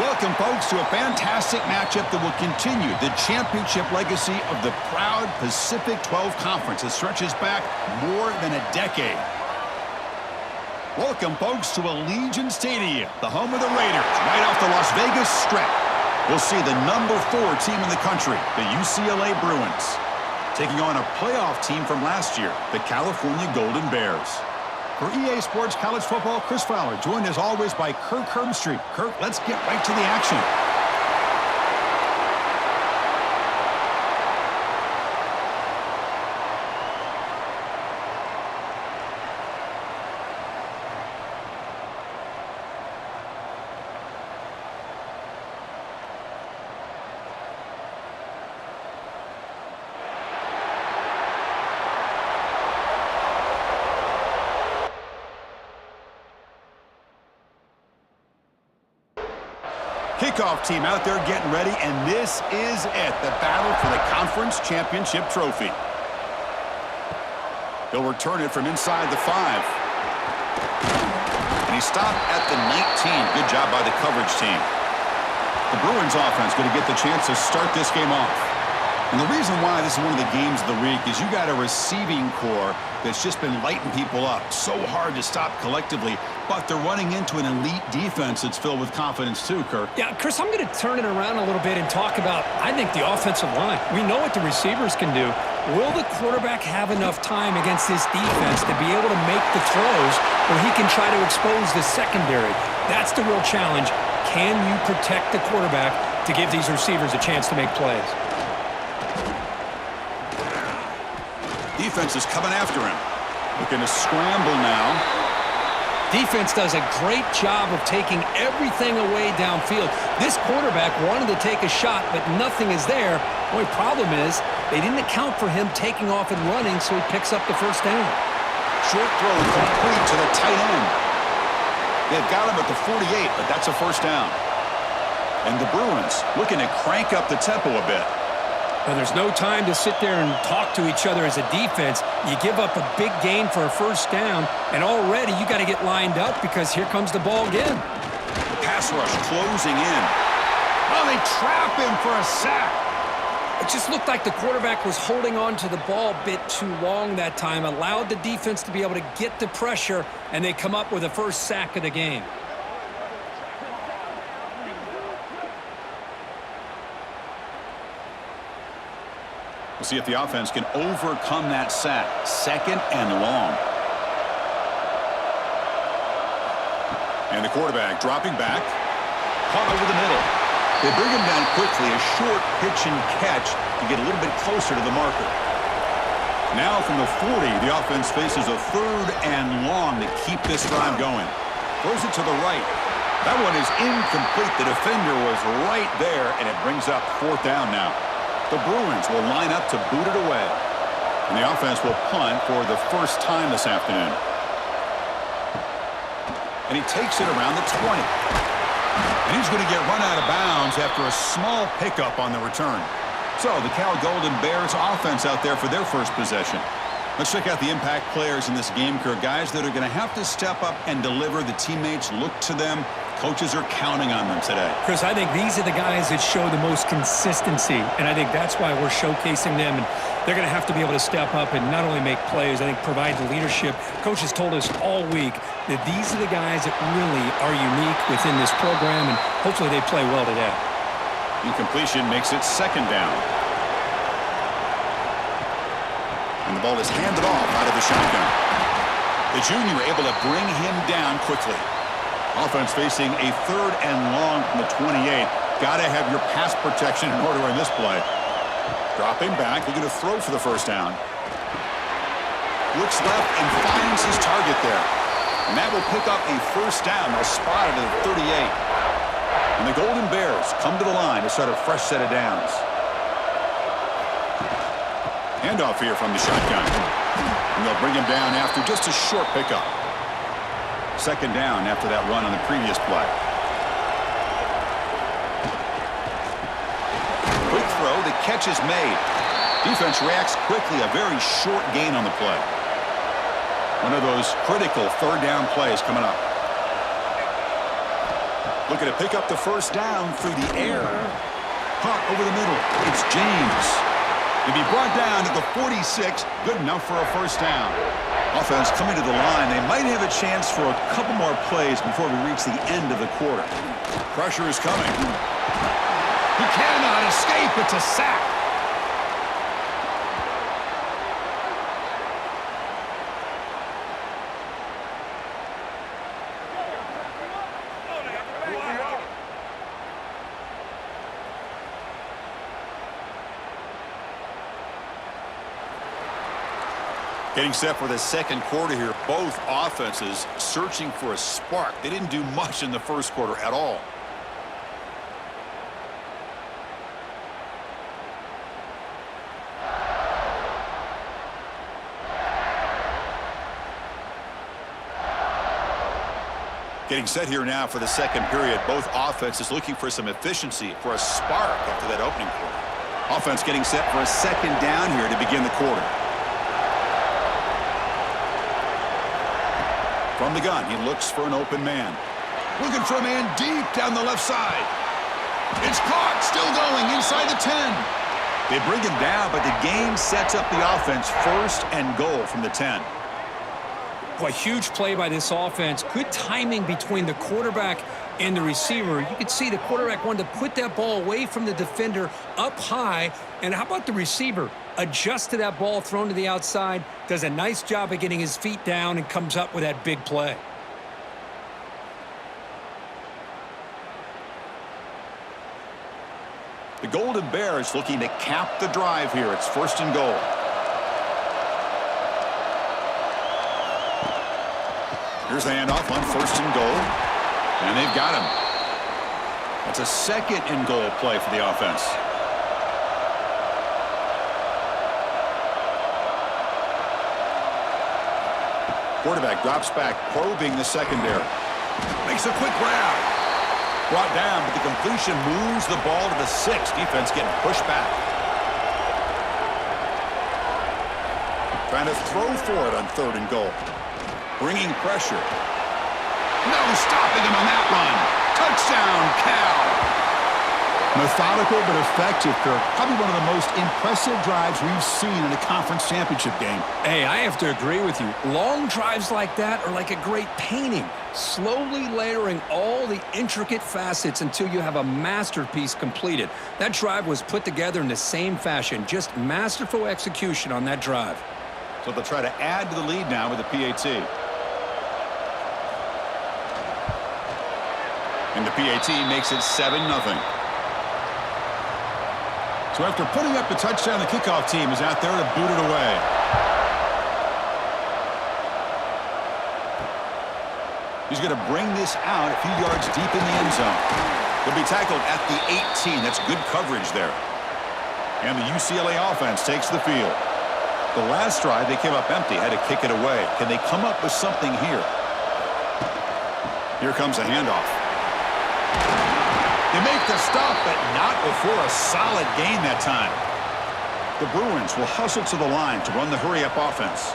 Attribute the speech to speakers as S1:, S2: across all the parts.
S1: Welcome, folks, to a fantastic matchup that will continue the championship legacy of the proud Pacific 12 Conference that stretches back more than a decade. Welcome, folks, to Allegiant Stadium, the home of the Raiders, right off the Las Vegas Strip. We'll see the number 4 team in the country, the UCLA Bruins, taking on a playoff team from last year, the California Golden Bears. For EA Sports College Football, Chris Fowler, joined as always by Kirk Herbstreit. Kirk, let's get right to the action. Kickoff team out there getting ready, and this is it, the battle for the conference championship trophy. They'll return it from inside the 5. And he stopped at the 19. Good job by the coverage team. The Bruins offense going to get the chance to start this game off. And the reason why this is one of the games of the week is you got a receiving core that's just been lighting people up. So hard to stop collectively, but they're running into an elite defense that's filled with confidence too, Kirk.
S2: Yeah, Chris, I'm going to turn it around a little bit and talk about, I think, the offensive line. We know what the receivers can do. Will the quarterback have enough time against this defense to be able to make the throws where he can try to expose the secondary? That's the real challenge. Can you protect the quarterback to give these receivers a chance to make plays?
S1: Defense is coming after him. Looking to scramble now.
S2: Defense does a great job of taking everything away downfield. This quarterback wanted to take a shot, but nothing is there. The only problem is they didn't account for him taking off and running, so he picks up the first down.
S1: Short throw complete to the tight end. They've got him at the 48, but that's a first down. And the Bruins looking to crank up the tempo a bit.
S2: Well, there's no time to sit there and talk to each other as a defense. You give up a big gain for a first down, and already you got to get lined up because here comes the ball again.
S1: The pass rush closing in. Oh, they trap him for a sack.
S2: It just looked like the quarterback was holding on to the ball a bit too long that time, allowed the defense to be able to get the pressure, and they come up with the first sack of the game.
S1: We'll see if the offense can overcome that sack. 2nd and long. And the quarterback dropping back. Caught over the middle. They bring him down quickly. A short pitch and catch to get a little bit closer to the marker. Now from the 40, the offense faces a 3rd and long to keep this drive going. Throws it to the right. That one is incomplete. The defender was right there, and it brings up 4th down now. The Bruins will line up to boot it away. And the offense will punt for the first time this afternoon. And he takes it around the 20. And he's going to get run out of bounds after a small pickup on the return. So the Cal Golden Bears offense out there for their first possession. Let's check out the impact players in this game, Kirk. Guys that are going to have to step up and deliver. The teammates look to them. Coaches are counting on them today.
S2: Chris, I think these are the guys that show the most consistency, and I think that's why we're showcasing them. And they're going to have to be able to step up and not only make plays, I think provide the leadership. Coaches told us all week that these are the guys that really are unique within this program, and hopefully they play well today.
S1: Incompletion makes it 2nd down. And the ball is handed off out of the shotgun. The junior able to bring him down quickly. Offense facing a 3rd and long from the 28. Got to have your pass protection in order in this play. Dropping back, looking to throw for the first down. Looks left and finds his target there. And that will pick up a first down. They'll spot it at the 38. And the Golden Bears come to the line to start a fresh set of downs. Handoff here from the shotgun. And they'll bring him down after just a short pickup. 2nd down after that run on the previous play. Quick throw, the catch is made. Defense reacts quickly, a very short gain on the play. One of those critical 3rd down plays coming up. Looking to pick up the first down through the air. Caught over the middle. It's James. To be brought down at the 46, good enough for a first down. Offense coming to the line. They might have a chance for a couple more plays before we reach the end of the quarter. Pressure is coming. He cannot escape. It's a sack. Getting set for the second quarter here. Both offenses searching for a spark. They didn't do much in the first quarter at all. Getting set here now for the second period. Both offenses looking for some efficiency, for a spark after that opening quarter. Offense getting set for a second down here to begin the quarter. From the gun, he looks for an open man. Looking for a man deep down the left side. It's caught, still going inside the 10. They bring him down, but the game sets up the offense first and goal from the 10.
S2: Boy, huge play by this offense. Good timing between the quarterback and the receiver. You could see the quarterback wanted to put that ball away from the defender up high. And how about the receiver? Adjusts to that ball thrown to the outside, does a nice job of getting his feet down, and comes up with that big play.
S1: The Golden Bears looking to cap the drive here. It's first and goal. Here's the handoff on first and goal. And they've got him. That's a second and goal play for the offense. Quarterback drops back, probing the secondary. Makes a quick grab. Brought down, but the completion moves the ball to the 6. Defense getting pushed back. Trying to throw for it on third and goal. Bringing pressure. No stopping him on that run. Touchdown, Cal. Methodical but effective, Kirk. Probably one of the most impressive drives we've seen in a conference championship game.
S2: Hey, I have to agree with you. Long drives like that are like a great painting, slowly layering all the intricate facets until you have a masterpiece completed. That drive was put together in the same fashion, just masterful execution on that drive.
S1: So they'll try to add to the lead now with the PAT. And the PAT makes it 7-0. So after putting up the touchdown, the kickoff team is out there to boot it away. He's going to bring this out a few yards deep in the end zone. He'll be tackled at the 18. That's good coverage there. And the UCLA offense takes the field. The last drive, they came up empty, had to kick it away. Can they come up with something here? Here comes a handoff. They make the stop, but not before a solid gain that time. The Bruins will hustle to the line to run the hurry-up offense.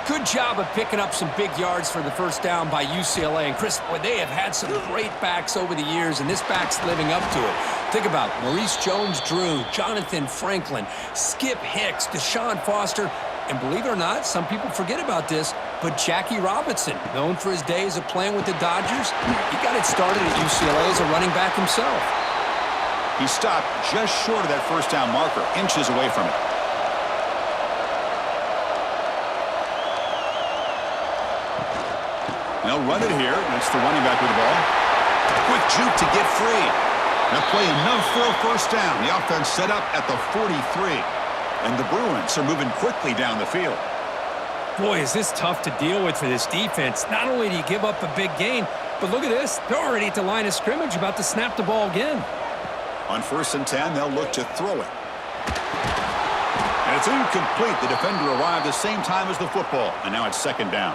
S2: Good job of picking up some big yards for the first down by UCLA. And, Chris, boy, they have had some great backs over the years, and this back's living up to it. Think about Maurice Jones-Drew, Jonathan Franklin, Skip Hicks, Deshaun Foster, and believe it or not, some people forget about this, but Jackie Robinson, known for his days of playing with the Dodgers, he got it started at UCLA as a running back himself.
S1: He stopped just short of that first down marker, inches away from it. They'll run it here. That's the running back with the ball. Quick juke to get free. That play enough for a first down. The offense set up at the 43. And the Bruins are moving quickly down the field.
S2: Boy, is this tough to deal with for this defense. Not only do you give up a big gain, but look at this. They're already at the line of scrimmage, about to snap the ball again.
S1: On 1st and 10, they'll look to throw it. And it's incomplete. The defender arrived the same time as the football. And now it's second down.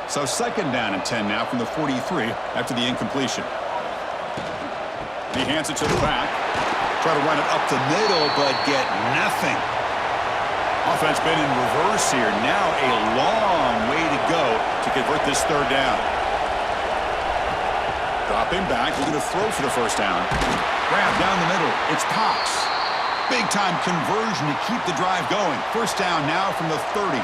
S1: So second down and 10 now from the 43 after the incompletion. He hands it to the back. Try to run it up the middle, but get nothing. Offense been in reverse here. Now a long way to go to convert this third down. Dropping back, looking to throw for the first down. Grab down the middle. It's Cox. Big-time conversion to keep the drive going. First down now from the 30.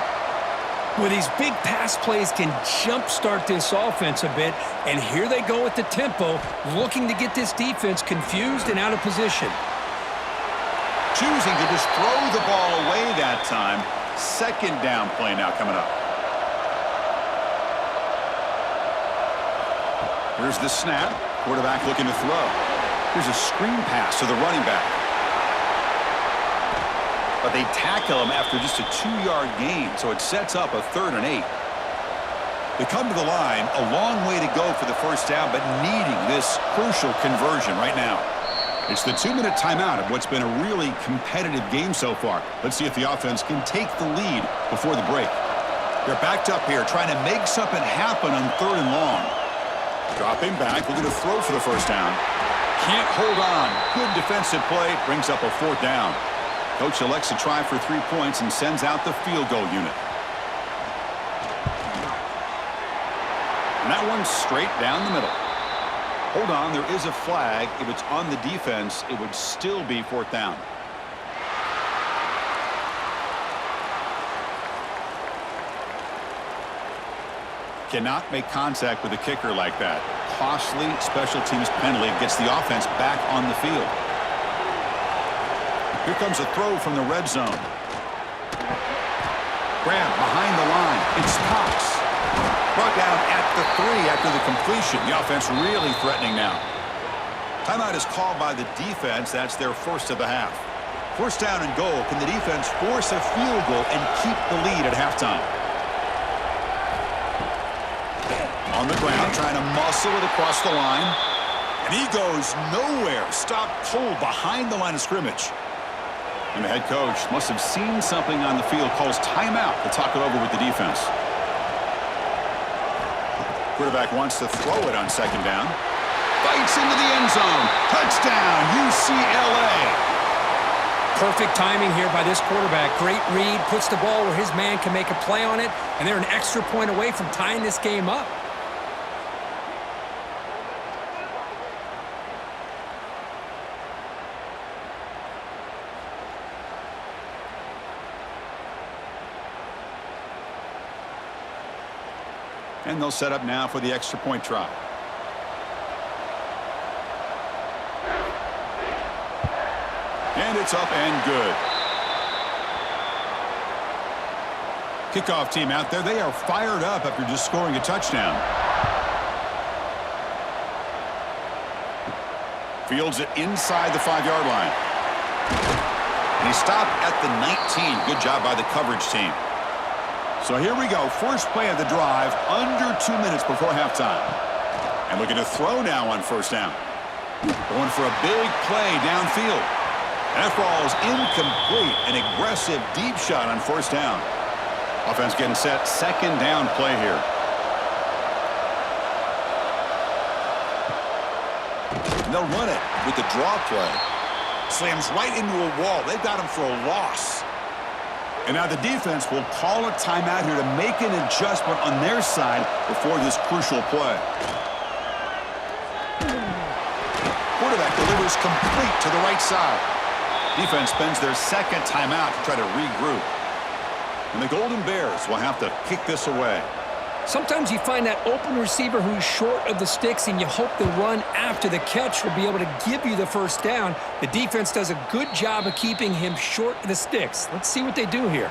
S2: Well, these big pass plays can jumpstart this offense a bit, and here they go with the tempo, looking to get this defense confused and out of position.
S1: Choosing to just throw the ball away that time. Second down play now coming up. Here's the snap. Quarterback looking to throw. Here's a screen pass to the running back. But they tackle him after just a 2-yard gain, so it sets up a 3rd and 8. They come to the line, a long way to go for the first down, but needing this crucial conversion right now. It's the 2-minute timeout of what's been a really competitive game so far. Let's see if the offense can take the lead before the break. They're backed up here, trying to make something happen on 3rd and long. Dropping back, looking to throw for the first down. Can't hold on. Good defensive play, brings up a 4th down. Coach elects to try for 3 points and sends out the field goal unit. And that one's straight down the middle. Hold on, there is a flag. If it's on the defense, it would still be 4th down. Cannot make contact with a kicker like that. Costly special teams penalty gets the offense back on the field. Here comes a throw from the red zone. Grab behind the line. It's Cox. Brought down at the 3 after the completion. The offense really threatening now. Timeout is called by the defense. That's their first of the half. First down and goal. Can the defense force a field goal and keep the lead at halftime? On the ground, trying to muscle it across the line. And he goes nowhere. Stopped cold behind the line of scrimmage. And the head coach must have seen something on the field, calls timeout to talk it over with the defense. Quarterback wants to throw it on 2nd down. Bites into the end zone. Touchdown, UCLA.
S2: Perfect timing here by this quarterback. Great read, puts the ball where his man can make a play on it, and they're an extra point away from tying this game up.
S1: And they'll set up now for the extra point try. And it's up and good. Kickoff team out there. They are fired up after just scoring a touchdown. Fields it inside the 5-yard line. And he stopped at the 19. Good job by the coverage team. So here we go. First play of the drive, under 2 minutes before halftime. And looking to throw now on first down. Going for a big play downfield. And that ball is incomplete. An aggressive deep shot on first down. Offense getting set. 2nd down play here. And they'll run it with the draw play. Slams right into a wall. They've got him for a loss. And now the defense will call a timeout here to make an adjustment on their side before this crucial play. Quarterback delivers complete to the right side. Defense spends their 2nd timeout to try to regroup. And the Golden Bears will have to kick this away.
S2: Sometimes you find that open receiver who's short of the sticks, and you hope the run after the catch will be able to give you the first down. The defense does a good job of keeping him short of the sticks. Let's see what they do here.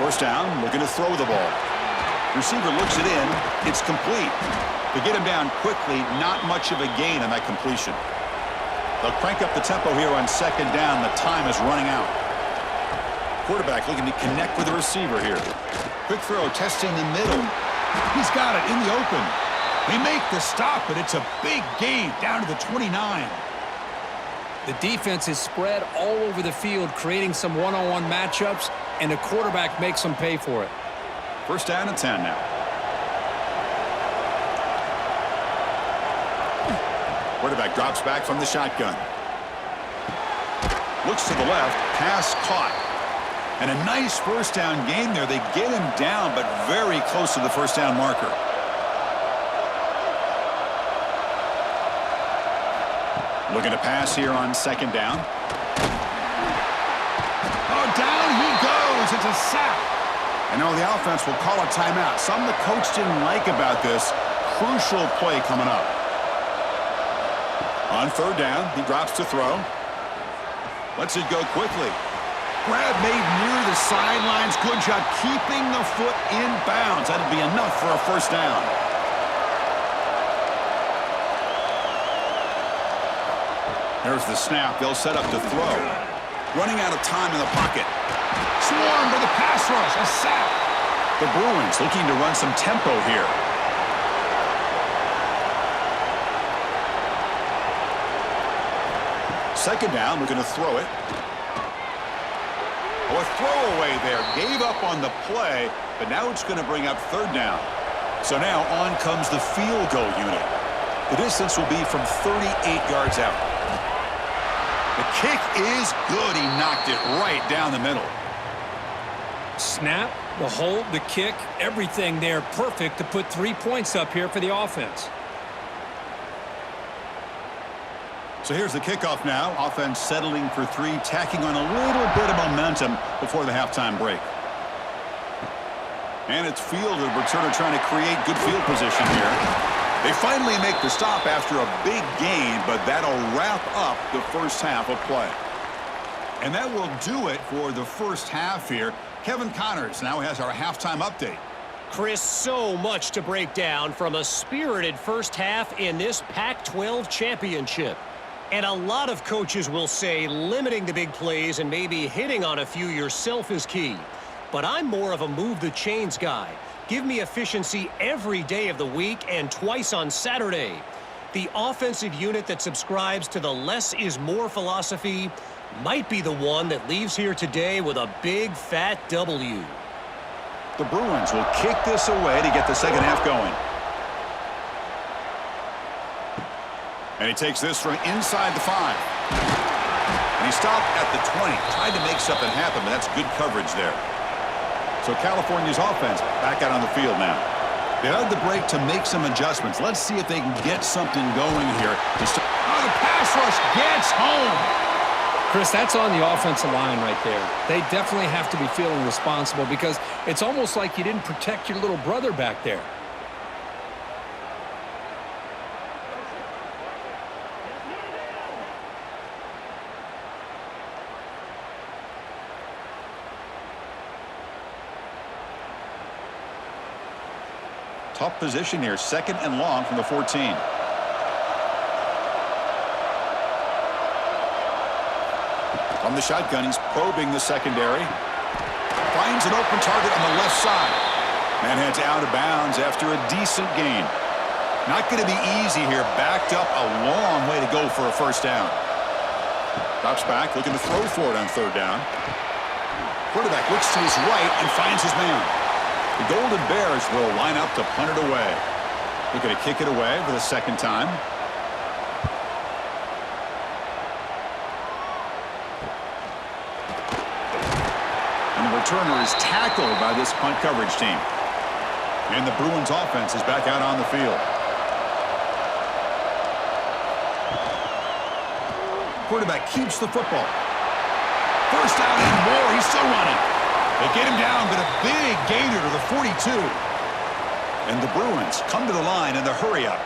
S1: First down, looking to throw the ball. Receiver looks it in. It's complete. To get him down quickly, not much of a gain on that completion. They'll crank up the tempo here on 2nd down. The time is running out. Quarterback looking to connect with the receiver here. Quick throw, testing the middle. He's got it in the open. They make the stop, but it's a big gain down to the 29.
S2: The defense is spread all over the field, creating some one-on-one matchups, and the quarterback makes them pay for it.
S1: First down and 10 now. Quarterback drops back from the shotgun. Looks to the left, pass caught. And a nice first down game there. They get him down, but very close to the first down marker. Looking to pass here on second down. Oh, down he goes. It's a sack. And now the offense will call a timeout. Something the coach didn't like about this. Crucial play coming up. On third down, he drops to throw. Lets it go quickly. Grab made near the sidelines. Good job keeping the foot in bounds. That'll be enough for a first down. There's the snap. They'll set up to throw. Running out of time in the pocket. Swarmed by the pass rush. A sack. The Bruins looking to run some tempo here. Second down. We're going to throw it. Oh, a throwaway there. Gave up on the play, but now it's going to bring up third down. So now on comes the field goal unit. The distance will be from 38 yards out. The kick is good. He knocked it right down the middle.
S2: Snap, the hold, the kick, everything there perfect to put 3 points up here for the offense.
S1: So here's the kickoff now. Offense settling for 3, tacking on a little bit of momentum before the halftime break. And it's field. The returner trying to create good field position here. They finally make the stop after a big gain, but that'll wrap up the first half of play. And that will do it for the first half here. Kevin Connors now has our halftime update.
S3: Chris, so much to break down from a spirited first half in this Pac-12 championship. And a lot of coaches will say limiting the big plays and maybe hitting on a few yourself is key. But I'm more of a move the chains guy. Give me efficiency every day of the week and twice on Saturday. The offensive unit that subscribes to the less is more philosophy might be the one that leaves here today with a big fat W.
S1: The Bruins will kick this away to get the second half going. And he takes this from inside the 5. And he stopped at the 20. Tried to make something happen, but that's good coverage there. So California's offense back out on the field now. They had the break to make some adjustments. Let's see if they can get something going here. Oh, the pass rush gets home.
S2: Chris, that's on the offensive line right there. They definitely have to be feeling responsible because it's almost like you didn't protect your little brother back there.
S1: Tough position here, second and long from the 14. From the shotgun, he's probing the secondary. Finds an open target on the left side. Man heads out of bounds after a decent gain. Not going to be easy here. Backed up a long way to go for a first down. Drops back, looking to throw for it on third down. Quarterback looks to his right and finds his man. The Golden Bears will line up to punt it away. Looking to kick it away for the second time. And the returner is tackled by this punt coverage team. And the Bruins offense is back out on the field. Quarterback keeps the football. First down and more. He's still running. They get him down, but a big gainer to the 42. And the Bruins come to the line in the hurry-up.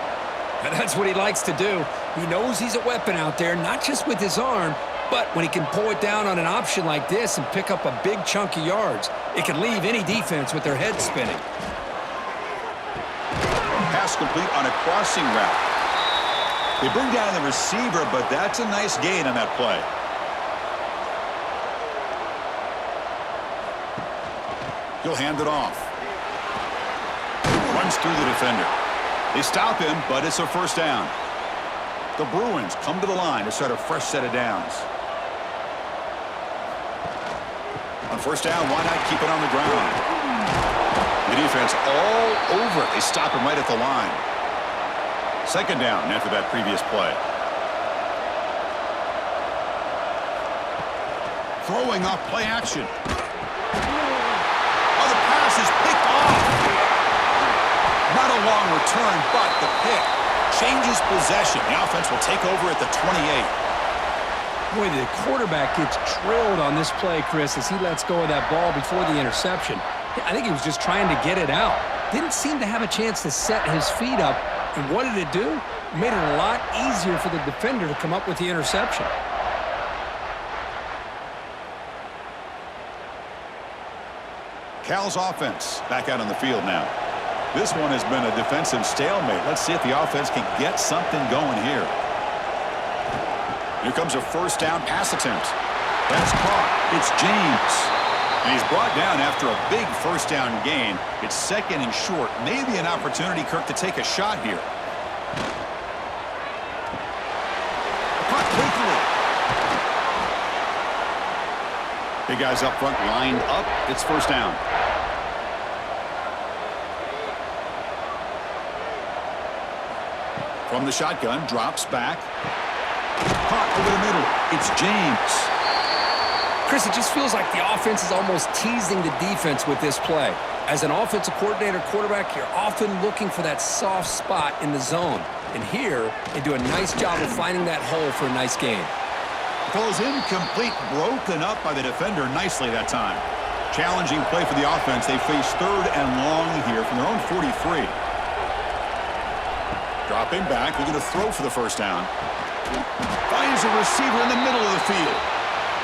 S2: And that's what he likes to do. He knows he's a weapon out there, not just with his arm, but when he can pull it down on an option like this and pick up a big chunk of yards, it can leave any defense with their head spinning.
S1: Pass complete on a crossing route. They bring down the receiver, but that's a nice gain on that play. He'll hand it off. Runs through the defender. They stop him, but it's a first down. The Bruins come to the line to start a fresh set of downs. On first down, why not keep it on the ground? The defense all over it. They stop him right at the line. Second down after that previous play. Throwing off play action. long return, but the pick changes possession. The offense will take over at the 28.
S2: Boy, the quarterback gets drilled on this play, Chris, as he lets go of that ball before the interception. I think he was just trying to get it out. Didn't seem to have a chance to set his feet up. And what did it do? It made it a lot easier for the defender to come up with the interception.
S1: Cal's offense back out on the field now. This one has been a defensive stalemate. Let's see if the offense can get something going here. Here comes a first down pass attempt. That's caught. It's James. And he's brought down after a big first down gain. It's second and short. Maybe an opportunity, Kirk, to take a shot here. Caught quickly. Big guys up front lined up. It's first down. From the shotgun, drops back. Caught over the middle. It's James.
S2: Chris, it just feels like the offense is almost teasing the defense with this play. As an offensive coordinator quarterback, you're often looking for that soft spot in the zone. And here, they do a nice job of finding that hole for a nice gain.
S1: Throws incomplete, broken up by the defender nicely that time. Challenging play for the offense. They face third and long here from their own 43. Dropping back, looking to throw for the first down. Finds a receiver in the middle of the field.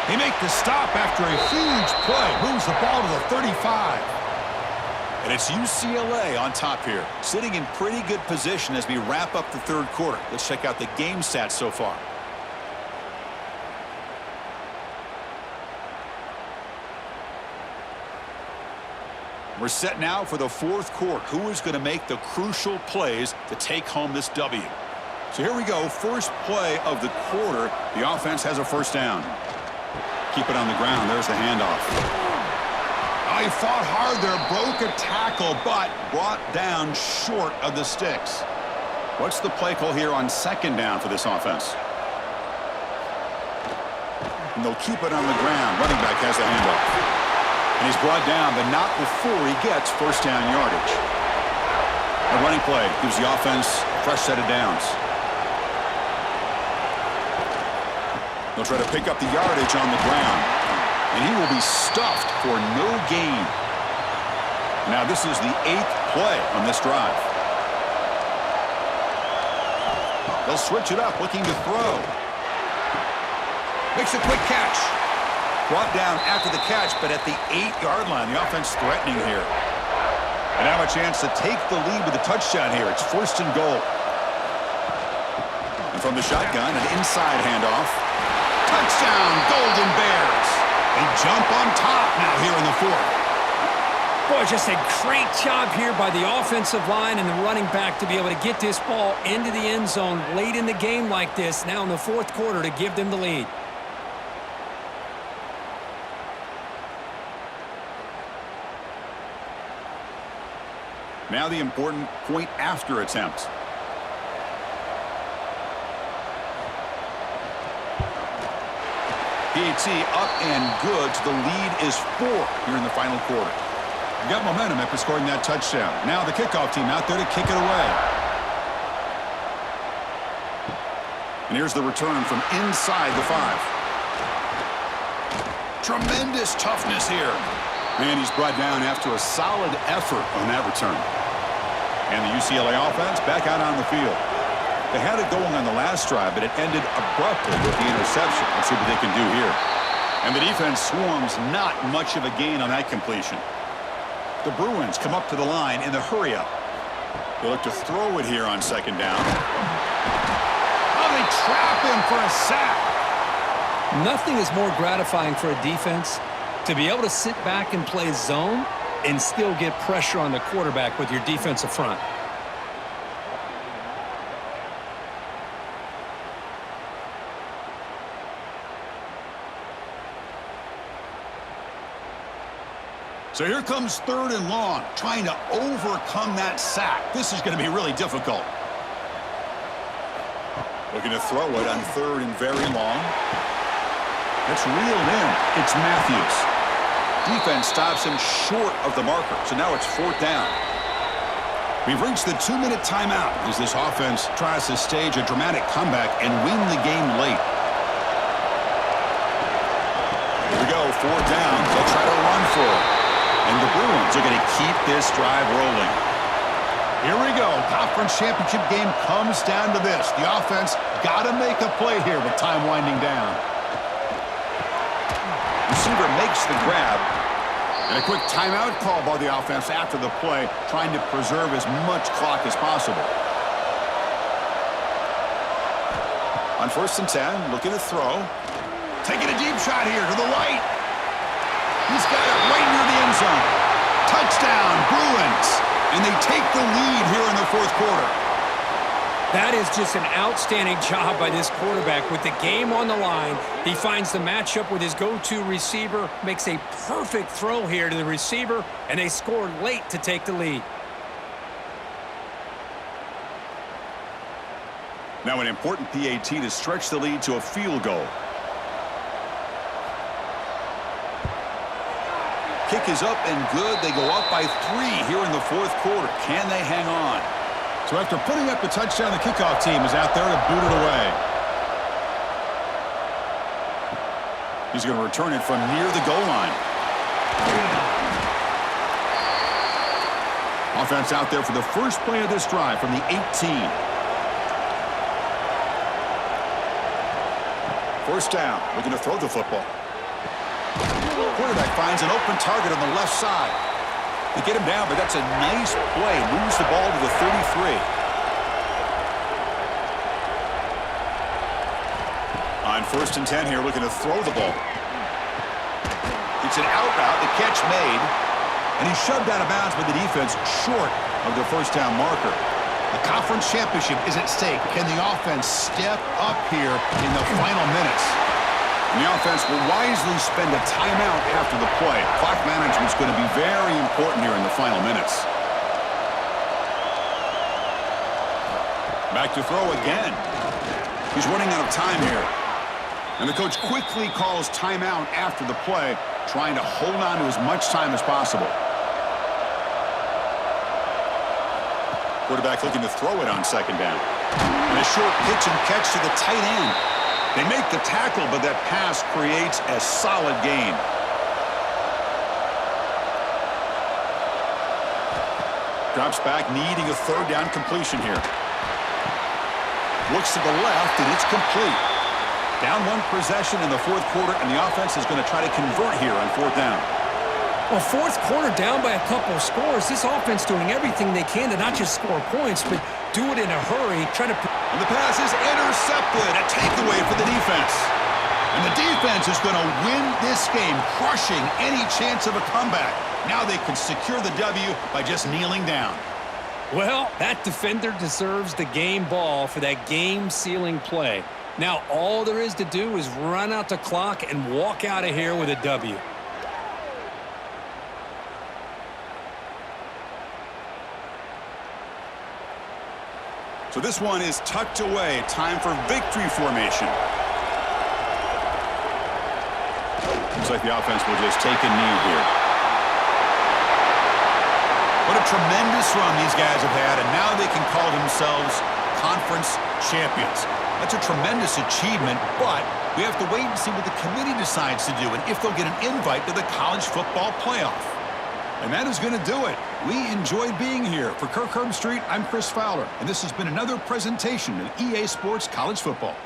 S1: They make the stop after a huge play. Moves the ball to the 35. And it's UCLA on top here, sitting in pretty good position as we wrap up the third quarter. Let's check out the game stats so far. We're set now for the fourth quarter. Who is going to make the crucial plays to take home this W? So here we go. First play of the quarter. The offense has a first down. Keep it on the ground. There's the handoff. Oh, he fought hard there. Broke a tackle, but brought down short of the sticks. What's the play call here on second down for this offense? And they'll keep it on the ground. Running back has the handoff. And he's brought down, but not before he gets first down yardage. A running play gives the offense a fresh set of downs. They'll try to pick up the yardage on the ground. And he will be stuffed for no gain. Now this is the 8th play on this drive. They'll switch it up, looking to throw. Makes a quick catch. Brought down after the catch, but at the 8-yard line. The offense threatening here. And have a chance to take the lead with a touchdown here. It's first and goal. And from the shotgun, an inside handoff. Touchdown, Golden Bears. They jump on top now here in the fourth.
S2: Boy, just a great job here by the offensive line and the running back to be able to get this ball into the end zone late in the game like this, now in the fourth quarter, to give them the lead.
S1: Now the important point after attempt. PAT up and good. The lead is 4 here in the final quarter. You got momentum after scoring that touchdown. Now the kickoff team out there to kick it away. And here's the return from inside the 5. Tremendous toughness here. And he's brought down after a solid effort on that return. And the UCLA offense back out on the field. They had it going on the last drive, but it ended abruptly with the interception. Let's see what they can do here. And the defense swarms, not much of a gain on that completion. The Bruins come up to the line in the hurry-up. They look to throw it here on second down. Oh, they trap him for a sack.
S2: Nothing is more gratifying for a defense to be able to sit back and play zone and still get pressure on the quarterback with your defensive front.
S1: So here comes third and long, trying to overcome that sack. This is going to be really difficult. Looking to throw it on third and very long. It's reeled in. It's Matthews. Defense stops him short of the marker, so now it's fourth down. We've reached the 2-minute timeout as this offense tries to stage a dramatic comeback and win the game late. Here we go, 4th down. They'll try to run for it. And the Bruins are going to keep this drive rolling. Here we go. Conference championship game comes down to this. The offense got to make a play here with time winding down. Receiver makes the grab. And a quick timeout call by the offense after the play, trying to preserve as much clock as possible. On 1st and 10, looking to throw. Taking a deep shot here to the right. He's got it right near the end zone. Touchdown, Bruins. And they take the lead here in the 4th quarter.
S2: That is just an outstanding job by this quarterback. With the game on the line, he finds the matchup with his go-to receiver, makes a perfect throw here to the receiver, and they score late to take the lead.
S1: Now an important PAT to stretch the lead to a field goal. Kick is up and good. They go up by 3 here in the 4th quarter. Can they hang on? So after putting up the touchdown, the kickoff team is out there to boot it away. He's going to return it from near the goal line. Offense out there for the first play of this drive from the 18. 1st down, looking to throw the football. Quarterback finds an open target on the left side. They get him down, but that's a nice play. Moves the ball to the 33. On 1st and 10 here, looking to throw the ball. It's an out route, the catch made, and he's shoved out of bounds by the defense short of the 1st down marker. The conference championship is at stake. Can the offense step up here in the final minutes? And the offense will wisely spend a timeout after the play. Clock management is going to be very important here in the final minutes. Back to throw again. He's running out of time here. And the coach quickly calls timeout after the play, trying to hold on to as much time as possible. Quarterback looking to throw it on 2nd down. And a short pitch and catch to the tight end. They make the tackle, but that pass creates a solid gain. Drops back, needing a 3rd down completion here. Looks to the left, and it's complete. Down 1 possession in the 4th quarter, and the offense is going to try to convert here on 4th down.
S2: Well, 4th quarter down by a couple of scores. This offense doing everything they can to not just score points, but do it in a hurry. Try to...
S1: And the pass is intercepted. A takeaway for the defense. And the defense is going to win this game, crushing any chance of a comeback. Now they can secure the W by just kneeling down.
S2: Well, that defender deserves the game ball for that game-sealing play. Now all there is to do is run out the clock and walk out of here with a W.
S1: So this one is tucked away. Time for victory formation. Looks like the offense will just take a knee here. What a tremendous run these guys have had, and now they can call themselves conference champions. That's a tremendous achievement, but we have to wait and see what the committee decides to do and if they'll get an invite to the college football playoff. And that is going to do it. We enjoyed being here. For Kirk Herbstreit, I'm Chris Fowler, and this has been another presentation of EA Sports College Football.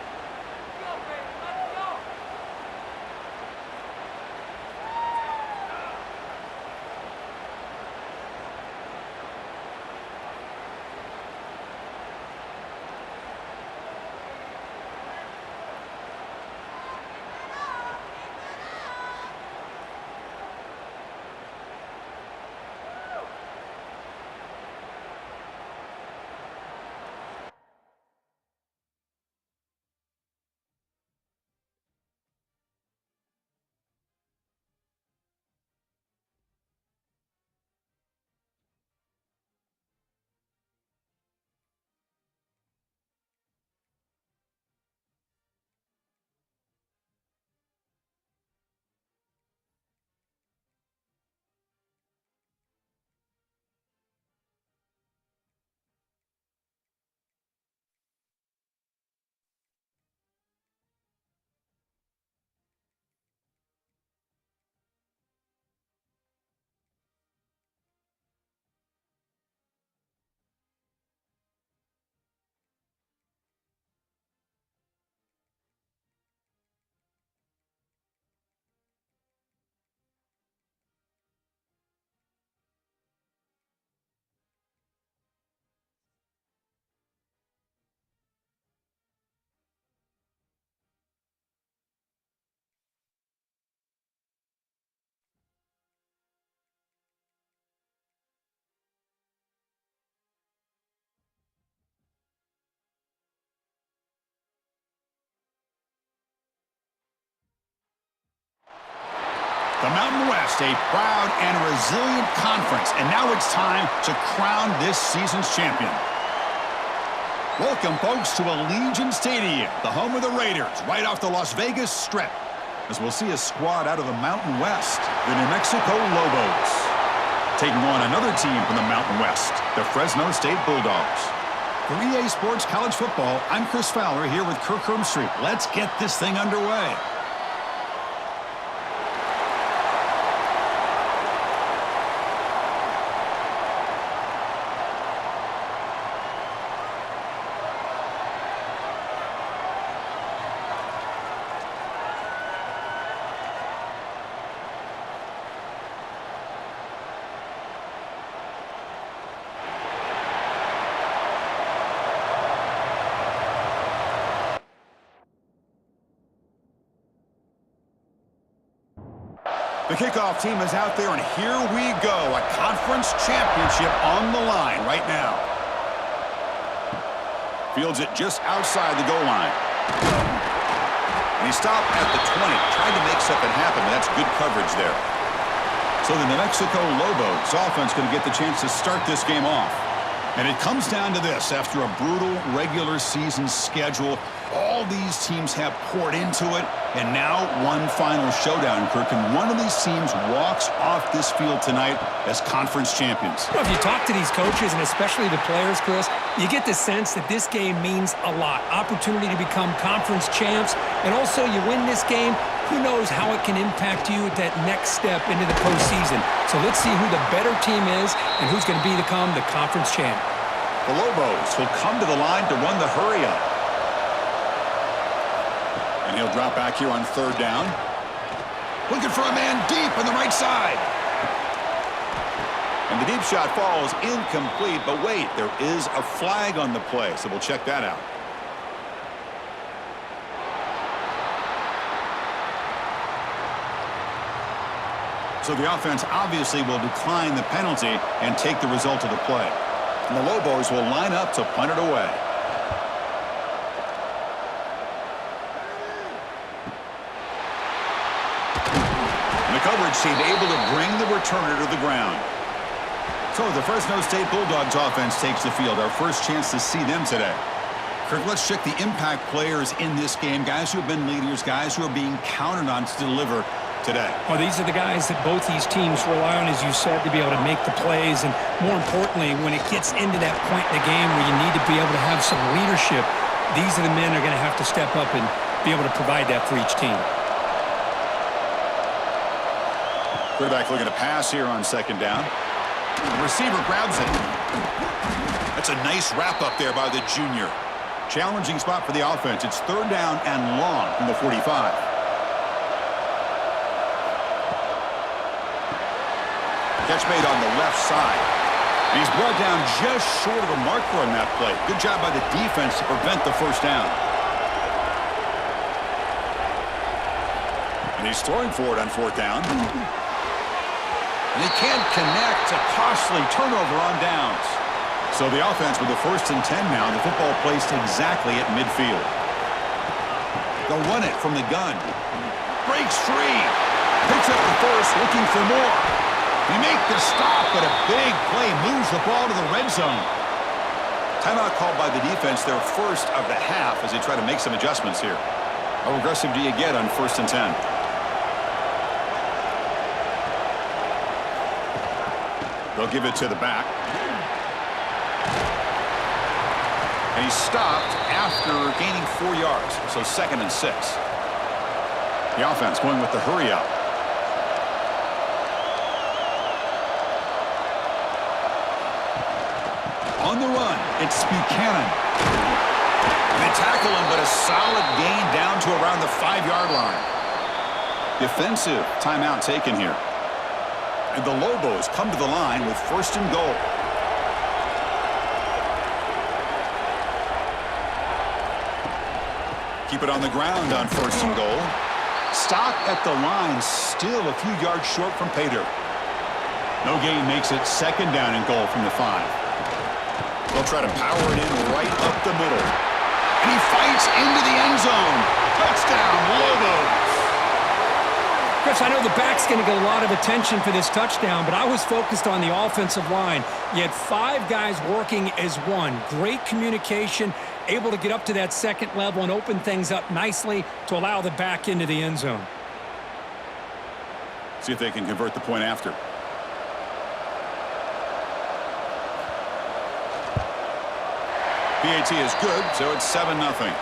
S1: The Mountain West, a proud and resilient conference. And now it's time to crown this season's champion. Welcome, folks, to Allegiant Stadium, the home of the Raiders, right off the Las Vegas Strip, as we'll see a squad out of the Mountain West, the New Mexico Lobos, taking on another team from the Mountain West, the Fresno State Bulldogs. For EA Sports College Football, I'm Chris Fowler here with Kirk Herbstreit. Let's get this thing underway. The kickoff team is out there, and here we go. A conference championship on the line right now. Fields it just outside the goal line. And he stopped at the 20. Tried to make something happen, but that's good coverage there. So the New Mexico Lobos offense going to get the chance to start this game off. And it comes down to this. After a brutal regular season schedule, all these teams have poured into it, and now one final showdown, Kirk. And one of these teams walks off this field tonight as conference champions.
S2: Well, if you talk to these coaches, and especially the players, Chris, you get the sense that this game means a lot. Opportunity to become conference champs, and also you win this game, who knows how it can impact you at that next step into the postseason. So let's see who the better team is and who's going to become the conference champ.
S1: The Lobos will come to the line to run the hurry-up. And he'll drop back here on third down. Looking for a man deep on the right side. And the deep shot falls incomplete, but wait, there is a flag on the play, so we'll check that out. So the offense obviously will decline the penalty and take the result of the play. And the Lobos will line up to punt it away. And the coverage team able to bring the returner to the ground. So the Fresno State Bulldogs offense takes the field. Our first chance to see them today. Kirk, let's check the impact players in this game. Guys who have been leaders, guys who are being counted on to deliver today.
S2: Well, these are the guys that both these teams rely on, as you said, to be able to make the plays. And more importantly, when it gets into that point in the game where you need to be able to have some leadership, these are the men that are going to have to step up and be able to provide that for each team.
S1: Quarterback looking to pass here on second down. The receiver grabs it. That's a nice wrap up there by the junior. Challenging spot for the offense. It's third down and long from the 45. Catch made on the left side. And he's brought down just short of a marker on that play. Good job by the defense to prevent the first down. And he's throwing for it on fourth down. And he can't connect. A costly turnover on downs. So the offense with the 1st and 10 now. The football placed exactly at midfield. They'll run it from the gun. Breaks free. Picks up the first, looking for more. They make the stop, but a big play moves the ball to the red zone. Timeout called by the defense, their first of the half, as they try to make some adjustments here. How aggressive do you get on 1st and 10? They'll give it to the back. And he's stopped after gaining 4 yards, so 2nd and 6. The offense going with the hurry-up. On the run, it's Buchanan. They tackle him, but a solid gain down to around the 5-yard line. Defensive timeout taken here. And the Lobos come to the line with 1st and goal. Keep it on the ground on 1st and goal. Stop at the line, still a few yards short from pay dirt. No gain makes it 2nd down and goal from the 5. They'll try to power it in right up the middle. And he fights into the end zone. Touchdown, Lobos.
S2: Chris, I know the back's going to get a lot of attention for this touchdown, but I was focused on the offensive line. You had 5 guys working as one. Great communication, able to get up to that second level and open things up nicely to allow the back into the end zone.
S1: See if they can convert the point after. PAT is good, so it's 7-0.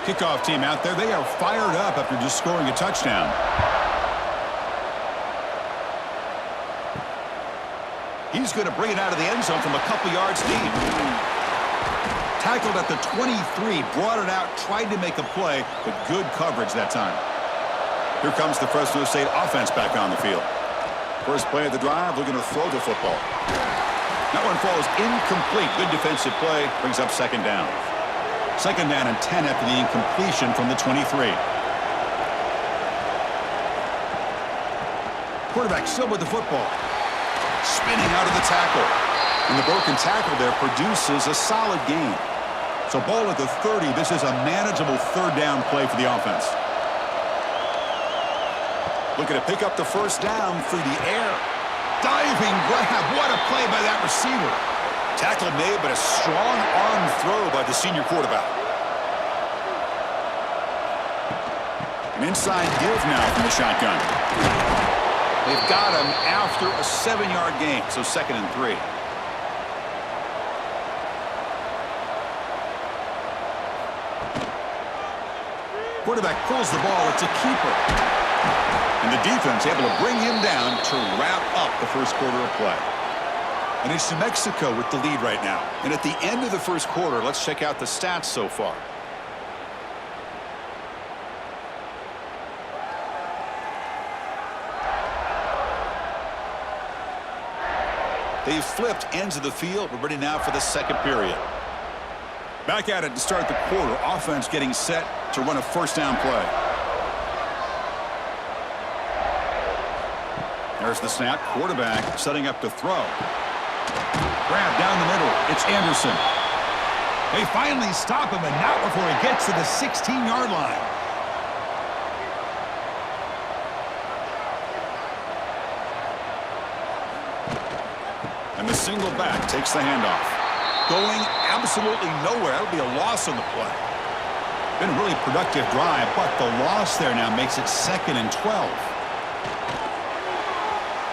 S1: Kickoff team out there. They are fired up after just scoring a touchdown. He's going to bring it out of the end zone from a couple yards deep. Tackled at the 23, brought it out, tried to make a play, but good coverage that time. Here comes the Fresno State offense back on the field. First play of the drive, looking to throw the football. That one falls incomplete. Good defensive play. Brings up second down. Second down and 10 after the incompletion from the 23. Quarterback still with the football. Spinning out of the tackle. And the broken tackle there produces a solid gain. So ball at the 30. This is a manageable third down play for the offense. Looking to pick up the first down through the air. Diving grab. What a play by that receiver. Tackle made, but a strong arm throw by the senior quarterback. An inside give now from the shotgun. They've got him after a 7-yard gain, so 2nd and 3. Quarterback pulls the ball. It's a keeper. And the defense able to bring him down to wrap up the first quarter of play. And it's New Mexico with the lead right now. And at the end of the first quarter, let's check out the stats so far. They've flipped ends of the field. We're ready now for the second period. Back at it to start the quarter. Offense getting set to run a first down play. There's the snap. Quarterback setting up to throw. Grab down the middle. It's Anderson. They finally stop him, and not before he gets to the 16-yard line. And the single back takes the handoff. Going absolutely nowhere. That'll be a loss on the play. Been a really productive drive, but the loss there now makes it 2nd and 12.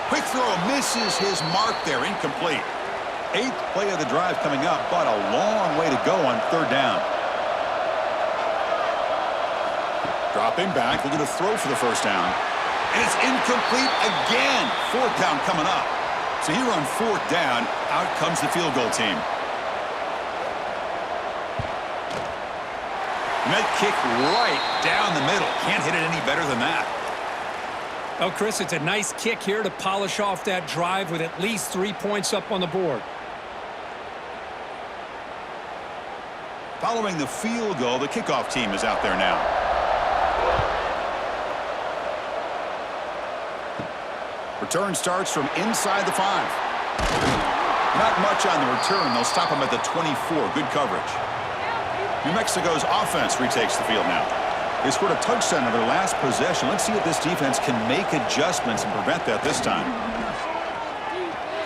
S1: Quick throw misses his mark there. Incomplete. 8th play of the drive coming up, but a long way to go on third down. Dropping back, looking to throw for the first down. And it's incomplete again. 4th down coming up. So here on 4th down, out comes the field goal team. And that kick right down the middle. Can't hit it any better than that.
S2: Oh, Chris, it's a nice kick here to polish off that drive with at least 3 points up on the board.
S1: Following the field goal, the kickoff team is out there now. Return starts from inside the 5. Not much on the return. They'll stop him at the 24. Good coverage. New Mexico's offense retakes the field now. They scored a touchdown on their last possession. Let's see if this defense can make adjustments and prevent that this time.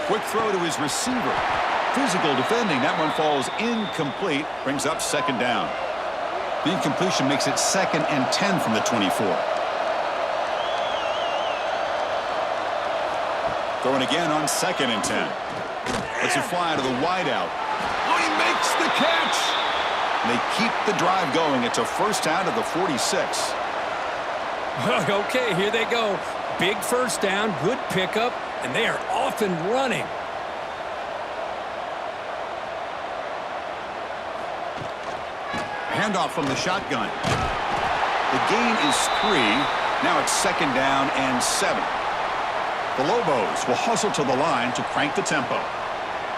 S1: Quick throw to his receiver. Physical defending. That one falls incomplete. Brings up second down. The incompletion makes it 2nd and 10 from the 24. Throwing again on 2nd and 10. Lets it fly to the wideout. Oh, he makes the catch! They keep the drive going. It's a first down to the 46.
S2: Okay, here they go. Big first down, good pickup, and they are off and running.
S1: Handoff from the shotgun. The gain is 3. Now it's 2nd down and 7. The Lobos will hustle to the line to crank the tempo.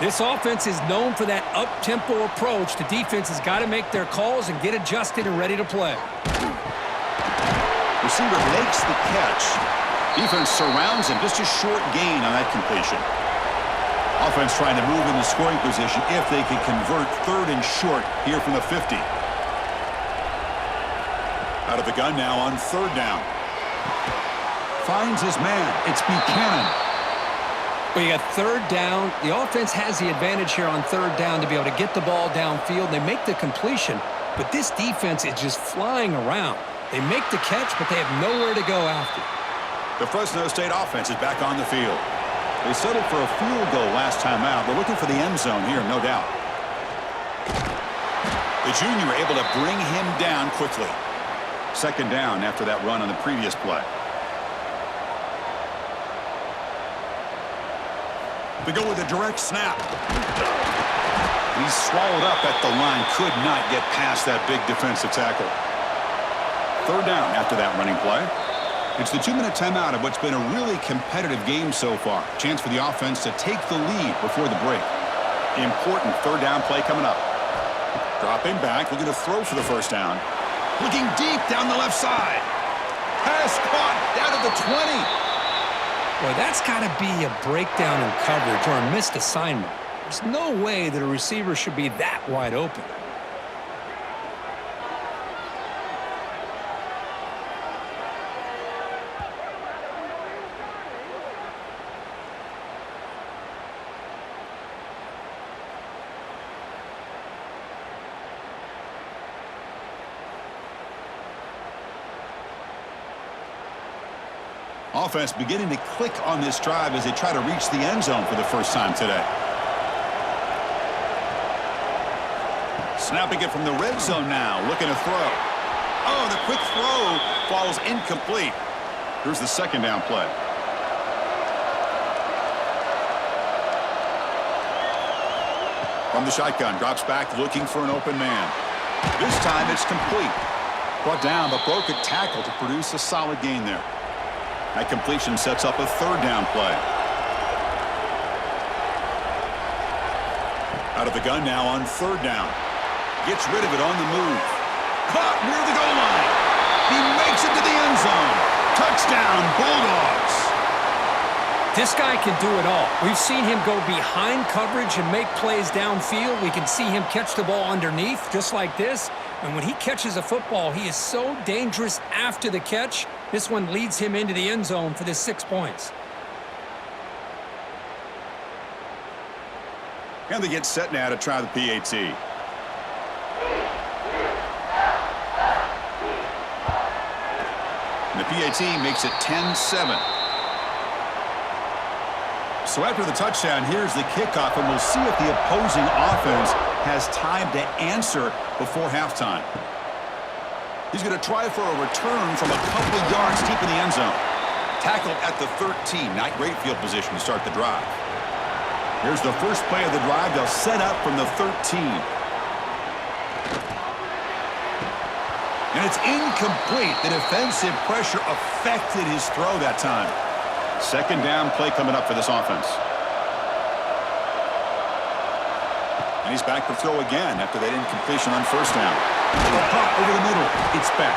S2: This offense is known for that up-tempo approach. The defense has got to make their calls and get adjusted and ready to play.
S1: Receiver makes the catch. Defense surrounds him. Just a short gain on that completion. Offense trying to move into scoring position if they can convert 3rd and short here from the 50. Out of the gun now on third down. Finds his man. It's Buchanan.
S2: Well, you got third down. The offense has the advantage here on third down to be able to get the ball downfield. They make the completion, but this defense is just flying around. They make the catch, but they have nowhere to go after.
S1: The Fresno State offense is back on the field. They settled for a field goal last time out. They're looking for the end zone here, no doubt. The junior able to bring him down quickly. Second down after that run on the previous play. They go with a direct snap. He's swallowed up at the line. Could not get past that big defensive tackle. Third down after that running play. It's the 2-minute timeout of what's been a really competitive game so far. Chance for the offense to take the lead before the break. Important third down play coming up. Dropping back, looking to throw for the first down. Looking deep down the left side. Pass caught down at the 20.
S2: Boy, that's got to be a breakdown in coverage or a missed assignment. There's no way that a receiver should be that wide open.
S1: Offense beginning to click on this drive as they try to reach the end zone for the first time today. Snapping it from the red zone now, looking to throw. Oh, the quick throw falls incomplete. Here's the second down play. From the shotgun, drops back looking for an open man. This time it's complete. Brought down, but broke a tackle to produce a solid gain there. That completion sets up a third down play. Out of the gun now on third down. Gets rid of it on the move. Caught near the goal line. He makes it to the end zone. Touchdown, Bulldogs.
S2: This guy can do it all. We've seen him go behind coverage and make plays downfield. We can see him catch the ball underneath, just like this. And when he catches a football, he is so dangerous after the catch. This one leads him into the end zone for the 6 points.
S1: And they get set now to try the PAT. And the PAT makes it 10-7. So after the touchdown, here's the kickoff, and we'll see if the opposing offense has time to answer before halftime. He's going to try for a return from a couple of yards deep in the end zone. Tackled at the 13. Not great field position to start the drive. Here's the first play of the drive. They'll set up from the 13. And it's incomplete. The defensive pressure affected his throw that time. Second down play coming up for this offense. And he's back to throw again after that incompletion on first down. A pop over the middle. It's back.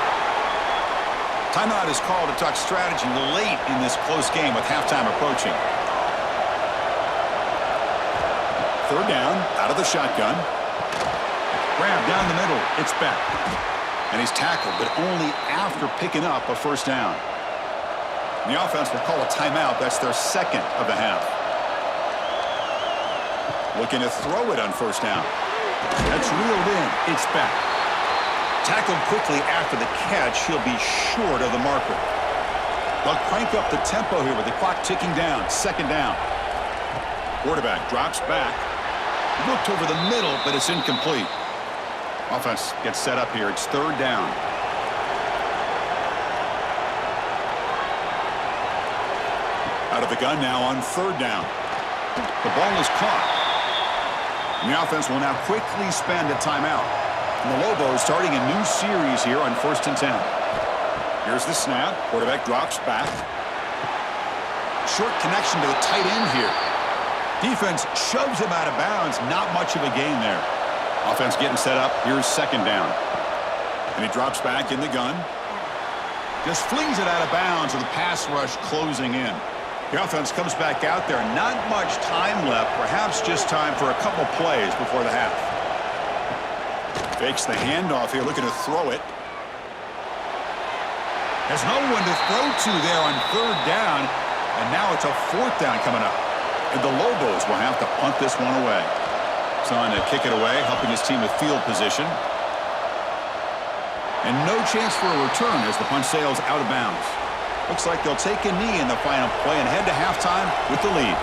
S1: Timeout is called to talk strategy late in this close game with halftime approaching. Third down, out of the shotgun. Grab down the middle. It's back. And he's tackled, but only after picking up a first down. The offense will call a timeout. That's their second of the half. Looking to throw it on first down. That's reeled in. It's back. Tackled quickly after the catch. He'll be short of the marker. They'll crank up the tempo here with the clock ticking down. Second down. Quarterback drops back. Looked over the middle, but it's incomplete. Offense gets set up here. It's third down. Out of the gun now on third down. The ball is caught. And the offense will now quickly spend a timeout. And the Lobos starting a new series here on 1st and 10. Here's the snap. Quarterback drops back. Short connection to the tight end here. Defense shoves him out of bounds. Not much of a gain there. Offense getting set up. Here's second down. And he drops back in the gun. Just flings it out of bounds with the pass rush closing in. The offense comes back out there. Not much time left. Perhaps just time for a couple plays before the half. Fakes the handoff here, looking to throw it. Has no one to throw to there on third down, and now it's a fourth down coming up. And the Lobos will have to punt this one away. Son to kick it away, helping his team with field position. And no chance for a return as the punt sails out of bounds. Looks like they'll take a knee in the final play and head to halftime with the lead.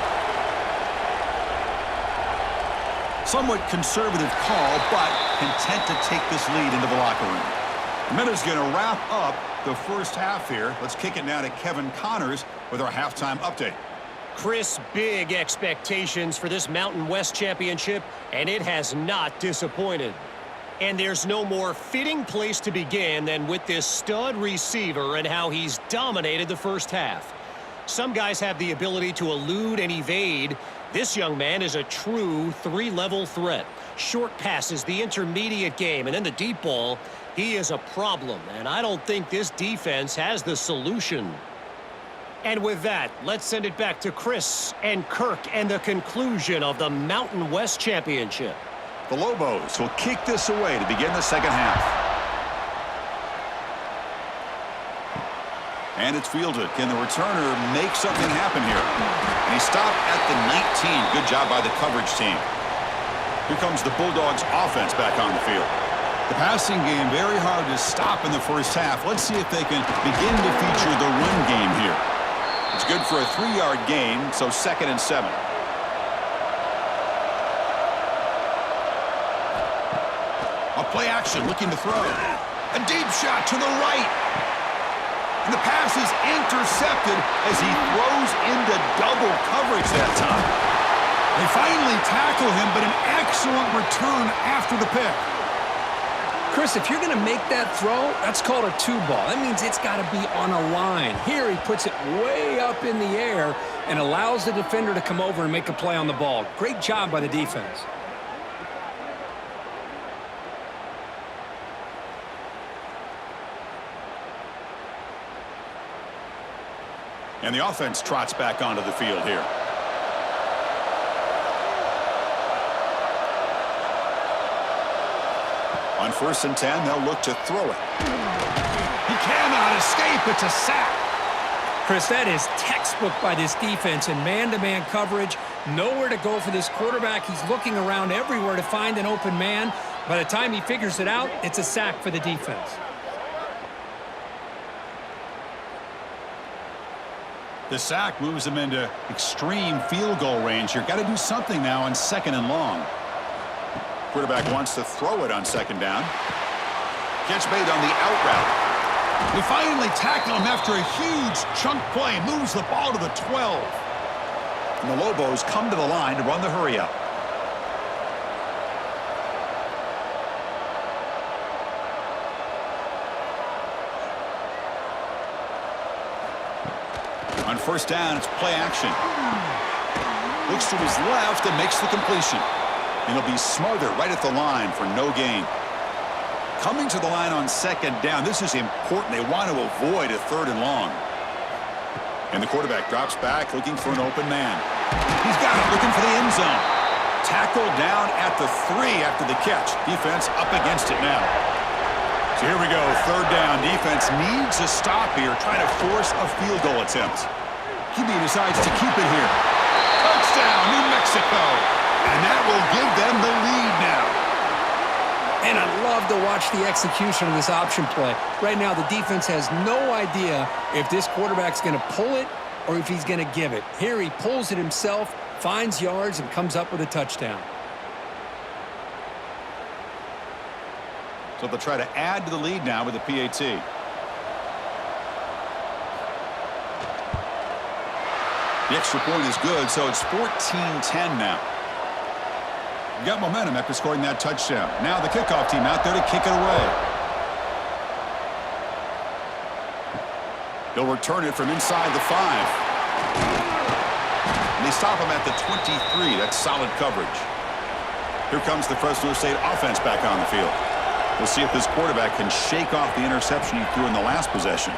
S1: Somewhat conservative call, but content to take this lead into the locker room. Minutes going to wrap up the first half here. Let's kick it now to Kevin Connors with our halftime update.
S3: Chris, big expectations for this Mountain West Championship, and it has not disappointed. And there's no more fitting place to begin than with this stud receiver and how he's dominated the first half. Some guys have the ability to elude and evade. This young man is a true three-level threat. Short passes, the intermediate game, and then the deep ball. He is a problem, and I don't think this defense has the solution. And with that, let's send it back to Chris and Kirk and the conclusion of the Mountain West Championship.
S1: The Lobos will kick this away to begin the second half. And it's fielded. Can the returner make something happen here? And he stopped at the 19. Good job by the coverage team. Here comes the Bulldogs offense back on the field. The passing game very hard to stop in the first half. Let's see if they can begin to feature the run game here. It's good for a 3-yard gain, so 2nd and 7. A play action, looking to throw. A deep shot to the right. And the pass is intercepted as he throws into double coverage that time. They finally tackle him, but an excellent return after the pick.
S2: Chris, if you're going to make that throw, that's called a two-ball. That means it's got to be on a line. Here he puts it way up in the air and allows the defender to come over and make a play on the ball. Great job by the defense.
S1: And the offense trots back onto the field here. On 1st and 10, they'll look to throw it. He cannot escape. It's a sack.
S2: Chris, that is textbook by this defense in man-to-man coverage. Nowhere to go for this quarterback. He's looking around everywhere to find an open man. By the time he figures it out, it's a sack for the defense.
S1: The sack moves him into extreme field goal range here. Got to do something now on 2nd and long. Quarterback wants to throw it on 2nd down. Catch made on the out route. We finally tackle him after a huge chunk play. Moves the ball to the 12. And the Lobos come to the line to run the hurry up. On 1st down, it's play action. Looks to his left and makes the completion. And he'll be smothered right at the line for no gain. Coming to the line on 2nd down, this is important. They want to avoid a 3rd and long. And the quarterback drops back, looking for an open man. He's got it, looking for the end zone. Tackled down at the 3 after the catch. Defense up against it now. So here we go, 3rd down. Defense needs a stop here, trying to force a field goal attempt. QB decides to keep it here. Touchdown, New Mexico. And that will give them the lead now.
S2: And I love to watch the execution of this option play. Right now, the defense has no idea if this quarterback's going to pull it or if he's going to give it. Here he pulls it himself, finds yards, and comes up with a touchdown.
S1: So they'll try to add to the lead now with the PAT. The extra point is good, so it's 14-10 now. Got momentum after scoring that touchdown. Now the kickoff team out there to kick it away. They'll return it from inside the 5. And they stop him at the 23. That's solid coverage. Here comes the Fresno State offense back on the field. We'll see if this quarterback can shake off the interception he threw in the last possession.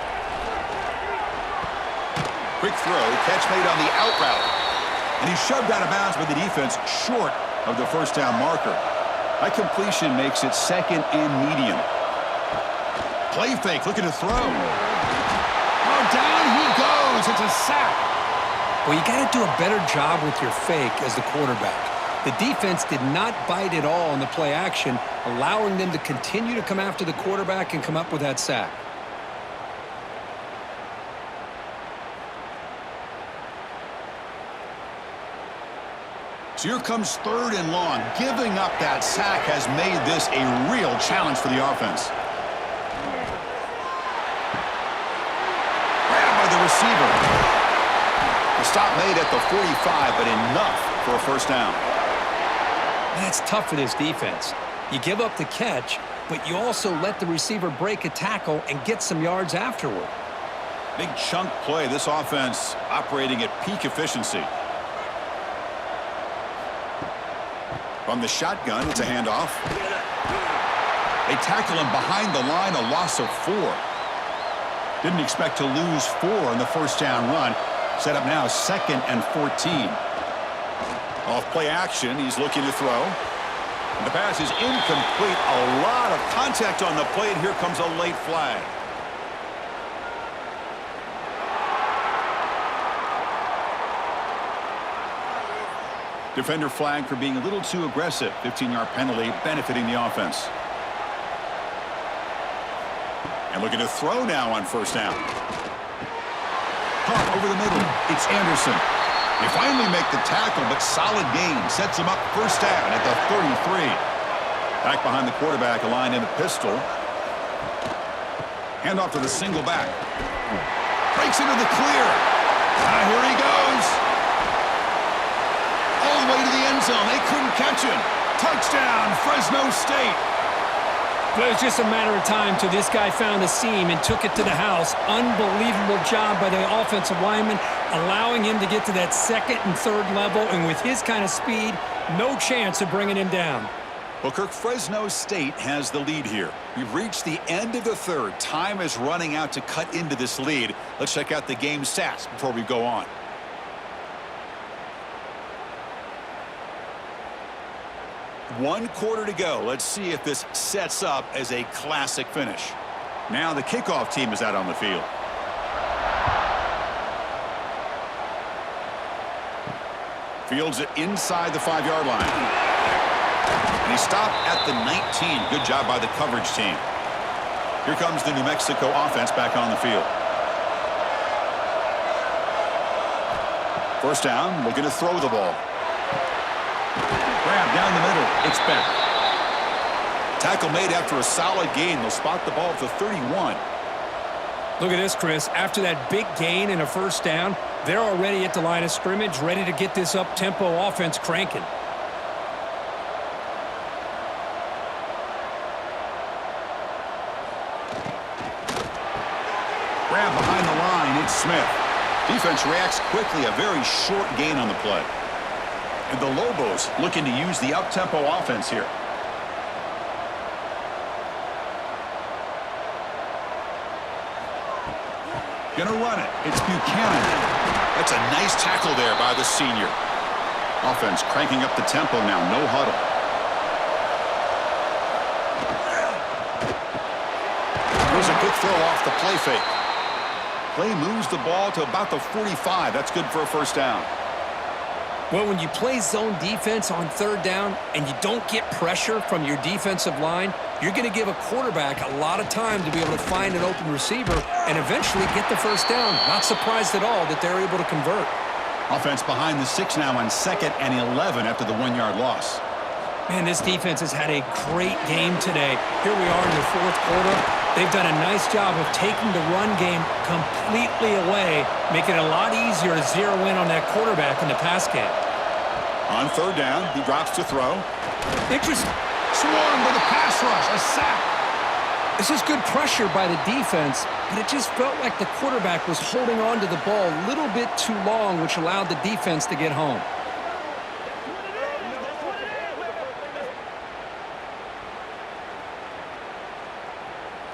S1: Quick throw, catch made on the out route. And he's shoved out of bounds by the defense short of the 1st down marker. That completion makes it 2nd and medium. Play fake, looking to throw. down he goes. It's a sack.
S2: Well, you got to do a better job with your fake as the quarterback. The defense did not bite at all on the play action, allowing them to continue to come after the quarterback and come up with that sack.
S1: So here comes 3rd and long. Giving up that sack has made this a real challenge for the offense. Grabbed by the receiver. The stop made at the 45, but enough for a first down.
S2: That's tough for this defense. You give up the catch, but you also let the receiver break a tackle and get some yards afterward.
S1: Big chunk play. This offense operating at peak efficiency. From the shotgun, it's a handoff. They tackle him behind the line, a loss of 4. Didn't expect to lose 4 on the first down run. Set up now 2nd and 14. Off play action, he's looking to throw. And the pass is incomplete. A lot of contact on the play, and here comes a late flag. Defender flag for being a little too aggressive. 15-yard penalty benefiting the offense. And looking to throw now on first down. Caught over the middle. It's Anderson. They finally make the tackle, but solid gain. Sets him up first down at the 33. Back behind the quarterback, aligned in the pistol. Handoff to the single back. Breaks into the clear. Here he goes. All the way to the end zone. They couldn't catch him. Touchdown, Fresno State.
S2: But it was just a matter of time till this guy found a seam and took it to the house. Unbelievable job by the offensive lineman, allowing him to get to that 2nd and 3rd level. And with his kind of speed, no chance of bringing him down.
S1: Well, Kirk, Fresno State has the lead here. We've reached the end of the 3rd. Time is running out to cut into this lead. Let's check out the game stats before we go on. One quarter to go. Let's see if this sets up as a classic finish. Now the kickoff team is out on the field. Fields it inside the 5-yard line. And he stopped at the 19. Good job by the coverage team. Here comes the New Mexico offense back on the field. First down, looking to throw the ball. Grab down the middle. It's back. Tackle made after a solid gain. They'll spot the ball at the 31.
S2: Look at this, Chris. After that big gain and a first down, they're already at the line of scrimmage, ready to get this up-tempo offense cranking.
S1: Grab behind the line. It's Smith. Defense reacts quickly. A very short gain on the play. And the Lobos looking to use the up-tempo offense here. Gonna run it. It's Buchanan. That's a nice tackle there by the senior. Offense cranking up the tempo now. No huddle. Here's a quick throw off the play fake. Play moves the ball to about the 45. That's good for a first down.
S2: Well, when you play zone defense on 3rd down and you don't get pressure from your defensive line, you're going to give a quarterback a lot of time to be able to find an open receiver and eventually get the first down. Not surprised at all that they're able to convert.
S1: Offense behind the 6 now on 2nd and 11 after the 1-yard loss.
S2: Man, this defense has had a great game today. Here we are in the 4th quarter. They've done a nice job of taking the run game completely away, making it a lot easier to zero in on that quarterback in the pass game.
S1: On 3rd down, he drops to throw.
S2: Interesting.
S1: Swarmed by the pass rush, a sack.
S2: This is good pressure by the defense, but it just felt like the quarterback was holding on to the ball a little bit too long, which allowed the defense to get home.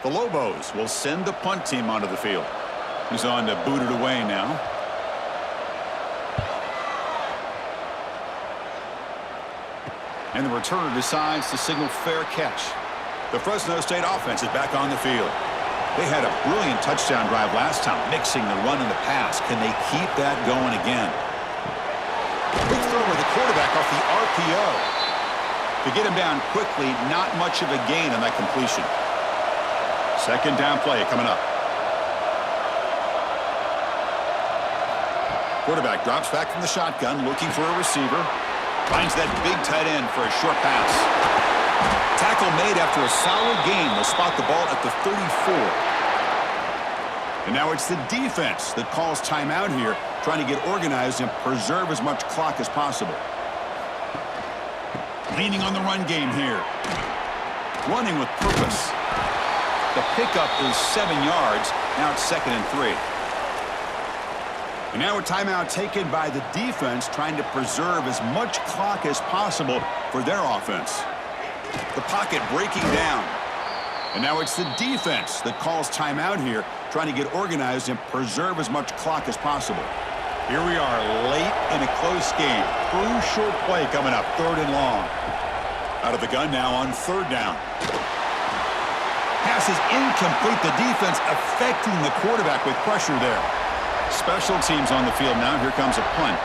S1: The Lobos will send the punt team onto the field. He's on to boot it away now. And the returner decides to signal fair catch. The Fresno State offense is back on the field. They had a brilliant touchdown drive last time, mixing the run and the pass. Can they keep that going again? Quick throw with the quarterback off the RPO. To get him down quickly, not much of a gain on that completion. Second down play coming up. Quarterback drops back from the shotgun, looking for a receiver. Finds that big tight end for a short pass. Tackle made after a solid gain. They'll spot the ball at the 34. And now it's the defense that calls timeout here, trying to get organized and preserve as much clock as possible. Leaning on the run game here. Running with purpose. The pickup is 7 yards. Now it's 2nd and 3. And now a timeout taken by the defense, trying to preserve as much clock as possible for their offense. The pocket breaking down. And now it's the defense that calls timeout here, trying to get organized and preserve as much clock as possible. Here we are late in a close game. Crucial play coming up, 3rd and long. Out of the gun now on 3rd down. Pass is incomplete. The defense affecting the quarterback with pressure there. Special teams on the field now. Here comes a punt.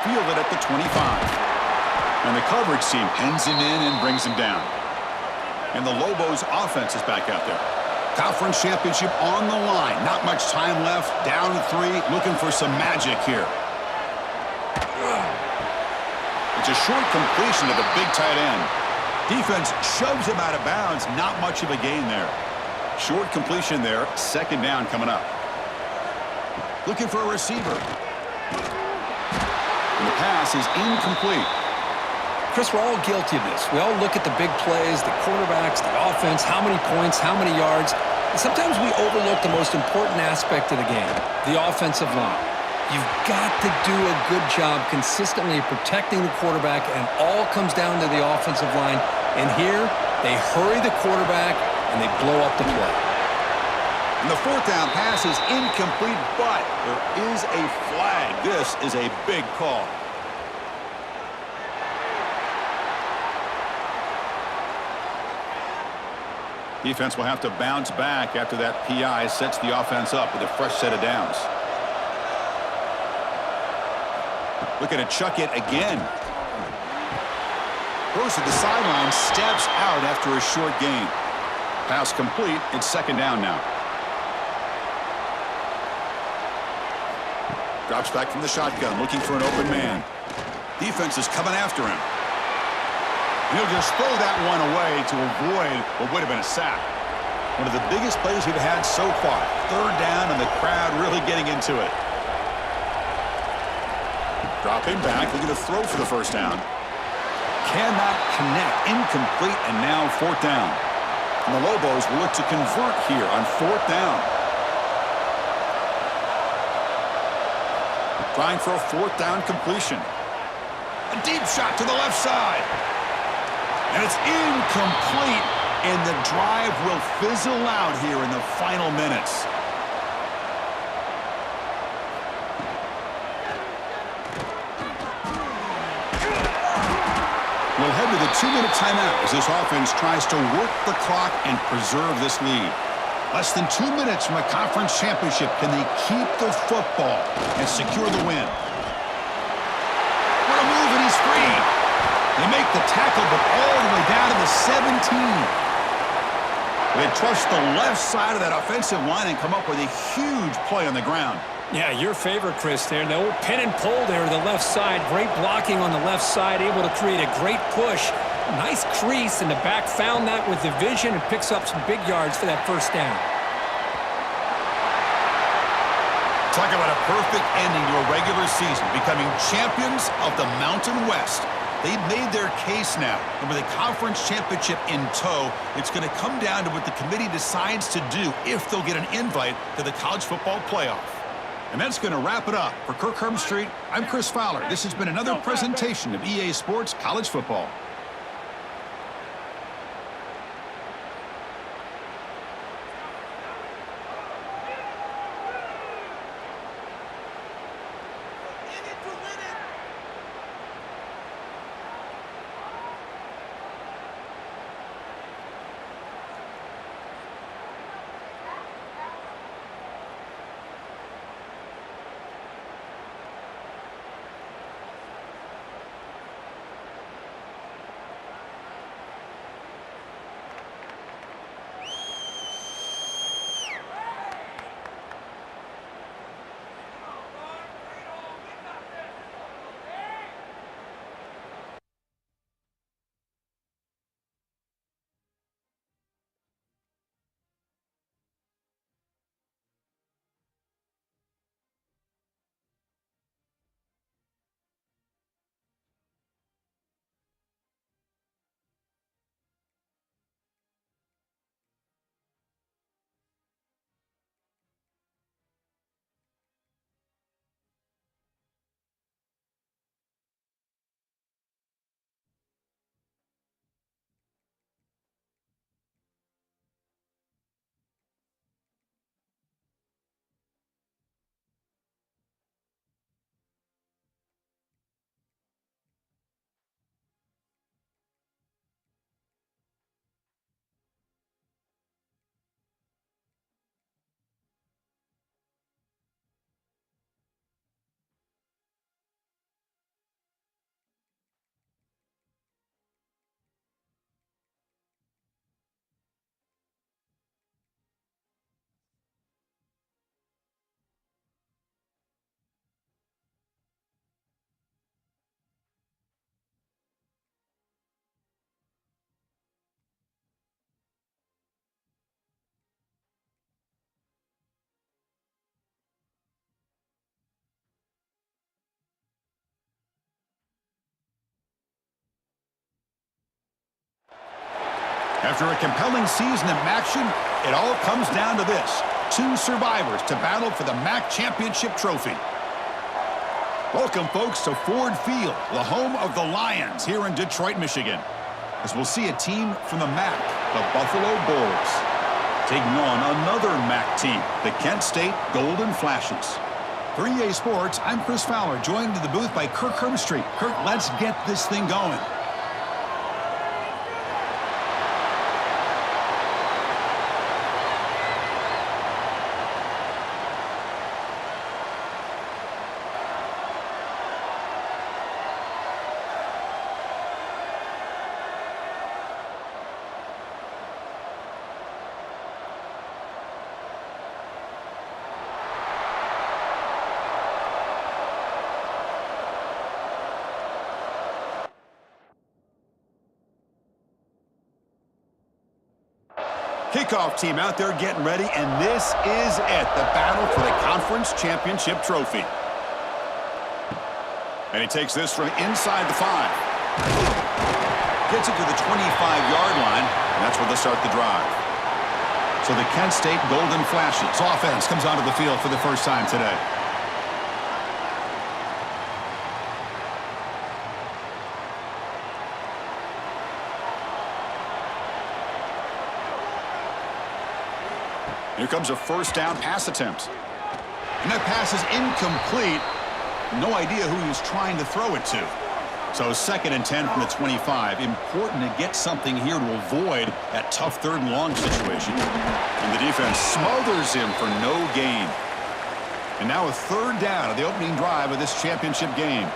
S1: Fielded at the 25. And the coverage team pins him in and brings him down. And the Lobos offense is back out there. Conference championship on the line. Not much time left. Down to 3. Looking for some magic here. It's a short completion to the big tight end. Defense shoves him out of bounds. Not much of a gain there. Short completion there. 2nd down coming up. Looking for a receiver. And the pass is incomplete.
S2: Chris, we're all guilty of this. We all look at the big plays, the quarterbacks, the offense, how many points, how many yards. And sometimes we overlook the most important aspect of the game, the offensive line. You've got to do a good job consistently protecting the quarterback, and all comes down to the offensive line. And here, they hurry the quarterback, and they blow up the play.
S1: And the 4th down pass is incomplete, but there is a flag. This is a big call. Defense will have to bounce back after that PI sets the offense up with a fresh set of downs. Looking to chuck it again. Goes to the sideline, steps out after a short gain. Pass complete. It's 2nd down now. Drops back from the shotgun, looking for an open man. Defense is coming after him. He'll just throw that one away to avoid what would have been a sack. One of the biggest plays we've had so far. 3rd down, and the crowd really getting into it. Dropping back, looking to throw for the 1st down. Cannot connect. Incomplete, and now 4th down. And the Lobos will look to convert here on 4th down. Trying for a 4th down completion. A deep shot to the left side. And it's incomplete, and the drive will fizzle out here in the final minutes. We'll head to the 2-minute timeout as this offense tries to work the clock and preserve this lead. Less than 2 minutes from a conference championship. Can they keep the football and secure the win? What a move, and he's free. They make the tackle, but all the way down to the 17. They trust the left side of that offensive line and come up with a huge play on the ground.
S2: Yeah, your favorite, Chris, there. The old pin and pull there to the left side. Great blocking on the left side, able to create a great push. Nice crease, and the back found that with the vision and picks up some big yards for that 1st down.
S1: Talk about a perfect ending to a regular season, becoming champions of the Mountain West. They've made their case now, and with a conference championship in tow, it's going to come down to what the committee decides to do if they'll get an invite to the college football playoff. And that's going to wrap it up. For Kirk Herbstreit, I'm Chris Fowler. This has been another presentation of EA Sports College Football. After a compelling season of action, it all comes down to this. 2 survivors to battle for the MAC Championship trophy. Welcome, folks, to Ford Field, the home of the Lions here in Detroit, Michigan, as we'll see a team from the MAC, the Buffalo Bulls, taking on another MAC team, the Kent State Golden Flashes. For EA Sports, I'm Chris Fowler, joined in the booth by Kirk Herbstreit. Kirk, let's get this thing going. Kickoff team out there getting ready, and this is it, the battle for the conference championship trophy. And he takes this from inside the 5. Gets it to the 25-yard line, and that's where they'll start the drive. So the Kent State Golden Flashes offense comes onto the field for the first time today. Here comes a first down pass attempt. And that pass is incomplete. No idea who he was trying to throw it to. So 2nd and 10 from the 25. Important to get something here to avoid that tough 3rd and long situation. And the defense smothers him for no gain. And now a 3rd down of the opening drive of this championship game.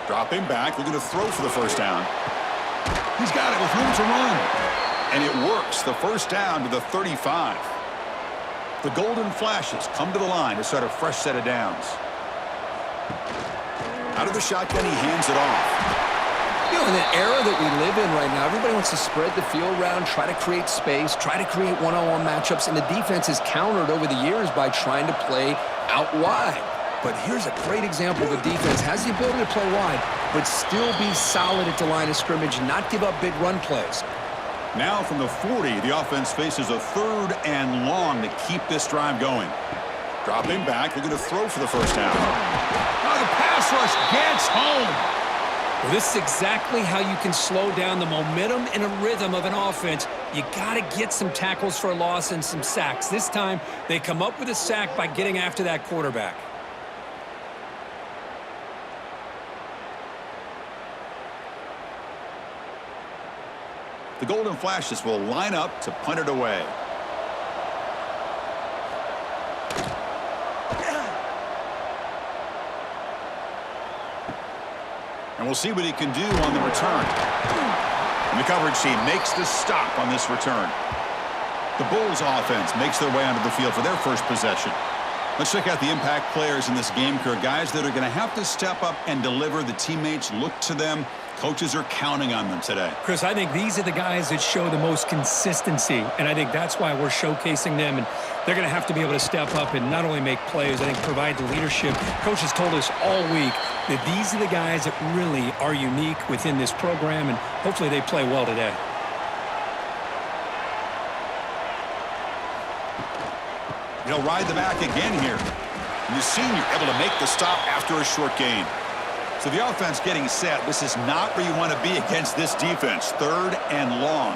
S1: Dropping back, looking to throw for the first down. He's got it with room to run. And it works, the first down to the 35. The Golden Flashes come to the line to start a fresh set of downs. Out of the shotgun, he hands it off.
S2: You know, in the era that we live in right now, everybody wants to spread the field around, try to create space, try to create one-on-one matchups, and the defense has countered over the years by trying to play out wide. But here's a great example. The defense has the ability to play wide, but still be solid at the line of scrimmage, not give up big run plays.
S1: Now from the 40, the offense faces a 3rd and long to keep this drive going. Dropping back, looking to throw for the first down. Oh, the pass rush gets home.
S2: Well, this is exactly how you can slow down the momentum and a rhythm of an offense. You got to get some tackles for a loss and some sacks. This time, they come up with a sack by getting after that quarterback.
S1: The Golden Flashes will line up to punt it away. And we'll see what he can do on the return. And the coverage team makes the stop on this return. The Bulls offense makes their way onto the field for their first possession. Let's check out the impact players in this game, Kirk. Guys that are going to have to step up and deliver. The teammates look to them. Coaches are counting on them today.
S2: Chris, I think these are the guys that show the most consistency, and I think that's why we're showcasing them, and they're going to have to be able to step up and not only make plays, I think provide the leadership. Coaches told us all week that these are the guys that really are unique within this program, and hopefully they play well today.
S1: He'll ride the back again here. And the senior able to make the stop after a short gain. So the offense getting set. This is not where you want to be against this defense. 3rd and long.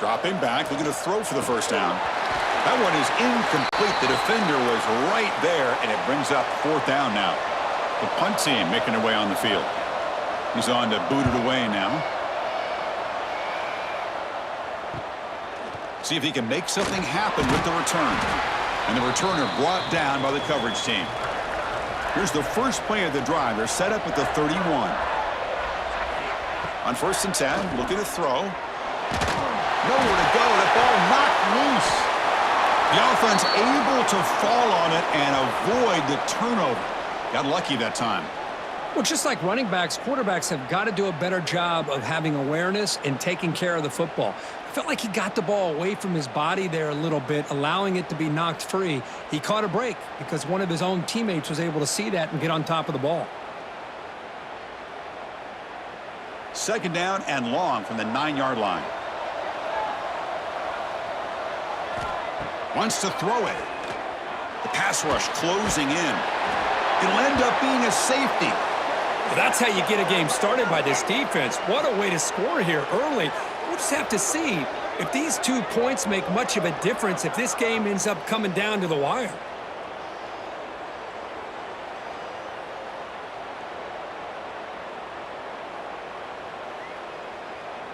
S1: Dropping back, looking to throw for the first down. That one is incomplete. The defender was right there, and it brings up 4th down now. The punt team making their way on the field. He's on to boot it away now. See if he can make something happen with the return. And the returner brought down by the coverage team. Here's the first play of the drive. They're set up at the 31. On 1st and 10, looking to throw. Nowhere to go. The ball knocked loose. The offense able to fall on it and avoid the turnover. Got lucky that time.
S2: Well, just like running backs, quarterbacks have got to do a better job of having awareness and taking care of the football. I felt like he got the ball away from his body there a little bit, allowing it to be knocked free. He caught a break because one of his own teammates was able to see that and get on top of the ball.
S1: Second down and long from the 9-yard line. Wants to throw it. The pass rush closing in. It'll end up being a safety.
S2: Well, that's how you get a game started by this defense. What a way to score here early. We'll just have to see if these 2 points make much of a difference if this game ends up coming down to the wire.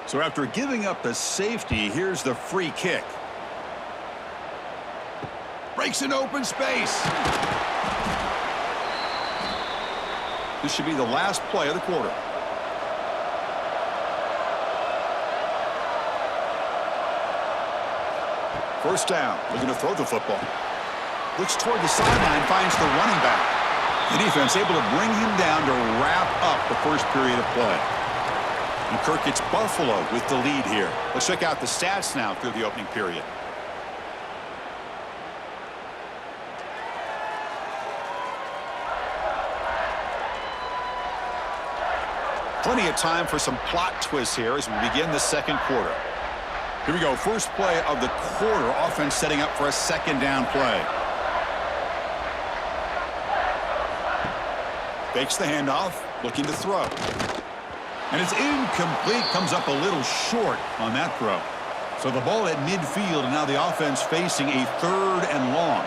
S1: So after giving up the safety, here's the free kick. Breaks an open space. This should be the last play of the quarter. First down, looking to throw the football. Looks toward the sideline, finds the running back. The defense able to bring him down to wrap up the first period of play. And Kirk gets Buffalo with the lead here. Let's check out the stats now through the opening period. Plenty of time for some plot twists here as we begin the second quarter. Here we go. First play of the quarter. Offense setting up for a second down play. Fakes the handoff. Looking to throw. And it's incomplete. Comes up a little short on that throw. So the ball at midfield, and now the offense facing a third and long.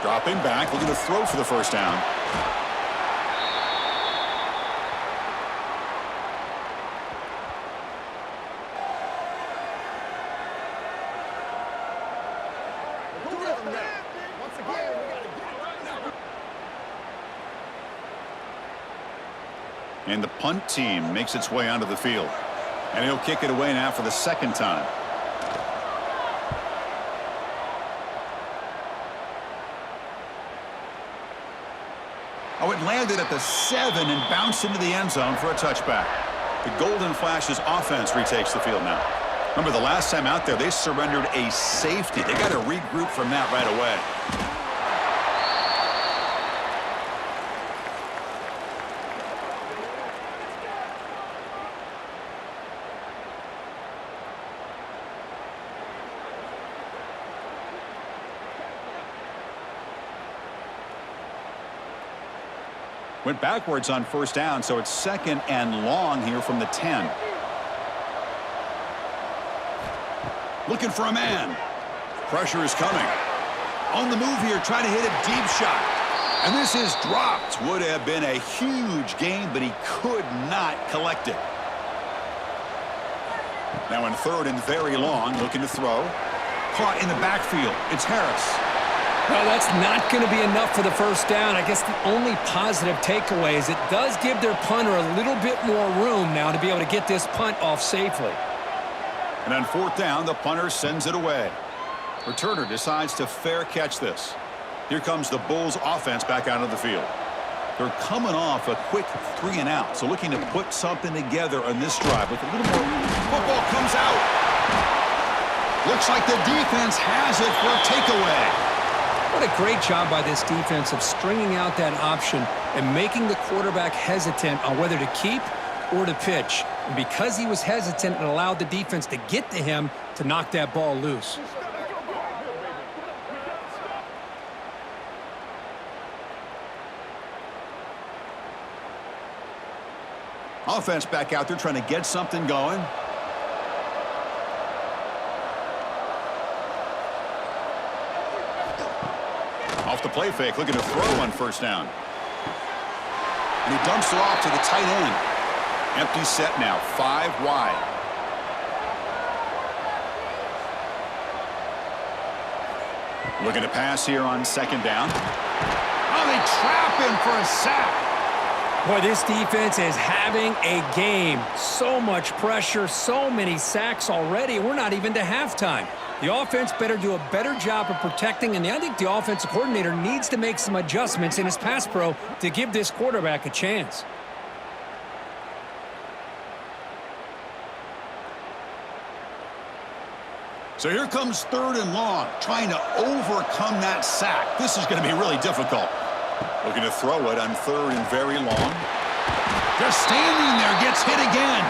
S1: Dropping back. Looking to throw for the first down. And the punt team makes its way onto the field. And he'll kick it away now for the second time. Oh, it landed at the 7 and bounced into the end zone for a touchback. The Golden Flashes offense retakes the field now. Remember, the last time out there, they surrendered a safety. They got to regroup from that right away. Went backwards on first down, so it's second and long here from the 10. Looking for a man. Pressure is coming. On the move here, trying to hit a deep shot. And this is dropped. Would have been a huge gain, but he could not collect it. Now in third and very long, looking to throw. Caught in the backfield. It's Harris.
S2: Well, that's not going to be enough for the first down. I guess the only positive takeaway is it does give their punter a little bit more room now to be able to get this punt off safely.
S1: And on fourth down, the punter sends it away. Returner decides to fair catch this. Here comes the Bulls offense back out of the field. They're coming off a quick 3 and out, so looking to put something together on this drive with a little more. Football comes out. Looks like the defense has it for a takeaway.
S2: What a great job by this defense of stringing out that option and making the quarterback hesitant on whether to keep or to pitch. And because he was hesitant, it allowed the defense to get to him to knock that ball loose.
S1: Offense back out there trying to get something going. Off the play fake, looking to throw on first down. And he dumps it off to the tight end. Empty set now, 5 wide. Looking to pass here on second down. Oh, they trap him for a sack.
S2: Boy, this defense is having a game. So much pressure, so many sacks already. We're not even to halftime. The offense better do a better job of protecting, and I think the offensive coordinator needs to make some adjustments in his pass pro to give this quarterback a chance.
S1: So here comes third and long, trying to overcome that sack. This is going to be really difficult. Looking to throw it on third and very long. Just standing there, gets hit again.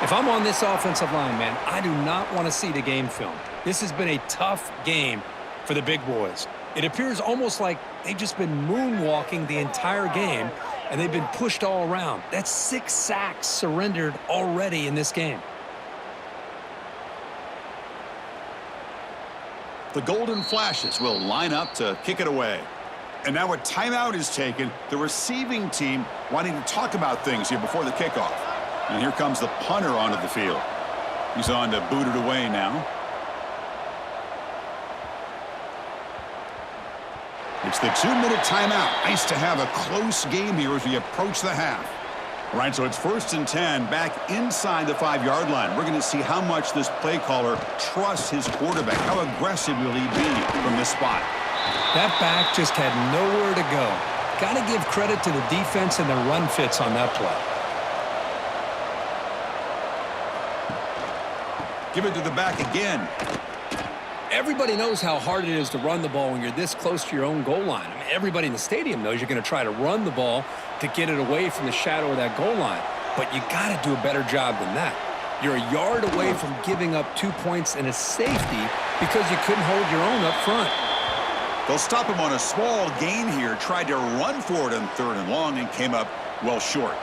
S2: If I'm on this offensive line, man, I do not want to see the game film. This has been a tough game for the big boys. It appears almost like they've just been moonwalking the entire game, and they've been pushed all around. That's 6 sacks surrendered already in this game.
S1: The Golden Flashes will line up to kick it away. And now a timeout is taken. The receiving team wanting to talk about things here before the kickoff. And here comes the punter onto the field. He's on to boot it away now. It's the 2-minute timeout. Nice to have a close game here as we approach the half. All right, so it's 1st and 10 back inside the 5-yard line. We're going to see how much this play caller trusts his quarterback. How aggressive will he be from this spot?
S2: That back just had nowhere to go. Got to give credit to the defense and the run fits on that play.
S1: Give it to the back again.
S2: Everybody knows how hard it is to run the ball when you're this close to your own goal line. I mean, everybody in the stadium knows you're going to try to run the ball to get it away from the shadow of that goal line. But you got to do a better job than that. You're a yard away from giving up 2 points and a safety because you couldn't hold your own up front.
S1: They'll stop him on a small gain here. Tried to run for it on 3rd and long and came up well short.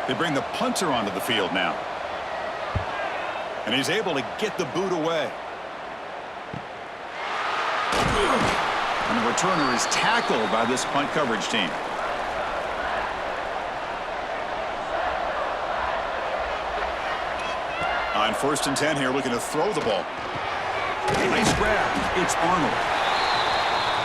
S1: They bring the punter onto the field now. And he's able to get the boot away. And the returner is tackled by this punt coverage team. On 1st and 10 here, looking to throw the ball. Nice grab. It's Arnold.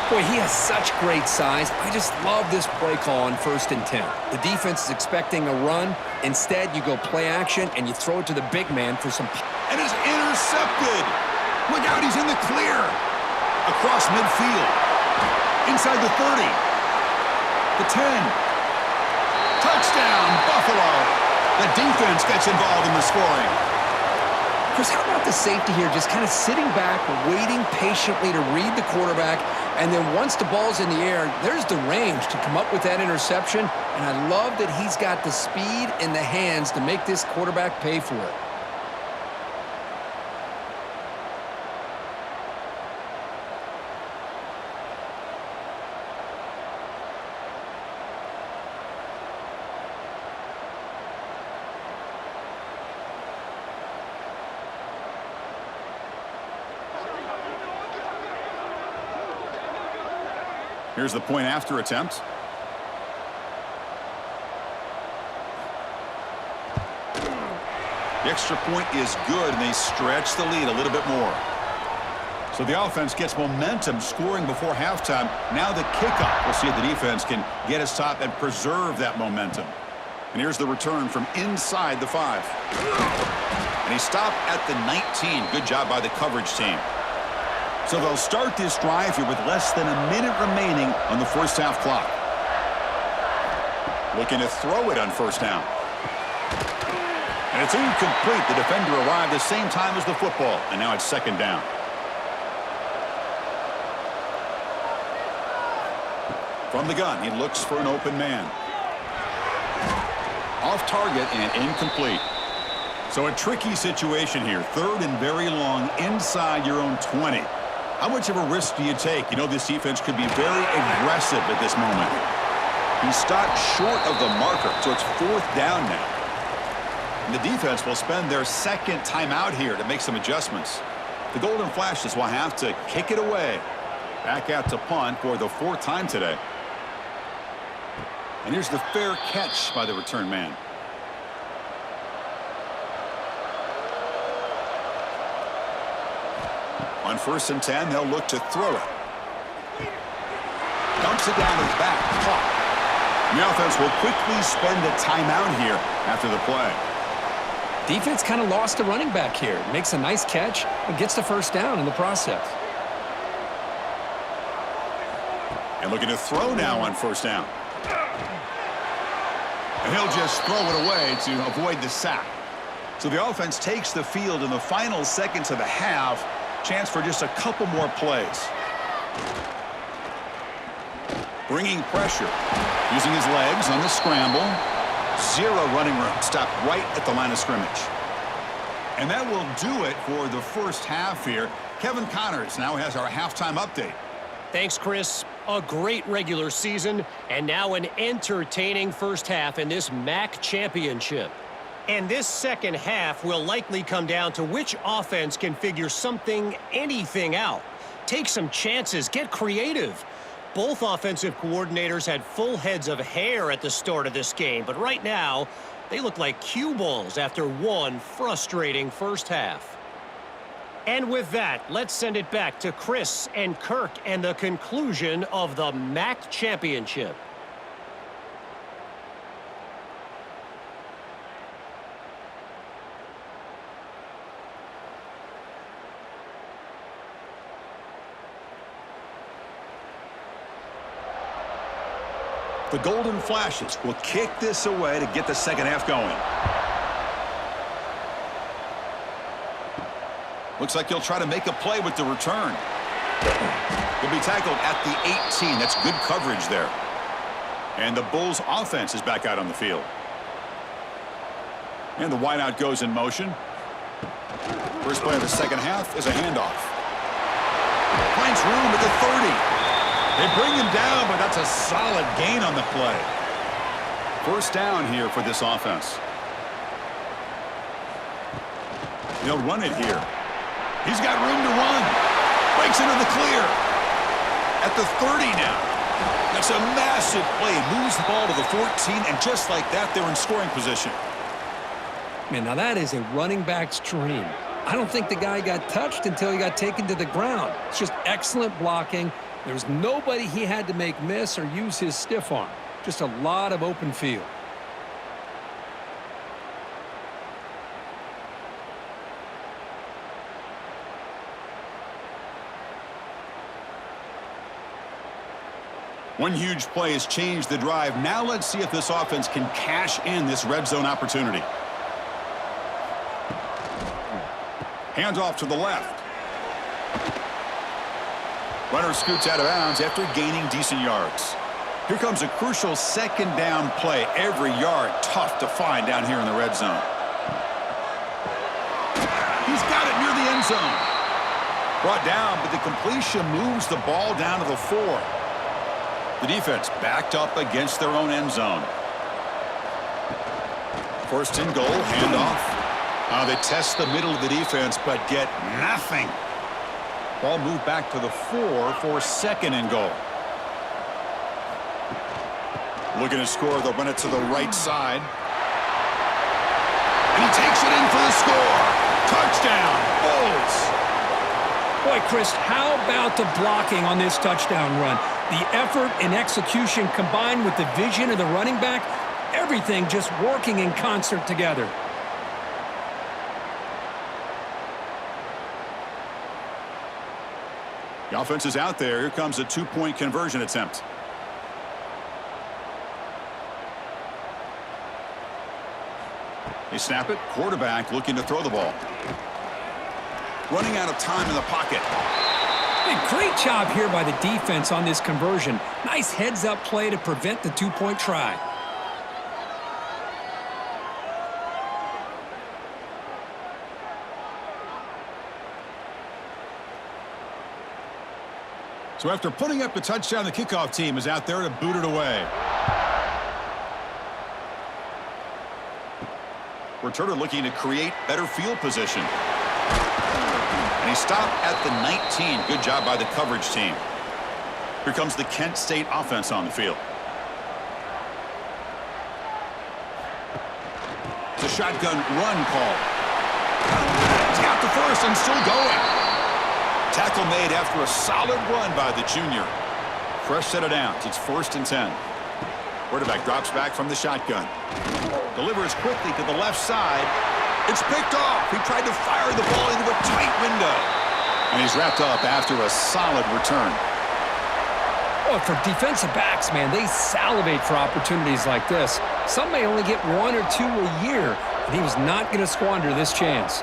S2: Boy, he has such great size. I just love this play call on 1st and 10. The defense is expecting a run. Instead, you go play action, and you throw it to the big man for some...
S1: And it's intercepted. Look out, he's in the clear. Across midfield. Inside the 30. The 10. Touchdown, Buffalo. The defense gets involved in the scoring.
S2: Chris, how about the safety here just kind of sitting back, waiting patiently to read the quarterback, and then once the ball's in the air, there's the range to come up with that interception, and I love that he's got the speed and the hands to make this quarterback pay for it.
S1: Here's the point after attempt. The extra point is good, and they stretch the lead a little bit more. So the offense gets momentum scoring before halftime. Now the kickoff. We'll see if the defense can get us top and preserve that momentum. And here's the return from inside the 5. And he stopped at the 19. Good job by the coverage team. So they'll start this drive here with less than a minute remaining on the first half clock. Looking to throw it on 1st down. And it's incomplete. The defender arrived the same time as the football, and now it's 2nd down. From the gun, he looks for an open man. Off target and incomplete. So a tricky situation here. 3rd and very long inside your own 20. How much of a risk do you take? You know this defense could be very aggressive at this moment. He stopped short of the marker, so it's 4th down now. And the defense will spend their 2nd timeout here to make some adjustments. The Golden Flashes will have to kick it away. Back out to punt for the 4th time today. And here's the fair catch by the return man. On 1st and 10, they'll look to throw it. Dumps it down his back. Caught. The offense will quickly spend a timeout here after the play.
S2: Defense kind of lost a running back here. Makes a nice catch and gets the 1st down in the process.
S1: And looking to throw now on 1st down. And he'll just throw it away to avoid the sack. So the offense takes the field in the final seconds of the half. Chance for just a couple more plays. Bringing pressure. Using his legs on the scramble. Zero running room. Stopped right at the line of scrimmage. And that will do it for the first half here. Kevin Connors now has our halftime update.
S3: Thanks, Chris. A great regular season, and now an entertaining first half in this MAC championship. And this second half will likely come down to which offense can figure anything out. Take some chances, get creative. Both offensive coordinators had full heads of hair at the start of this game, but right now, they look like cue balls after one frustrating first half. And with that, let's send it back to Chris and Kirk and the conclusion of the MAC championship.
S1: The Golden Flashes will kick this away to get the second half going. Looks like he'll try to make a play with the return. He'll be tackled at the 18. That's good coverage there. And the Bulls offense is back out on the field. And the wideout goes in motion. First play of the second half is a handoff. Finds room at the 30. They bring him down, but that's a solid gain on the play. First down here for this offense. They'll run it here. He's got room to run. Breaks into the clear. At the 30 now. That's a massive play. Moves the ball to the 14, and just like that, they're in scoring position.
S2: Man, now that is a running back's dream. I don't think the guy got touched until he got taken to the ground. It's just excellent blocking. There's nobody he had to make miss or use his stiff arm. Just a lot of open field.
S1: One huge play has changed the drive. Now let's see if this offense can cash in this red zone opportunity. Hands off to the left. Runner scoots out of bounds after gaining decent yards. Here comes a crucial second down play. Every yard tough to find down here in the red zone. He's got it near the end zone. Brought down, but the completion moves the ball down to the 4. The defense backed up against their own end zone. First and goal, handoff. They test the middle of the defense, but get nothing. Ball moved back to the 4 for second and goal. Looking to score, they'll run it to the right side. And he takes it in for the score. Touchdown, Bulls.
S2: Boy, Chris, how about the blocking on this touchdown run? The effort and execution combined with the vision of the running back, everything just working in concert together.
S1: The offense is out there. Here comes a 2-point conversion attempt. They snap it. Quarterback looking to throw the ball. Running out of time in the pocket.
S2: A great job here by the defense on this conversion. Nice heads-up play to prevent the 2-point try.
S1: So after putting up the touchdown, the kickoff team is out there to boot it away. Returner looking to create better field position. And he stopped at the 19. Good job by the coverage team. Here comes the Kent State offense on the field. It's a shotgun run call. He's got the first and still going. Tackle made after a solid run by the junior. Fresh set of downs. It's 1st and 10. Quarterback drops back from the shotgun. Delivers quickly to the left side. It's picked off. He tried to fire the ball into a tight window. And he's wrapped up after a solid return.
S2: Oh, for defensive backs, man, they salivate for opportunities like this. Some may only get 1 or 2 a year, and he was not going to squander this chance.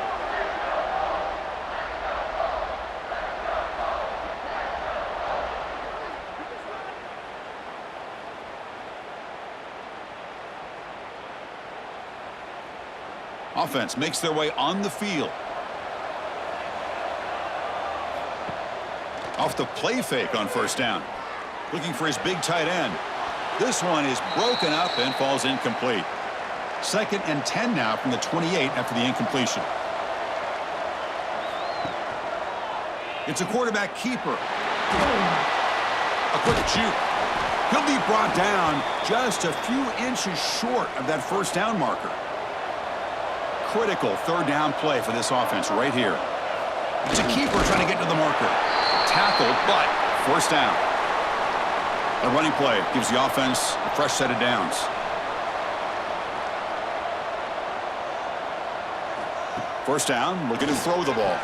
S1: offense makes their way on the field. Off the play fake on first down. Looking for his big tight end. This one is broken up and falls incomplete. 2nd and 10 now from the 28 after the incompletion. It's a quarterback keeper. A quick juke. He'll be brought down just a few inches short of that first down marker. Critical third down play for this offense right here. It's a keeper trying to get to the marker. Tackled, but first down. A running play gives the offense a fresh set of downs. First down, looking to throw the ball.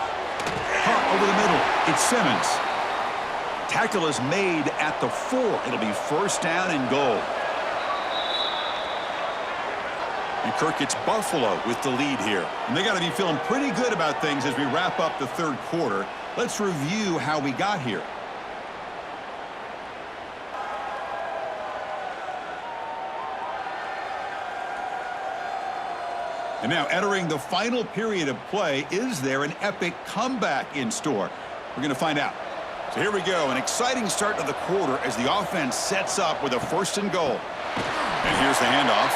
S1: Caught over the middle. It's Simmons. Tackle is made at the 4. It'll be first down and goal. And Kirk, it's Buffalo with the lead here. And they got to be feeling pretty good about things as we wrap up the third quarter. Let's review how we got here. And now entering the final period of play, is there an epic comeback in store? We're going to find out. So here we go, an exciting start to the quarter as the offense sets up with a 1st and goal. And here's the handoff.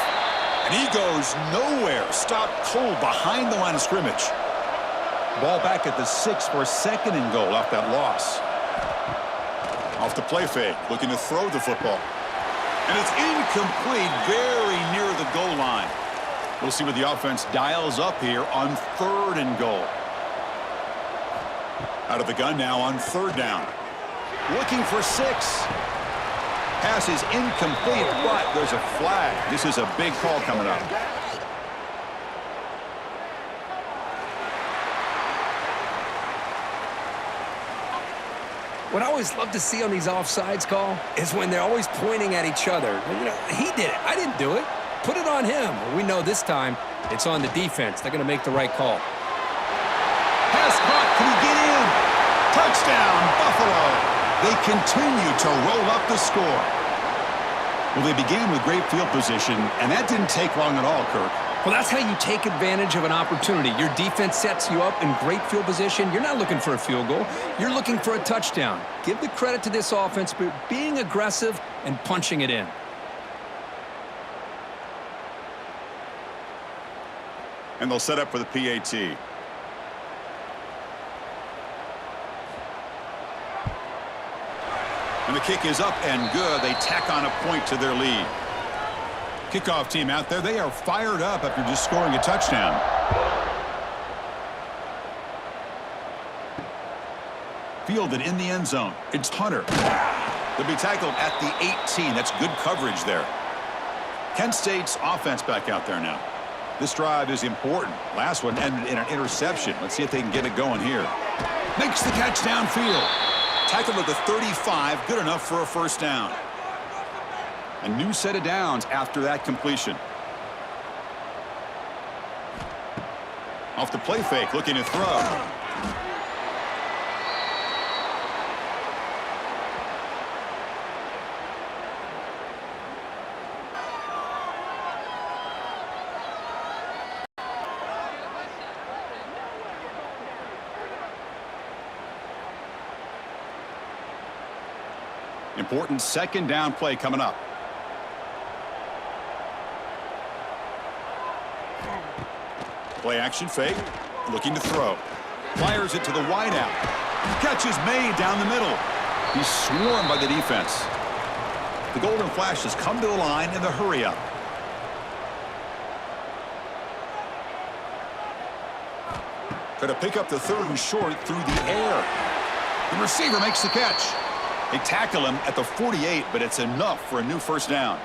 S1: And he goes nowhere. Stopped cold behind the line of scrimmage. Ball back at the 6 for a 2nd and goal off that loss. Off the play fake, looking to throw the football. And it's incomplete, very near the goal line. We'll see what the offense dials up here on 3rd and goal. Out of the gun now on 3rd down. Looking for 6. Pass is incomplete, but there's a flag. This is a big call coming up.
S2: What I always love to see on these offsides call is when they're always pointing at each other. You know, he did it. I didn't do it. Put it on him. We know this time it's on the defense. They're going to make the right call.
S1: Pass caught. Can he get in? Touchdown, Buffalo. They continue to roll up the score. Well, they began with great field position, and that didn't take long at all, Kirk.
S2: Well, that's how you take advantage of an opportunity. Your defense sets you up in great field position. You're not looking for a field goal. You're looking for a touchdown. Give the credit to this offense for being aggressive and punching it in.
S1: And they'll set up for the PAT. And the kick is up and good. They tack on a point to their lead. Kickoff team out there, they are fired up after just scoring a touchdown. Fielded in the end zone. It's Hunter. They'll be tackled at the 18. That's good coverage there. Kent State's offense back out there now. This drive is important. Last one ended in an interception. Let's see if they can get it going here. Makes the catch downfield. Tackled at the 35. Good enough for a first down. A new set of downs after that completion. Off the play fake, looking to throw. Important 2nd down play coming up. Play action fake, looking to throw. Fires it to the wideout. Catch is made down the middle. He's swarmed by the defense. The Golden Flashes come to the line in the hurry up. Try to pick up the 3rd and short through the air. The receiver makes the catch. They tackle him at the 48, but it's enough for a new first down.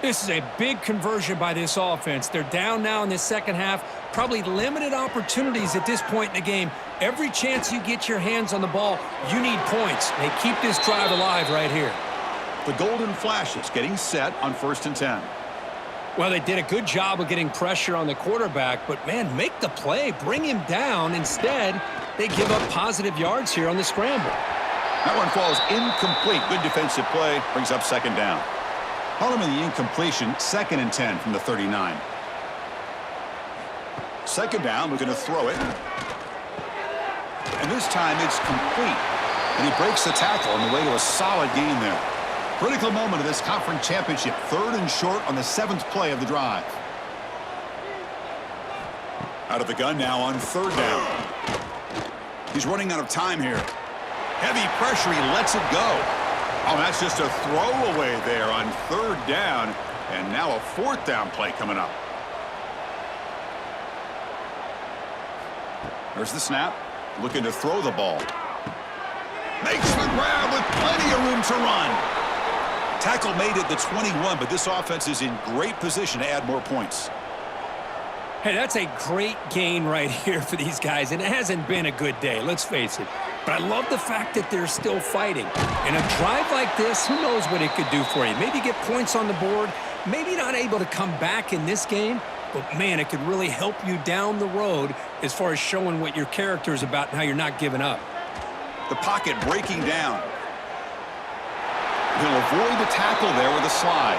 S2: This is a big conversion by this offense. They're down now in the second half. Probably limited opportunities at this point in the game. Every chance you get your hands on the ball, you need points. They keep this drive alive right here.
S1: The Golden Flashes getting set on 1st and 10.
S2: Well, they did a good job of getting pressure on the quarterback, but, man, make the play. Bring him down. Instead, they give up positive yards here on the scramble.
S1: That one falls incomplete. Good defensive play. Brings up 2nd down. Harlem in the incompletion. 2nd and 10 from the 39. Second down, we're going to throw it. And this time it's complete. And he breaks the tackle on the way to a solid gain there. Critical moment of this conference championship. 3rd and short on the 7th play of the drive. Out of the gun now on 3rd down. He's running out of time here. Heavy pressure, he lets it go. Oh, that's just a throwaway there on 3rd down. And now a 4th down play coming up. There's the snap. Looking to throw the ball. Makes the grab with plenty of room to run. Tackle made at the 21, but this offense is in great position to add more points.
S2: Hey, that's a great gain right here for these guys, and it hasn't been a good day, let's face it. But I love the fact that they're still fighting. In a drive like this, who knows what it could do for you? Maybe get points on the board, maybe not able to come back in this game, but, man, it could really help you down the road as far as showing what your character is about and how you're not giving up.
S1: The pocket breaking down. He'll avoid the tackle there with a slide.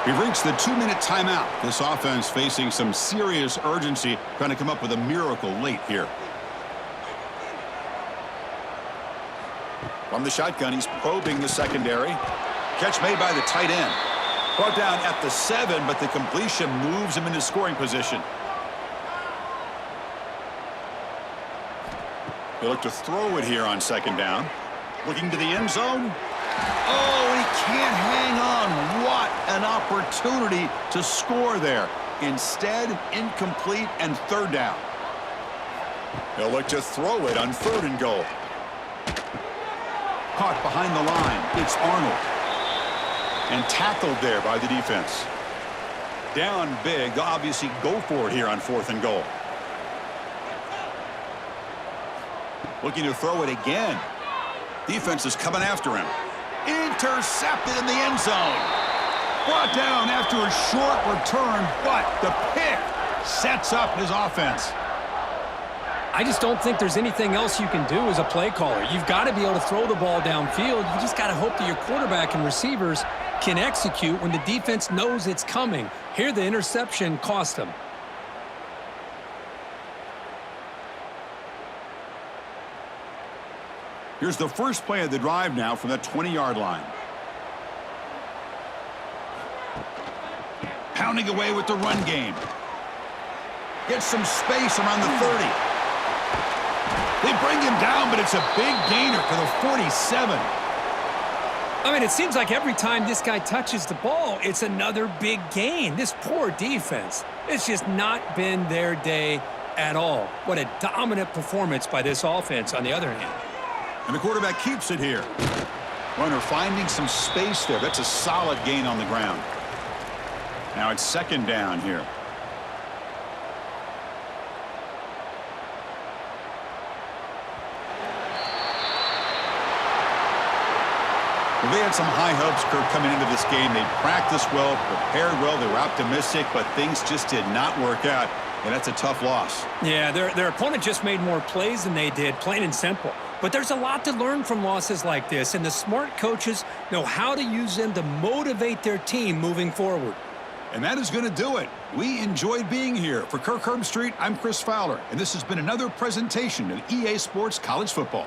S1: We've reached the 2-minute timeout. This offense facing some serious urgency, trying to come up with a miracle late here. From the shotgun, he's probing the secondary. Catch made by the tight end. Brought down at the 7, but the completion moves him into scoring position. He'll look to throw it here on 2nd down. Looking to the end zone. Oh, he can't hang on. What an opportunity to score there. Instead, incomplete and 3rd down. He'll look to throw it on 3rd and goal. Caught behind the line. It's Arnold. And tackled there by the defense. Down big. They'll obviously go for it here on 4th and goal. Looking to throw it again. Defense is coming after him. Intercepted in the end zone. Brought down after a short return, but the pick sets up his offense.
S2: I just don't think there's anything else you can do as a play caller. You've got to be able to throw the ball downfield. You just got to hope that your quarterback and receivers can execute when the defense knows it's coming. Here, the interception cost him.
S1: Here's the first play of the drive now from the 20-yard line. Pounding away with the run game. Gets some space around the 30. They bring him down, but it's a big gainer for the 47.
S2: I mean, it seems like every time this guy touches the ball, it's another big gain. This poor defense, it's just not been their day at all. What a dominant performance by this offense on the other hand.
S1: And the quarterback keeps it here. Runner finding some space there. That's a solid gain on the ground. Now it's 2nd down here. Well, they had some high hopes, Kirk, coming into this game. They practiced well, prepared well, they were optimistic, but things just did not work out, and that's a tough loss.
S2: Yeah, their opponent just made more plays than they did, plain and simple. But there's a lot to learn from losses like this, and the smart coaches know how to use them to motivate their team moving forward.
S1: And that is going to do it. We enjoyed being here. For Kirk Herbstreit, I'm Chris Fowler, and this has been another presentation of EA Sports College Football.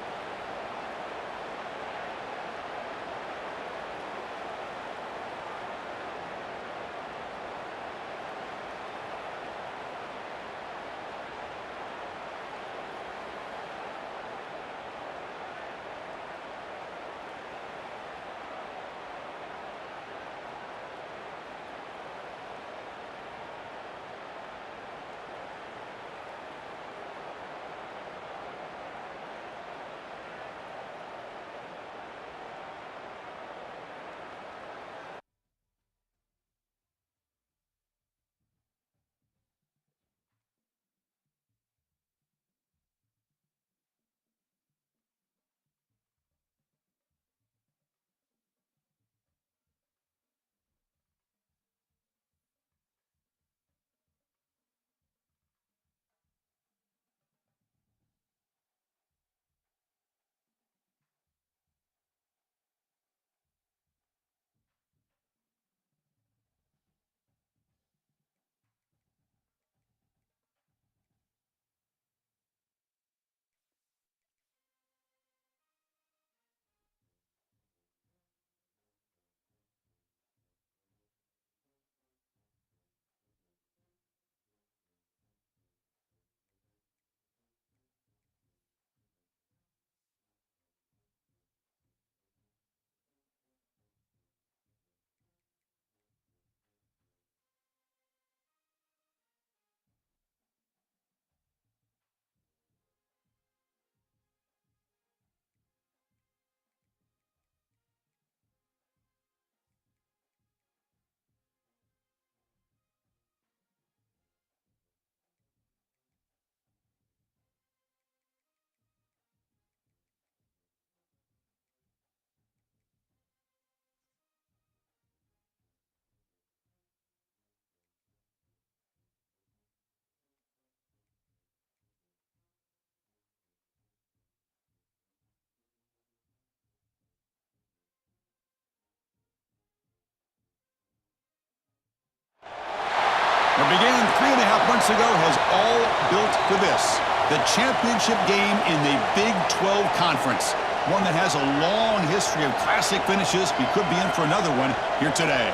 S1: What began 3.5 months ago has all built for this. The championship game in the Big 12 Conference. One that has a long history of classic finishes. We could be in for another one here today.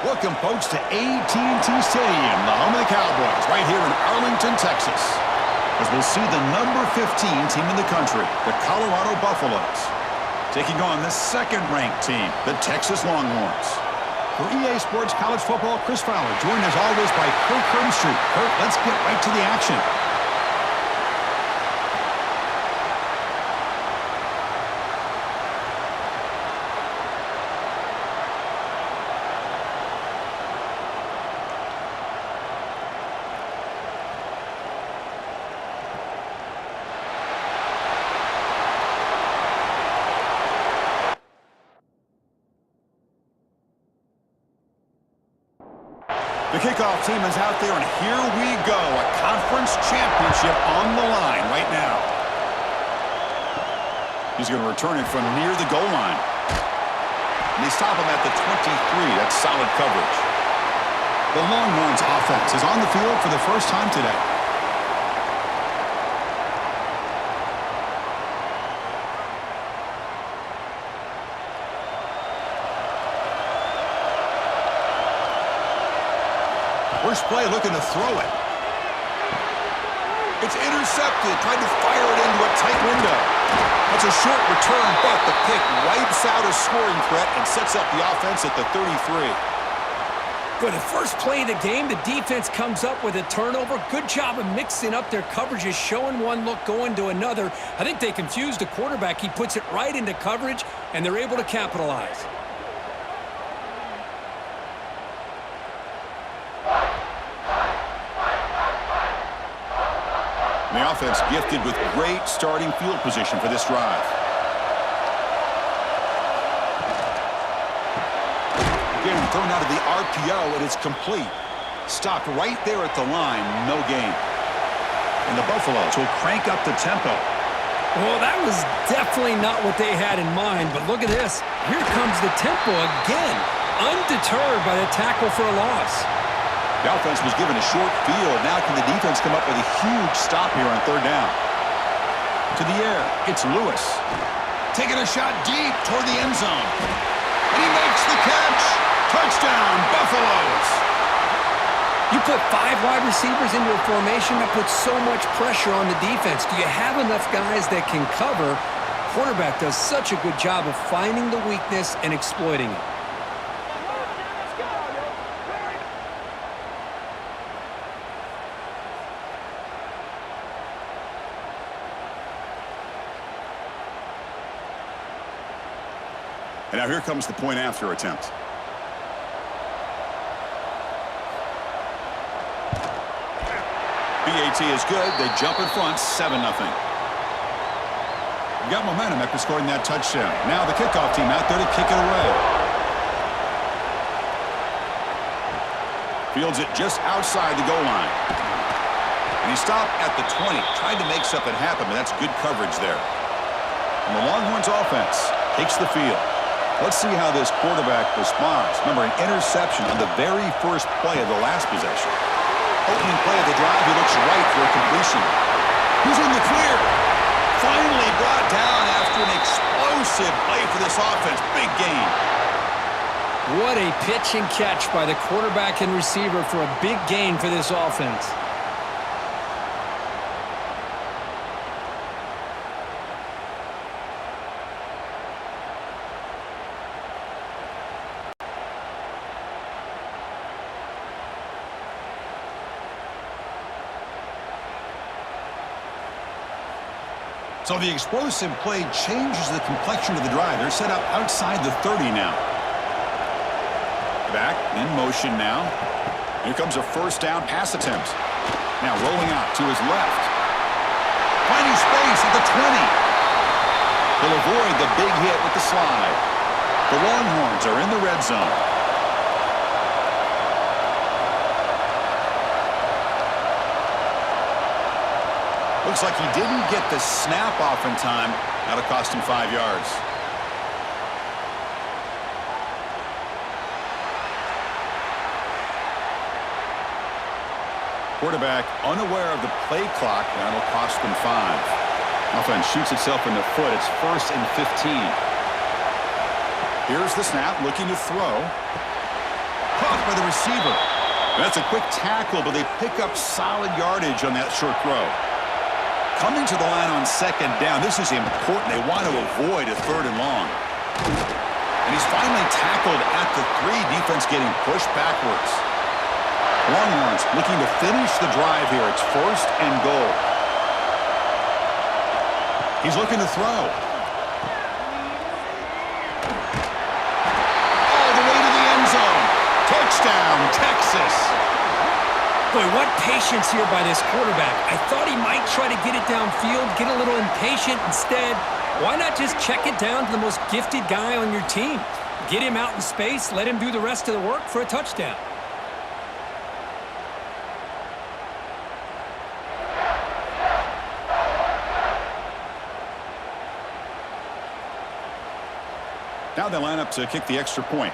S1: Welcome, folks, to AT&T Stadium, the home of the Cowboys, right here in Arlington, Texas. As we'll see the number 15 team in the country, the Colorado Buffaloes, taking on the second-ranked team, the Texas Longhorns. For EA Sports College Football, Chris Fowler, joined as always by Kirk Herbstreit. Kirk, let's get right to the action. The kickoff team is out there, and here we go. A conference championship on the line right now. He's going to return it from near the goal line. And they stop him at the 23. That's solid coverage. The Longhorns offense is on the field for the first time today. First play, looking to throw it. It's intercepted, trying to fire it into a tight window. That's a short return, but the pick wipes out a scoring threat and sets up the offense at the 33.
S2: For the first play of the game, the defense comes up with a turnover. Good job of mixing up their coverages, showing one look, going to another. I think they confused the quarterback. He puts it right into coverage, and they're able to capitalize.
S1: The offense gifted with great starting field position for this drive. Again, thrown out of the RPO, and it's complete. Stopped right there at the line, no gain. And the Buffaloes will crank up the tempo.
S2: Well, that was definitely not what they had in mind, but look at this. Here comes the tempo again, undeterred by the tackle for a loss.
S1: The offense was given a short field. Now can the defense come up with a huge stop here on third down? To the air, it's Lewis. Taking a shot deep toward the end zone. And he makes the catch. Touchdown, Buffaloes.
S2: You put 5 wide receivers into a formation that puts so much pressure on the defense. Do you have enough guys that can cover? Quarterback does such a good job of finding the weakness and exploiting it.
S1: And now here comes the point after attempt. BAT is good. They jump in front, 7-0. Got momentum after scoring that touchdown. Now the kickoff team out there to kick it away. Fields it just outside the goal line. And he stopped at the 20. Tried to make something happen, but that's good coverage there. And the Longhorns offense takes the field. Let's see how this quarterback responds. Remember, an interception on the very first play of the last possession. Opening play of the drive, he looks right for a completion. He's in the clear. Finally brought down after an explosive play for this offense. Big gain.
S2: What a pitch and catch by the quarterback and receiver for a big gain for this offense.
S1: So the explosive play changes the complexion of the drive. They're set up outside the 30 now. Back, in motion now. Here comes a first down pass attempt. Now rolling out to his left. Finding space at the 20. He'll avoid the big hit with the slide. The Longhorns are in the red zone. Looks like he didn't get the snap off in time. That'll cost him 5 yards. Quarterback unaware of the play clock. That'll cost them 5. Offense shoots itself in the foot. It's 1st and 15. Here's the snap, looking to throw. Caught by the receiver. That's a quick tackle, but they pick up solid yardage on that short throw. Coming to the line on 2nd down. This is important. They want to avoid a 3rd and long. And he's finally tackled at the 3. Defense getting pushed backwards. Longhorns looking to finish the drive here. It's 1st and goal. He's looking to throw. All the way to the end zone. Touchdown, Texas.
S2: Boy, what patience here by this quarterback. I thought he might try to get it downfield, get a little impatient. Instead, why not just check it down to the most gifted guy on your team? Get him out in space, let him do the rest of the work for a touchdown.
S1: Now they line up to kick the extra point.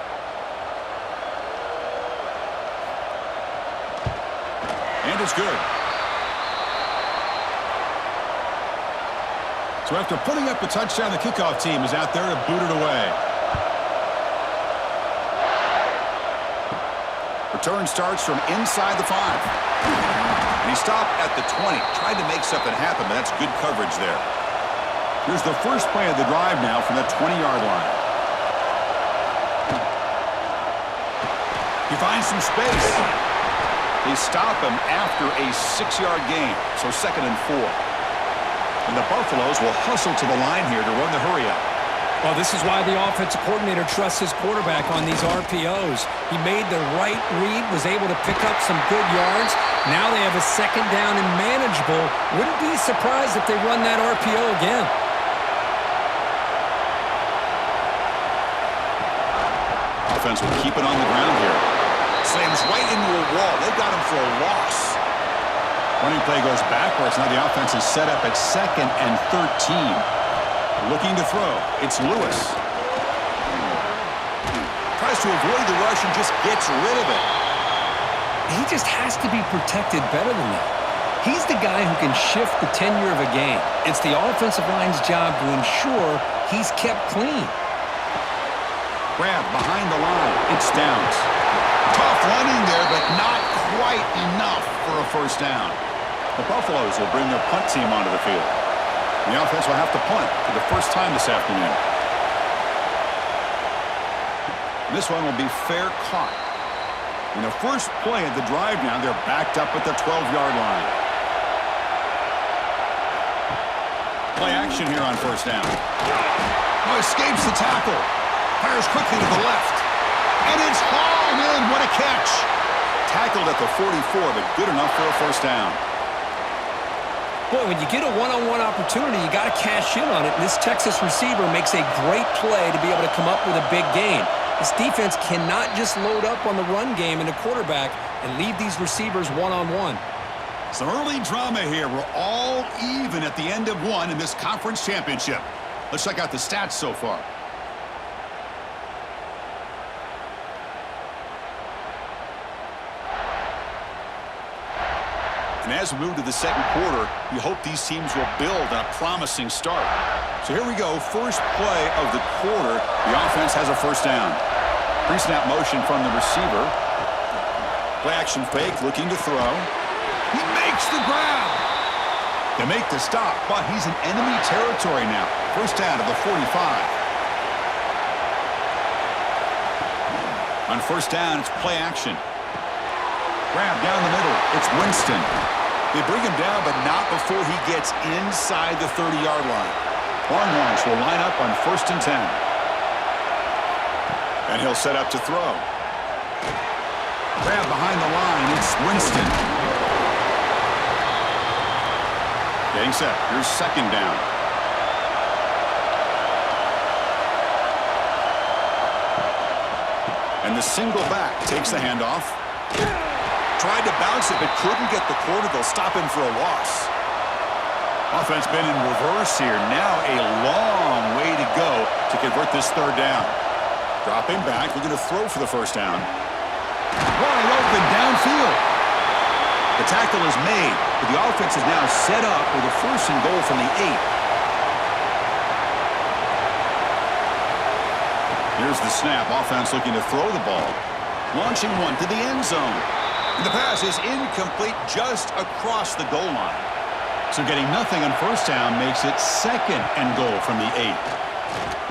S1: And it's good. So after putting up a touchdown, the kickoff team is out there to boot it away. Return starts from inside the 5. And he stopped at the 20. Tried to make something happen, but that's good coverage there. Here's the first play of the drive now from that 20-yard line. He finds some space. They stop him after a 6-yard gain, so 2nd and 4. And the Buffaloes will hustle to the line here to run the hurry-up.
S2: Well, this is why the offensive coordinator trusts his quarterback on these RPOs. He made the right read, was able to pick up some good yards. Now they have a 2nd down and manageable. Wouldn't be surprised if they run that RPO again.
S1: Offense will keep it on the ground here. Slams right into a wall. They've got him for a loss. Running play goes backwards. Now the offense is set up at 2nd and 13. Looking to throw. It's Lewis. Tries to avoid the rush and just gets rid of it.
S2: He just has to be protected better than that. He's the guy who can shift the tenure of a game. It's the offensive line's job to ensure he's kept clean.
S1: Grab behind the line. It's Downs. Tough running there, but not quite enough for a 1st down. The Buffaloes will bring their punt team onto the field. And the offense will have to punt for the first time this afternoon. This one will be fair caught. In the first play of the drive now, they're backed up at the 12-yard line. Play action here on 1st down. Oh, escapes the tackle. Fires quickly to the left. And it's hauled in. What a catch. Tackled at the 44, but good enough for a 1st down.
S2: Boy, when you get a one-on-one opportunity, you got to cash in on it. And this Texas receiver makes a great play to be able to come up with a big gain. This defense cannot just load up on the run game and the quarterback and leave these receivers one-on-one.
S1: Some early drama here. We're all even at the end of one in this conference championship. Let's check out the stats so far. And as we move to the 2nd quarter, we hope these teams will build on a promising start. So here we go. First play of the quarter. The offense has a 1st down. Pre-snap motion from the receiver. Play action fake, looking to throw. He makes the grab. They make the stop, but he's in enemy territory now. 1st down to the 45. On 1st down, it's play action. Grab down the middle. It's Winston. They bring him down, but not before he gets inside the 30-yard line. Longhorns will line up on 1st and 10. And he'll set up to throw. Grab behind the line. It's Winston. Getting set. Here's 2nd down. And the single back takes the handoff. Tried to bounce it, but couldn't get the quarter. They'll stop him for a loss. Offense been in reverse here. Now a long way to go to convert this 3rd down. Dropping back, looking to throw for the 1st down. Wide open downfield. The tackle is made, but the offense is now set up with a 1st and goal from the 8. Here's the snap. Offense looking to throw the ball. Launching one to the end zone. And the pass is incomplete just across the goal line. So getting nothing on 1st down makes it 2nd and goal from the 8.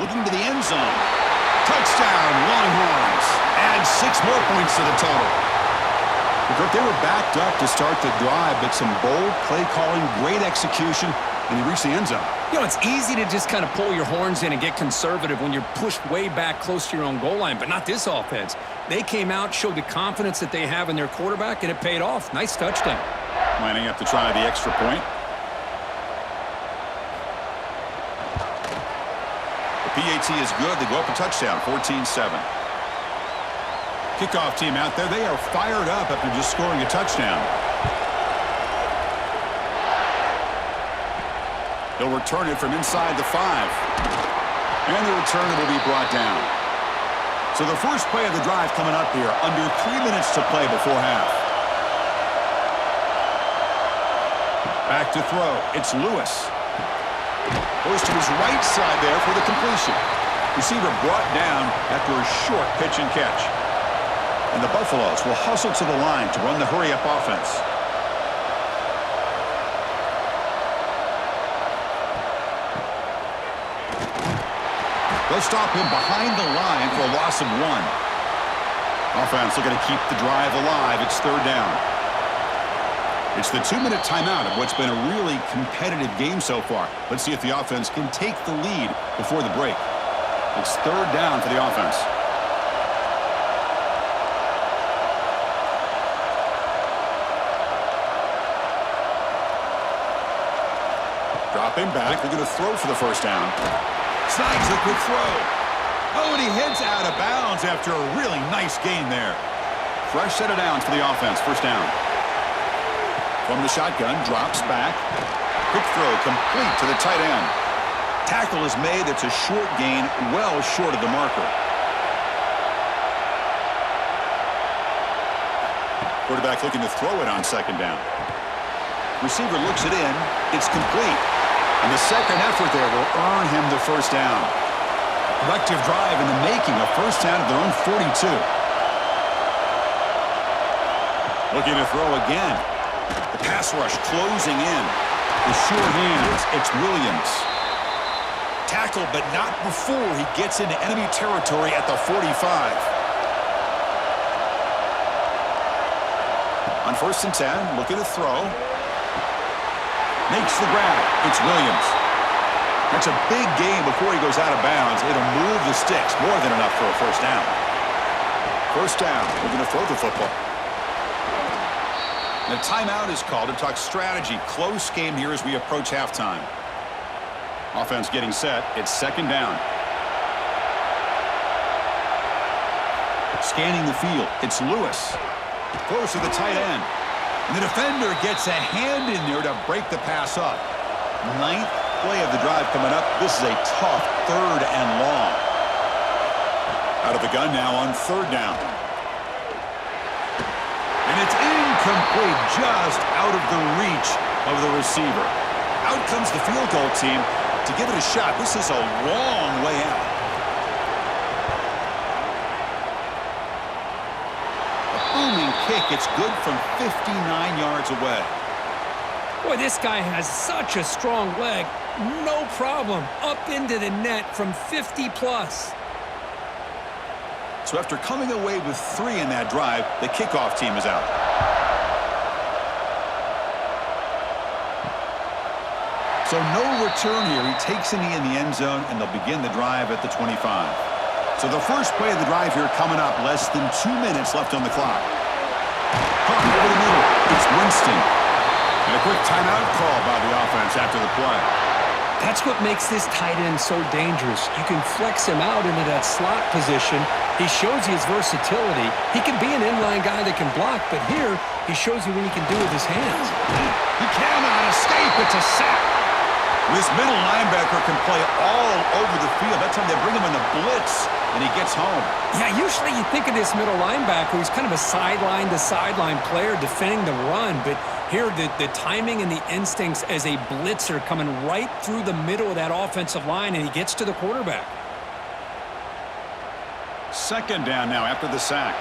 S1: Looking to the end zone. Touchdown, Longhorns. And 6 more points to the total. They were backed up to start the drive, but some bold play calling, great execution, and they reached the end zone.
S2: You know, it's easy to just kind of pull your horns in and get conservative when you're pushed way back close to your own goal line, but not this offense. They came out, showed the confidence that they have in their quarterback, and it paid off. Nice touchdown.
S1: Lining up to try the extra point. The PAT is good. They go up a touchdown, 14-7. Kickoff team out there. They are fired up after just scoring a touchdown. They'll return it from inside the 5. And the return will be brought down. So the first play of the drive coming up here. Under 3 minutes to play before half. Back to throw. It's Lewis. Goes to his right side there for the completion. Receiver brought down after a short pitch and catch. And the Buffaloes will hustle to the line to run the hurry-up offense. They'll stop him behind the line for a loss of 1. Offense looking to keep the drive alive. It's 3rd down. It's the 2-minute timeout of what's been a really competitive game so far. Let's see if the offense can take the lead before the break. It's 3rd down for the offense. Dropping back. They're going to throw for the 1st down. Snags a quick throw. Oh, and he heads out of bounds after a really nice gain there. Fresh set of downs for the offense. 1st down. From the shotgun, drops back. Quick throw complete to the tight end. Tackle is made. That's a short gain, well short of the marker. Quarterback looking to throw it on 2nd down. Receiver looks it in. It's complete. And the second effort there will earn him the 1st down. Collective drive in the making, a 1st down at their own 42. Looking to throw again. The pass rush closing in. The sure hands, it's Williams. Tackled, but not before he gets into enemy territory at the 45. On 1st and 10, looking to throw. Makes the grab. It's Williams. That's a big gain before he goes out of bounds. It'll move the sticks. More than enough for a 1st down. 1st down. We're going to throw the football. The timeout is called to talk strategy. Close game here as we approach halftime. Offense getting set. It's 2nd down. Scanning the field. It's Lewis. Close to the tight end. And the defender gets a hand in there to break the pass up. 9th play of the drive coming up. This is a tough 3rd and long. Out of the gun now on 3rd down. And it's incomplete, just out of the reach of the receiver. Out comes the field goal team to give it a shot. This is a long way out. Booming kick. It's good from 59 yards away.
S2: Boy, this guy has such a strong leg. No problem. Up into the net from 50+.
S1: So after coming away with 3 in that drive, the kickoff team is out. So no return here. He takes a knee in the end zone, and they'll begin the drive at the 25. So the first play of the drive here coming up, less than 2 minutes left on the clock. Caught over the middle. It's Winston. And a quick timeout call by the offense after the play.
S2: That's what makes this tight end so dangerous. You can flex him out into that slot position. He shows you his versatility. He can be an inline guy that can block, but here he shows you what he can do with his hands.
S1: He cannot escape. It's a sack. This middle linebacker can play all over the field. That time they bring him in the blitz, and he gets home.
S2: Yeah, usually you think of this middle linebacker who's kind of a sideline-to-sideline player defending the run, but here the timing and the instincts as a blitzer coming right through the middle of that offensive line, and he gets to the quarterback.
S1: Second down now after the sack.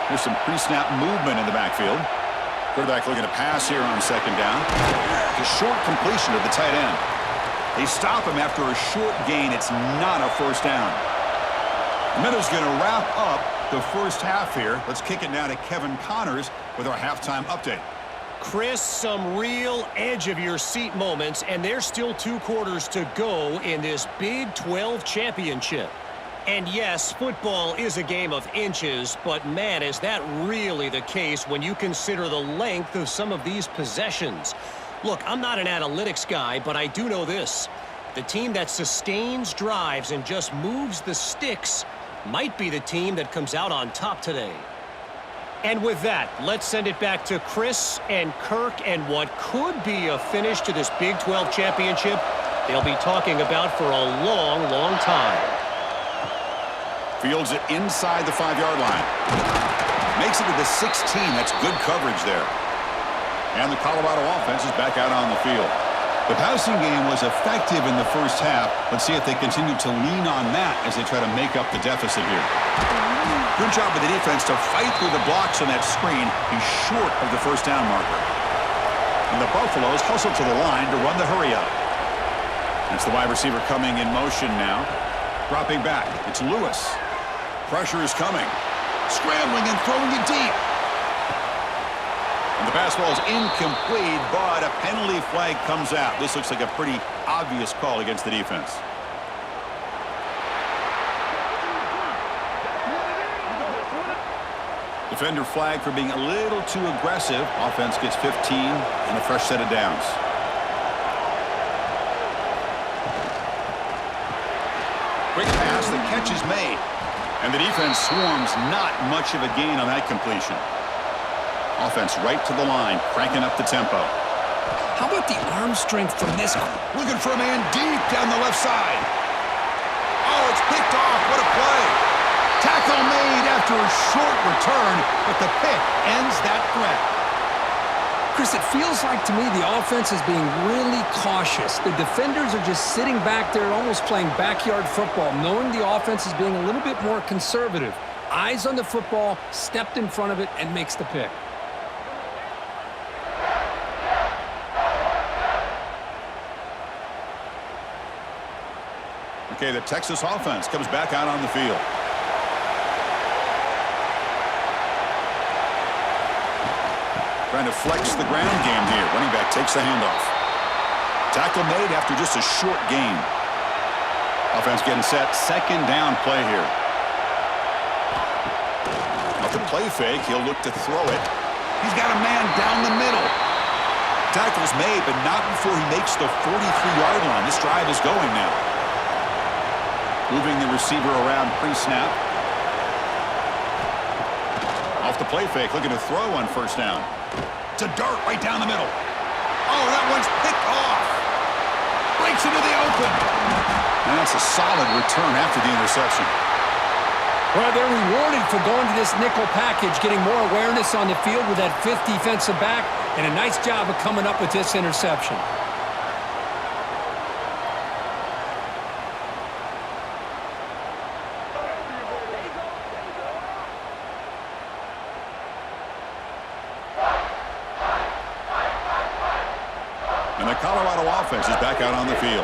S1: There's some pre-snap movement in the backfield. Quarterback looking to pass here on second down. A short completion to the tight end. They stop him after a short gain. It's not a first down. The Meadows going to wrap up the first half here. Let's kick it now to Kevin Connors with our halftime update.
S3: Chris, some real edge-of-your-seat moments, and there's still 2 quarters to go in this Big 12 championship. And yes, football is a game of inches, but man, is that really the case when you consider the length of some of these possessions. Look, I'm not an analytics guy, but I do know this. The team that sustains drives and just moves the sticks might be the team that comes out on top today. And with that, let's send it back to Chris and Kirk and what could be a finish to this Big 12 championship they'll be talking about for a long, long time.
S1: Fields it inside the 5-yard line. Makes it to the 16. That's good coverage there. And the Colorado offense is back out on the field. The passing game was effective in the first half. Let's see if they continue to lean on that as they try to make up the deficit here. Good job by the defense to fight through the blocks on that screen. He's short of the first down marker. And the Buffaloes hustle to the line to run the hurry up. It's the wide receiver coming in motion now. Dropping back. It's Lewis. Pressure is coming. Scrambling and throwing it deep. And the pass ball is incomplete, but a penalty flag comes out. This looks like a pretty obvious call against the defense. Defender flag for being a little too aggressive. Offense gets 15 and a fresh set of downs. Quick pass, the catch is made. And the defense swarms, not much of a gain on that completion. Offense right to the line, cranking up the tempo.
S2: How about the arm strength from this?
S1: Looking for a man deep down the left side. Oh, it's picked off. What a play. Tackle made after a short return, but the pick ends that threat.
S2: Chris, it feels like to me the offense is being really cautious. The defenders are just sitting back there almost playing backyard football, knowing the offense is being a little bit more conservative. Eyes on the football, stepped in front of it, and makes the pick.
S1: Okay, the Texas offense comes back out on the field. Trying to flex the ground game here. Running back takes the handoff. Tackle made after just a short gain. Offense getting set. Second down play here. Off the play fake, he'll look to throw it. He's got a man down the middle. Tackle's made, but not before he makes the 43-yard line. This drive is going now. Moving the receiver around pre-snap. Off the play fake, looking to throw on first down. It's a dart right down the middle. Oh, that one's picked off. Breaks into the open. And that's a solid return after the interception.
S2: Well, they're rewarded for going to this nickel package, getting more awareness on the field with that 5th defensive back, and a nice job of coming up with this interception.
S1: And the Colorado offense is back out on the field.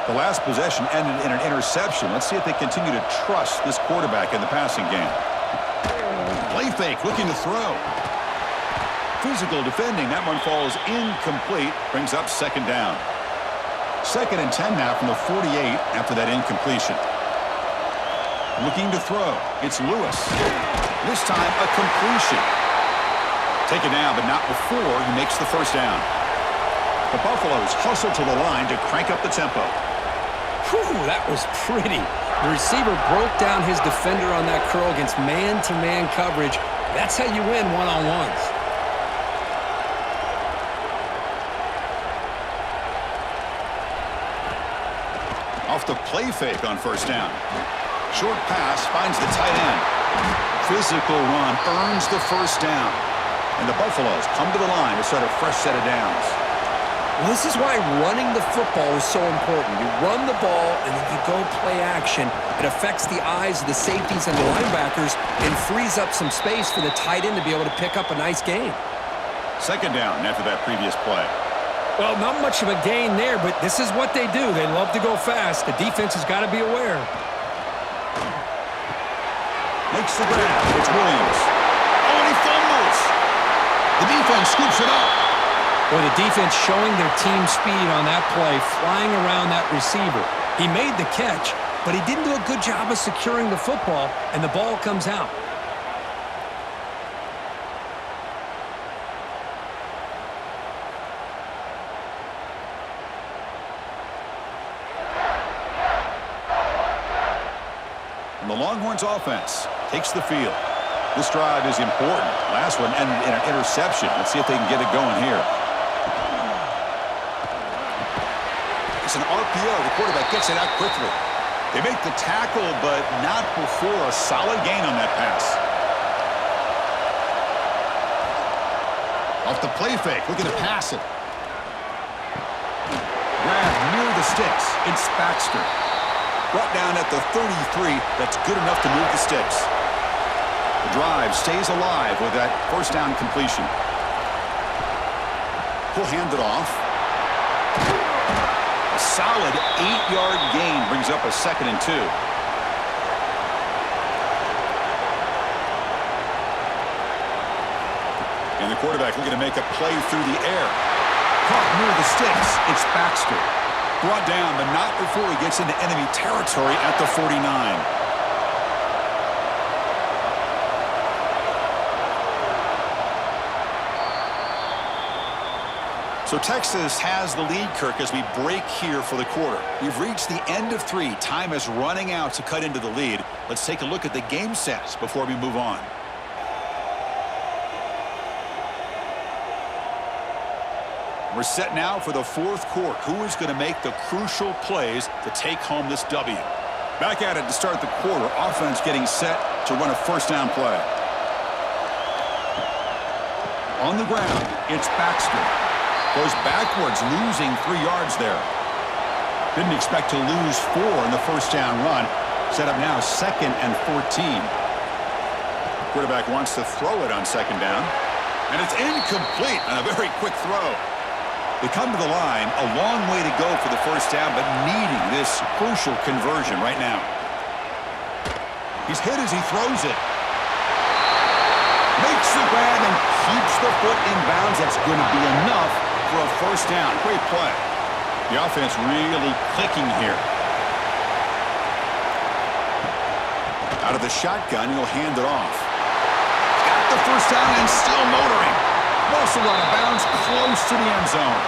S1: The last possession ended in an interception. Let's see if they continue to trust this quarterback in the passing game. Play fake, looking to throw. Physical defending. That one falls incomplete. Brings up second down. 2nd and 10 now from the 48 after that incompletion. Looking to throw. It's Lewis. This time a completion. Taken down, but not before he makes the first down. The Buffaloes hustle to the line to crank up the tempo.
S2: Whew, that was pretty. The receiver broke down his defender on that curl against man-to-man coverage. That's how you win one-on-ones.
S1: Off the play fake on first down. Short pass finds the tight end. Physical run earns the first down. And the Buffaloes come to the line to start a fresh set of downs.
S2: Well, this is why running the football is so important. You run the ball, and then you go play action. It affects the eyes of the safeties and the linebackers and frees up some space for the tight end to be able to pick up a nice gain.
S1: Second down after that previous play.
S2: Well, not much of a gain there, but this is what they do. They love to go fast. The defense has got to be aware.
S1: Makes the grab. It's Williams. Oh, and he fumbles. The defense scoops it up.
S2: Well, the defense showing their team speed on that play, flying around that receiver. He made the catch, but he didn't do a good job of securing the football, and the ball comes out.
S1: And the Longhorns offense takes the field. This drive is important. Last one ended in an interception. Let's see if they can get it going here. It's an RPO. The quarterback gets it out quickly. They make the tackle, but not before a solid gain on that pass. Off the play fake. Looking to pass it. Grab near the sticks. It's Baxter. Brought down at the 33. That's good enough to move the sticks. The drive stays alive with that first down completion. He'll hand it off. A solid 8-yard gain brings up a 2nd and 2. And the quarterback looking to make a play through the air. Caught near the sticks. It's Baxter. Brought down, but not before he gets into enemy territory at the 49. So Texas has the lead, Kirk, as we break here for the quarter. We've reached the end of 3. Time is running out to cut into the lead. Let's take a look at the game sets before we move on. We're set now for the 4th quarter. Who is going to make the crucial plays to take home this W? Back at it to start the quarter. Offense getting set to run a first down play. On the ground, it's Baxter. Goes backwards, losing 3 yards there. Didn't expect to lose 4 in the first down run. Set up now 2nd and 14. Quarterback wants to throw it on 2nd down. And it's incomplete on a very quick throw. They come to the line, a long way to go for the first down, but needing this crucial conversion right now. He's hit as he throws it. Makes the grab and keeps the foot in bounds. That's going to be enough for a first down. Great play. The offense really clicking here. Out of the shotgun, he'll hand it off. Got the first down and still motoring. Also out of bounds, close to the end zone.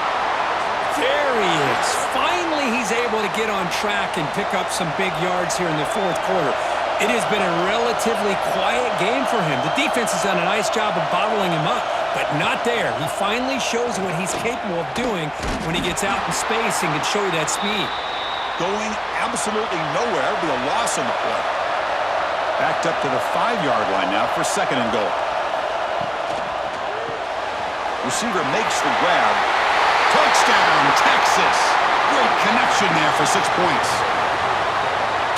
S2: There he is. Finally, he's able to get on track and pick up some big yards here in the 4th quarter. It has been a relatively quiet game for him. The defense has done a nice job of bottling him up, but not there. He finally shows what he's capable of doing when he gets out in space and can show you that speed.
S1: Going absolutely nowhere. It'll be a loss on the play. Backed up to the 5-yard line now for 2nd and goal. Receiver makes the grab. Touchdown, Texas. Great connection there for 6 points.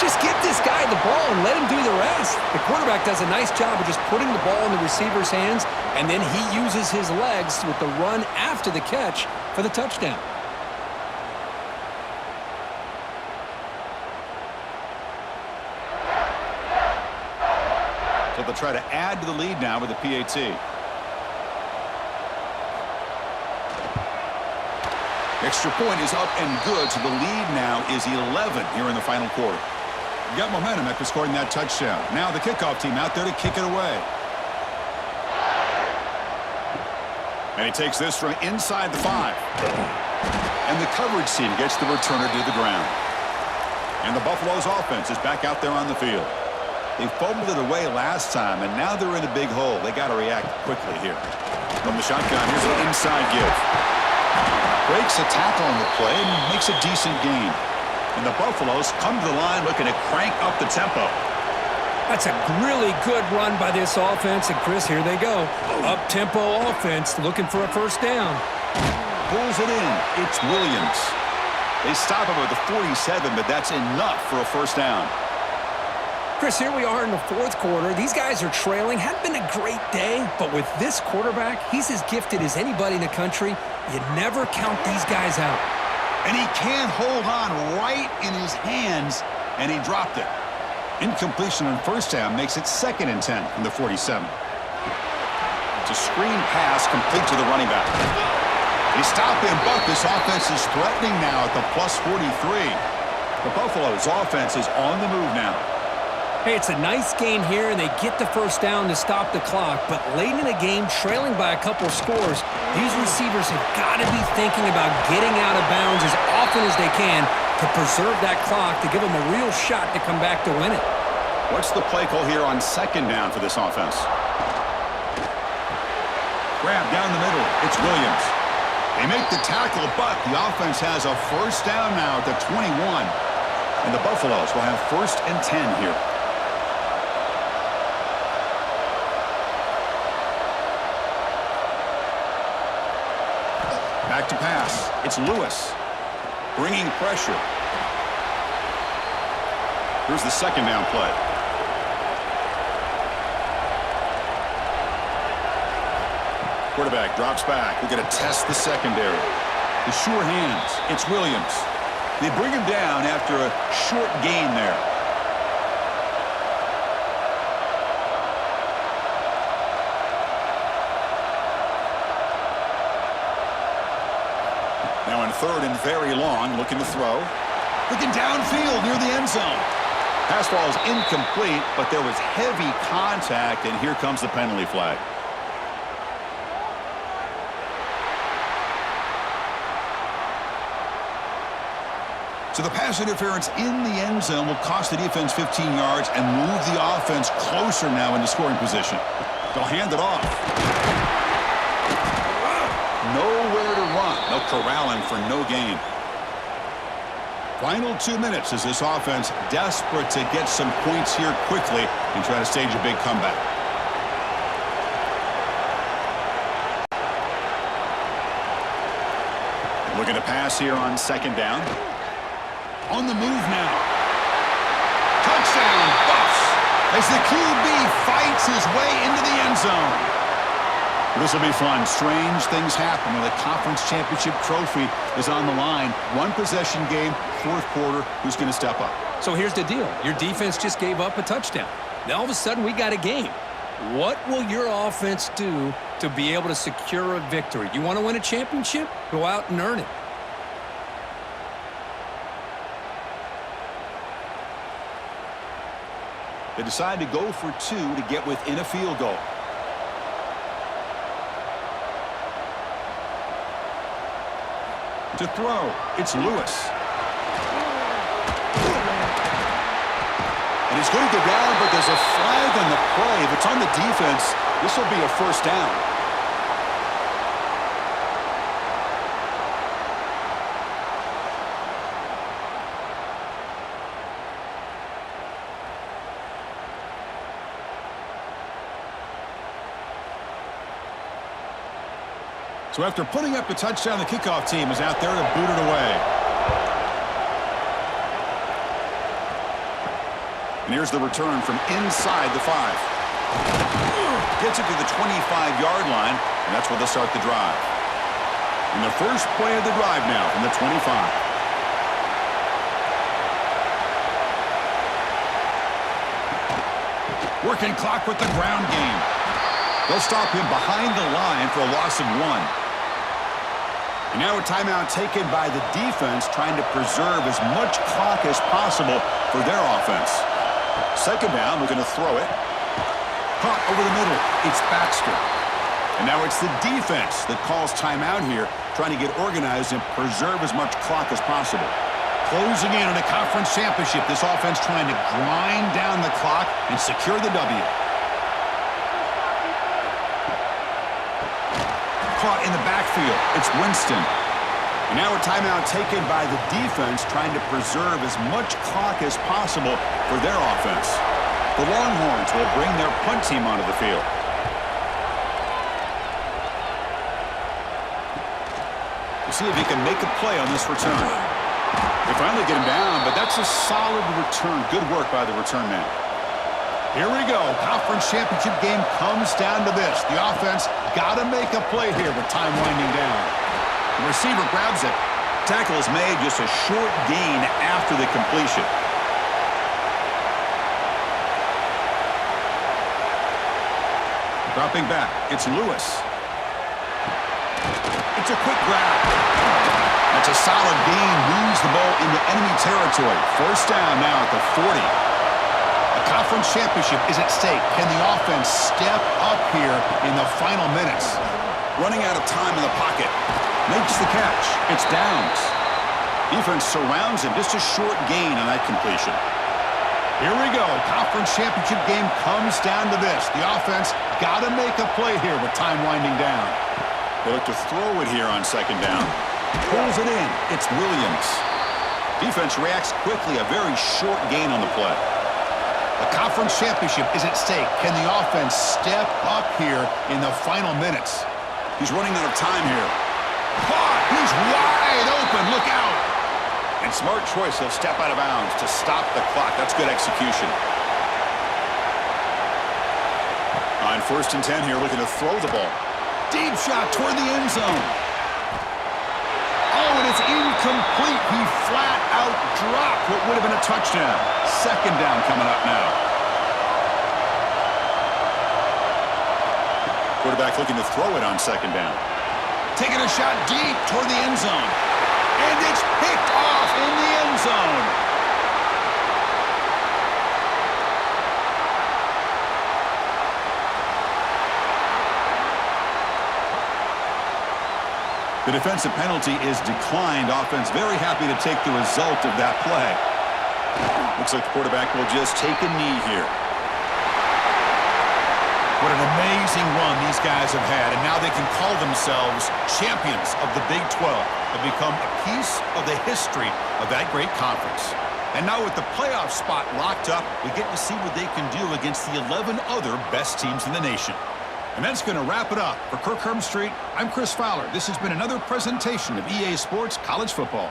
S2: Just get this guy the ball and let him do the rest. The quarterback does a nice job of just putting the ball in the receiver's hands, and then he uses his legs with the run after the catch for the touchdown.
S1: So they'll try to add to the lead now with the PAT. Extra point is up and good, so the lead now is 11 here in the final quarter. You got momentum after scoring that touchdown. Now the kickoff team out there to kick it away. And he takes this from inside the 5. And the coverage team gets the returner to the ground. And the Buffalo's offense is back out there on the field. They fumbled it away last time, and now they're in a big hole. They got to react quickly here. From the shotgun, here's an inside give. Breaks a tackle on the play and makes a decent gain. And the Buffaloes come to the line looking to crank up the tempo.
S2: That's a really good run by this offense. And, Chris, here they go. Up-tempo offense looking for a first down.
S1: Pulls it in. It's Williams. They stop him at the 47, but that's enough for a first down.
S2: Chris, here we are in the fourth quarter. These guys are trailing. Hadn't been a great day, but with this quarterback, he's as gifted as anybody in the country. You never count these guys out.
S1: And he can't hold on right in his hands, and he dropped it. Incompletion on first down makes it 2nd and 10 from the 47. It's a screen pass complete to the running back. They stop him, but this offense is threatening now at the plus 43. The Buffalo's offense is on the move now.
S2: Hey, it's a nice gain here, and they get the first down to stop the clock. But late in the game, trailing by a couple scores, these receivers have got to be thinking about getting out of bounds as often as they can to preserve that clock, to give them a real shot to come back to win it.
S1: What's the play call here on 2nd down for this offense? Grab down the middle. It's Williams. They make the tackle, but the offense has a first down now at the 21. And the Buffaloes will have 1st and 10 here. Back to pass. It's Lewis. Bringing pressure. Here's the 2nd down play. Quarterback drops back. We're going to test the secondary. The sure hands. It's Williams. They bring him down after a short gain there. Now in 3rd and very long, looking to throw. Looking downfield near the end zone. Pass ball is incomplete, but there was heavy contact, and here comes the penalty flag. So the pass interference in the end zone will cost the defense 15 yards and move the offense closer now into scoring position. They'll hand it off. Nowhere to run. They'll corral him for no gain. Final 2 minutes as this offense desperate to get some points here quickly and try to stage a big comeback. Looking to pass here on 2nd down. On the move now. Touchdown, Buffs, as the QB fights his way into the end zone. This will be fun. Strange things happen when the conference championship trophy is on the line. One possession game, 4th quarter. Who's going to step up?
S2: So here's the deal. Your defense just gave up a touchdown. Now all of a sudden we got a game. What will your offense do to be able to secure a victory? You want to win a championship? Go out and earn it.
S1: They decide to go for 2 to get within a field goal. To throw, it's Lewis. And he's going to go down, but there's a flag on the play. If it's on the defense, this will be a first down. So after putting up a touchdown, the kickoff team is out there to boot it away. And here's the return from inside the 5. Gets it to the 25-yard line, and that's where they'll start the drive. And the first play of the drive now from the 25. Working clock with the ground game. They'll stop him behind the line for a loss of 1. And now a timeout taken by the defense, trying to preserve as much clock as possible for their offense. 2nd down, looking to throw it. Caught over the middle. It's Baxter. And now it's the defense that calls timeout here, trying to get organized and preserve as much clock as possible. Closing in on a conference championship, this offense trying to grind down the clock and secure the W. Caught in the backfield. It's Winston. And now a timeout taken by the defense, trying to preserve as much clock as possible for their offense. The Longhorns will bring their punt team onto the field. We'll see if he can make a play on this return. They finally get him down, but that's a solid return. Good work by the return man. Here we go. Conference championship game comes down to this. The offense got to make a play here with time winding down. The receiver grabs it. Tackle is made, just a short gain after the completion. Dropping back, it's Lewis. It's a quick grab. That's a solid gain, moves the ball into enemy territory. First down now at the 40. A conference championship is at stake. Can the offense step up here in the final minutes? Running out of time in the pocket. Makes the catch. It's Downs. Defense surrounds him. Just a short gain on that completion. Here we go. Conference championship game comes down to this. The offense got to make a play here with time winding down. They look to throw it here on second down. Pulls it in. It's Williams. Defense reacts quickly. A very short gain on the play. A conference championship is at stake. Can the offense step up here in the final minutes? He's running out of time here. Caught! He's wide open. Look out! And smart choice. He'll step out of bounds to stop the clock. That's good execution. On 1st and 10 here, looking to throw the ball. Deep shot toward the end zone. Oh, and it's incomplete. He flat out dropped what would have been a touchdown. Second down coming up now. Quarterback looking to throw it on second down. Taking a shot deep toward the end zone. And it's picked off in the end zone. The defensive penalty is declined. Offense very happy to take the result of that play. Looks like the quarterback will just take a knee here. What an amazing run these guys have had, and now they can call themselves champions of the Big 12 and become a piece of the history of that great conference. And now with the playoff spot locked up, we get to see what they can do against the 11 other best teams in the nation. And that's going to wrap it up. For Kirk Herbstreit, I'm Chris Fowler. This has been another presentation of EA Sports College Football.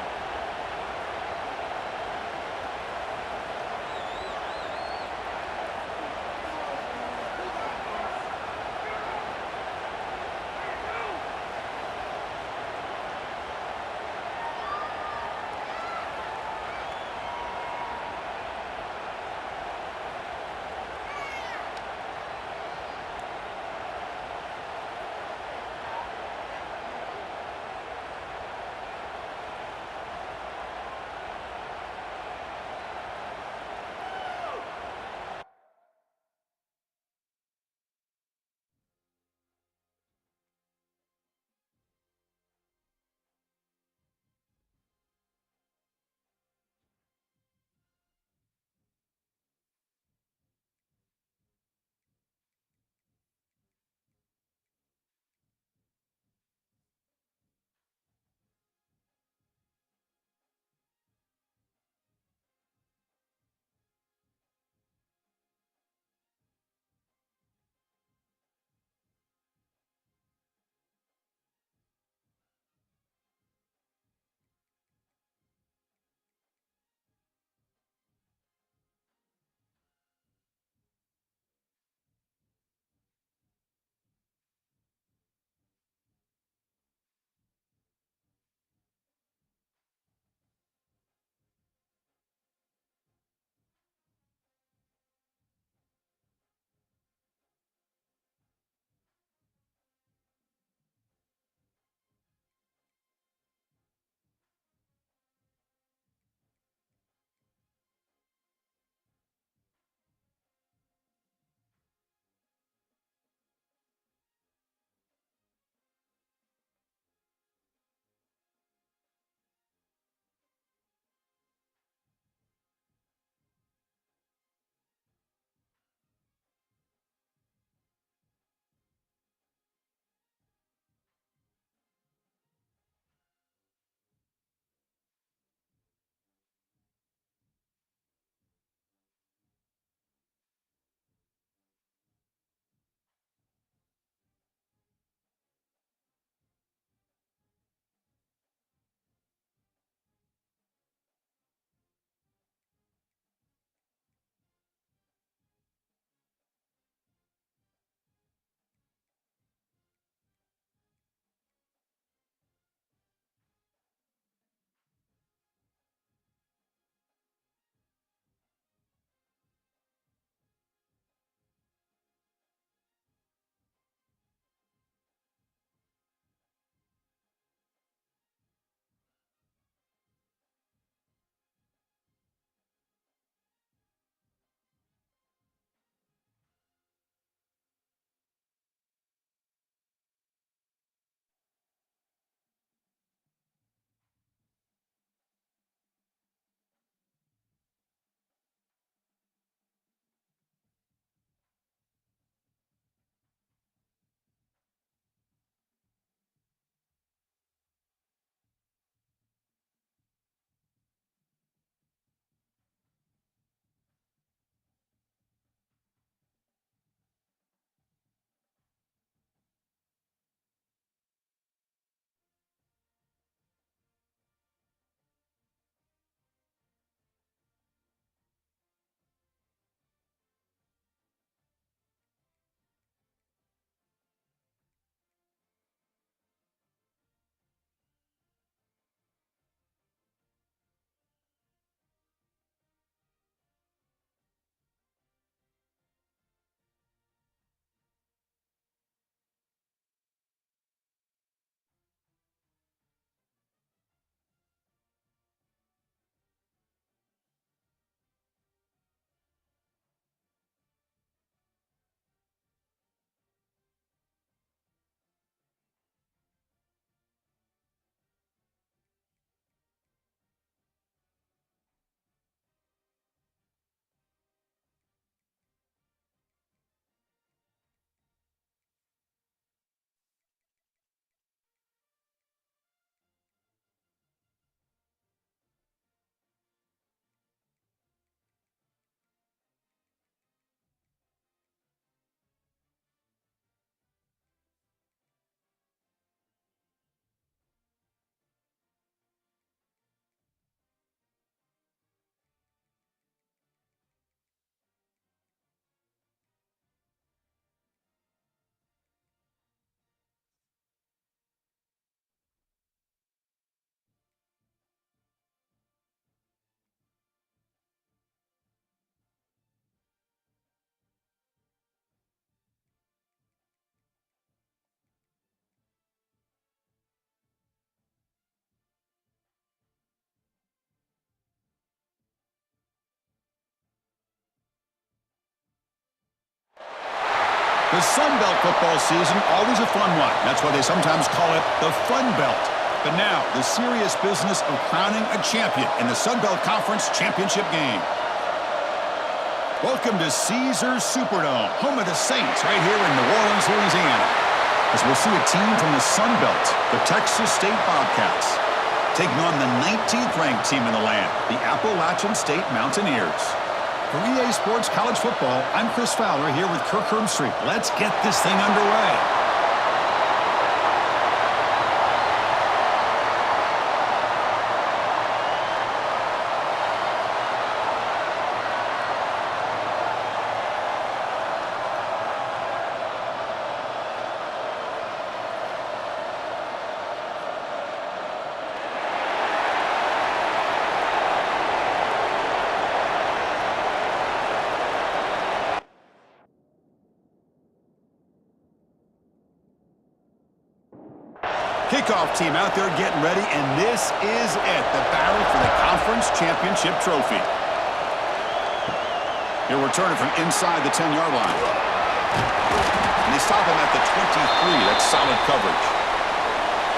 S1: The Sun Belt football season, always a fun one. That's why they sometimes call it the Fun Belt. But now, the serious business of crowning a champion in the Sun Belt Conference Championship game. Welcome to Caesars Superdome, home of the Saints, right here in New Orleans, Louisiana. As we'll see a team from the Sun Belt, the Texas State Bobcats, taking on the 19th ranked team in the land, the Appalachian State Mountaineers. For EA Sports College Football, I'm Chris Fowler here with Kirk Herbstreit. Let's get this thing underway. Kickoff team out there getting ready, and this is it, the battle for the conference championship trophy. He'll return it from inside the 10-yard line. And they stop him at the 23. That's solid coverage.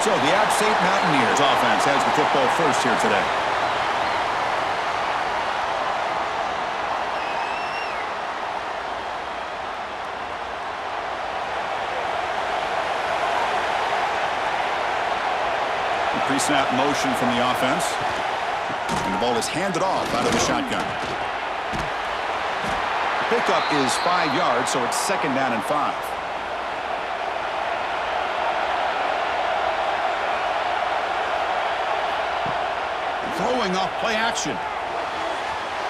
S1: So the App State Mountaineers offense has the football first here today. Pre-snap motion from the offense. And the ball is handed off out of the shotgun. Pickup is 5 yards, so it's 2nd down and 5. Throwing off play action.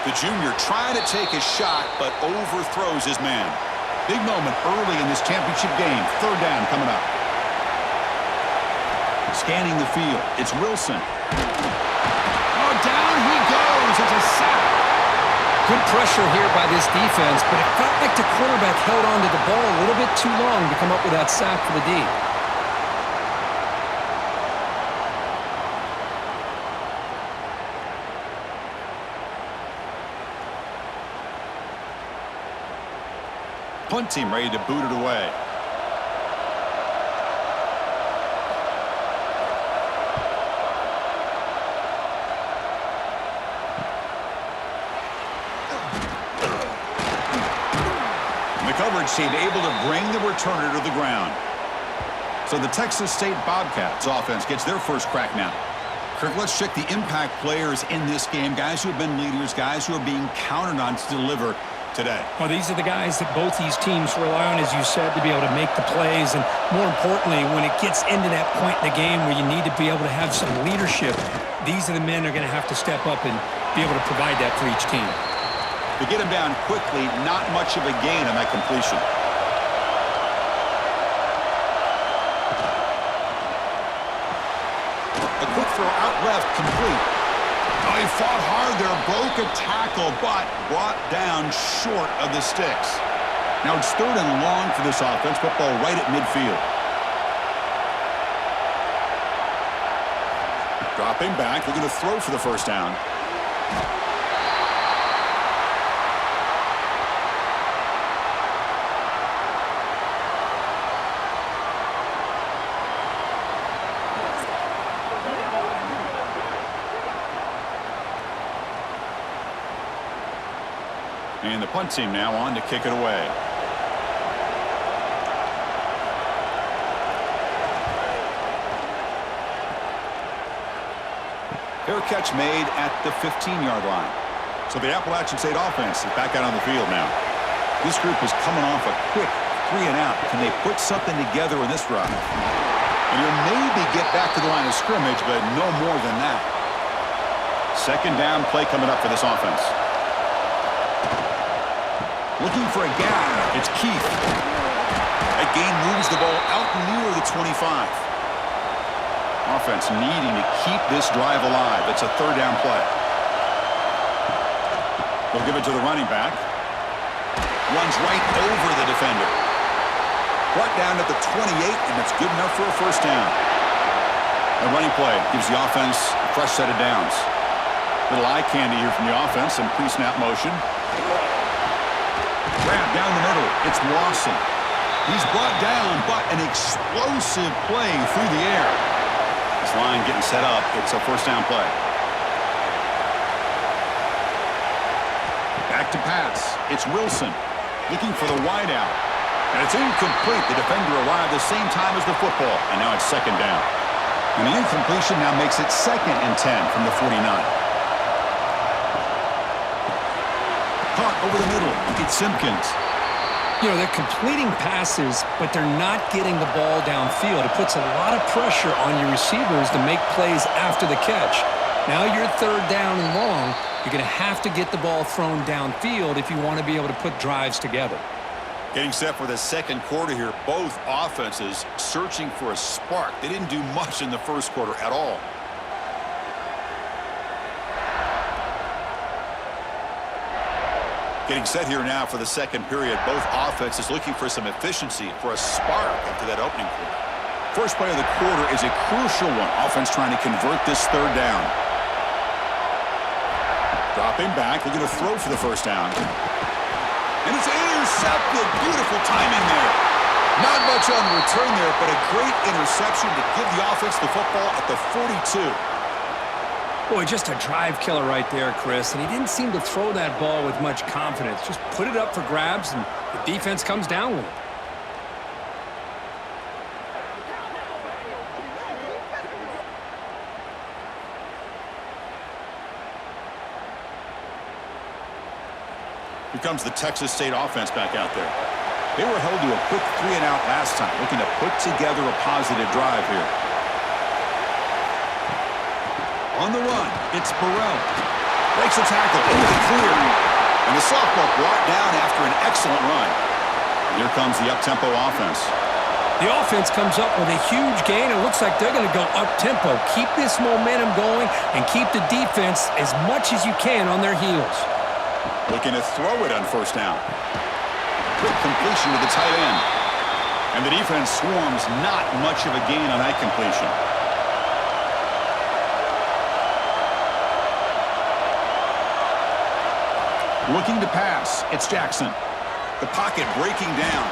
S1: The junior trying to take a shot, but overthrows his man. Big moment early in this championship game. 3rd down coming up. Scanning the field, it's Wilson. Oh, down he goes. It's a sack.
S2: Good pressure here by this defense, but it felt like the quarterback held on to the ball a little bit too long to come up with that sack for the D.
S1: Punt team ready to boot it away. Team able to bring the returner to the ground. So the Texas State Bobcats offense gets their first crack now. Kirk, let's check the impact players in this game. Guys who have been leaders, guys who are being counted on to deliver today.
S2: Well, these are the guys that both these teams rely on, as you said, to be able to make the plays. And more importantly, when it gets into that point in the game where you need to be able to have some leadership, these are the men who are going to have to step up and be able to provide that for each team.
S1: To get him down quickly, not much of a gain on that completion. A quick throw out left, complete. Oh, he fought hard there, broke a tackle, but brought down short of the sticks. Now it's 3rd and long for this offense. Football right at midfield. Dropping back, looking to throw for the first down. And the punt team now on to kick it away. Fair catch made at the 15-yard line. So the Appalachian State offense is back out on the field now. This group is coming off a quick 3-and-out. Can they put something together in this drive? And you'll maybe get back to the line of scrimmage, but no more than that. 2nd down play coming up for this offense. Looking for a gap. It's Keith. That gain moves the ball out near the 25. Offense needing to keep this drive alive. It's a 3rd down play. They'll give it to the running back. Runs right over the defender. Brought down at the 28, and that's good enough for a first down. A running play gives the offense a fresh set of downs. Little eye candy here from the offense and pre-snap motion. Grab down the middle. It's Lawson. He's brought down, but an explosive play through the air. This line getting set up. It's a first down play. Back to pass. It's Wilson looking for the wideout. And it's incomplete. The defender arrived the same time as the football. And now it's second down. And the incompletion now makes it 2nd and 10 from the 49. Caught over the middle. It's Simpkins.
S2: You know, they're completing passes, but they're not getting the ball downfield. It puts a lot of pressure on your receivers to make plays after the catch. Now you're 3rd down and long. You're going to have to get the ball thrown downfield if you want to be able to put drives together.
S1: Getting set for the second quarter here. Both offenses searching for a spark. They didn't do much in the first quarter at all. Getting set here now for the second period. Both offenses looking for some efficiency, for a spark after that opening quarter. First play of the quarter is a crucial one. Offense trying to convert this 3rd down. Dropping back, looking to throw for the first down. And it's intercepted. Beautiful timing there. Not much on the return there, but a great interception to give the offense the football at the 42.
S2: Boy, just a drive killer right there, Chris. And he didn't seem to throw that ball with much confidence. Just put it up for grabs, and the defense comes down with it.
S1: Here comes the Texas State offense back out there. They were held to a quick 3-and-out last time, looking to put together a positive drive here. On the run, it's Burrell. Breaks a tackle into the clear. And the sophomore brought down after an excellent run. And here comes the up-tempo offense.
S2: The offense comes up with a huge gain. It looks like they're going to go up-tempo. Keep this momentum going and keep the defense as much as you can on their heels.
S1: Looking to throw it on first down. Quick completion to the tight end. And the defense swarms, not much of a gain on that completion. Looking to pass. It's Jackson. The pocket breaking down.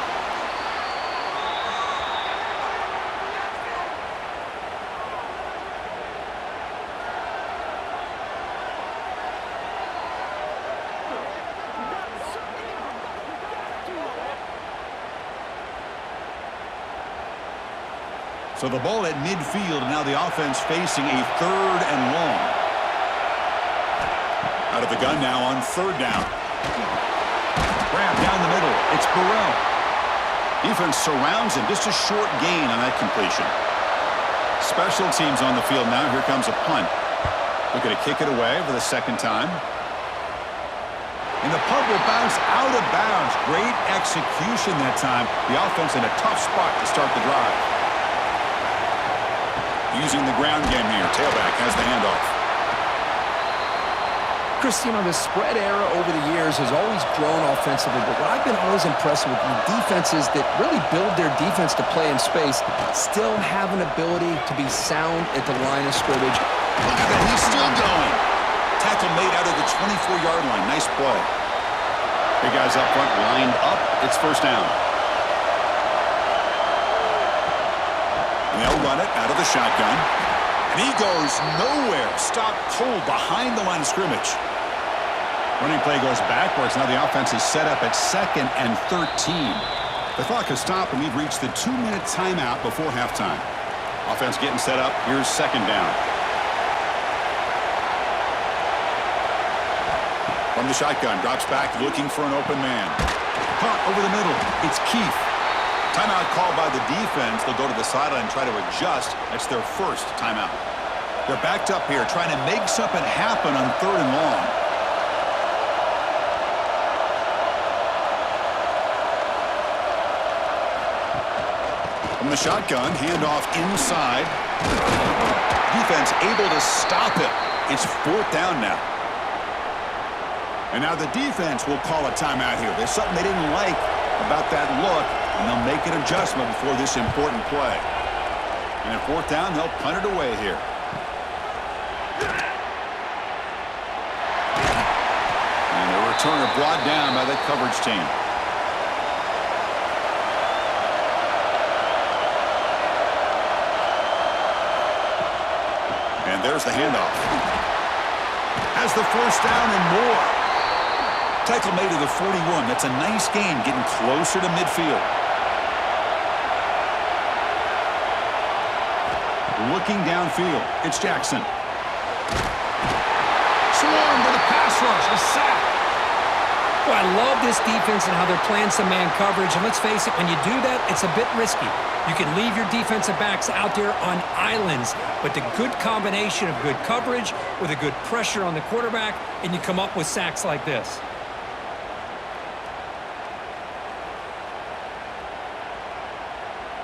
S1: So the ball at midfield, and now the offense facing a 3rd and long. Out of the gun now on 3rd down. Grab down the middle. It's Burrell. Defense surrounds him. Just a short gain on that completion. Special teams on the field now. Here comes a punt. Looking to kick it away for the 2nd time. And the punt will bounce out of bounds. Great execution that time. The offense in a tough spot to start the drive. Using the ground game here. Tailback has the handoff.
S2: Chris, you know, the spread era over the years has always grown offensively, but what I've been always impressed with the defenses that really build their defense to play in space still have an ability to be sound at the line of scrimmage.
S1: Look at that. He's still going. Tackle made out of the 24-yard line. Nice play. Big guys up front lined up. It's first down. And they'll run it out of the shotgun. And he goes nowhere. Stop cold behind the line of scrimmage. Running play goes backwards. Now the offense is set up at 2nd and 13. The clock has stopped, and we've reached the 2-minute timeout before halftime. Offense getting set up. Here's 2nd down. From the shotgun, drops back, looking for an open man. Caught over the middle. It's Keith. Timeout called by the defense. They'll go to the sideline and try to adjust. That's their first timeout. They're backed up here, trying to make something happen on 3rd and long. From the shotgun, handoff inside. Defense able to stop it. It's 4th down now. And now the defense will call a timeout here. There's something they didn't like about that look, and they'll make an adjustment before this important play. And at 4th down, they'll punt it away here. And the returner brought down by the coverage team. there's the handoff. Has the first down and more. Tackle made to the 41. That's a nice gain, getting closer to midfield. Looking downfield, it's Jackson. Swarmed with a pass rush, a sack.
S2: Well, I love this defense and how they're playing some man coverage. And let's face it, when you do that, it's a bit risky. You can leave your defensive backs out there on islands, but the good combination of good coverage with a good pressure on the quarterback, and you come up with sacks like this.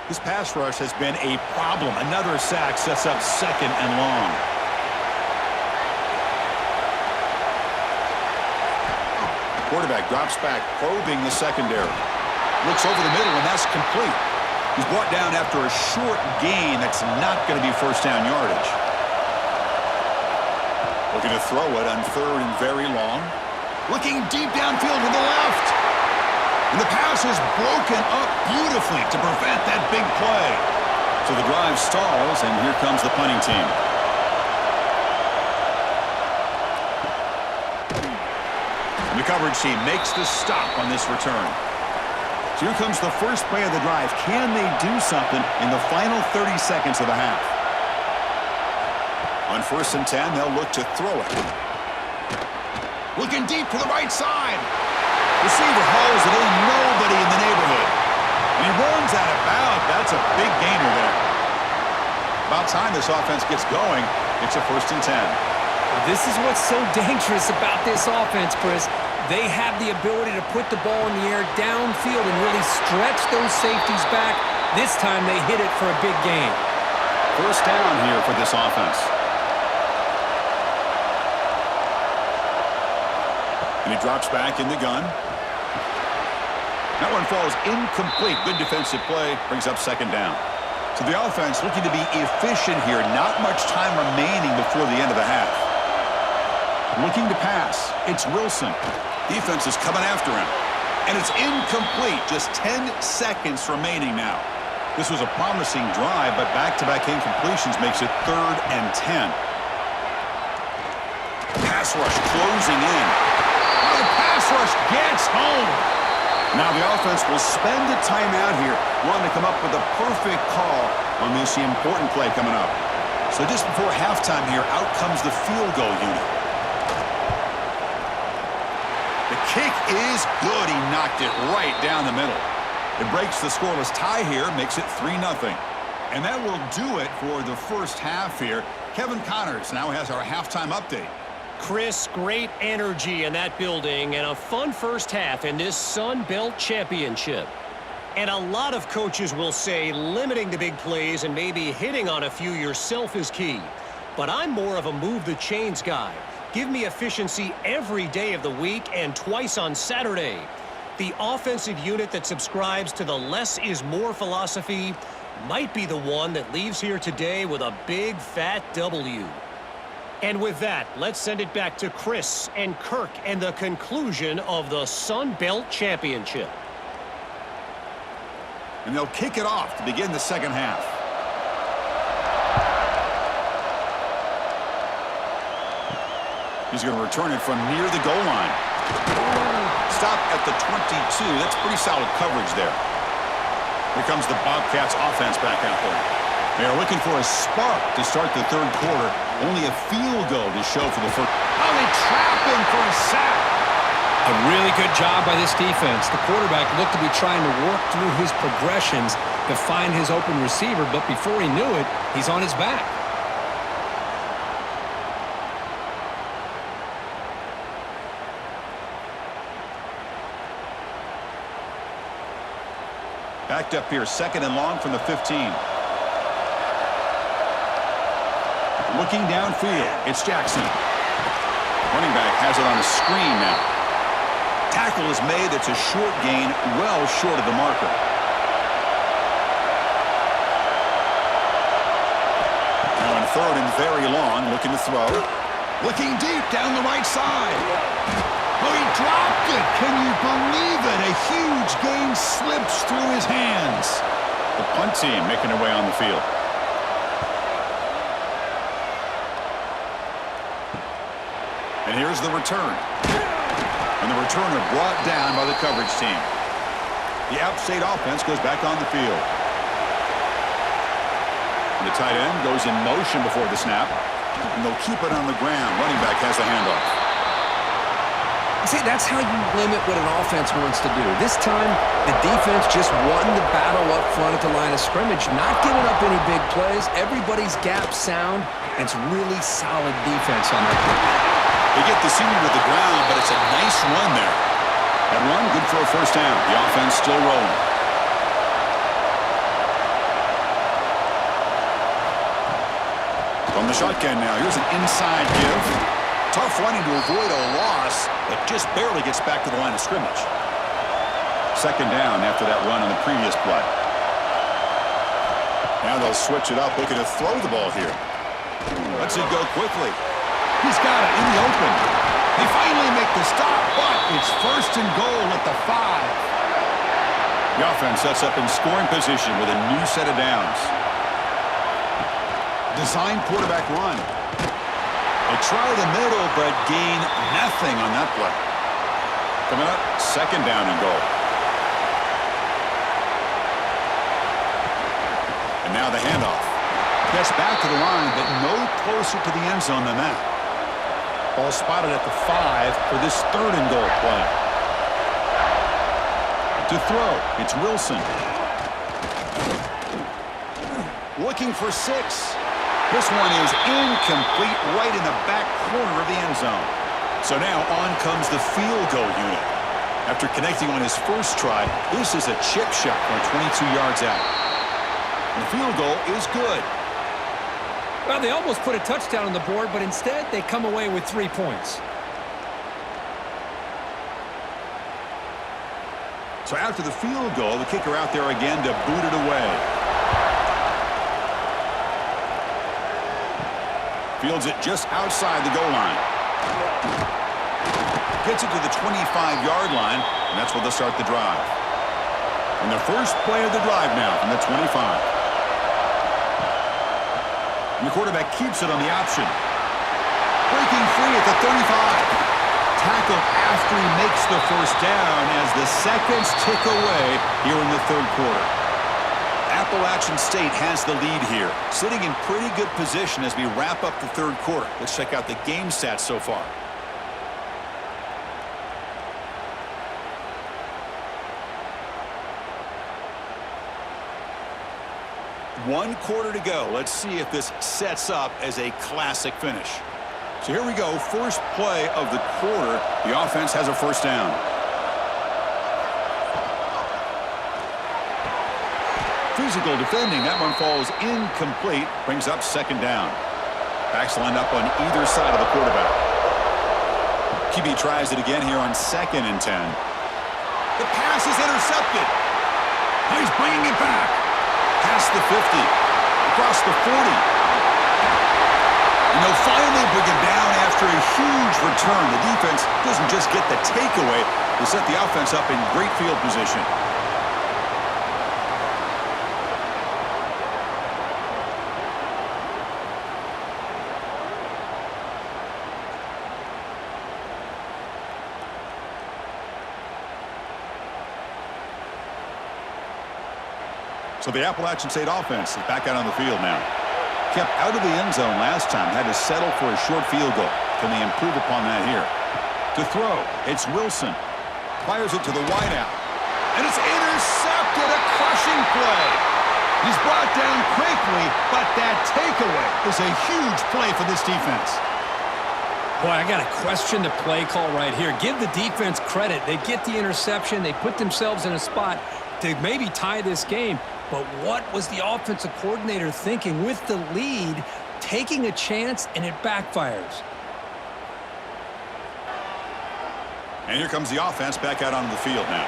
S1: This pass rush has been a problem. Another sack sets up second and long. Quarterback drops back, probing the secondary. Looks over the middle, and that's complete. He's brought down after a short gain that's not going to be first down yardage. Looking to throw it on third and very long. Looking deep downfield to the left. And the pass is broken up beautifully to prevent that big play. So the drive stalls, and here comes the punting team. And the coverage team makes the stop on this return. So here comes the first play of the drive. Can they do something in the final 30 seconds of the half? On 1st and 10, they'll look to throw it. Looking deep to the right side. Receiver hauls it in, nobody in the neighborhood. And he runs out of bounds. That's a big gainer there. About time this offense gets going. It's a 1st and 10.
S2: This is what's so dangerous about this offense, Chris. They have the ability to put the ball in the air downfield and really stretch those safeties back. This time they hit it for a big gain.
S1: First down here for this offense. And he drops back in the gun. That one falls incomplete. Good defensive play. Brings up second down. So the offense looking to be efficient here. Not much time remaining before the end of the half. Looking to pass. It's Wilson. Defense is coming after him. And it's incomplete. Just 10 seconds remaining now. This was a promising drive, but back-to-back incompletions makes it 3rd and 10. Pass rush closing in. Oh, the pass rush gets home. Now the offense will spend a timeout here, wanting to come up with a perfect call on this important play coming up. So just before halftime here, out comes the field goal unit. The kick is good. He knocked it right down the middle. It breaks the scoreless tie here, makes it 3-0. And that will do it for the first half here. Kevin Connors now has our halftime update.
S3: Chris, great energy in that building and a fun first half in this Sun Belt Championship. And a lot of coaches will say limiting the big plays and maybe hitting on a few yourself is key. But I'm more of a move the chains guy. Give me efficiency every day of the week and twice on Saturday. The offensive unit that subscribes to the less is more philosophy might be the one that leaves here today with a big fat W. And with that, let's send it back to Chris and Kirk and the conclusion of the Sun Belt Championship.
S1: And they'll kick it off to begin the second half. He's going to return it from near the goal line. Stop at the 22. That's pretty solid coverage there. Here comes the Bobcats offense back out there. They are looking for a spark to start the third quarter. Only a field goal to show for the first. Oh, they trap him for a sack.
S2: A really good job by this defense. The quarterback looked to be trying to work through his progressions to find his open receiver, but before he knew it, he's on his back.
S1: Backed up here, 2nd and long from the 15. Looking downfield, it's Jackson. Running back has it on a screen now. Tackle is made. It's a short gain, well short of the marker. Now on 3rd and very long, looking to throw. Looking deep down the right side. Oh, he dropped it. Can you believe it? A huge gain slips through his hands. The punt team making their way on the field. And here's the return. And the returner brought down by the coverage team. The App State offense goes back on the field. And the tight end goes in motion before the snap. And they'll keep it on the ground. Running back has the handoff.
S2: See, that's how you limit what an offense wants to do. This time, the defense just won the battle up front at the line of scrimmage, not giving up any big plays. Everybody's gap sound, and it's really solid defense on that play.
S1: They get the senior to the ground, but it's a nice run there. That run, good for a first down. The offense still rolling. From the shotgun now, here's an inside give. Tough running to avoid a loss, but just barely gets back to the line of scrimmage. Second down after that run on the previous play. Now they'll switch it up, looking to throw the ball here. Lets it go quickly. He's got it in the open. They finally make the stop, but it's first and goal at the 5. The offense sets up in scoring position with a new set of downs. Design quarterback run. They try the middle, but gain nothing on that play. Coming up, second down and goal. And now the handoff. Gets back to the line, but no closer to the end zone than that. Ball spotted at the 5 for this third and goal play. To throw, it's Wilson. Looking for 6. This one is incomplete right in the back corner of the end zone. So now on comes the field goal unit. After connecting on his first try, this is a chip shot from 22 yards out. And the field goal is good.
S2: Well, they almost put a touchdown on the board, but instead they come away with 3 points.
S1: So after the field goal, the kicker out there again to boot it away. Fields it just outside the goal line. Gets it to the 25-yard line, and that's where they'll start the drive. And the first play of the drive now from the 25. And the quarterback keeps it on the option. Breaking free at the 35. Tackle after he makes the first down as the seconds tick away here in the third quarter. Appalachian State has the lead here, sitting in pretty good position as we wrap up the third quarter. Let's check out the game stats so far. One quarter to go. Let's see if this sets up as a classic finish. So here we go. First play of the quarter. The offense has a first down. Physical defending. That one falls incomplete. Brings up second down. Backs lined up on either side of the quarterback. QB tries it again here on 2nd and 10. The pass is intercepted. He's bringing it back. Past the 50. Across the 40. And they'll finally bring him down after a huge return. The defense doesn't just get the takeaway. They set the offense up in great field position. So the Appalachian State offense is back out on the field now. Kept out of the end zone last time, had to settle for a short field goal. Can they improve upon that here? To throw, it's Wilson. Fires it to the wideout. And it's intercepted, a crushing play. He's brought down quickly, but that takeaway is a huge play for this defense.
S2: Boy, I got to question the play call right here. Give the defense credit. They get the interception. They put themselves in a spot to maybe tie this game. But what was the offensive coordinator thinking with the lead, taking a chance, and it backfires?
S1: And here comes the offense back out onto the field now.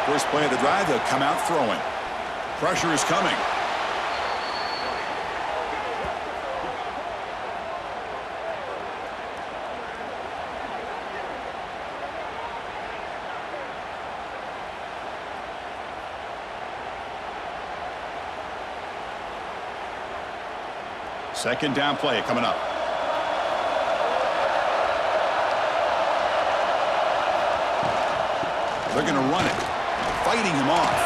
S1: First play of the drive, they'll come out throwing. Pressure is coming. Second down play coming up. They're going to run it, fighting him off.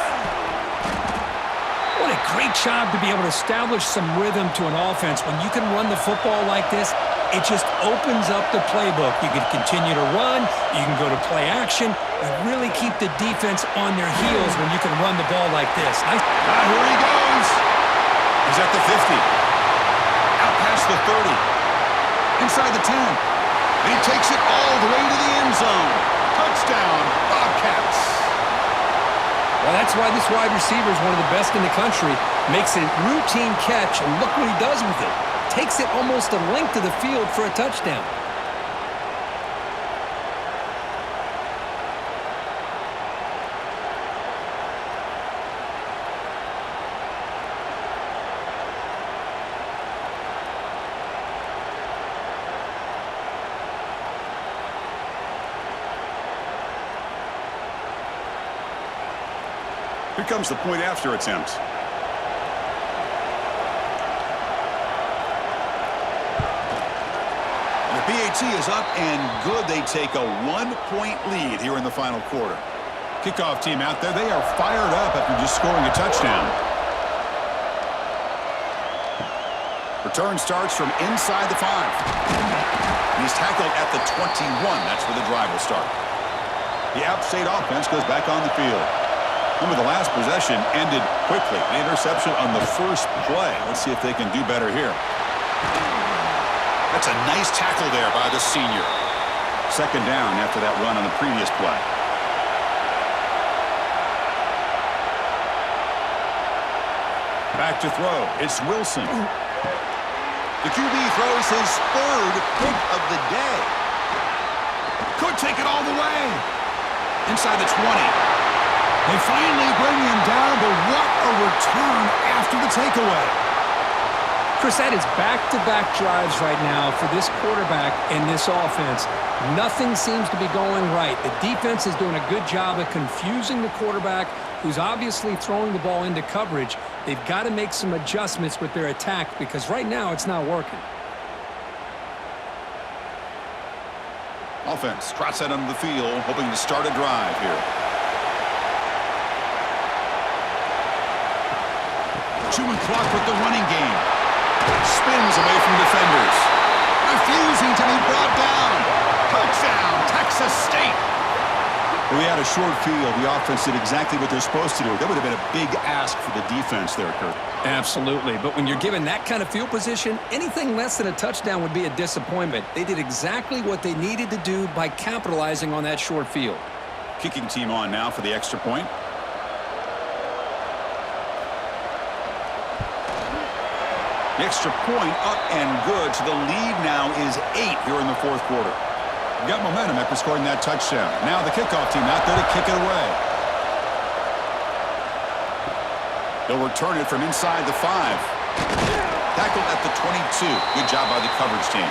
S2: What a great job to be able to establish some rhythm to an offense. When you can run the football like this, it just opens up the playbook. You can continue to run, you can go to play action, and really keep the defense on their heels when you can run the ball like this.
S1: Here he goes. He's at the 50. Out past the 30. Inside the 10. And he takes it all the way to the end zone. Touchdown, Bobcats.
S2: Well, that's why this wide receiver is one of the best in the country. Makes a routine catch, and look what he does with it. Takes it almost a length of the field for a touchdown.
S1: Here comes the point after attempt. And the PAT is up and good. They take a 1-point lead here in the final quarter. Kickoff team out there. They are fired up after just scoring a touchdown. Return starts from inside the 5. And he's tackled at the 21. That's where the drive will start. The App State offense goes back on the field. Remember, the last possession ended quickly. An interception on the first play. Let's see if they can do better here. That's a nice tackle there by the senior. Second down after that run on the previous play. Back to throw. It's Wilson. The QB throws his third pick of the day. Could take it all the way. Inside the 20. They finally bring him down, but what a return after the takeaway.
S2: Chris, that is back-to-back drives right now for this quarterback and this offense. Nothing seems to be going right. The defense is doing a good job of confusing the quarterback, who's obviously throwing the ball into coverage. They've got to make some adjustments with their attack because right now it's not working.
S1: Offense trots out onto the field, hoping to start a drive here. Chewing clock with the running game. Spins away from defenders. Refusing to be brought down. Touchdown, Texas State. Well, we had a short field. The offense did exactly what they're supposed to do. That would have been a big ask for the defense there, Kurt.
S2: Absolutely. But when you're given that kind of field position, anything less than a touchdown would be a disappointment. They did exactly what they needed to do by capitalizing on that short field.
S1: Kicking team on now for the extra point. The extra point up and good, so the lead now is 8 here in the fourth quarter. Got momentum after scoring that touchdown. Now the kickoff team out there to kick it away. They'll return it from inside the 5. Tackled at the 22. Good job by the coverage team.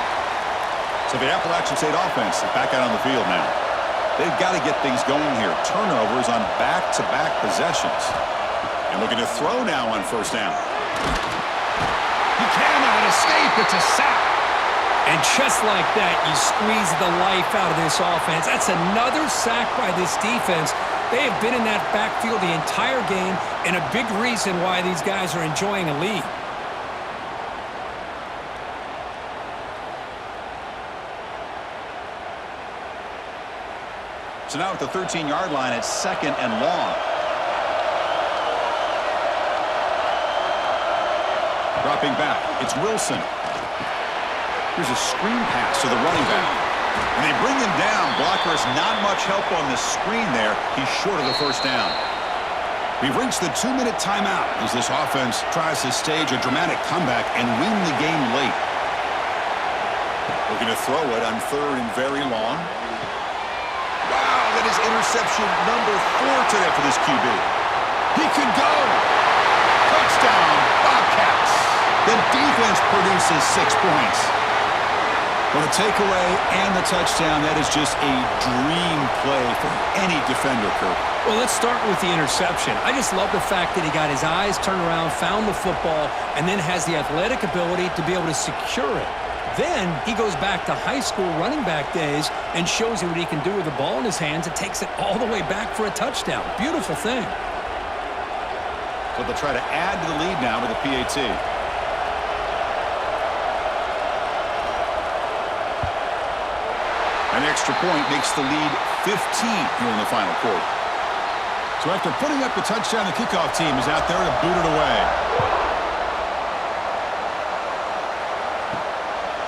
S1: So the Appalachian State offense is back out on the field now. They've got to get things going here. Turnovers on back-to-back possessions. And looking to throw now on first down. He cannot escape. It's a sack.
S2: And just like that, you squeeze the life out of this offense. That's another sack by this defense. They have been in that backfield the entire game, and a big reason why these guys are enjoying a lead.
S1: So now at the 13-yard line, it's second and long. Dropping back, it's Wilson. Here's a screen pass to the running back. And they bring him down. Blocker has not much help on the screen there. He's short of the first down. We've reached the 2-minute timeout as this offense tries to stage a dramatic comeback and win the game late. Looking to throw it on third and very long. Wow, that is interception number 4 today for this QB. He could go. Touchdown, Bobcats. The defense produces 6 points. Well, the takeaway and the touchdown, that is just a dream play for any defender, Kirk.
S2: Well, let's start with the interception. I just love the fact that he got his eyes turned around, found the football, and then has the athletic ability to be able to secure it. Then he goes back to high school running back days and shows you what he can do with the ball in his hands and takes it all the way back for a touchdown. Beautiful thing.
S1: So they'll try to add to the lead now with a PAT. An extra point makes the lead 15 here in the final quarter. So after putting up the touchdown, the kickoff team is out there to boot it away.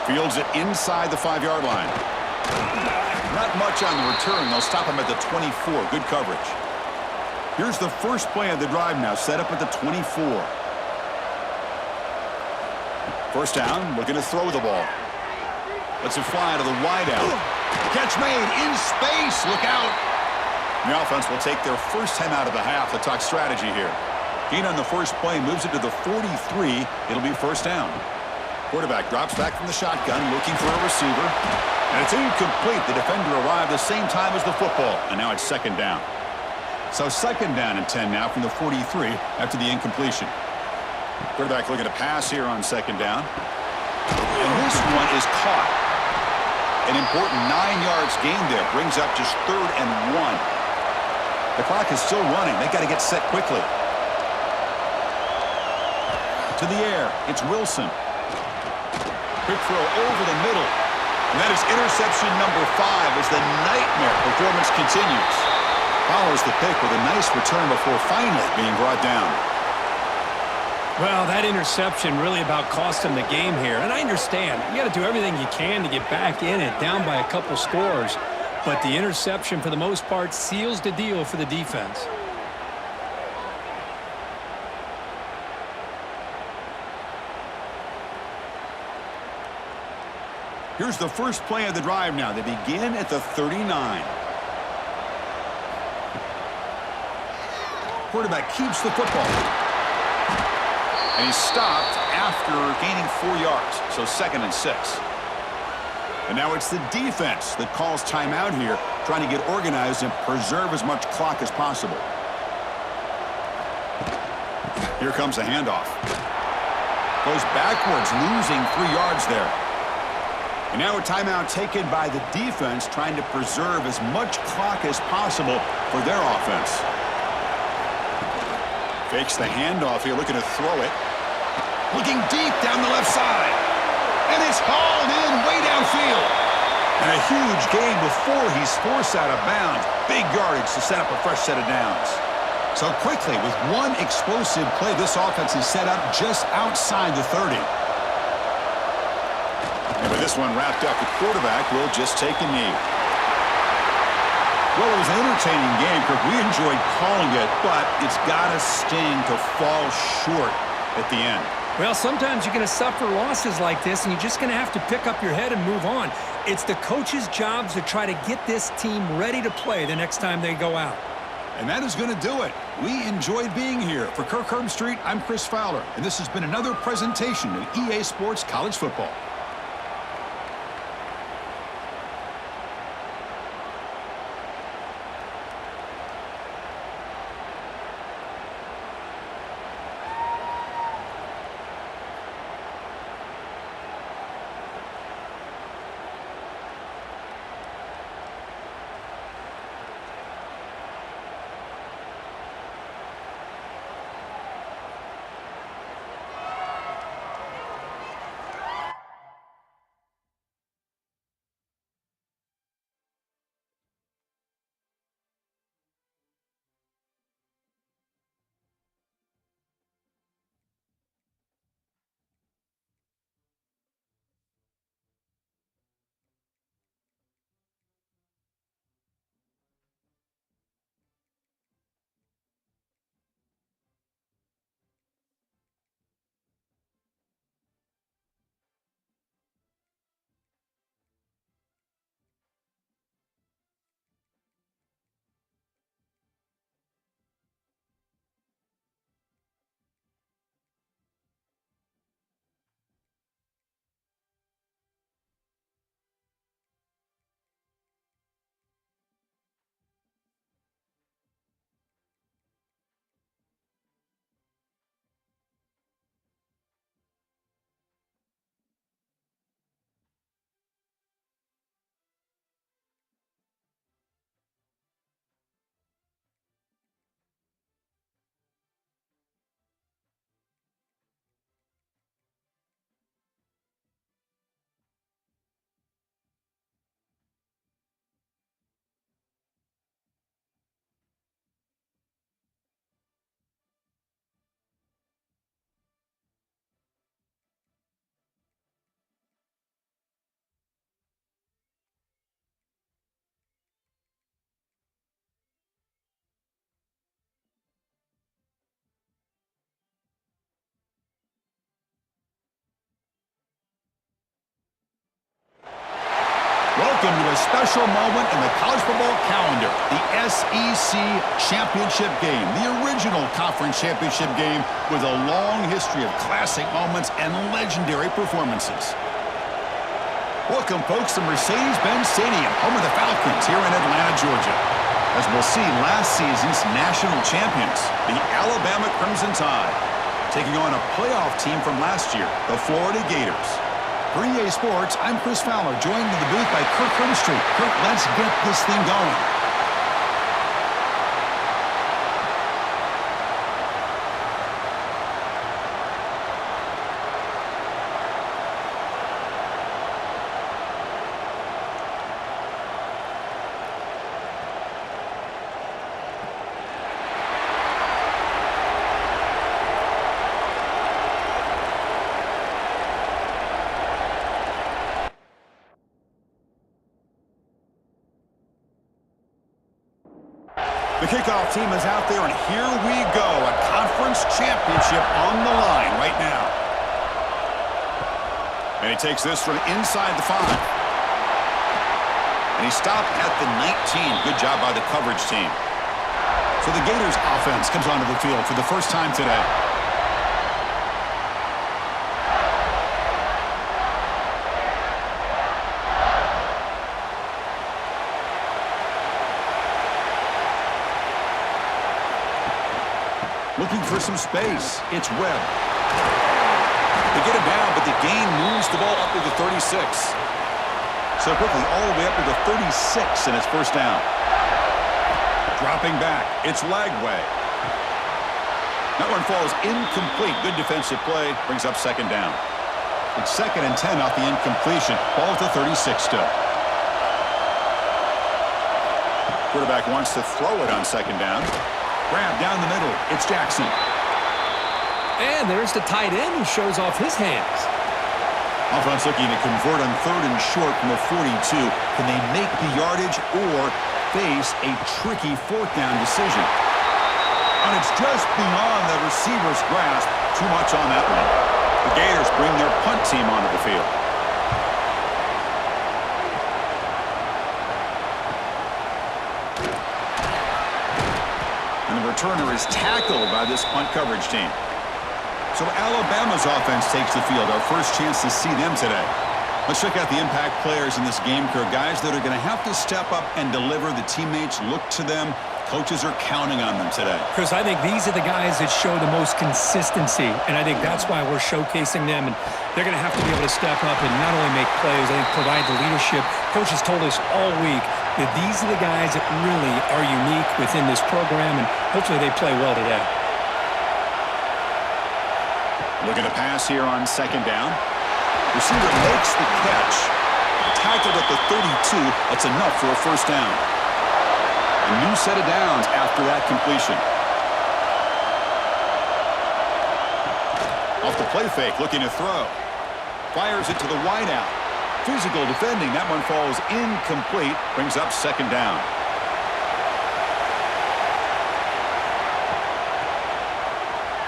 S1: Fields it inside the 5-yard line. Not much on the return. They'll stop him at the 24. Good coverage. Here's the first play of the drive now, set up at the 24. First down, looking to throw the ball. Lets it fly to the wideout. Catch made in space. Look out. The offense will take their first time out of the half to talk strategy here. Gain on the first play moves it to the 43. It'll be first down. Quarterback drops back from the shotgun, looking for a receiver. And it's incomplete. The defender arrived the same time as the football. And now it's second down. So second down and 10 now from the 43 after the incompletion. Quarterback looking to pass here on second down. And this one is caught. An important 9 yards gain there. Brings up just 3rd and 1. The clock is still running. They've got to get set quickly. To the air. It's Wilson. Quick throw over the middle. And that is interception number 5 as the nightmare performance continues. Follows the pick with a nice return before finally being brought down.
S2: Well, that interception really about cost him the game here. And I understand. You got to do everything you can to get back in it, down by a couple scores. But the interception, for the most part, seals the deal for the defense.
S1: Here's the first play of the drive now. They begin at the 39. Quarterback keeps the football. And he's stopped after gaining 4 yards. So 2nd and 6. And now it's the defense that calls timeout here, trying to get organized and preserve as much clock as possible. Here comes a handoff. Goes backwards, losing 3 yards there. And now a timeout taken by the defense, trying to preserve as much clock as possible for their offense. Fakes the handoff here, looking to throw it. Looking deep down the left side. And it's hauled in way downfield. And a huge gain before he's forced out of bounds. Big yardage to set up a fresh set of downs. So quickly, with one explosive play, this offense is set up just outside the 30. And with this one wrapped up, the quarterback will just take a knee. Well, it was an entertaining game, Kirk. We enjoyed calling it, but it's got to sting to fall short at the end.
S2: Well, sometimes you're going to suffer losses like this, and you're just going to have to pick up your head and move on. It's the coach's job to try to get this team ready to play the next time they go out.
S1: And that is going to do it. We enjoyed being here. For Kirk Herbstreit, I'm Chris Fowler, and this has been another presentation of EA Sports College Football. Welcome to a special moment in the college football calendar, the SEC Championship game, the original conference championship game with a long history of classic moments and legendary performances. Welcome, folks, to Mercedes-Benz Stadium, home of the Falcons here in Atlanta, Georgia. As we'll see, last season's national champions, the Alabama Crimson Tide, taking on a playoff team from last year, the Florida Gators. For EA Sports, I'm Chris Fowler, joined in the booth by Kirk Herbstreit. Kirk, let's get this thing going. The kickoff team is out there, and here we go. A conference championship on the line right now. And he takes this from inside the 5. And he stopped at the 19. Good job by the coverage team. So the Gators offense comes onto the field for the first time today. Looking for some space. It's Webb. They get him down, but the gain moves the ball up to the 36. So quickly, all the way up to the 36, and it's first down. Dropping back. It's Lagway. That one falls incomplete. Good defensive play. Brings up second down. It's 2nd and 10 off the incompletion. Ball at the 36 still. Quarterback wants to throw it on second down. Grab down the middle. It's Jackson.
S2: And there's the tight end who shows off his hands.
S1: Offense looking to convert on 3rd and short from the 42. Can they make the yardage or face a tricky 4th down decision? And it's just beyond the receiver's grasp. Too much on that one. The Gators bring their punt team onto the field. Returner is tackled by this punt coverage team. So Alabama's offense takes the field. Our first chance to see them today. Let's check out the impact players in this game, Kirk. Guys that are going to have to step up and deliver. The teammates look to them. Coaches are counting on them today.
S2: Chris, I think these are the guys that show the most consistency, and I think that's why we're showcasing them. And they're going to have to be able to step up and not only make plays, I think provide the leadership. Coaches told us all week that these are the guys that really are unique within this program, and hopefully they play well today.
S1: Looking to pass here on second down. Receiver makes the catch. Tackled at the 32. That's enough for a first down. A new set of downs after that completion. Off the play fake, looking to throw. Fires it to the wideout. Physical defending. That one falls incomplete. Brings up second down.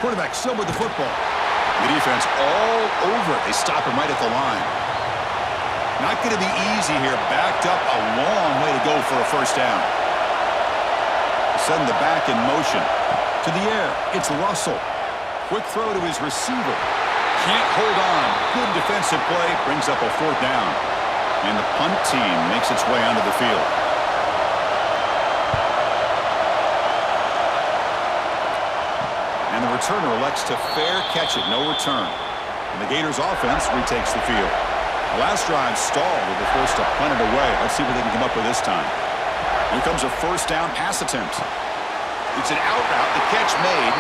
S1: Quarterback still with the football. The defense all over it. They stop him right at the line. Not going to be easy here. Backed up a long way to go for a first down. Send the back in motion. To the air. It's Russell. Quick throw to his receiver. Can't hold on. Good defensive play. Brings up a 4th down. And the punt team makes its way onto the field. And the returner elects to fair catch it. No return. And the Gators offense retakes the field. The last drive stalled with the force to punt it away. Let's see what they can come up with this time. Here comes a first down pass attempt. It's an out route. The catch made.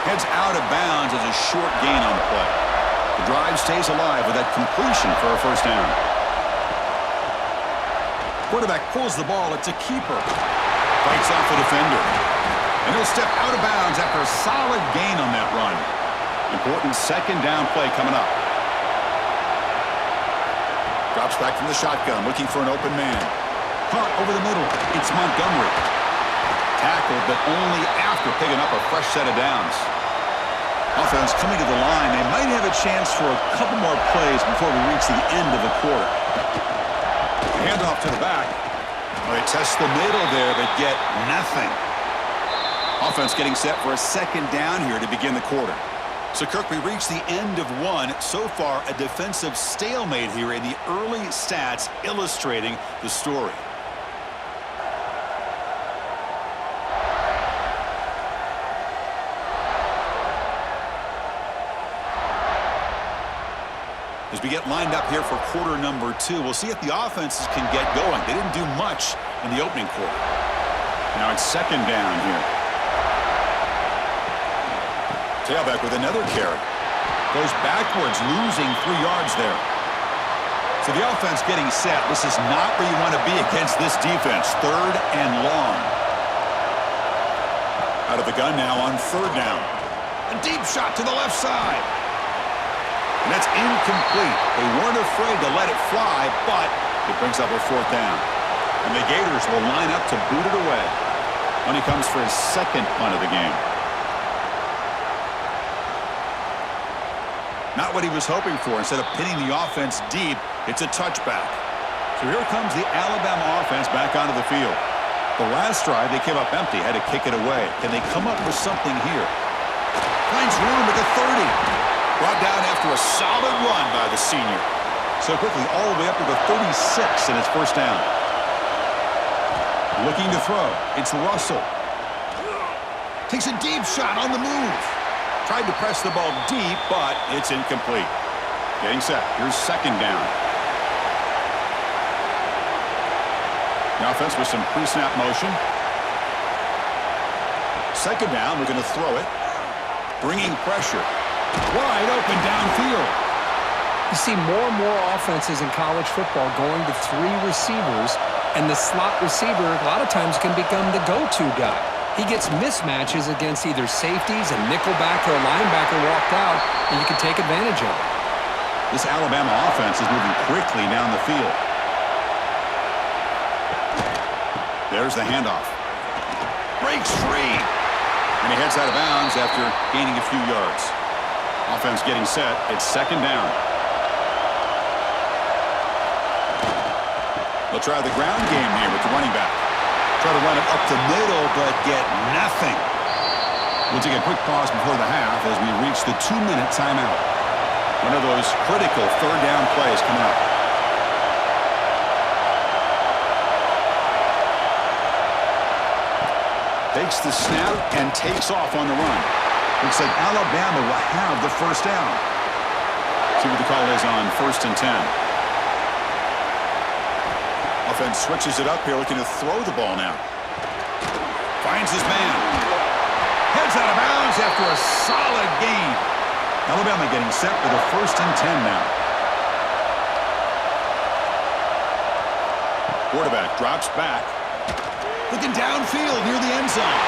S1: Heads out of bounds as a short gain on the play. The drive stays alive with that completion for a first down. Quarterback pulls the ball. It's a keeper. Fights off the defender. And he'll step out of bounds after a solid gain on that run. Important second down play coming up. Drops back from the shotgun, looking for an open man. Caught over the middle. It's Montgomery. Tackled, but only after picking up a fresh set of downs. Offense coming to the line. They might have a chance for a couple more plays before we reach the end of the quarter. Handoff to the back. Well, they test the middle there, but get nothing. Offense getting set for a second down here to begin the quarter. So, Kirk, we reached the end of one. So far, a defensive stalemate here in the early stats illustrating the story. As we get lined up here for quarter number 2, we'll see if the offenses can get going. They didn't do much in the opening quarter. Now it's second down here. Tailback with another carry. Goes backwards, losing 3 yards there. So the offense getting set. This is not where you want to be against this defense. Third and long. Out of the gun now on third down. A deep shot to the left side. And that's incomplete. They weren't afraid to let it fly, but it brings up a fourth down. And the Gators will line up to boot it away when he comes for his second punt of the game. Not what he was hoping for. Instead of pinning the offense deep, it's a touchback. So here comes the Alabama offense back onto the field. The last drive, they came up empty, had to kick it away. Can they come up with something here? Finds room at the 30. Brought down after a solid run by the senior. So quickly all the way up to the 36, and it's first down. Looking to throw. It's Russell. Takes a deep shot on the move. Tried to press the ball deep, but it's incomplete. Getting set. Here's second down. The offense with some pre-snap motion. Second down, we're going to throw it. Bringing pressure. Wide open downfield.
S2: You see more and more offenses in college football going to 3 receivers, and the slot receiver a lot of times can become the go-to guy. He gets mismatches against either safeties, a nickelback, or a linebacker walked out, and you can take advantage of it.
S1: This Alabama offense is moving quickly down the field. There's the handoff. Breaks free. And he heads out of bounds after gaining a few yards. Offense getting set. It's second down. They'll try the ground game here with the running back. Try to run it up the middle, but get nothing. We'll take a quick pause before the half as we reach the 2-minute timeout. One of those critical third down plays coming up. Takes the snap and takes off on the run. Looks like Alabama will have the first down. See what the call is on 1st and 10. Offense switches it up here, looking to throw the ball now. Finds his man. Heads out of bounds after a solid gain. Alabama getting set with a 1st and 10 now. Quarterback drops back. Looking downfield near the end zone.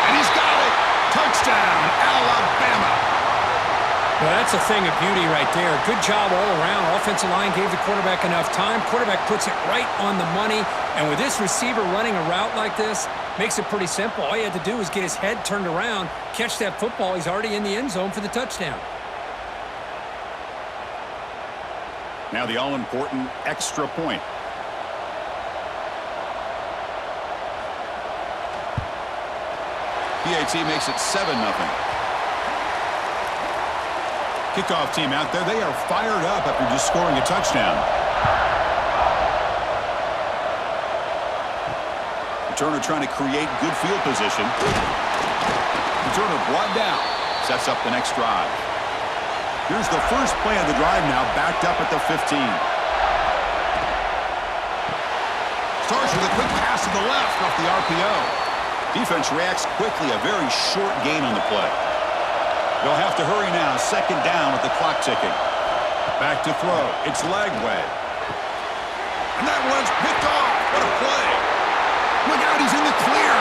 S1: And he's got it. Touchdown, Alabama.
S2: Well, that's a thing of beauty right there. Good job all around. Offensive line gave the quarterback enough time. Quarterback puts it right on the money. And with this receiver running a route like this, makes it pretty simple. All he had to do was get his head turned around, catch that football. He's already in the end zone for the touchdown.
S1: Now the all-important extra point. PAT makes it 7-0. Kickoff team out there. They are fired up after just scoring a touchdown. Returner trying to create good field position. Returner brought down. Sets up the next drive. Here's the first play of the drive now, backed up at the 15. Starts with a quick pass to the left off the RPO. Defense reacts quickly, a very short gain on the play. They'll have to hurry now, second down with the clock ticking. Back to throw, it's Lagway. And that one's picked off, what a play. Look out, he's in the clear.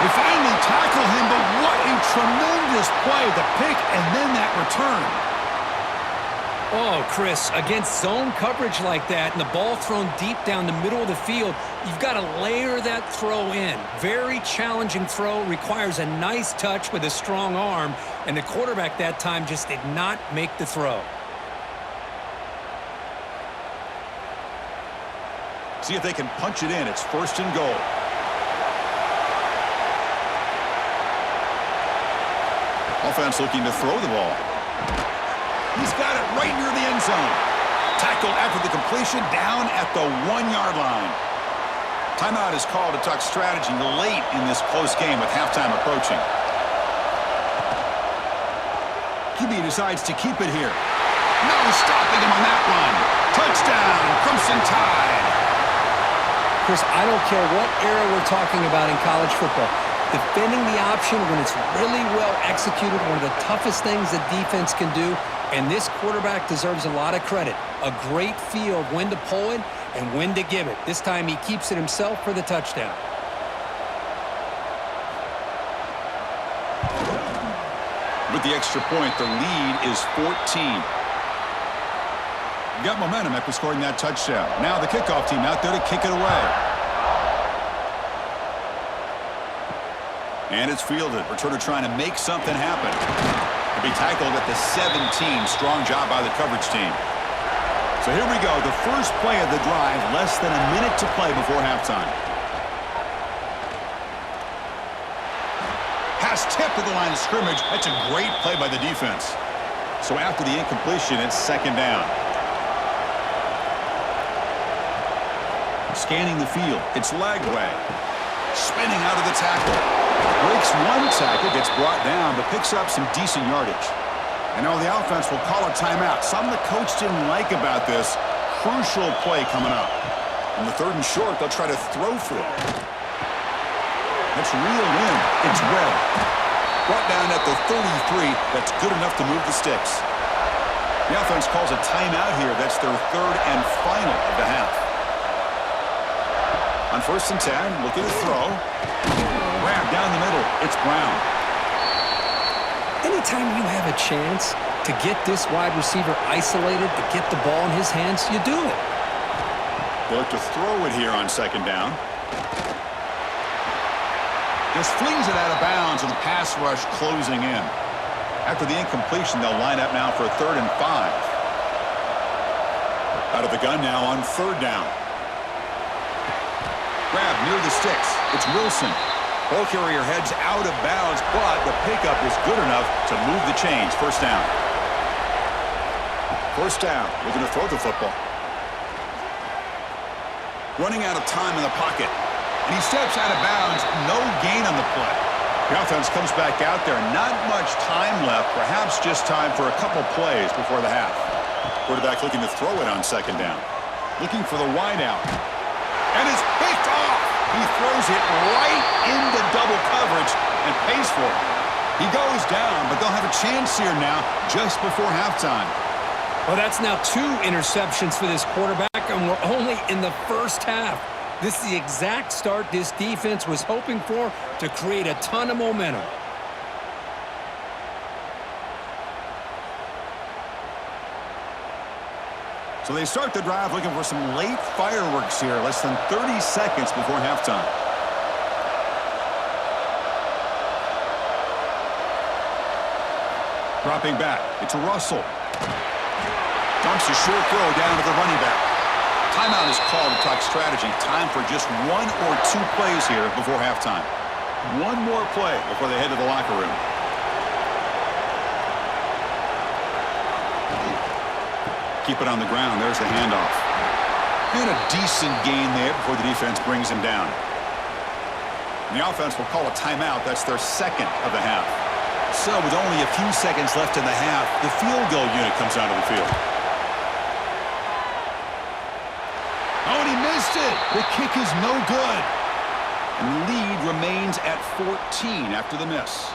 S1: They finally tackle him, but what a tremendous play, the pick and then that return.
S2: Oh, Chris, against zone coverage like that and the ball thrown deep down the middle of the field, you've got to layer that throw in. Very challenging throw, requires a nice touch with a strong arm, and the quarterback that time just did not make the throw.
S1: See if they can punch it in. It's 1st and goal. Offense looking to throw the ball. He's got it right near the end zone. Tackled after the completion down at the 1-yard line. Timeout is called to talk strategy late in this close game with halftime approaching. QB decides to keep it here. No stopping him on that one. Touchdown, Crimson Tide.
S2: Chris, I don't care what era we're talking about in college football. Defending the option when it's really well executed, one of the toughest things that defense can do, and this quarterback deserves a lot of credit. A great feel of when to pull it and when to give it. This time he keeps it himself for the touchdown.
S1: With the extra point, the lead is 14. Got momentum after scoring that touchdown. Now the kickoff team out there to kick it away. And it's fielded. Returner trying to make something happen. To be tackled at the 17. Strong job by the coverage team. So here we go. The first play of the drive. Less than a minute to play before halftime. Pass tipped to the line of scrimmage. That's a great play by the defense. So after the incompletion, it's 2nd down. Scanning the field. It's Lagway. Spinning out of the tackle. Breaks one tackle, gets brought down, but picks up some decent yardage. And now the offense will call a timeout. Something the coach didn't like about this. Crucial play coming up. On the 3rd and short, they'll try to throw for it. That's reeled in. It's Webb. Brought down at the 33. That's good enough to move the sticks. The offense calls a timeout here. That's their 3rd and final of the half. On 1st and 10, looking to throw. Grab down the middle. It's Brown.
S2: Anytime you have a chance to get this wide receiver isolated, to get the ball in his hands, you do it.
S1: They look to throw it here on 2nd down. Just flings it out of bounds with the pass rush closing in. After the incompletion, they'll line up now for a 3rd and 5. Out of the gun now on 3rd down. Grab near the sticks. It's Wilson. Ball carrier heads out of bounds, but the pickup is good enough to move the chains. 1st down. 1st down. Looking to throw the football. Running out of time in the pocket. And he steps out of bounds. No gain on the play. The offense comes back out there. Not much time left. Perhaps just time for a couple plays before the half. Quarterback looking to throw it on 2nd down. Looking for the wide out. And it's picked off. He throws it right into double coverage and pays for it. He goes down, but they'll have a chance here now just before halftime.
S2: Well, that's now 2 interceptions for this quarterback, and we're only in the 1st half. This is the exact start this defense was hoping for to create a ton of momentum.
S1: So they start the drive looking for some late fireworks here, less than 30 seconds before halftime. Dropping back, it's Russell. Dumps a short throw down to the running back. Timeout is called to talk strategy. Time for just 1 or 2 plays here before halftime. One more play before they head to the locker room. Keep it on the ground. There's the handoff. And a decent gain there before the defense brings him down. And the offense will call a timeout. That's their 2nd of the half. So with only a few seconds left in the half, the field goal unit comes out of the field. Oh, and he missed it. The kick is no good. And the lead remains at 14 after the miss.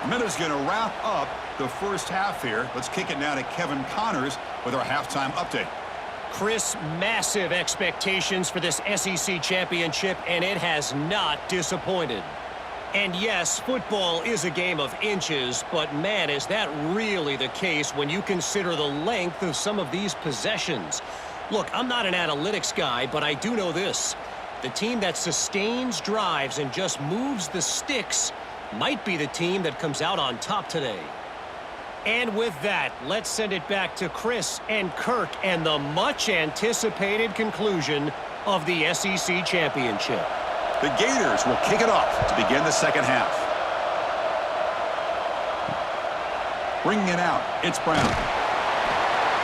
S1: Miller's going to wrap up the 1st half here. Let's kick it now to Kevin Connors with our halftime update.
S3: Chris, massive expectations for this SEC championship, and it has not disappointed. And yes, football is a game of inches, but man, is that really the case when you consider the length of some of these possessions. Look, I'm not an analytics guy, but I do know this. The team that sustains drives and just moves the sticks might be the team that comes out on top today. And with that, let's send it back to Chris and Kirk and the much-anticipated conclusion of the SEC Championship.
S1: The Gators will kick it off to begin the second half. Bringing it out, it's Brown.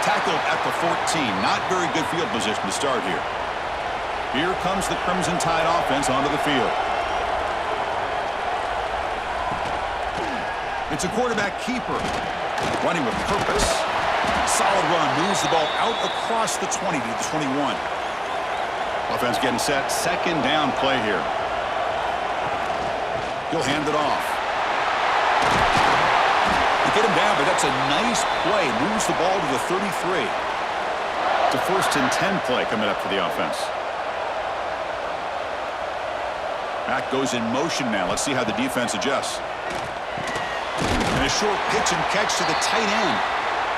S1: Tackled at the 14. Not very good field position to start here. Here comes the Crimson Tide offense onto the field. It's a quarterback keeper. Running with purpose. Solid run. Moves the ball out across the 20 to the 21. Offense getting set. Second down play here. He'll hand it off. They get him down, but that's a nice play. Moves the ball to the 33. It's a 1st and 10 play coming up for the offense. Back goes in motion now. Let's see how the defense adjusts. And a short pitch and catch to the tight end.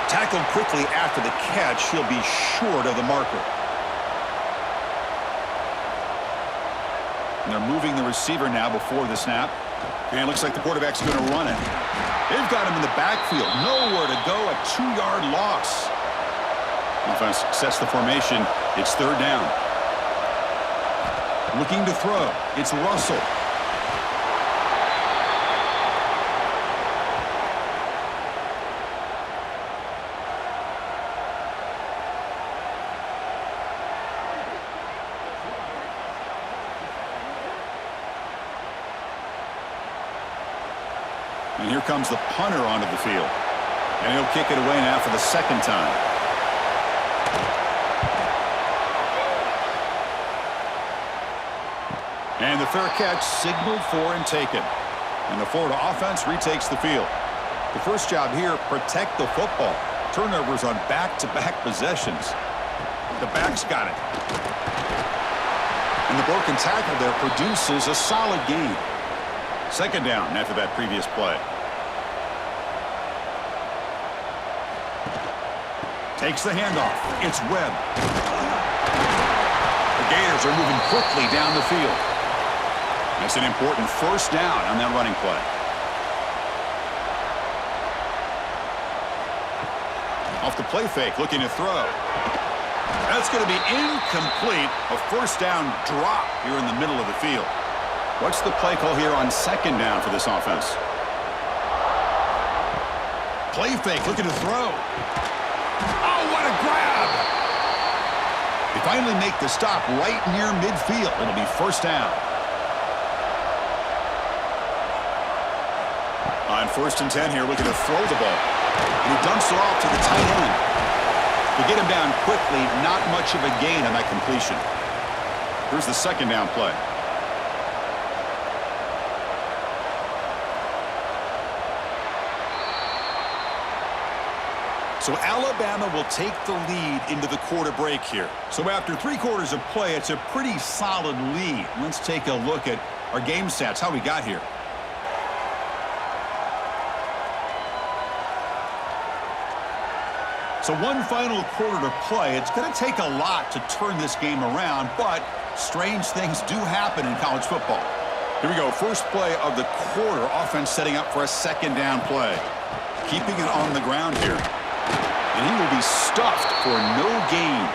S1: Tackled quickly after the catch. He'll be short of the marker. And they're moving the receiver now before the snap. And it looks like the quarterback's going to run it. They've got him in the backfield. Nowhere to go. A 2-yard loss. Offense sets the formation. It's 3rd down. Looking to throw. It's Russell. And here comes the punter onto the field. And he'll kick it away now for the 2nd time. And the fair catch signaled for and taken. And the Florida offense retakes the field. The first job here, protect the football. Turnovers on back-to-back possessions. The back's got it. And the broken tackle there produces a solid gain. 2nd down after that previous play. Takes the handoff. It's Webb. The Gators are moving quickly down the field. That's an important 1st down on that running play. Off the play fake, looking to throw. That's going to be incomplete. A 1st down drop here in the middle of the field. What's the play call here on 2nd down for this offense? Play fake, looking to throw. Oh, what a grab! They finally make the stop right near midfield. It'll be 1st down. On 1st and 10 here, looking to throw the ball. And he dumps it off to the tight end. To get him down quickly, not much of a gain on that completion. Here's the 2nd down play. So Alabama will take the lead into the quarter break here. So after 3 quarters of play, it's a pretty solid lead. Let's take a look at our game stats, how we got here. So 1 final quarter to play. It's going to take a lot to turn this game around, but strange things do happen in college football. Here we go. First play of the quarter. Offense setting up for a 2nd down play. Keeping it on the ground here. And he will be stuffed for no gain.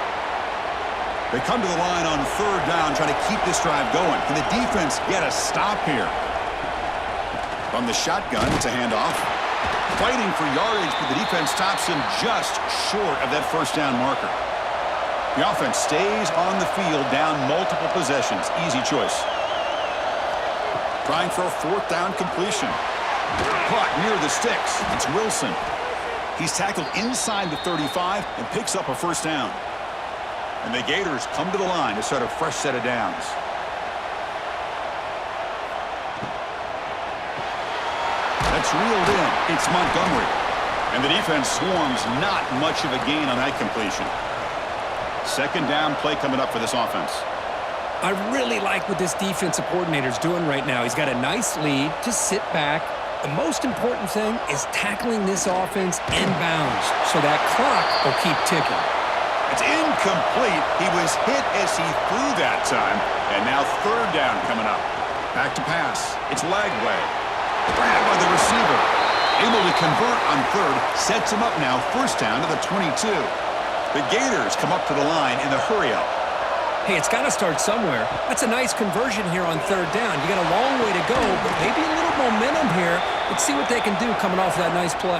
S1: They come to the line on 3rd down, trying to keep this drive going. Can the defense get a stop here? From the shotgun, it's a handoff. Fighting for yardage, but the defense stops him just short of that 1st down marker. The offense stays on the field, down multiple possessions. Easy choice. Trying for a 4th down completion. Caught near the sticks. It's Wilson. He's tackled inside the 35 and picks up a 1st down. And the Gators come to the line to start a fresh set of downs. That's reeled in. It's Montgomery. And the defense swarms, not much of a gain on that completion. 2nd down play coming up for this offense.
S2: I really like what this defensive coordinator's doing right now. He's got a nice lead. Just sit back. The most important thing is tackling this offense inbounds so that clock will keep ticking.
S1: It's incomplete. He was hit as he threw that time. And now 3rd down coming up. Back to pass. It's Lagway. Grabbed by the receiver. Able to convert on 3rd. Sets him up now. 1st down to the 22. The Gators come up to the line in the hurry-up.
S2: Hey, it's got to start somewhere. That's a nice conversion here on third down. You got a long way to go, but maybe a little momentum here. Let's see what they can do coming off that nice play.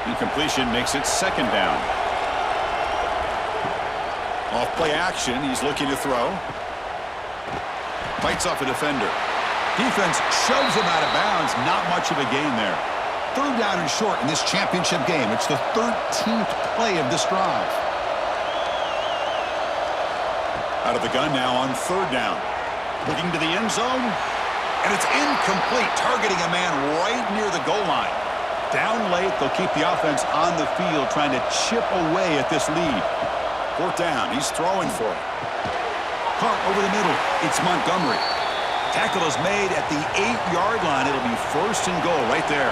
S1: Incompletion makes it second down. Off play action, he's looking to throw. Fights off a defender. Defense shoves him out of bounds. Not much of a gain there. Third down and short in this championship game. It's the 13th play of this drive. Out of the gun now on third down. Looking to the end zone. And it's incomplete, targeting a man right near the goal line. Down late, they'll keep the offense on the field, trying to chip away at this lead. Fourth down, he's throwing for it. Caught over the middle, it's Montgomery. Tackle is made at the 8-yard line. It'll be first and goal right there.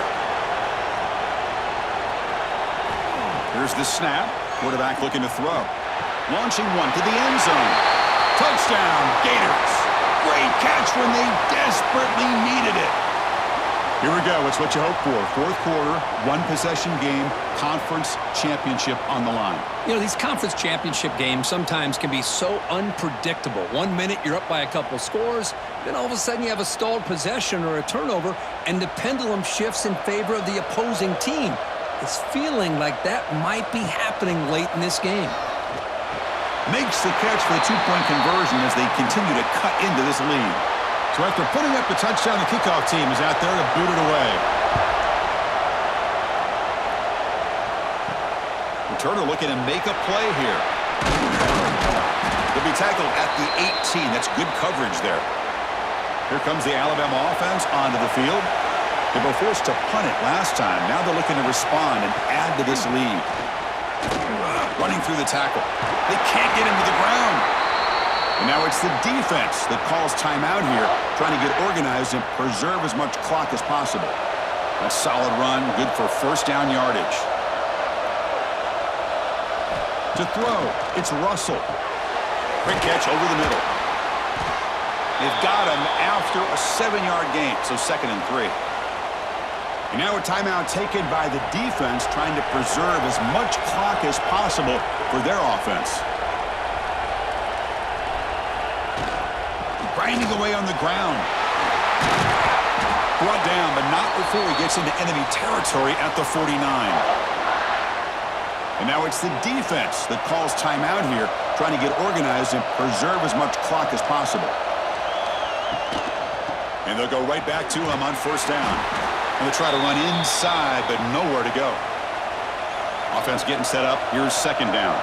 S1: Here's the snap. Quarterback looking to throw. Launching one to the end zone. Touchdown, Gators. Great catch when they desperately needed it. Here we go. It's what you hope for. Fourth quarter, one-possession game, conference championship on the line.
S2: You know, these conference championship games sometimes can be so unpredictable. 1 minute you're up by a couple scores, then all of a sudden you have a stalled possession or a turnover, and the pendulum shifts in favor of the opposing team. It's feeling like that might be happening late in this game.
S1: Makes the catch for the two-point conversion as they continue to cut into this lead. So after putting up the touchdown, the kickoff team is out there to boot it away. Returner looking to make a play here. They'll be tackled at the 18. That's good coverage there. Here comes the Alabama offense onto the field. They were forced to punt it last time. Now they're looking to respond and add to this lead. Running through the tackle. They can't get him to the ground. And now it's the defense that calls timeout here, trying to get organized and preserve as much clock as possible. A solid run, good for first down yardage. To throw, it's Russell. Quick catch over the middle. They've got him after a 7-yard gain, so 2nd and 3. And now a timeout taken by the defense, trying to preserve as much clock as possible for their offense. Grinding away on the ground. Brought down, but not before he gets into enemy territory at the 49. And now it's the defense that calls timeout here, trying to get organized and preserve as much clock as possible. And they'll go right back to him on first down. And they'll try to run inside, but nowhere to go. Offense getting set up. Here's second down.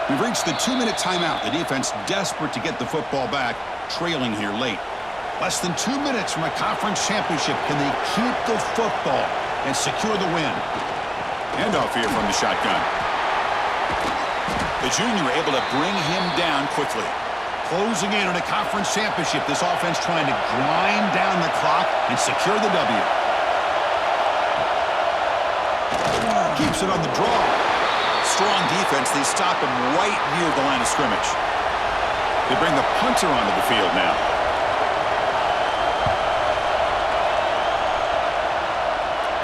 S1: We've reached the 2-minute timeout. The defense desperate to get the football back, trailing here late. Less than 2 minutes from a conference championship. Can they keep the football and secure the win? Handoff here from the shotgun. The junior able to bring him down quickly. Closing in on a conference championship. This offense trying to grind down the clock and secure the W. Keeps it on the draw. Strong defense. They stop him right near the line of scrimmage. They bring the punter onto the field now.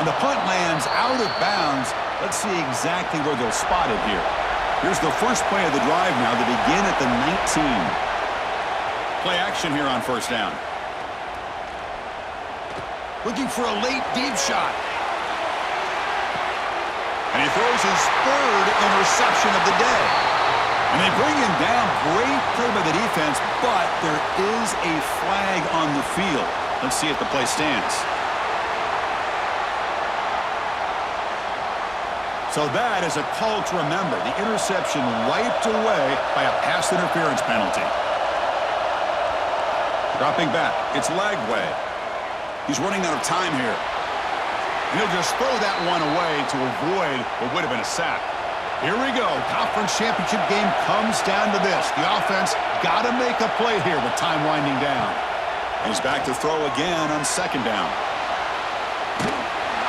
S1: And the punt lands out of bounds. Let's see exactly where they'll spot it here. Here's the first play of the drive now. They begin at the 19. Play action here on first down. Looking for a late deep shot. And he throws his third interception of the day. And they bring him down. Great play by the defense, but there is a flag on the field. Let's see if the play stands. So that is a call to remember. The interception wiped away by a pass interference penalty. Dropping back, it's Lagway. He's running out of time here. And he'll just throw that one away to avoid what would have been a sack. Here we go. Conference championship game comes down to this. The offense got to make a play here with time winding down. And he's back to throw again on second down.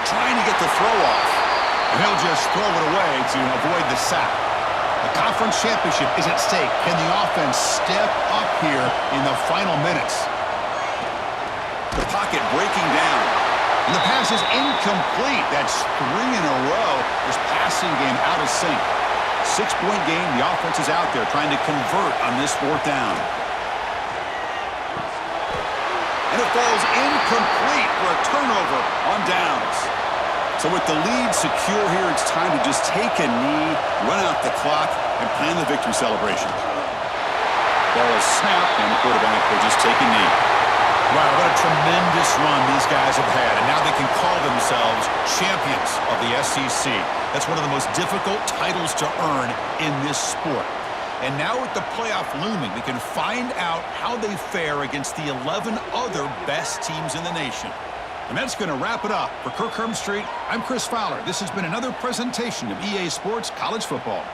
S1: Trying to get the throw off. And he'll just throw it away to avoid the sack. The conference championship is at stake. Can the offense step up here in the final minutes? The pocket breaking down. And the pass is incomplete. That's 3 in a row. This passing game out of sync. 6-point game. The offense is out there trying to convert on this 4th down. And it falls incomplete for a turnover on downs. So with the lead secure here, it's time to just take a knee, run out the clock, and plan the victory celebration. Ball is snapped, and the quarterback will just take a knee.
S4: Wow, what a tremendous run these guys have had, and now they can call themselves champions of the SEC. That's one of the most difficult titles to earn in this sport. And now with the playoff looming, we can find out how they fare against the 11 other best teams in the nation.
S1: And that's going to wrap it up. For Kirk Herbstreit, I'm Chris Fowler. This has been another presentation of EA Sports College Football.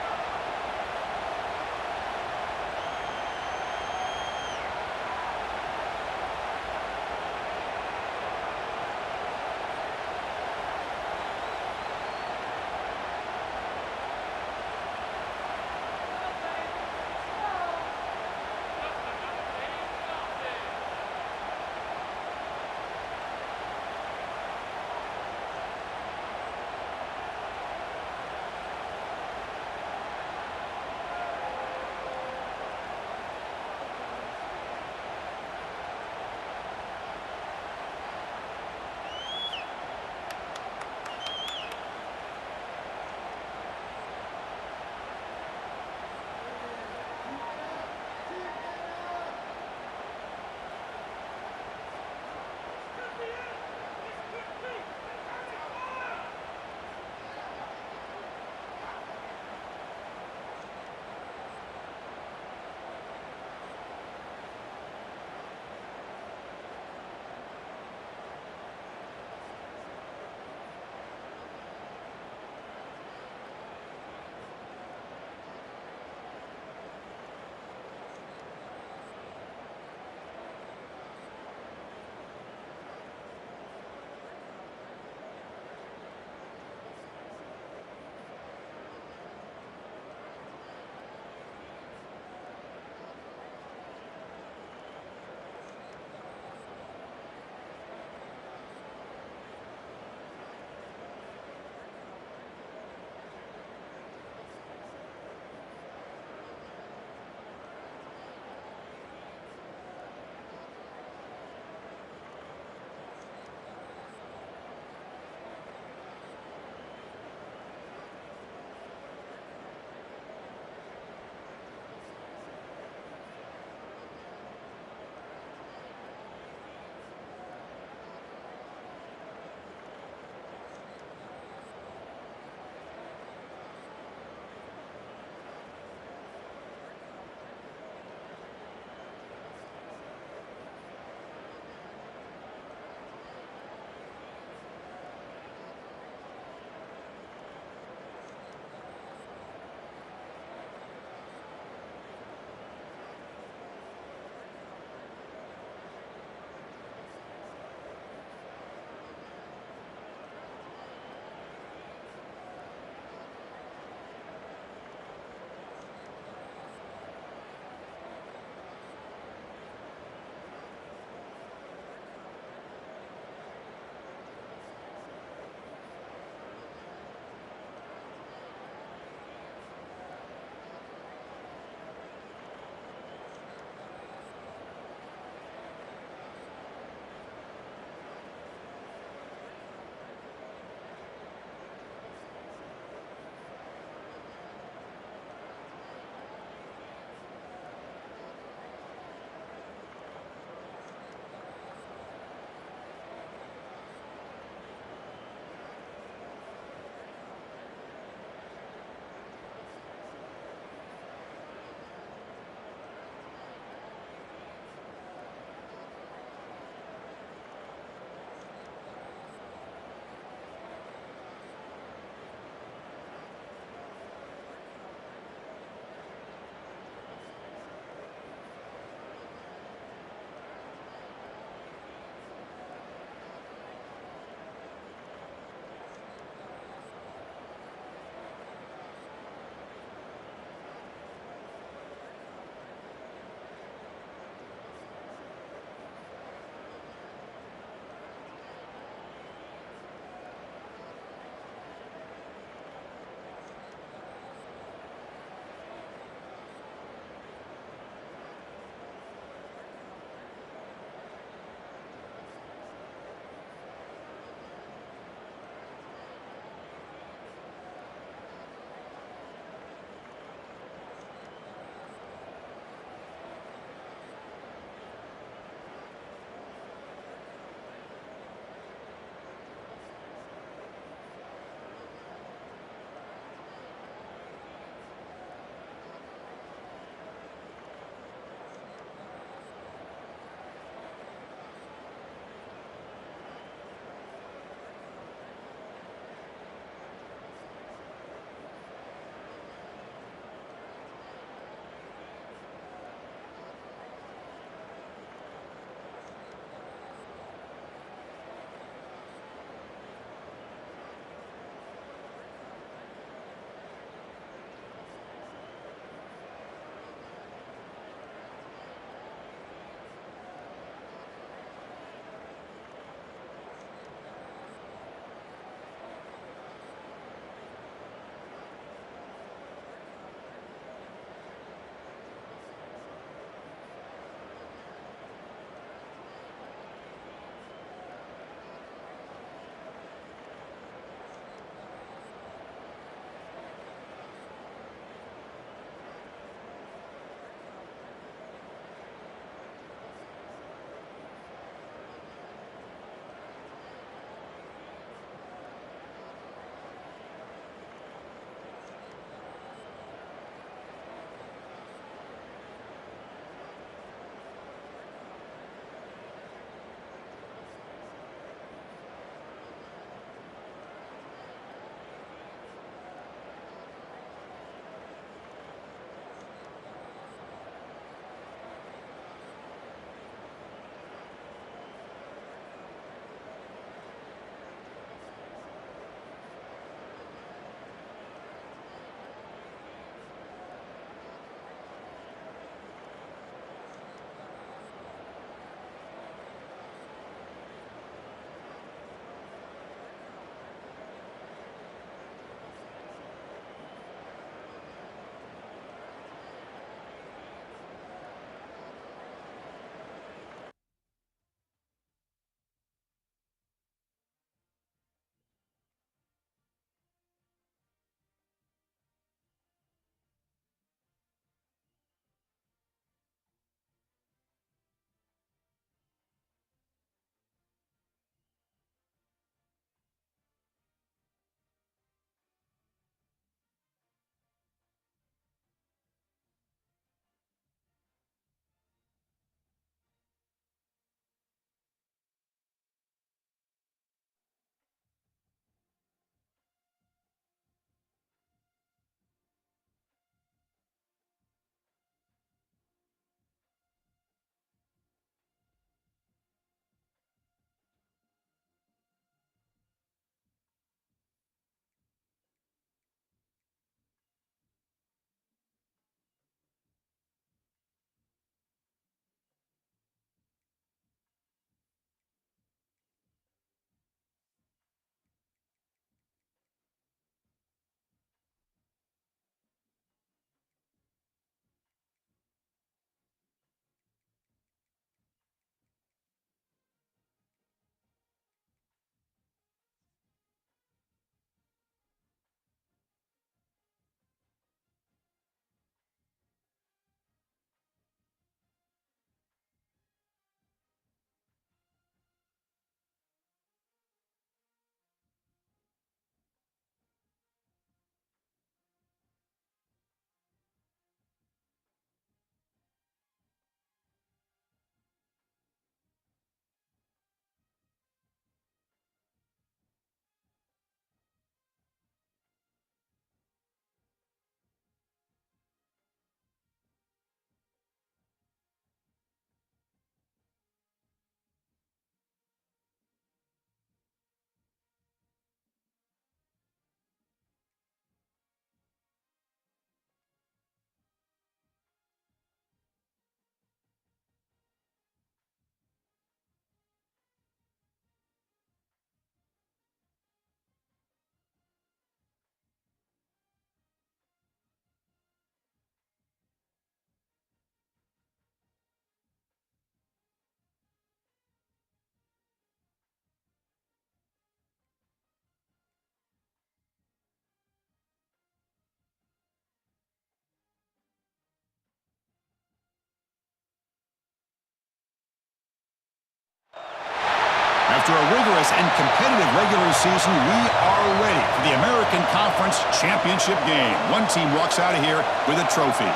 S4: After a rigorous and competitive regular season, we are ready for the American Conference Championship game. One team walks out of here with a trophy.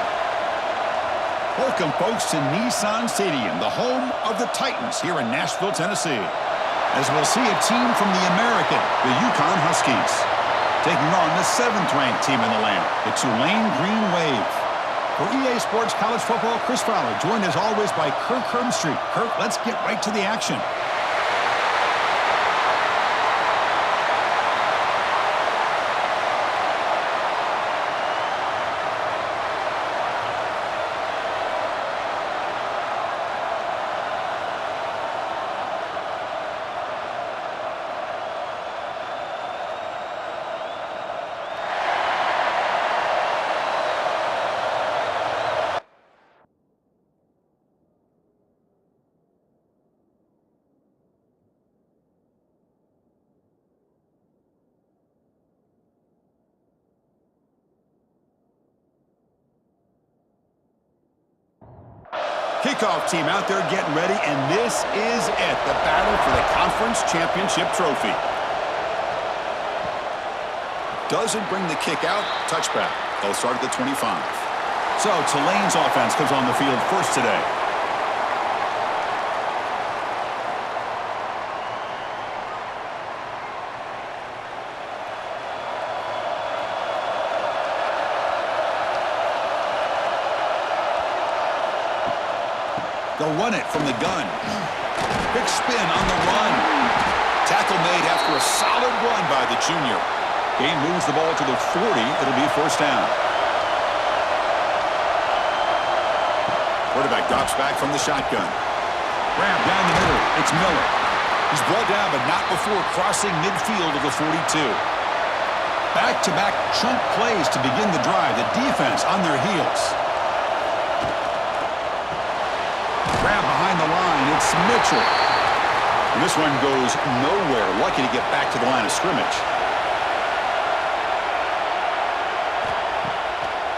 S4: Welcome, folks, to Nissan Stadium, the home of the Titans here in Nashville, Tennessee. As we'll see a team from the American, the Yukon Huskies, taking on the 7th-ranked team in the land, the Tulane Green Wave. For EA Sports College Football, Chris Fowler, joined as always by Kirk Herbstreit. Kirk, let's get right to the action. Kickoff team out there getting ready, and this is it, the battle for the conference championship trophy. Doesn't bring the kick out, touchback. They'll start at the 25. So Tulane's offense comes on the field first today. They'll run it from the gun. Big spin on the run. Tackle made after a solid run by the junior. Game moves the ball to the 40. It'll be first down. Quarterback drops back from the shotgun. Grab down the middle. It's Miller. He's brought down, but not before crossing midfield of the 42. Back-to-back chunk plays to begin the drive. The defense on their heels. Grab behind the line, it's Mitchell. And this one goes nowhere. Lucky to get back to the line of scrimmage.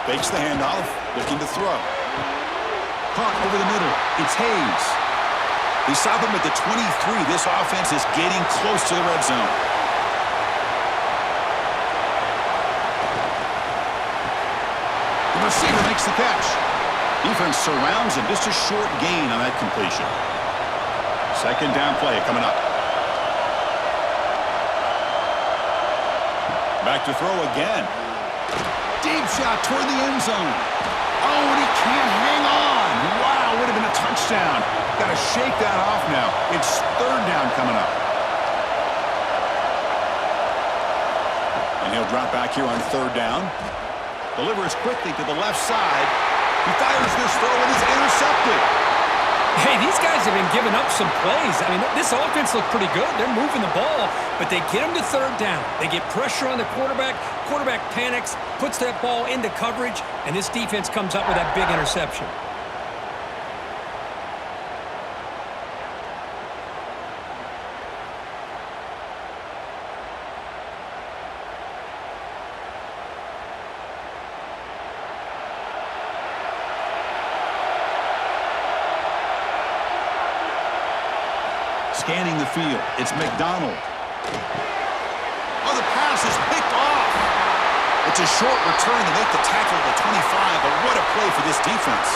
S4: Fakes the handoff, looking to throw. Caught over the middle, it's Hayes. They stop him at the 23. This offense is getting close to the red zone. The receiver makes the catch. Defense surrounds him. Just a short gain on that completion. Second down play coming up. Back to throw again. Deep shot toward the end zone. Oh, and he can't hang on. Wow, would have been a touchdown. Got to shake that off now. It's third down coming up. And he'll drop back here on third down. Delivers quickly to the left side. He fires this throw and is intercepted.
S2: Hey, these guys have been giving up some plays. I mean, this offense looked pretty good. They're moving the ball, but they get him to third down. They get pressure on the quarterback. Quarterback panics, puts that ball into coverage, and this defense comes up with that big interception.
S4: Scanning the field, it's McDonald. Oh, the pass is picked off. It's a short return to make the tackle at the 25, but what a play for this defense.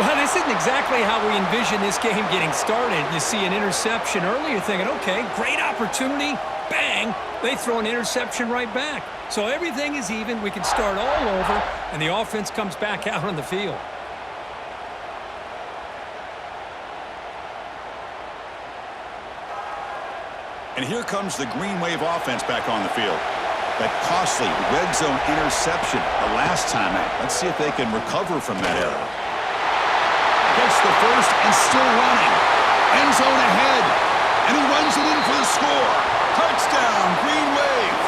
S2: Well, this isn't exactly how we envision this game getting started. You see an interception early, you're thinking, okay, great opportunity, bang, they throw an interception right back. So everything is even, we can start all over, and the offense comes back out on the field.
S4: And here comes the Green Wave offense back on the field. That costly red zone interception the last time out. Let's see if they can recover from that error. Gets the first and still running. End zone ahead. And he runs it in for the score. Touchdown, Green Wave.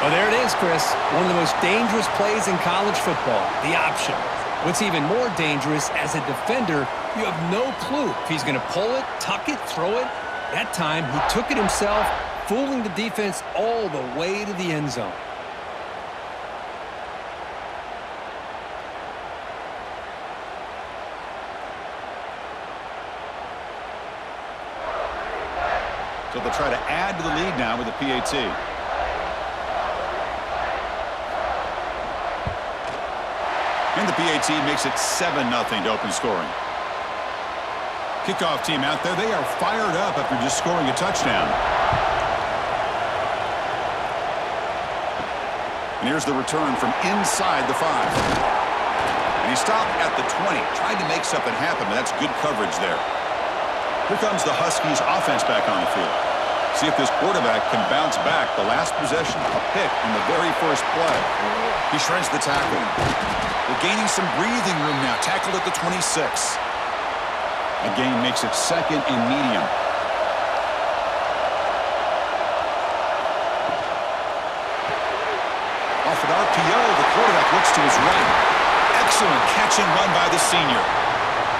S2: Well, there it is, Chris. One of the most dangerous plays in college football, the option. What's even more dangerous, as a defender, you have no clue if he's going to pull it, tuck it, throw it. That time, he took it himself, fooling the defense all the way to the end zone.
S4: So they'll try to add to the lead now with a PAT. And the PAT makes it 7-0 to open scoring. Kickoff team out there. They are fired up after just scoring a touchdown. And here's the return from inside the 5. And he stopped at the 20. Tried to make something happen, but that's good coverage there. Here comes the Huskies offense back on the field. See if this quarterback can bounce back. The last possession, a pick in the very first play. He shreds the tackle. They're gaining some breathing room now. Tackled at the 26. A gain makes it 2nd and medium. Off an RPO, the quarterback looks to his right. Excellent catch and run by the senior.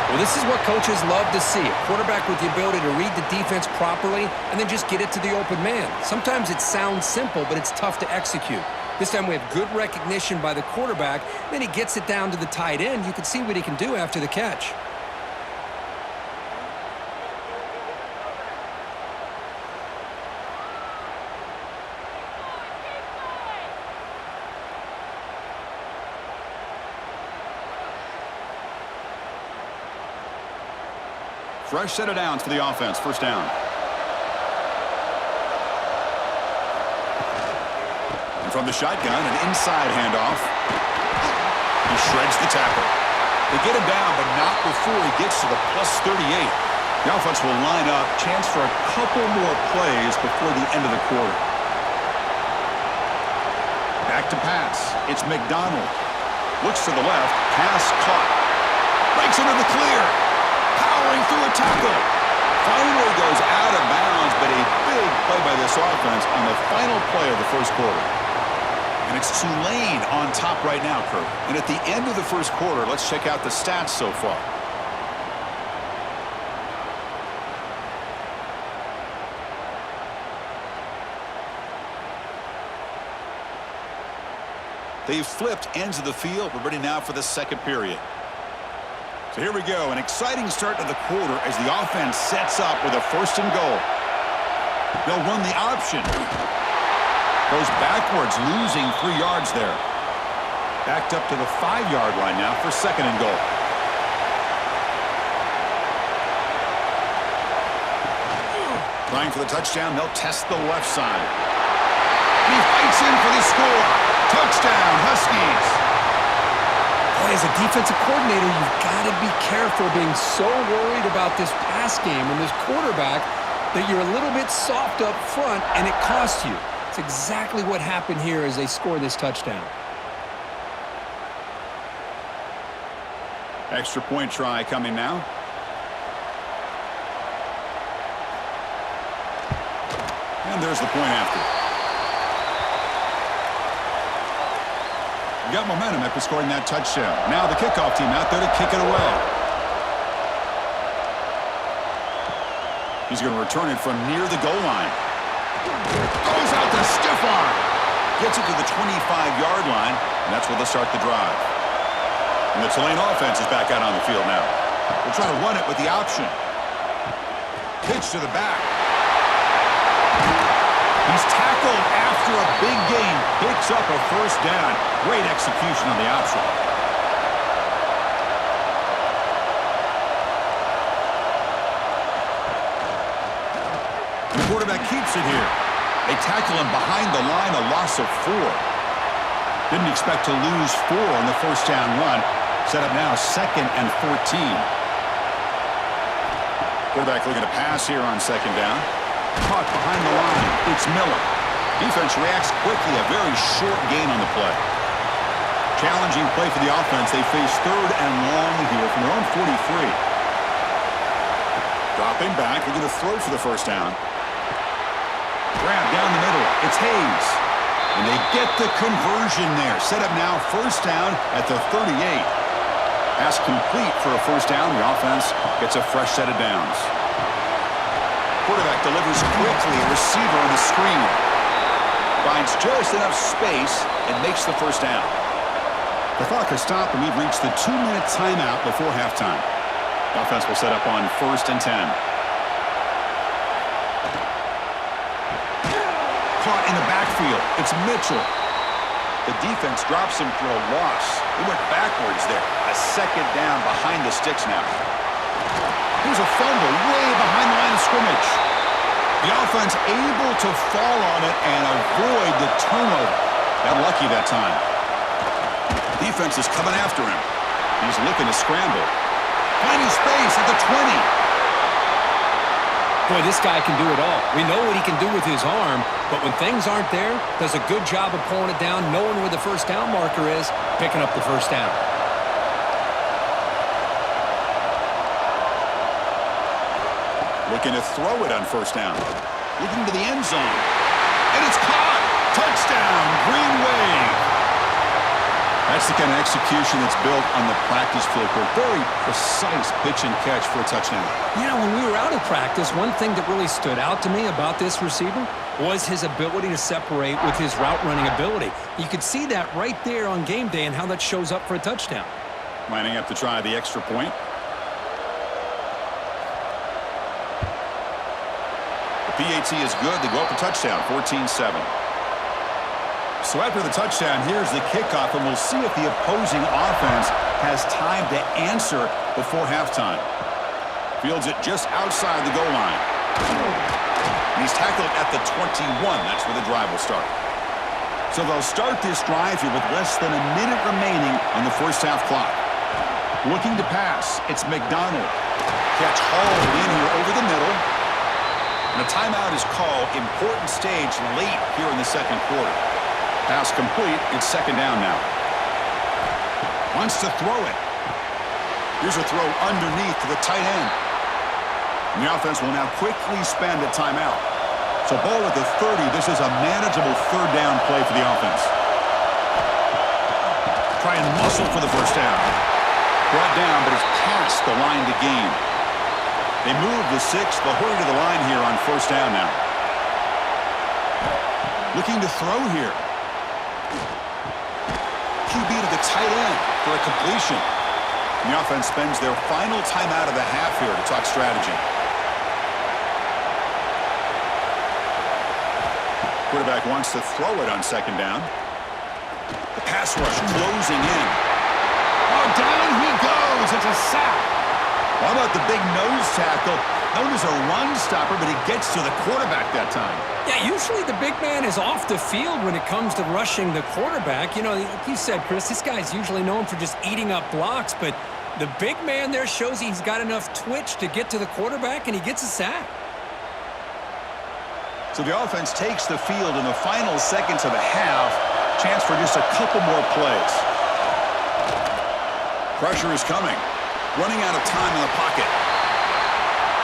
S2: Well, this is what coaches love to see. A quarterback with the ability to read the defense properly and then just get it to the open man. Sometimes it sounds simple, but it's tough to execute. This time we have good recognition by the quarterback. Then he gets it down to the tight end. You can see what he can do after the catch.
S4: Fresh set of downs for the offense. First down. And from the shotgun, an inside handoff. He shreds the tackle. They get him down, but not before he gets to the +38. The offense will line up. Chance for a couple more plays before the end of the quarter. Back to pass. It's McDonald. Looks to the left. Pass caught. Breaks into the clear. Powering through a tackle. Finally goes out of bounds, but a big play by this offense on the final play of the first quarter. And it's Tulane on top right now, Kirk. And at the end of the first quarter, let's check out the stats so far. They've flipped ends of the field. We're ready now for the second period. So here we go, an exciting start to the quarter as the offense sets up with a 1st and goal. They'll run the option. Goes backwards, losing 3 yards there. Backed up to the 5-yard line now for 2nd and goal. Trying for the touchdown, they'll test the left side. He fights in for the score. Touchdown, Huskies.
S2: As a defensive coordinator, you've got to be careful being so worried about this pass game and this quarterback that you're a little bit soft up front and it costs you. It's exactly what happened here as they score this touchdown.
S4: Extra point try coming now. And there's the point after. Got momentum after scoring that touchdown. Now the kickoff team out there to kick it away. He's going to return it from near the goal line. Goes out to stiff arm. Gets it to the 25-yard line, and that's where they'll start the drive. And the Tulane offense is back out on the field now. They'll try to run it with the option. Pitch to the back. He's tackled after a big gain. Picks up a 1st down. Great execution on the option. The quarterback keeps it here. They tackle him behind the line, a loss of 4. Didn't expect to lose 4 on the 1st down run. Set up now 2nd and 14. Quarterback looking to pass here on 2nd down. Caught behind the line. It's Miller. Defense reacts quickly. A very short gain on the play. Challenging play for the offense. They face 3rd and long here from their own 43. Dropping back. They're going to throw for the 1st down. Grab down the middle. It's Hayes. And they get the conversion there. Set up now 1st down at the 38. Pass complete for a 1st down. The offense gets a fresh set of downs. Quarterback delivers quickly. A receiver on the screen. Finds just enough space and makes the 1st down. The clock has stopped, and we've reached the 2-minute timeout before halftime. The offense will set up on 1st and 10.
S1: backfield. It's Mitchell. The defense drops him for a loss. He went backwards there. A second down behind the sticks now. Here's a fumble way behind the line of scrimmage. The offense able to fall on it and avoid the turnover. Got lucky that time. Defense is coming after him. He's looking to scramble. Finding space at the 20.
S2: Boy, this guy can do it all. We know what he can do with his arm, but when things aren't there, does a good job of pulling it down, knowing where the first down marker is, picking up the first down.
S1: Looking to throw it on first down. Looking to the end zone. And it's caught! Touchdown, Green Wave! That's the kind of execution that's built on the practice field. Very precise pitch and catch for a touchdown.
S2: Yeah, when we were out of practice, one thing that really stood out to me about this receiver was his ability to separate with his route running ability. You could see that right there on game day and how that shows up for a touchdown.
S1: Lining up to try the extra point. The PAT is good. They go up a touchdown, 14-7. So after the touchdown, here's the kickoff, and we'll see if the opposing offense has time to answer before halftime. Fields it just outside the goal line. And he's tackled at the 21. That's where the drive will start. So they'll start this drive here with less than a minute remaining on the first half clock. Looking to pass. It's McDonald. Catch hauled in here over the middle. And a timeout is called. Important stage late here in the second quarter. Pass complete. It's second down now. Wants to throw it. Here's a throw underneath to the tight end. And the offense will now quickly spend a timeout. So ball at the 30. This is a manageable third down play for the offense. Try and muscle for the first down. Brought down, but it's past the line to gain. They move the 6. They'll hurry to the line here on first down now. Looking to throw here. QB to the tight end for a completion. And the offense spends their final timeout of the half here to talk strategy. Quarterback wants to throw it on second down. The pass rush closing in. Oh, down he goes. It's a sack. How about the big nose tackle? Known as a run stopper, but he gets to the quarterback that time.
S2: Yeah, usually the big man is off the field when it comes to rushing the quarterback. You know, like you said, Chris, this guy's usually known for just eating up blocks, but the big man there shows he's got enough twitch to get to the quarterback, and he gets a sack.
S1: So the offense takes the field in the final seconds of the half. Chance for just a couple more plays. Pressure is coming. Running out of time in the pocket.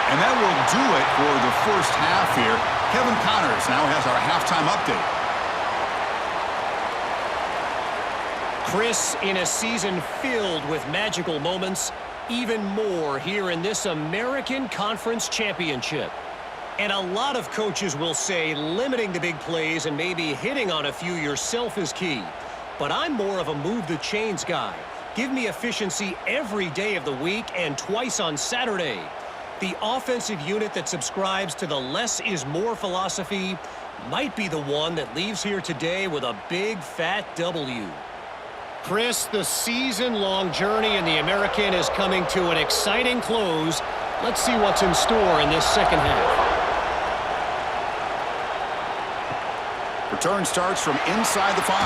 S1: And that will do it for the first half here. Kevin Connors now has our halftime update.
S3: Chris, in a season filled with magical moments, even more here in this American Conference Championship. And a lot of coaches will say limiting the big plays and maybe hitting on a few yourself is key. But I'm more of a move the chains guy. Give me efficiency every day of the week and twice on Saturday. The offensive unit that subscribes to the less is more philosophy might be the one that leaves here today with a big fat W. Chris, the season-long journey in the American is coming to an exciting close. Let's see what's in store in this second half.
S1: Return starts from inside the 5.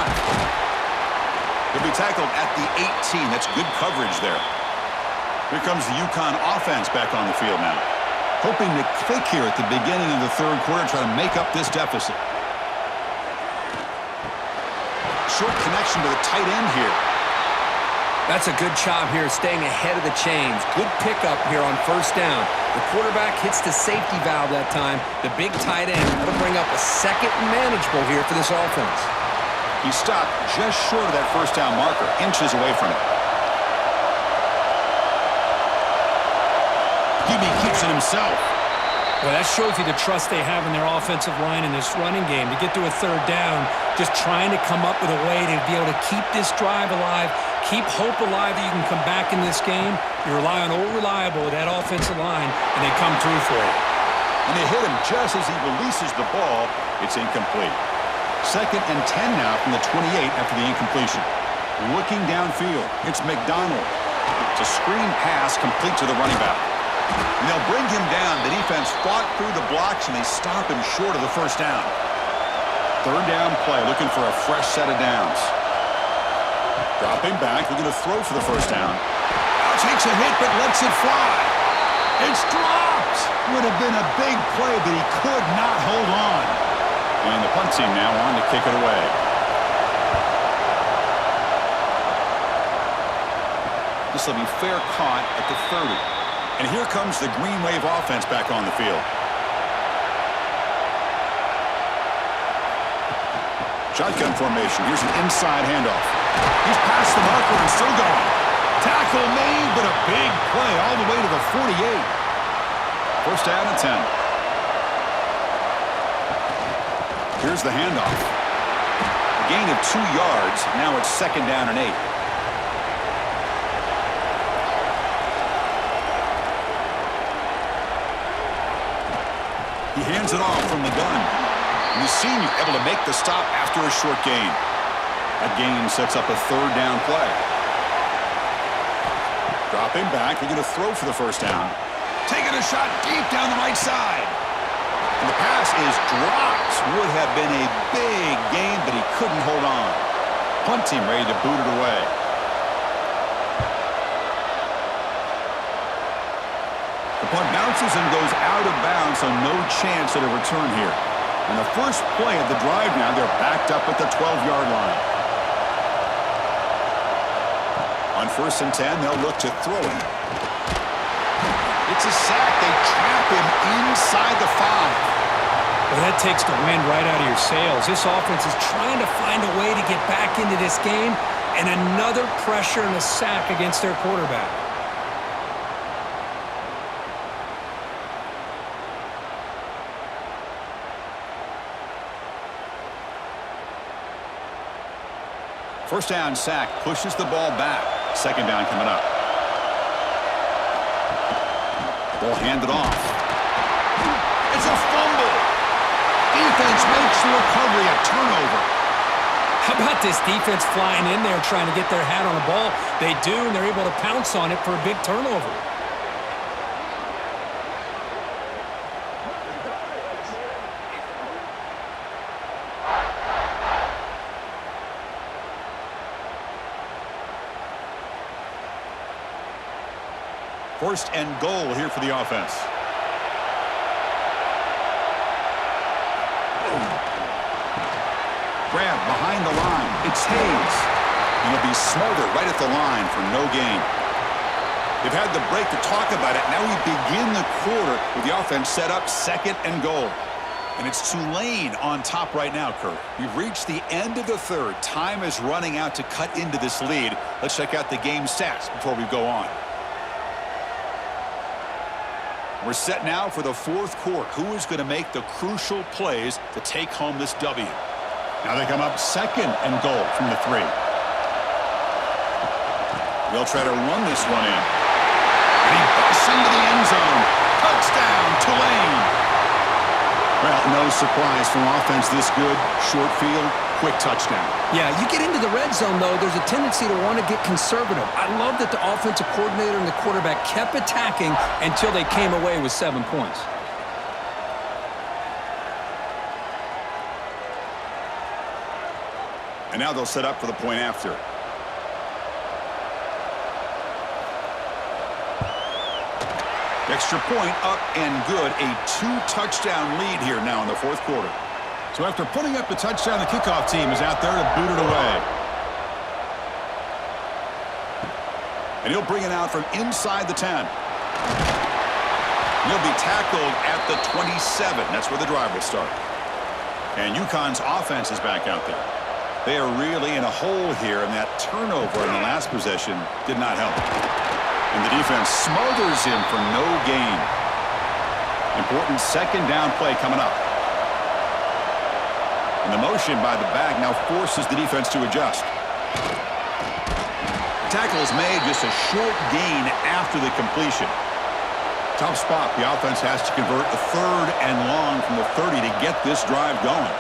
S1: He'll be tackled at the 18. That's good coverage there. Here comes the UConn offense back on the field now. Hoping to click here at the beginning of the third quarter, try to make up this deficit. Short connection to the tight end here.
S2: That's a good job here, staying ahead of the chains. Good pickup here on first down. The quarterback hits the safety valve that time. The big tight end. That'll bring up a second manageable here for this offense.
S1: He stopped just short of that first down marker, inches away from it. QB keeps it himself.
S2: Well, that shows you the trust they have in their offensive line in this running game. To get to a third down, just trying to come up with a way to be able to keep this drive alive, keep hope alive that you can come back in this game. You rely on Old Reliable with that offensive line, and they come through for you.
S1: And they hit him just as he releases the ball. It's incomplete. 2nd and 10 now from the 28 after the incompletion. Looking downfield, it's McDonald. It's a screen pass complete to the running back. And they'll bring him down. The defense fought through the blocks, and they stop him short of the first down. 3rd down play, looking for a fresh set of downs. Dropping back, looking to throw for the first down. Now takes a hit, but lets it fly. It's dropped. Would have been a big play, but he could not hold on. And the punt team now on to kick it away. This will be fair caught at the 30. And here comes the Green Wave offense back on the field. Shotgun formation. Here's an inside handoff. He's past the marker and still going. Tackle made, but a big play all the way to the 48. First down and 10. Here's the handoff. A gain of 2 yards. Now it's 2nd down and 8. He hands it off from the gun. And the senior able to make the stop after a short gain. That gain sets up a 3rd down play. Dropping back, looking to throw for the first down. Taking a shot deep down the right side. And the pass is dropped. Would have been a big gain, but he couldn't hold on. Punt team ready to boot it away. The punt bounces and goes out of bounds, so no chance at a return here. And the first play of the drive now, they're backed up at the 12-yard line. On 1st and 10, they'll look to throw it. It's a sack. They trap him inside the 5.
S2: Well, that takes the wind right out of your sails. This offense is trying to find a way to get back into this game, and another pressure and a sack against their quarterback.
S1: First down sack pushes the ball back. 2nd down coming up. Ball handed off. It's a fumble. Defense makes the recovery a turnover.
S2: How about this defense flying in there trying to get their hat on the ball? They do, and they're able to pounce on it for a big turnover.
S1: First and goal here for the offense. Grab behind the line. It's Hayes. And he'll be smothered right at the line for no gain. They've had the break to talk about it. Now we begin the quarter with the offense set up 2nd and goal. And it's Tulane on top right now, Kirk. We've reached the end of the 3rd. Time is running out to cut into this lead. Let's check out the game stats before we go on. We're set now for the 4th quarter. Who is going to make the crucial plays to take home this W? Now they come up 2nd and goal from the 3. They'll try to run this one in. And he busts into the end zone. Touchdown, Tulane. Well, no surprise from offense this good. Short field, quick touchdown.
S2: Yeah, you get into the red zone, though, there's a tendency to want to get conservative. I love that the offensive coordinator and the quarterback kept attacking until they came away with 7 points.
S1: And now they'll set up for the point after. Extra point up and good. A 2-touchdown lead here now in the 4th quarter. So after putting up the touchdown, the kickoff team is out there to boot it away. And he'll bring it out from inside the 10. He'll be tackled at the 27. That's where the drive will start. And UConn's offense is back out there. They are really in a hole here, and that turnover in the last possession did not help. And the defense smothers him for no gain. Important 2nd down play coming up. And the motion by the back now forces the defense to adjust. The tackle is made, just a short gain after the completion. Tough spot. The offense has to convert a 3rd and long from the 30 to get this drive going.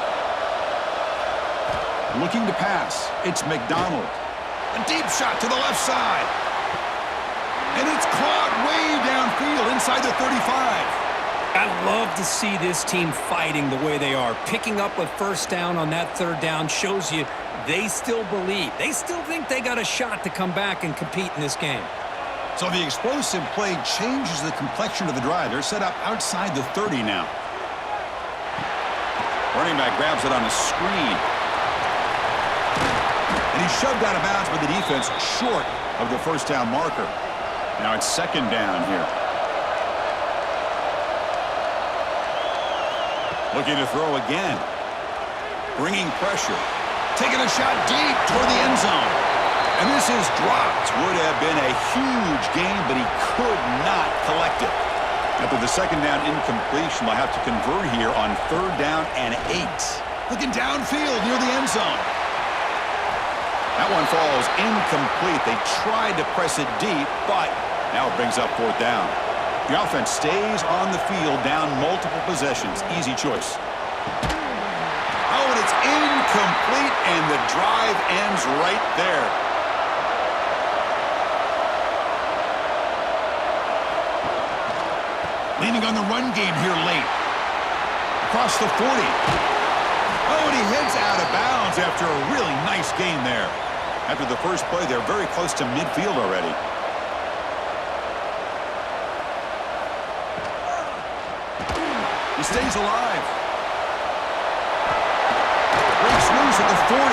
S1: Looking to pass. It's McDonald.
S4: A deep shot to the left side. And it's caught way downfield inside the 35.
S2: I love to see this team fighting the way they are. Picking up a first down on that third down shows you they still believe. They still think they got a shot to come back and compete in this game.
S1: So the explosive play changes the complexion of the drive. They're set up outside the 30 now. Running back grabs it on a screen. And he's shoved out of bounds by the defense short of the first down marker. Now it's second down here. Looking to throw again. Bringing pressure. Taking a shot deep toward the end zone. And this is dropped. Would have been a huge gain, but he could not collect it. After the second down incompletion, they'll have to convert here on third down and 8.
S4: Looking downfield near the end zone.
S1: That one falls incomplete. They tried to press it deep, but now it brings up fourth down. The offense stays on the field down multiple possessions. Easy choice. Oh, and it's incomplete, and the drive ends right there.
S4: Leaning on the run game here late.
S1: Across the 40. Oh, and he heads out of bounds after a really nice gain there. After the first play, they're very close to midfield already. He stays alive. Breaks loose at the 40.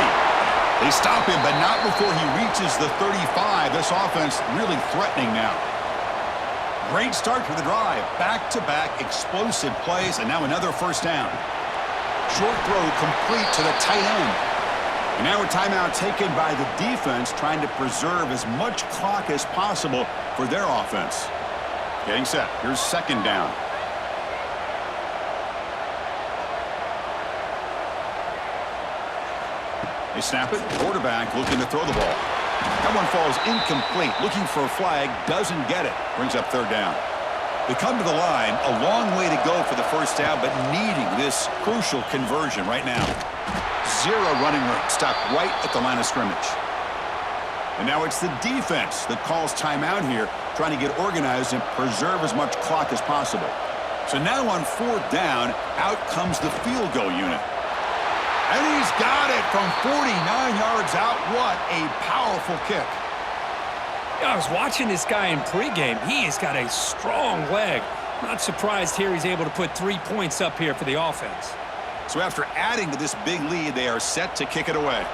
S1: They stop him, but not before he reaches the 35. This offense really threatening now. Great start to the drive. Back-to-back explosive plays, and now another first down. Short throw complete to the tight end. And now a timeout taken by the defense, trying to preserve as much clock as possible for their offense. Getting set. Here's second down. They snap it. Quarterback looking to throw the ball. That one falls incomplete. Looking for a flag. Doesn't get it. Brings up third down. They come to the line. A long way to go for the first down, but needing this crucial conversion right now. Zero running room. Stopped right at the line of scrimmage. And now it's the defense that calls timeout here, trying to get organized and preserve as much clock as possible. So now on fourth down, out comes the field goal unit. And he's got it from 49 yards out. What a powerful kick.
S2: I was watching this guy in pregame. He has got a strong leg. Not surprised here he's able to put 3 points up here for the offense.
S1: So after adding to this big lead, they are set to kick it away.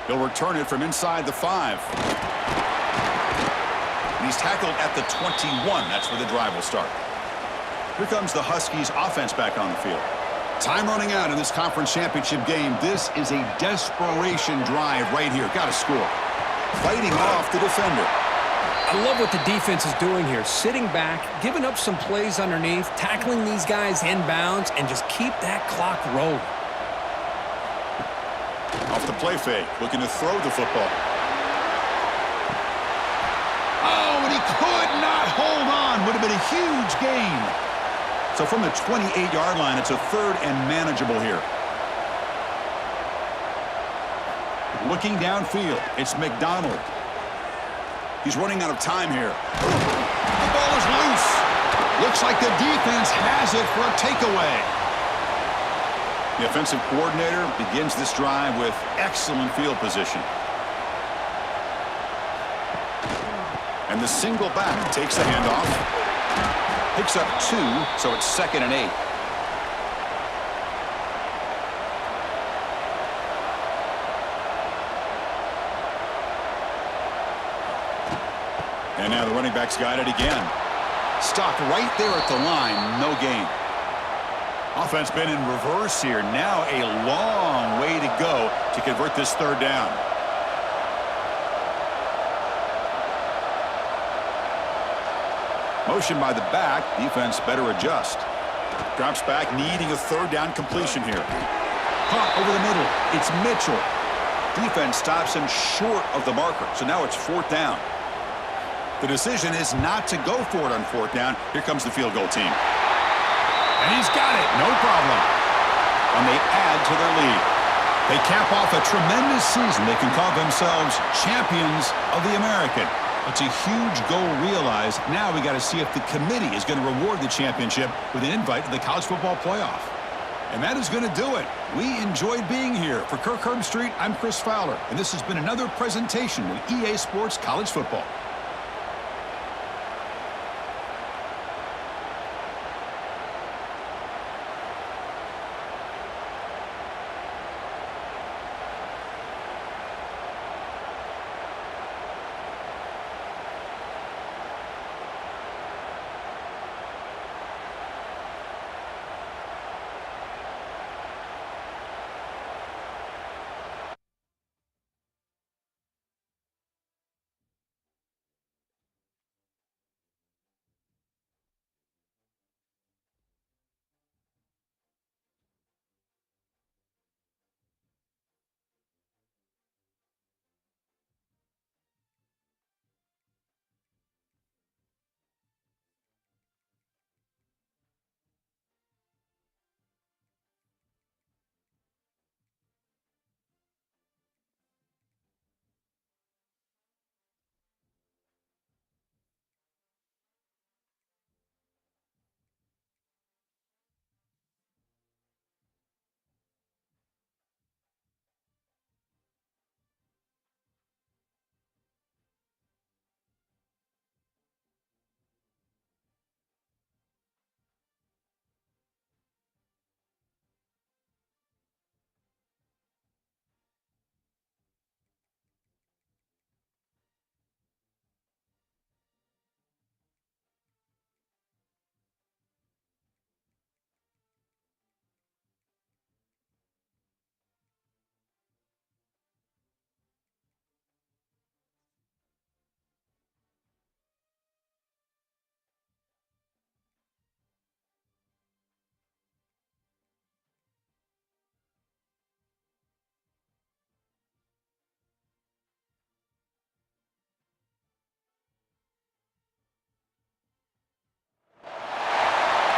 S1: He'll return it from inside the 5. And he's tackled at the 21. That's where the drive will start. Here comes the Huskies offense back on the field. Time running out in this conference championship game. This is a desperation drive right here. Got to score. Fighting off the defender.
S2: I love what the defense is doing here. Sitting back, giving up some plays underneath, tackling these guys inbounds, and just keep that clock rolling.
S1: Off the play fake. Looking to throw the football. Oh, and he could not hold on. Would have been a huge gain. So from the 28-yard line, it's a third and manageable here. Looking downfield, it's McDonald. He's running out of time here. The ball is loose. Looks like the defense has it for a takeaway. The offensive coordinator begins this drive with excellent field position. And the single back takes the handoff. Picks up 2, so it's second and 8. And now the running back's got it again. Stopped right there at the line, no gain. Offense been in reverse here. Now a long way to go to convert this third down. Motion by the back. Defense better adjust. Drops back, needing a third down completion here. Caught over the middle. It's Mitchell. Defense stops him short of the marker. So now it's fourth down. The decision is not to go for it on fourth down. Here comes the field goal team.
S4: And he's got it. No problem. And they add to their lead. They cap off a tremendous season. They can call themselves champions of the American. It's a huge goal realized. Now we got to see if the committee is going to reward the championship with an invite to the college football playoff. And that is going to do it. We enjoyed being here. For Kirk Herbstreit, I'm Chris Fowler, and this has been another presentation of EA Sports College Football.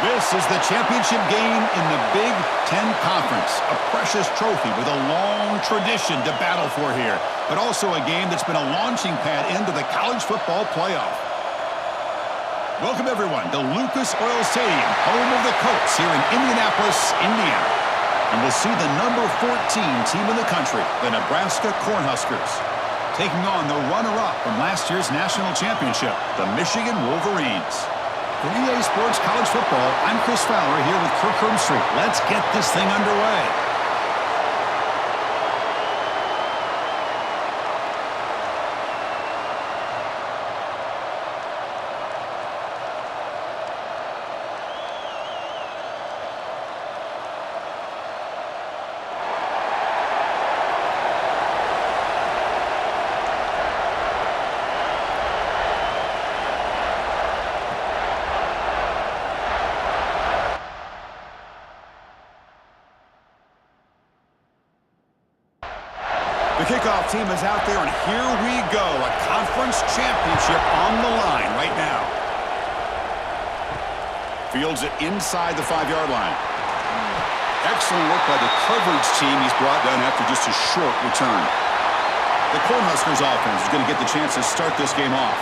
S4: This is the championship game in the Big Ten Conference. A precious trophy with a long tradition to battle for here, but also a game that's been a launching pad into the college football playoff. Welcome, everyone, to Lucas Oil Stadium, home of the Colts here in Indianapolis, Indiana. And we'll see the number 14 team in the country, the Nebraska Cornhuskers, taking on the runner-up from last year's national championship, the Michigan Wolverines. For EA Sports College Football, I'm Chris Fowler here with Kirk Herbstreit. Let's get this thing underway. The kickoff team is out there, and here we go. A conference championship on the line right now. Fields it inside the 5-yard line. Excellent work by the coverage team he's brought down after just a short return. The Cornhuskers offense is going to get the chance to start this game off.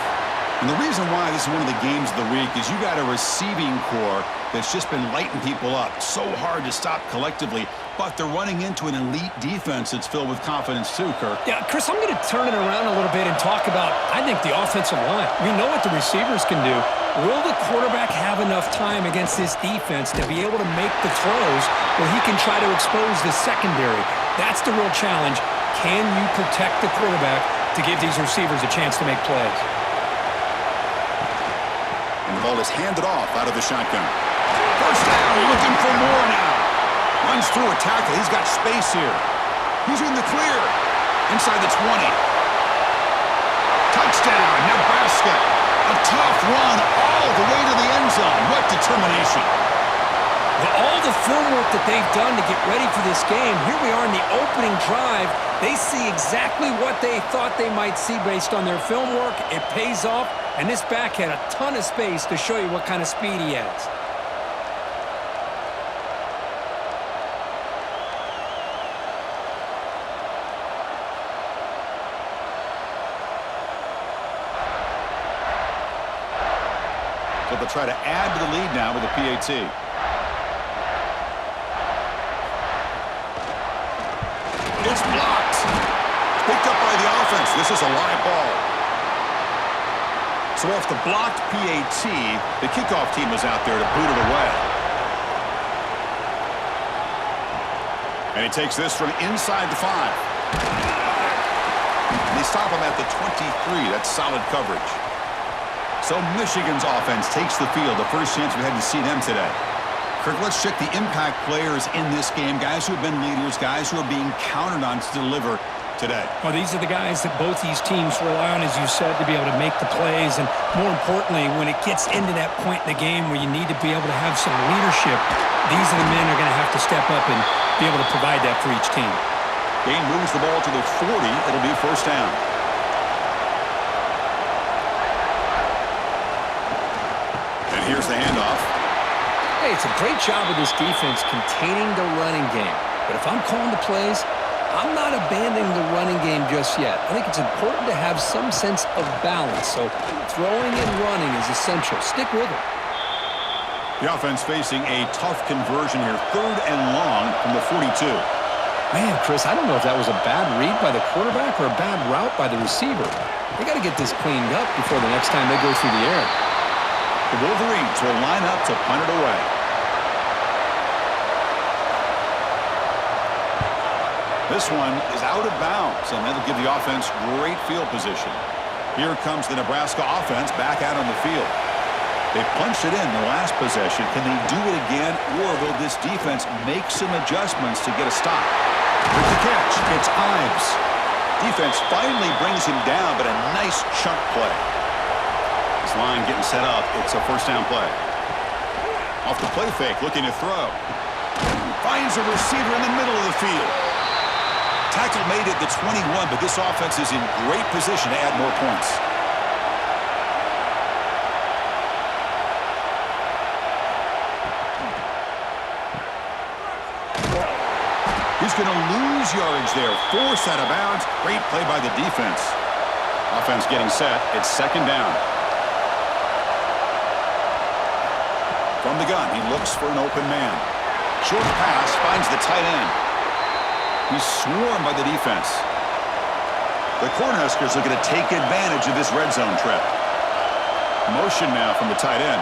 S4: And the reason why this is one of the games of the week is you got a receiving core that's just been lighting people up. So hard to stop collectively, but they're running into an elite defense that's filled with confidence too, Kirk.
S2: Yeah, Chris, I'm going to turn it around a little bit and talk about, I think, the offensive line. We know what the receivers can do. Will the quarterback have enough time against this defense to be able to make the throws where he can try to expose the secondary? That's the real challenge. Can you protect the quarterback to give these receivers a chance to make plays?
S4: And the ball is handed off out of the shotgun. First down, looking for more now. Runs through a tackle. He's got space here. He's in the clear. Inside the 20. Touchdown, Nebraska. A tough run all the way to the end zone. What determination.
S2: All the film work that they've done to get ready for this game, here we are in the opening drive. They see exactly what they thought they might see based on their film work. It pays off, and this back had a ton of space to show you what kind of speed he has.
S4: They'll try to add to the lead now with a PAT. It's blocked. Picked up by the offense. This is a live ball. So off the blocked PAT, the kickoff team was out there to boot it away. And he takes this from inside the 5. They stop him at the 23. That's solid coverage. So Michigan's offense takes the field. The first chance we had to see them today. Kirk, let's check the impact players in this game. Guys who have been leaders, guys who are being counted on to deliver today.
S2: Well, these are the guys that both these teams rely on, as you said, to be able to make the plays. And more importantly, when it gets into that point in the game where you need to be able to have some leadership, these are the men who are going to have to step up and be able to provide that for each team.
S1: Dane moves the ball to the 40. It'll be first down. And here's the handoff.
S2: Hey, it's a great job of this defense containing the running game. But if I'm calling the plays, I'm not abandoning the running game just yet. I think it's important to have some sense of balance. So throwing and running is essential. Stick with it.
S1: The offense facing a tough conversion here. 3rd and long from the 42.
S2: Man, Chris, I don't know if that was a bad read by the quarterback or a bad route by the receiver. They got to get this cleaned up before the next time they go through the air.
S1: The Wolverines will line up to punt it away. This one is out of bounds, and that'll give the offense great field position. Here comes the Nebraska offense back out on the field. They punched it in the last possession. Can they do it again, or will this defense make some adjustments to get a stop? With the catch, it's Ives. Defense finally brings him down, but a nice chunk play. This line getting set up. It's a first down play. Off the play fake, looking to throw. Finds a receiver in the middle of the field. Tackle made at the 21, but this offense is in great position to add more points. He's going to lose yardage there. Forced out of bounds. Great play by the defense. Offense getting set. It's second down. From the gun, he looks for an open man. Short pass finds the tight end. He's swarmed by the defense. The Cornhuskers are going to take advantage of this red zone trip. Motion now from the tight end.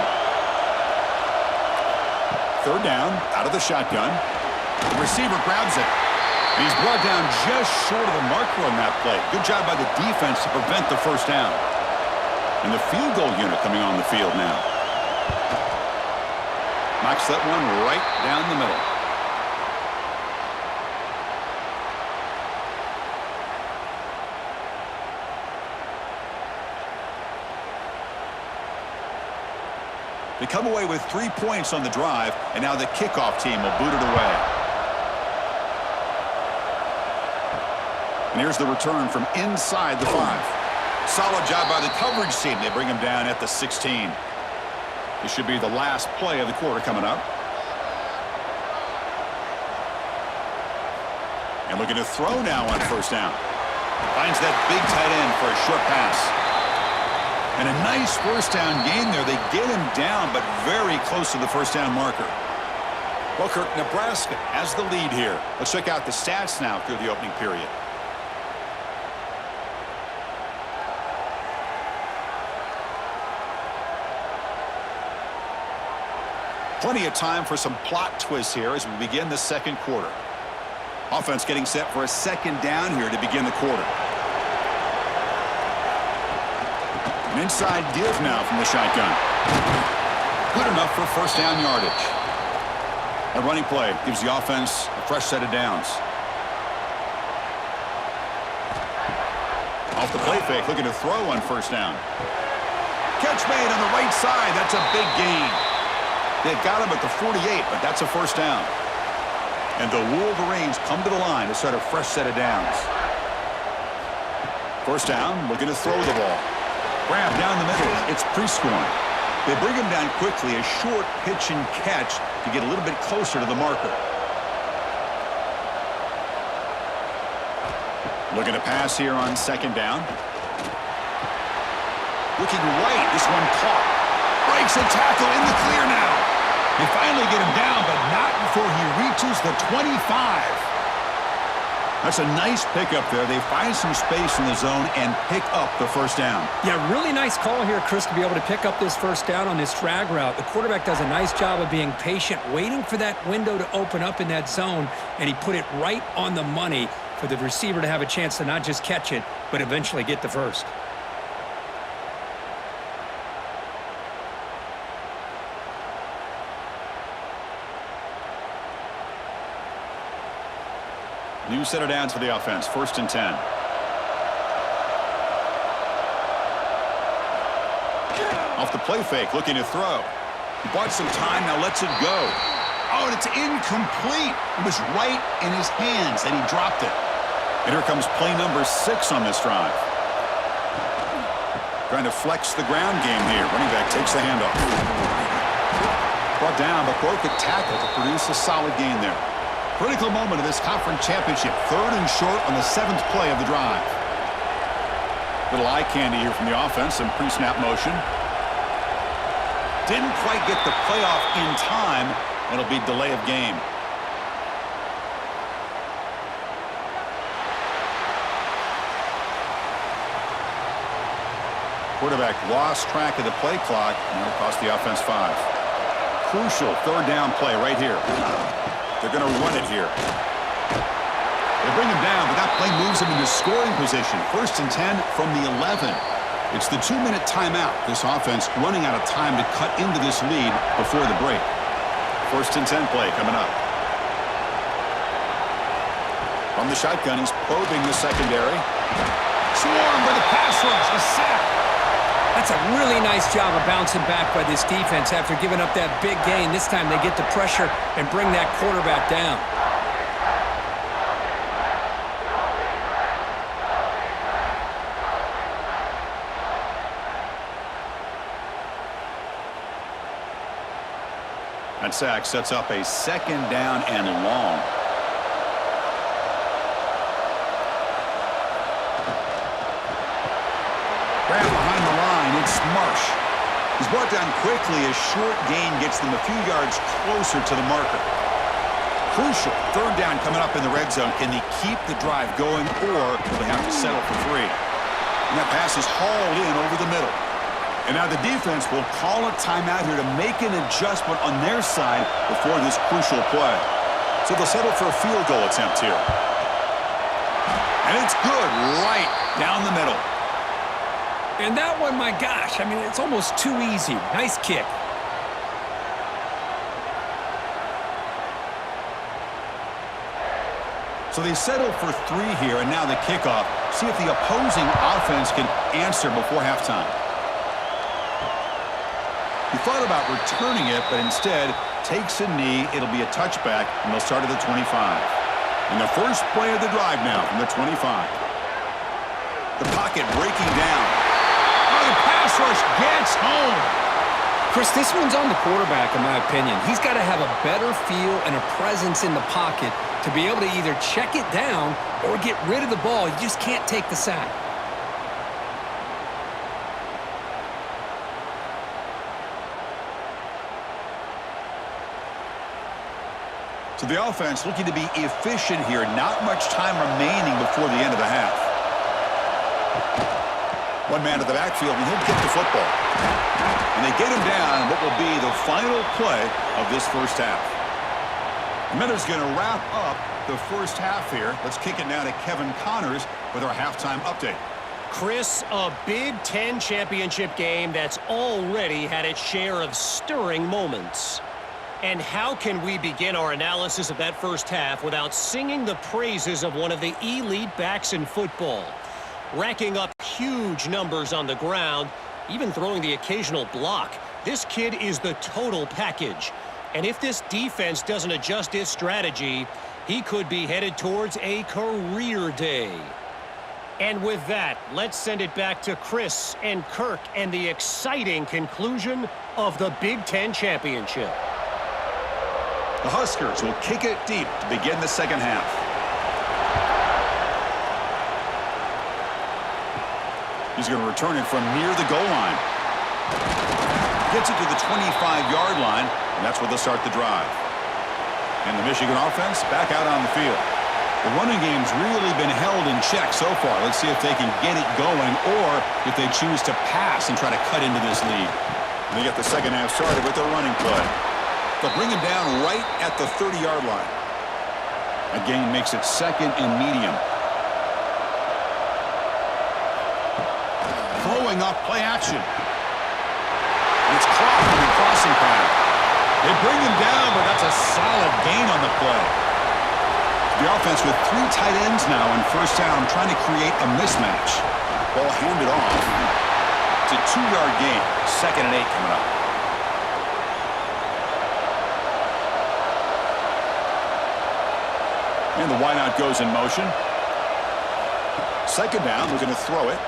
S1: 3rd down, out of the shotgun. The receiver grabs it. And he's brought down just short of the marker on that play. Good job by the defense to prevent the first down. And the field goal unit coming on the field now. Knocks that one right down the middle. They come away with 3 points on the drive, and now the kickoff team will boot it away. And here's the return from inside the 5. Solid job by the coverage team. They bring him down at the 16. This should be the last play of the quarter coming up. And looking to throw now on first down. Finds that big tight end for a short pass. And a nice first down gain there. They get him down, but very close to the first down marker. Well, Kirk, Nebraska has the lead here. Let's check out the stats now through the opening period. Plenty of time for some plot twists here as we begin the second quarter. Offense getting set for a second down here to begin the quarter. An inside give now from the shotgun. Good enough for first down yardage. A running play gives the offense a fresh set of downs. Off the play fake, looking to throw on first down. Catch made on the right side. That's a big gain. They've got him at the 48, but that's a first down. And the Wolverines come to the line to start a fresh set of downs. First down, looking to throw the ball. Grab down the middle. It's Prescorn. They bring him down quickly, a short pitch and catch to get a little bit closer to the marker. Looking to pass here on second down. Looking right, this one caught.
S4: Breaks a tackle in the clear now. They finally get him down, but not before he reaches the 25. That's a nice pickup there. They find some space in the zone and pick up the first down.
S2: Yeah, really nice call here, Chris, to be able to pick up this first down on this drag route. The quarterback does a nice job of being patient, waiting for that window to open up in that zone, and he put it right on the money for the receiver to have a chance to not just catch it, but eventually get the first.
S1: New set of downs for the offense. 1st and 10. Off the play fake, looking to throw. He bought some time, now lets it go.
S4: Oh, and it's incomplete. It was right in his hands, and he dropped it.
S1: And here comes play number 6 on this drive. Trying to flex the ground game here. Running back takes the handoff. Brought down, but broke a tackle to produce a solid gain there.
S4: Critical moment of this conference championship. 3rd and short on the 7th play of the drive.
S1: Little eye candy here from the offense. Some pre-snap motion. Didn't quite get the playoff in time. It'll be delay of game. Quarterback lost track of the play clock, and it'll cost the offense 5. Crucial 3rd down play right here. They're going to run it here. They bring him down, but that play moves him into scoring position. 1st and 10 from the 11. It's the 2-minute timeout. This offense running out of time to cut into this lead before the break. 1st and 10 play coming up. From the shotgun, he's probing the secondary.
S4: Swarmed by the pass rush. A sack.
S2: That's a really nice job of bouncing back by this defense after giving up that big gain. This time they get the pressure and bring that quarterback down.
S1: That sack sets up a 2nd down and long. Grab behind the line. It's Marsh. He's brought down quickly. A short gain gets them a few yards closer to the marker. Crucial 3rd down coming up in the red zone. Can they keep the drive going, or will they have to settle for 3? And that pass is hauled in over the middle. And now the defense will call a timeout here to make an adjustment on their side before this crucial play. So they'll settle for a field goal attempt here. And it's good right down the middle.
S2: And that one, my gosh, I mean, it's almost too easy. Nice kick.
S1: So they settle for 3 here, and now the kickoff. See if the opposing offense can answer before halftime. He thought about returning it, but instead takes a knee. It'll be a touchback, and they'll start at the 25. And the first play of the drive now from the 25. The pocket breaking down.
S4: The pass rush gets home.
S2: Chris, this one's on the quarterback, in my opinion. He's got to have a better feel and a presence in the pocket to be able to either check it down or get rid of the ball. You just can't take the sack.
S1: So the offense looking to be efficient here. Not much time remaining before the end of the half. One man to the backfield, and he'll get the football. And they get him down in what will be the final play of this first half. The Miners going to wrap up the first half here. Let's kick it now to Kevin Connors with our halftime update.
S3: Chris, a Big Ten championship game that's already had its share of stirring moments. And how can we begin our analysis of that first half without singing the praises of one of the elite backs in football? Racking up huge numbers on the ground, even throwing the occasional block. This kid is the total package. And if this defense doesn't adjust its strategy, he could be headed towards a career day. And with that, let's send it back to Chris and Kirk and the exciting conclusion of the Big Ten championship.
S1: The Huskers will kick it deep to begin the second half. He's going to return it from near the goal line.
S4: Gets it to the 25-yard line, and that's where they'll start the drive. And the Michigan offense back out on the field. The running game's really been held in check so far. Let's see if they can get it going or if they choose to pass and try to cut into this lead. And they get the second half started with their running play. They'll bring him down right at the 30-yard line. A gain makes it second and medium. Throwing up play action. And it's caught on the crossing path. They bring him down, but that's a solid gain on the play. The offense with 3 tight ends now in first down, trying to create a mismatch. Ball handed off. It's a 2-yard gain. 2nd and 8 coming up. And the wideout goes in motion. 2nd down, looking to throw it.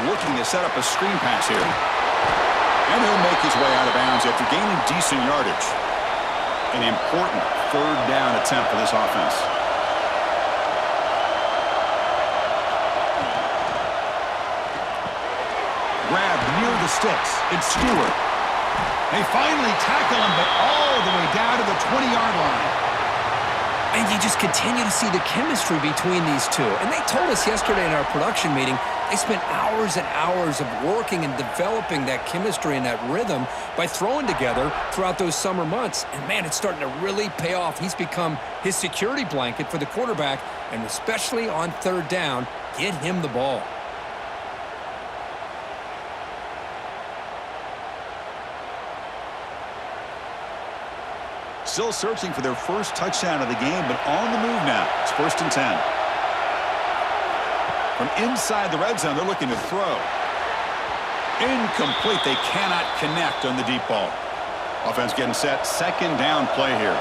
S4: Looking to set up a screen pass here. And he'll make his way out of bounds after gaining decent yardage. An important 3rd down attempt for this offense. Grab near the sticks. It's Stewart. They finally tackle him, but all the way down to the 20-yard line.
S2: And you just continue to see the chemistry between these two. And they told us yesterday in our production meeting, they spent hours and hours of working and developing that chemistry and that rhythm by throwing together throughout those summer months. And, man, it's starting to really pay off. He's become his security blanket for the quarterback, and especially on 3rd down, get him the ball.
S4: Still searching for their first touchdown of the game, but on the move now. It's 1st and 10. From inside the red zone, they're looking to throw. Incomplete. They cannot connect on the deep ball. Offense getting set. 2nd down play here.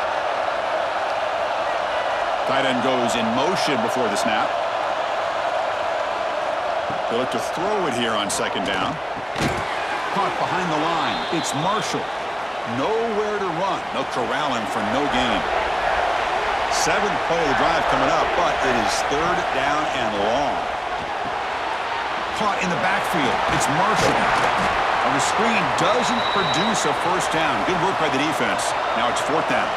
S4: Tight end goes in motion before the snap. They look to throw it here on 2nd down. Caught behind the line. It's Marshall. Nowhere to run. They'll corral him for no gain. 7th play of the drive coming up, but it is 3rd down and long. Caught in the backfield. It's Marshall. And the screen doesn't produce a first down. Good work by the defense. Now it's 4th down.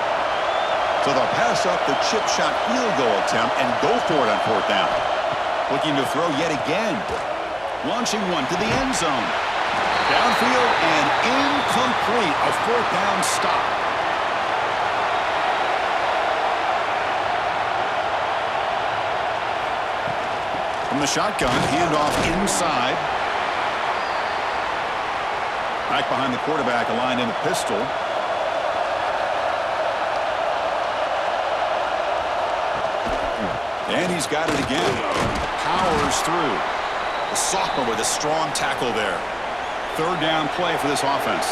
S4: So they'll pass up the chip shot field goal attempt and go for it on 4th down. Looking to throw yet again. Launching one to the end zone. Downfield and incomplete. A 4th down stop. From the shotgun, handoff inside. Back behind the quarterback, aligned in the pistol. And he's got it again. Powers through. The sophomore with a strong tackle there. 3rd down play for this offense.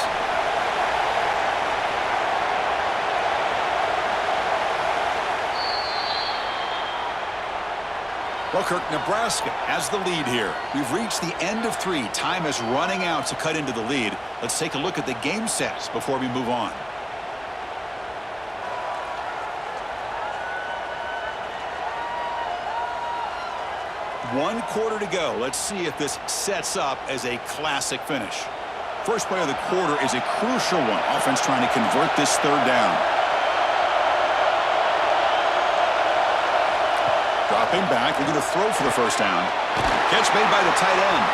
S4: Well, Kirk, Nebraska has the lead here. We've reached the end of 3. Time is running out to cut into the lead. Let's take a look at the game stats before we move on. One quarter to go. Let's see if this sets up as a classic finish. First play of the quarter is a crucial one. Offense trying to convert this 3rd down. Dropping back, looking to throw for the first down. Catch made by the tight end.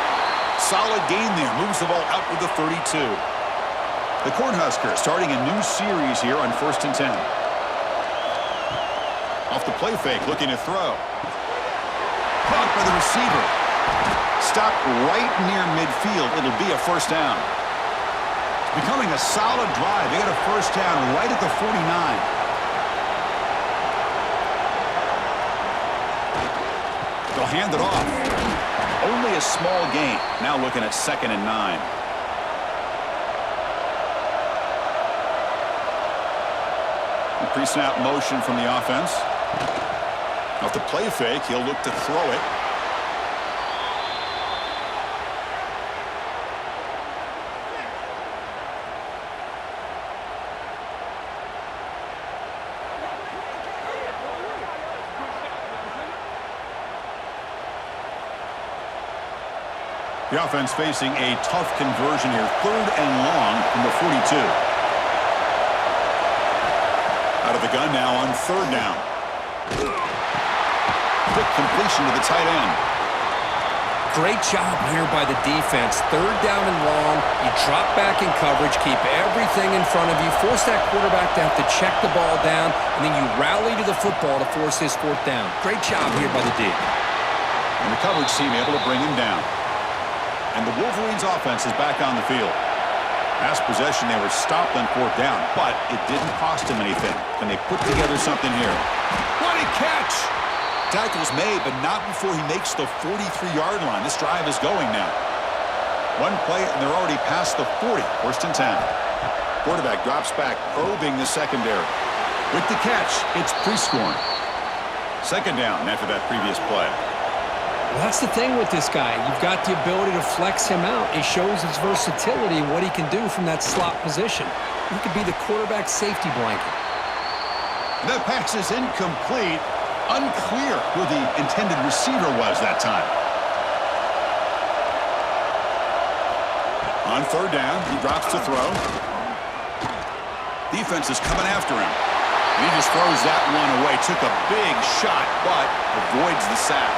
S4: Solid gain there. Moves the ball out with the 32. The Cornhuskers starting a new series here on 1st and 10. Off the play fake, looking to throw. Caught by the receiver. Stopped right near midfield. It'll be a first down. Becoming a solid drive. They got a first down right at the 49. They'll hand it off. Only a small gain. Now looking at 2nd and 9. Pre-snap motion from the offense. Off the play fake, he'll look to throw it.
S1: The offense facing a tough conversion here. 3rd and long from the 42. Out of the gun now on 3rd down. Quick completion to the tight end.
S2: Great job here by the defense. 3rd down and long. You drop back in coverage, keep everything in front of you, force that quarterback to have to check the ball down, and then you rally to the football to force this 4th down. Great job here by the D.
S1: And the coverage team able to bring him down. And the Wolverines offense is back on the field. Last possession, they were stopped on 4th down, but it didn't cost them anything. Can they put together something here? What a catch! Tackles made, but not before he makes the 43-yard line. This drive is going now. One play, and they're already past the 40. 1st and 10. Quarterback drops back, probing the secondary. With the catch, it's pre-scoring. 2nd down after that previous play.
S2: Well, that's the thing with this guy. You've got the ability to flex him out. It shows his versatility and what he can do from that slot position. He could be the quarterback safety blanket.
S1: The pass is incomplete. Unclear who the intended receiver was that time. On 3rd down, he drops to throw. Defense is coming after him. And he just throws that one away. Took a big shot, but avoids the sack.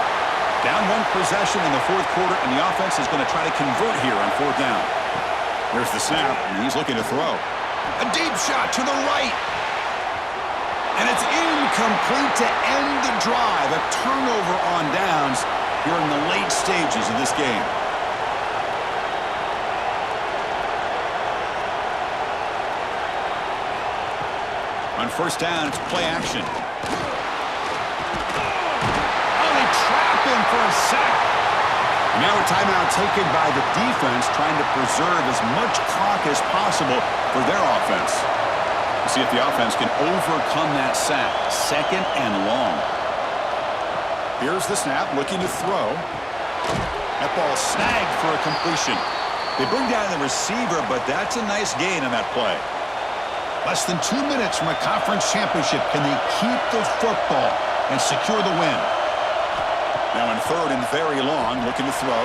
S1: Down 1 possession in the 4th quarter, and the offense is going to try to convert here on 4th down. Here's the snap, and he's looking to throw. A deep shot to the right. And it's incomplete to end the drive. A turnover on downs here in the late stages of this game. On 1st down, it's play action. Oh, they trap him for a sack. And now a timeout taken by the defense, trying to preserve as much clock as possible for their offense. See if the offense can overcome that sack. 2nd and long. Here's the snap, looking to throw. That ball snagged for a completion. They bring down the receiver, but that's a nice gain on that play. Less than 2 minutes from a conference championship. Can they keep the football and secure the win? Now in 3rd and very long, looking to throw.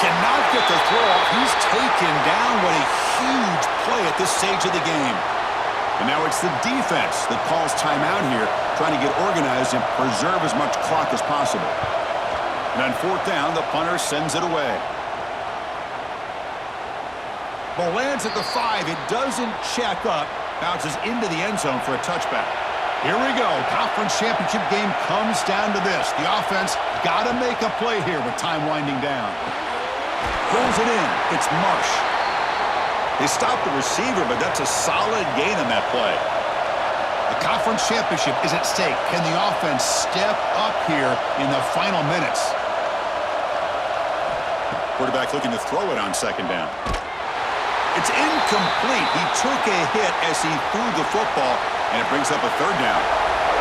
S1: Cannot get the throw off. He's taken down. What a huge play at this stage of the game. And now it's the defense that calls timeout here, trying to get organized and preserve as much clock as possible. And on 4th down, the punter sends it away. Ball lands at the 5. It doesn't check up. Bounces into the end zone for a touchback. Here we go. Conference championship game comes down to this. The offense got to make a play here with time winding down. Pulls it in. It's Marsh. They stopped the receiver, but that's a solid gain on that play. The conference championship is at stake. Can the offense step up here in the final minutes? Quarterback looking to throw it on 2nd down. It's incomplete. He took a hit as he threw the football, and it brings up a 3rd down.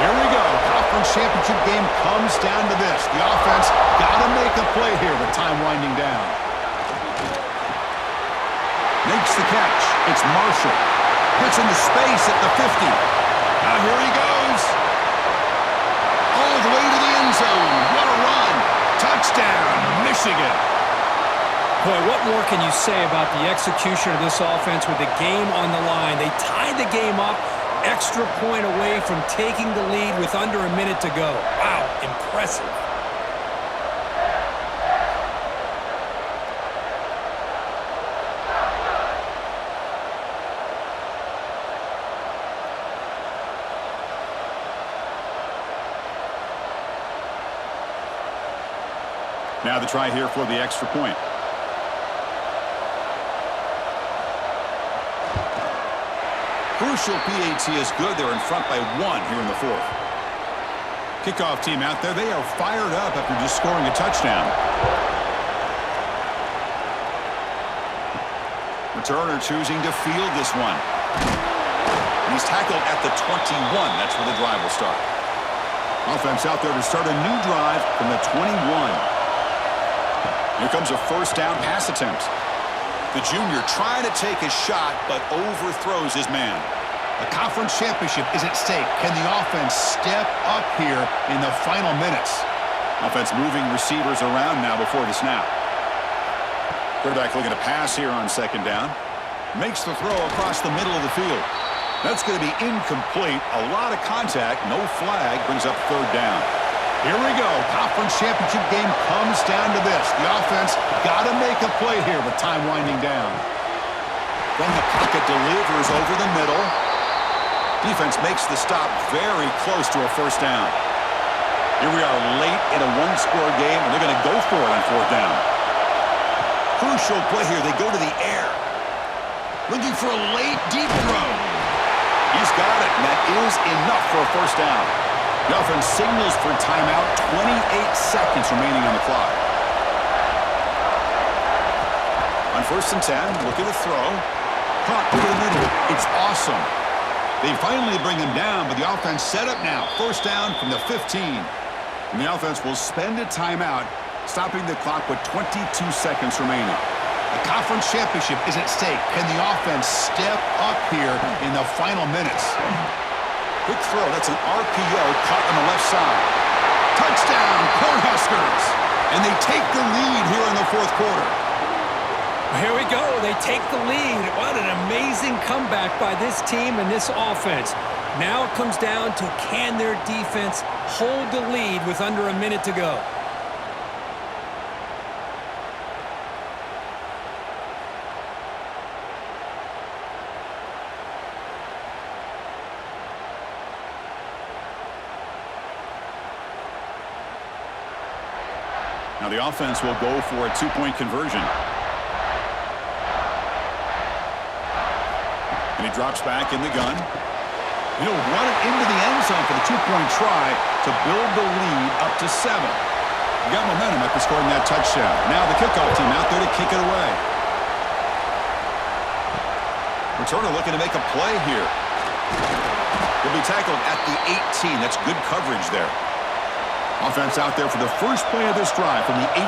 S1: Here we go. Conference championship game comes down to this. The offense got to make a play here with time winding down. Makes the catch. It's Marshall. Gets into space at the 50. Now here he goes. All the way to the end zone. What a run. Touchdown, Michigan.
S2: Boy, what more can you say about the execution of this offense with the game on the line? They tied the game up, extra point away from taking the lead with under a minute to go. Wow, impressive.
S1: Now the try here for the extra point. Crucial PAT is good. They're in front by 1 here in the 4th. Kickoff team out there. They are fired up after just scoring a touchdown. Returner choosing to field this one. And he's tackled at the 21. That's where the drive will start. Offense out there to start a new drive from the 21. Here comes a 1st down pass attempt. The junior trying to take a shot, but overthrows his man. The conference championship is at stake. Can the offense step up here in the final minutes? Offense moving receivers around now before the snap. Quarterback looking to pass here on second down. Makes the throw across the middle of the field. That's going to be incomplete. A lot of contact. No flag. Brings up third down. Here we go. Conference championship game comes down to this. The offense got to make a play here with time winding down. From the pocket, delivers over the middle. Defense makes the stop very close to a first down. Here we are late in a one-score game, and they're going to go for it on fourth down. Crucial play here. They go to the air. Looking for a late, deep throw. He's got it, and that is enough for a first down. The offense signals for timeout. 28 seconds remaining on the clock. On first and 10, look at the throw. Caught over the middle. It's awesome. They finally bring him down, but the offense set up now. First down from the 15. And the offense will spend a timeout, stopping the clock with 22 seconds remaining. The conference championship is at stake. Can the offense step up here in the final minutes? Quick throw. That's an RPO caught on the left side. Touchdown, Cornhuskers! And they take the lead here in the fourth quarter.
S2: Here we go. They take the lead. What an amazing comeback by this team and this offense. Now it comes down to can their defense hold the lead with under a minute to go.
S1: Now the offense will go for a two-point conversion. And he drops back in the gun. He'll run it into the end zone for the two-point try to build the lead up to 7. He got momentum after scoring that touchdown. Now the kickoff team out there to kick it away. Returner looking to make a play here. He'll be tackled at the 18. That's good coverage there. Offense out there for the first play of this drive from the 18.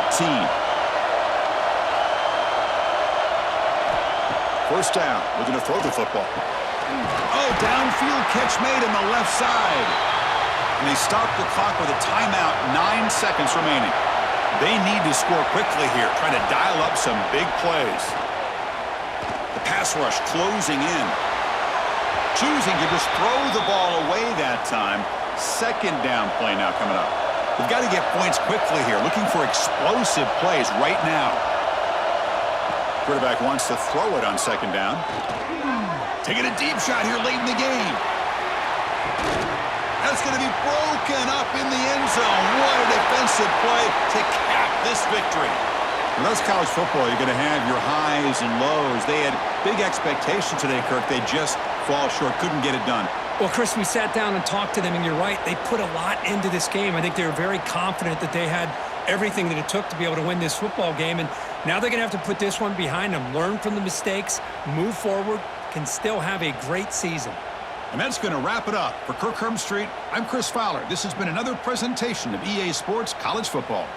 S1: First down, looking to throw the football. Oh, downfield catch made on the left side. And they stop the clock with a timeout, 9 seconds remaining. They need to score quickly here, trying to dial up some big plays. The pass rush closing in. Choosing to just throw the ball away that time. Second down play now coming up. We've got to get points quickly here, looking for explosive plays right now. Quarterback wants to throw it on second down. Taking a deep shot here late in the game. That's going to be broken up in the end zone. What a defensive play to cap this victory. When that's college football, you're going to have your highs and lows. They had big expectations today, Kirk. They just fall short, couldn't get it done.
S2: Well, Chris, we sat down and talked to them, and you're right. They put a lot into this game. I think they were very confident that they had everything that it took to be able to win this football game. And now they're going to have to put this one behind them, learn from the mistakes, move forward, can still have a great season.
S4: And that's going to wrap it up. For Kirk Herbstreit, I'm Chris Fowler. This has been another presentation of EA Sports College Football.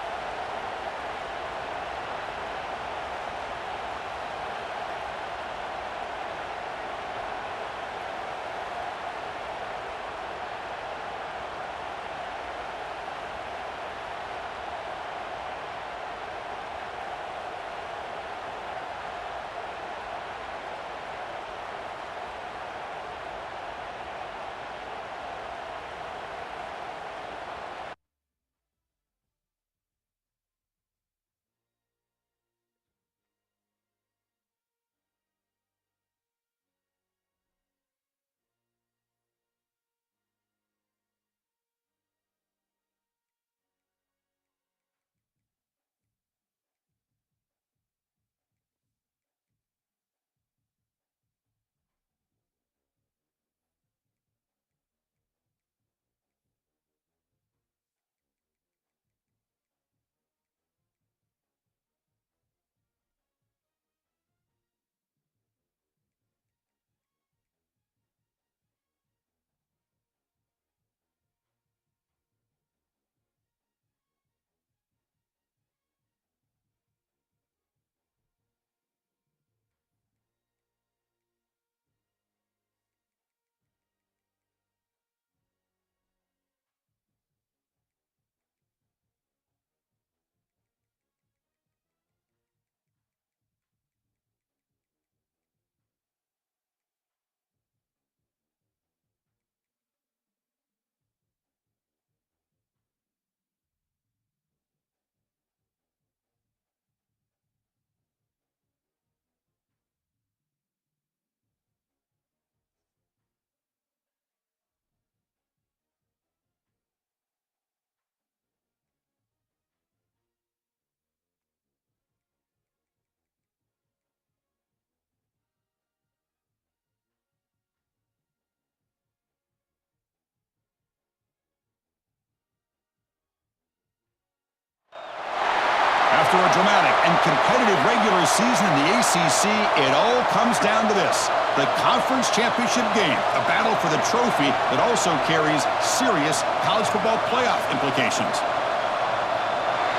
S1: After a dramatic and competitive regular season in the ACC, it all comes down to this: the conference championship game, a battle for the trophy that also carries serious college football playoff implications.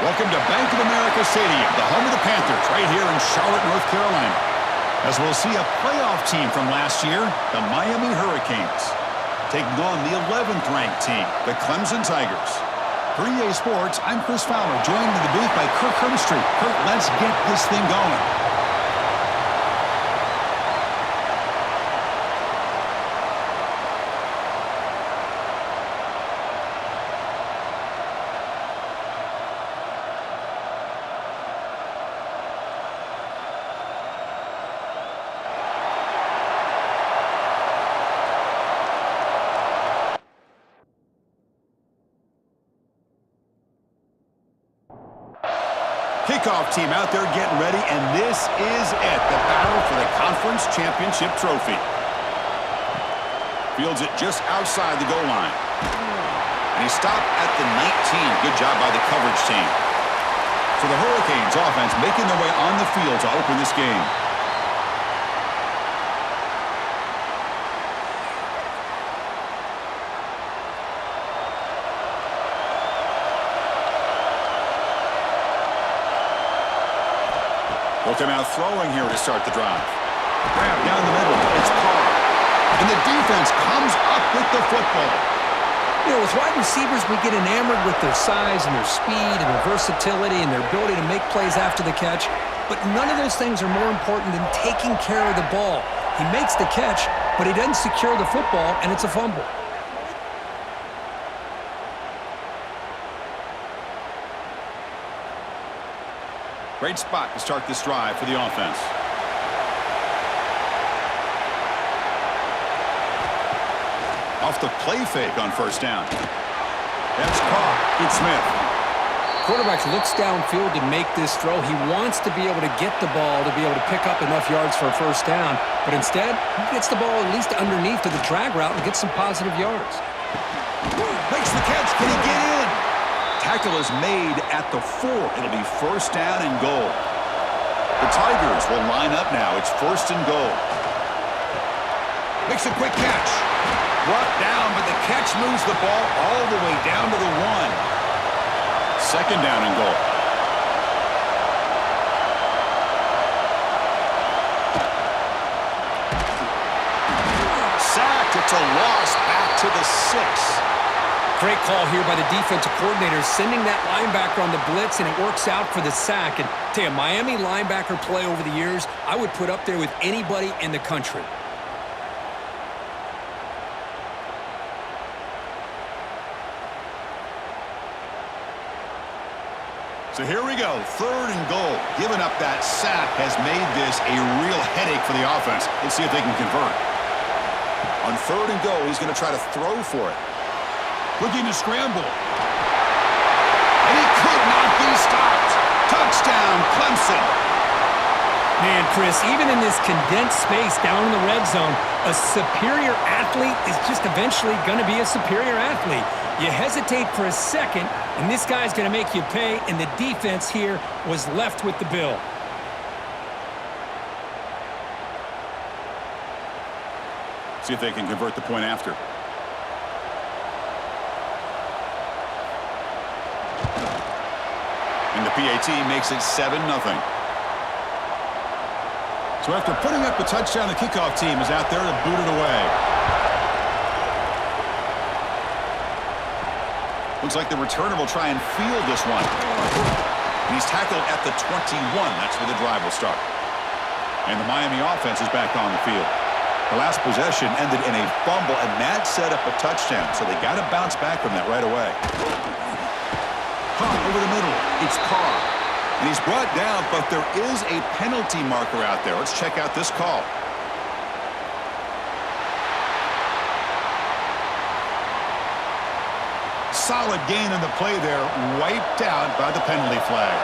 S1: Welcome to Bank of America Stadium, the home of the Panthers, right here in Charlotte, North Carolina. As we'll see a playoff team from last year, the Miami Hurricanes, taking on the 11th ranked team, the Clemson Tigers. For EA Sports, I'm Chris Fowler, joined in the booth by Kirk Herbstreit. Kirk, let's get this thing going. Kickoff team out there getting ready, and this is it, the battle for the conference championship trophy. Fields it just outside the goal line. And he stopped at the 19. Good job by the coverage team. So the Hurricanes offense making their way on the field to open this game. Will come out throwing here to start the drive. Grab down the middle. It's Carr. And the defense comes up with the football.
S2: You know, with wide receivers, we get enamored with their size and their speed and their versatility and their ability to make plays after the catch. But none of those things are more important than taking care of the ball. He makes the catch, but he doesn't secure the football, and it's a fumble.
S1: Great spot to start this drive for the offense. Off the play fake on first down. That's Carr. It's Smith.
S2: Quarterback looks downfield to make this throw. He wants to be able to get the ball to be able to pick up enough yards for a first down. But instead, he gets the ball at least underneath to the drag route and gets some positive yards.
S1: Makes the catch. Can he get in? Tackle is made at the 4. It'll be first down and goal. The Tigers will line up now. It's first and goal. Makes a quick catch. Brought down, but the catch moves the ball all the way down to the 1. Second down and goal. Sacked. It's a loss back to the 6.
S2: Great call here by the defensive coordinator, sending that linebacker on the blitz, and it works out for the sack. And tell you, Miami linebacker play over the years, I would put up there with anybody in the country.
S1: So here we go, third and goal. Giving up that sack has made this a real headache for the offense. Let's see if they can convert. On third and goal, he's going to try to throw for it. Looking to scramble. And he could not be stopped. Touchdown, Clemson.
S2: Man, Chris, even in this condensed space down in the red zone, a superior athlete is just eventually going to be a superior athlete. You hesitate for a second, and this guy's going to make you pay, and the defense here was left with the bill.
S1: See if they can convert the point after. And the PAT makes it 7-0. So after putting up a touchdown, the kickoff team is out there to boot it away. Looks like the returner will try and field this one. He's tackled at the 21. That's where the drive will start. And the Miami offense is back on the field. The last possession ended in a fumble, and that set up a touchdown. So they got to bounce back from that right away. Caught over the middle. It's Carr. And he's brought down, but there is a penalty marker out there. Let's check out this call. Solid gain on the play there, wiped out by the penalty flag.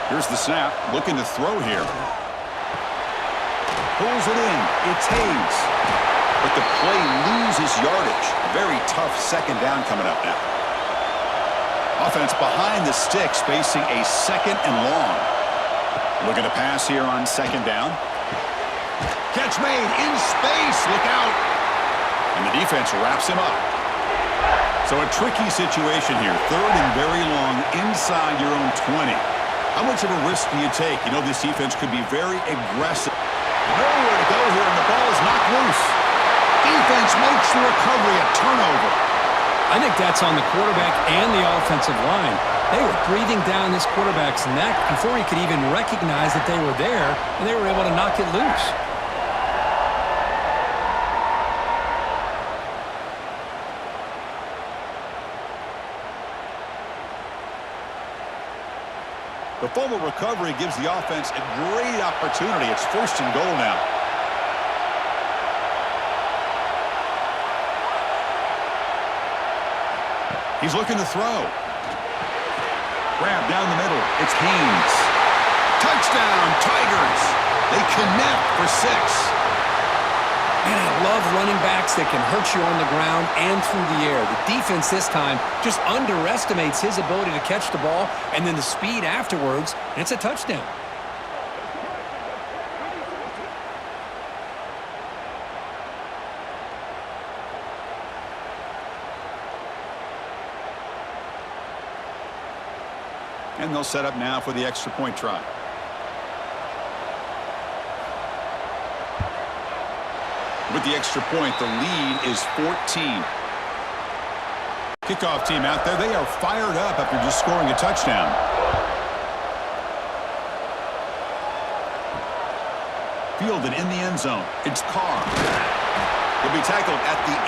S1: Here's the snap, looking to throw here. Pulls it in. It's Hayes. But the play loses yardage. Very tough second down coming up now.
S4: Offense behind the sticks, facing a 2nd and long. Looking to pass here on 2nd down. Catch made in space. Look out. And the defense wraps him up. So a tricky situation here. 3rd and very long inside your own 20. How much of a risk do you take? You know this defense could be very aggressive. Nowhere to go here, and the ball is knocked loose. Defense makes the recovery a turnover.
S2: I think that's on the quarterback and the offensive line. They were breathing down this quarterback's neck before he could even recognize that they were there, and they were able to knock it loose.
S4: The fumble recovery gives the offense a great opportunity. It's 1st and goal now. He's looking to throw. Grab down the middle. It's Haynes. Touchdown, Tigers. They connect for 6.
S2: Man, I love running backs that can hurt you on the ground and through the air. The defense this time just underestimates his ability to catch the ball, and then the speed afterwards, and it's a touchdown.
S4: And they'll set up now for the extra point try. With the extra point, the lead is 14. Kickoff team out there, they are fired up after just scoring a touchdown. Fielded in the end zone. It's Carr. He'll be tackled at the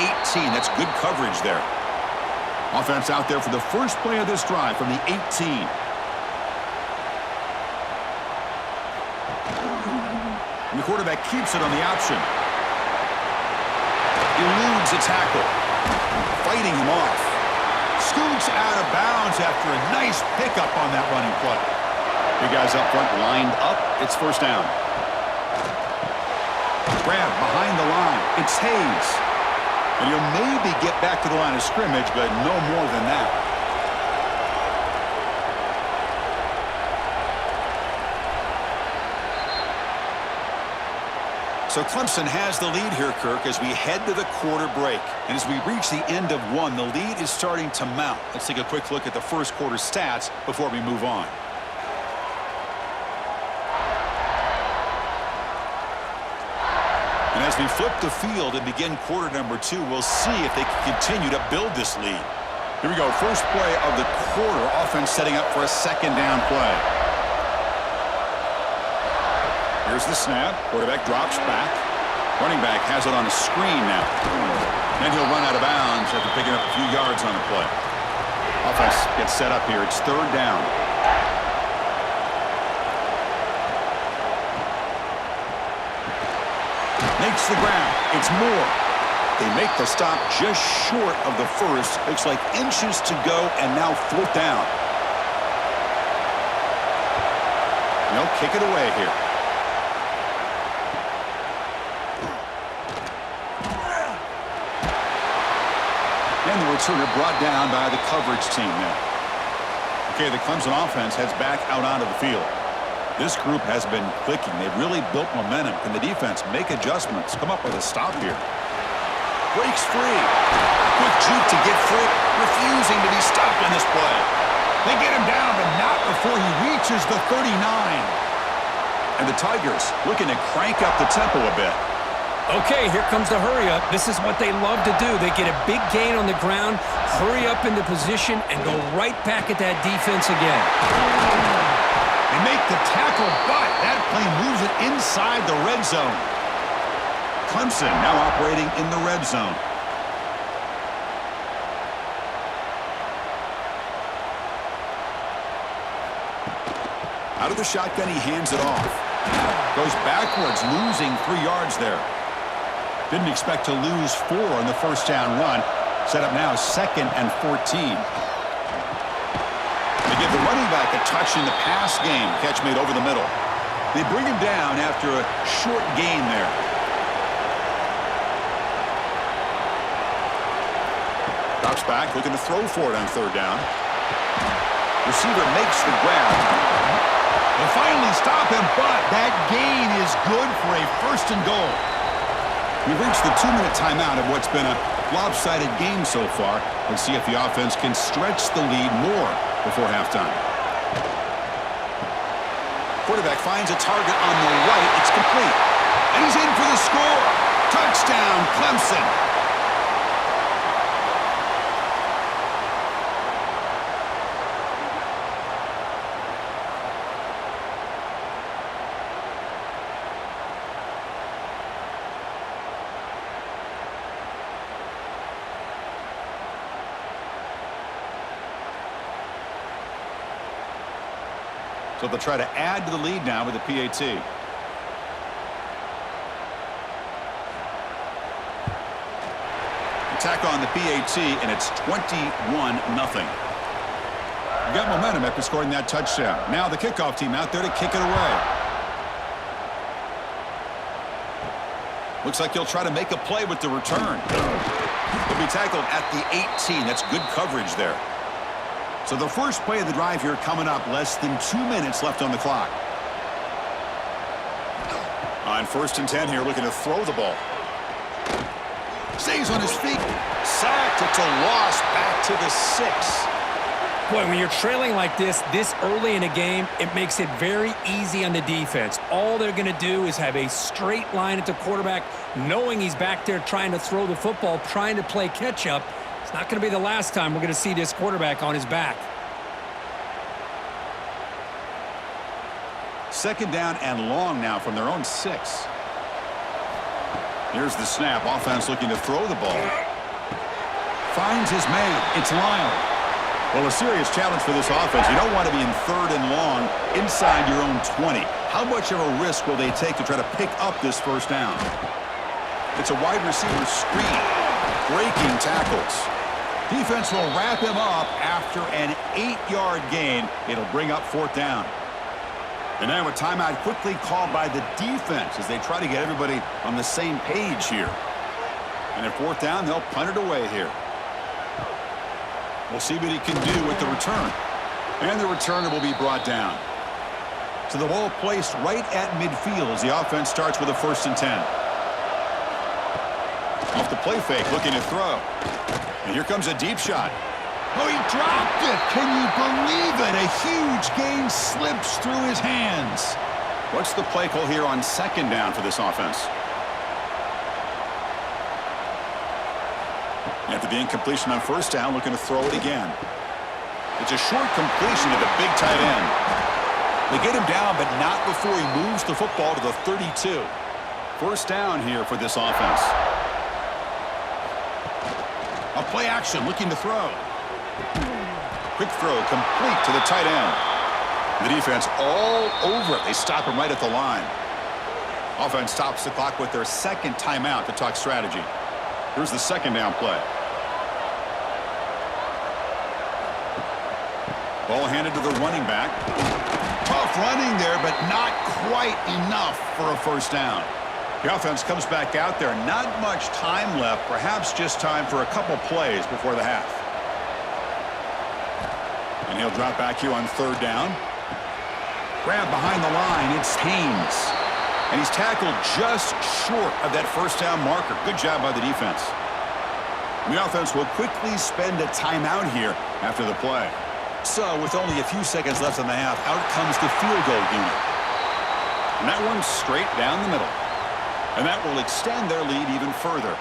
S4: 18. That's good coverage there. Offense out there for the first play of this drive from the 18. And the quarterback keeps it on the option. Eludes a tackle. Fighting him off. Scoots out of bounds after a nice pickup on that running play. You guys up front lined up. It's 1st down. Grab behind the line. It's Hayes. And you'll maybe get back to the line of scrimmage, but no more than that. So Clemson has the lead here, Kirk, as we head to the quarter break. And as we reach the end of 1, the lead is starting to mount. Let's take a quick look at the first quarter stats before we move on. And as we flip the field and begin quarter number 2, we'll see if they can continue to build this lead. Here we go. First play of the quarter. Offense setting up for a 2nd down play. Here's the snap. Quarterback drops back. Running back has it on a screen now. And he'll run out of bounds after picking up a few yards on the play. Offense gets set up here. It's 3rd down. Makes the ground. It's Moore. They make the stop just short of the first. Looks like inches to go, and now 4th down. They'll kick it away here. And the returner brought down by the coverage team now. Okay, the Clemson offense heads back out onto the field. This group has been clicking. They've really built momentum. Can the defense make adjustments? Come up with a stop here. Breaks free. Quick juke to get free. Refusing to be stopped in this play. They get him down, but not before he reaches the 39. And the Tigers looking to crank up the tempo a bit.
S2: Okay, here comes the hurry up. This is what they love to do. They get a big gain on the ground, hurry up into position, and go right back at that defense again.
S4: They make the tackle, but that play moves it inside the red zone. Clemson now operating in the red zone. Out of the shotgun, he hands it off. Goes backwards, losing 3 yards there. Didn't expect to lose 4 on the first down run. Set up now 2nd and 14. They give the running back a touch in the pass game. Catch made over the middle. They bring him down after a short gain there. Drops back, looking to throw for it on 3rd down.
S1: Receiver makes the grab.
S4: They finally stop him, but that gain is good for a 1st and goal.
S1: We've reached the 2-minute timeout of what's been a lopsided game so far. Let's see if the offense can stretch the lead more before halftime. Quarterback finds a target on the right. It's complete. And he's in for the score. Touchdown, Clemson. So they'll try to add to the lead now with the PAT. Attack on the PAT, and it's 21-0. You got momentum after scoring that touchdown. Now the kickoff team out there to kick it away. Looks like he'll try to make a play with the return. He'll be tackled at the 18. That's good coverage there. So the first play of the drive here coming up, less than 2 minutes left on the clock. On 1st and 10 here, looking to throw the ball. Stays on his feet. Sacked. It's a loss back to the 6.
S2: Boy, when you're trailing like this early in a game, it makes it very easy on the defense. All they're going to do is have a straight line at the quarterback, knowing he's back there trying to throw the football, trying to play catch-up. It's not going to be the last time we're going to see this quarterback on his back.
S1: 2nd down and long now from their own 6. Here's the snap. Offense looking to throw the ball. Finds his man. It's Lyle. Well, a serious challenge for this offense. You don't want to be in 3rd and long inside your own 20. How much of a risk will they take to try to pick up this 1st down? It's a wide receiver screen. Breaking tackles. Defense will wrap him up after an 8-yard gain. It'll bring up 4th down. And now a timeout quickly called by the defense as they try to get everybody on the same page here. And at 4th down, they'll punt it away here. We'll see what he can do with the return. And the returner will be brought down. So the ball placed right at midfield as the offense starts with a 1st and 10. Off the play fake, looking to throw. And here comes a deep shot.
S4: Oh, he dropped it. Can you believe it? A huge gain slips through his hands.
S1: What's the play call here on 2nd down for this offense? After the incompletion on 1st down, looking to throw it again. It's a short completion to the big tight end. They get him down, but not before he moves the football to the 32. 1st down here for this offense. A play action, looking to throw. Quick throw, complete to the tight end. The defense all over it. They stop him right at the line. Offense stops the clock with their 2nd timeout to talk strategy. Here's the 2nd down play. Ball handed to the running back. Tough running there, but not quite enough for a 1st down. The offense comes back out there. Not much time left. Perhaps just time for a couple plays before the half. And he'll drop back here on 3rd down. Grab behind the line. It's Haynes. And he's tackled just short of that 1st down marker. Good job by the defense. And the offense will quickly spend a timeout here after the play. So with only a few seconds left in the half, out comes the field goal unit. And that one's straight down the middle. And that will extend their lead even further.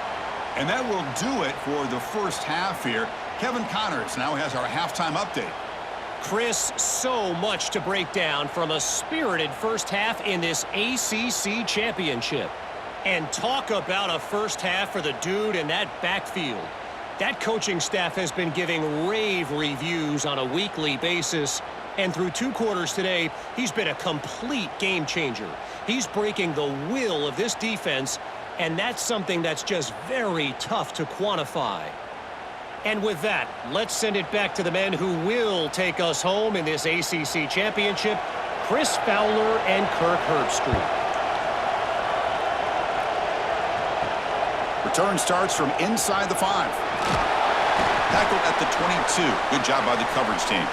S1: And that will do it for the 1st half here. Kevin Connors now has our halftime update.
S3: Chris, so much to break down from a spirited 1st half in this ACC championship. And talk about a 1st half for the dude in that backfield. That coaching staff has been giving rave reviews on a weekly basis. And through 2 quarters today, he's been a complete game changer. He's breaking the will of this defense, and that's something that's just very tough to quantify. And with that, let's send it back to the men who will take us home in this ACC championship, Chris Fowler and Kirk Herbstreit.
S1: Return starts from inside the 5. Tackled at the 22. Good job by the coverage team.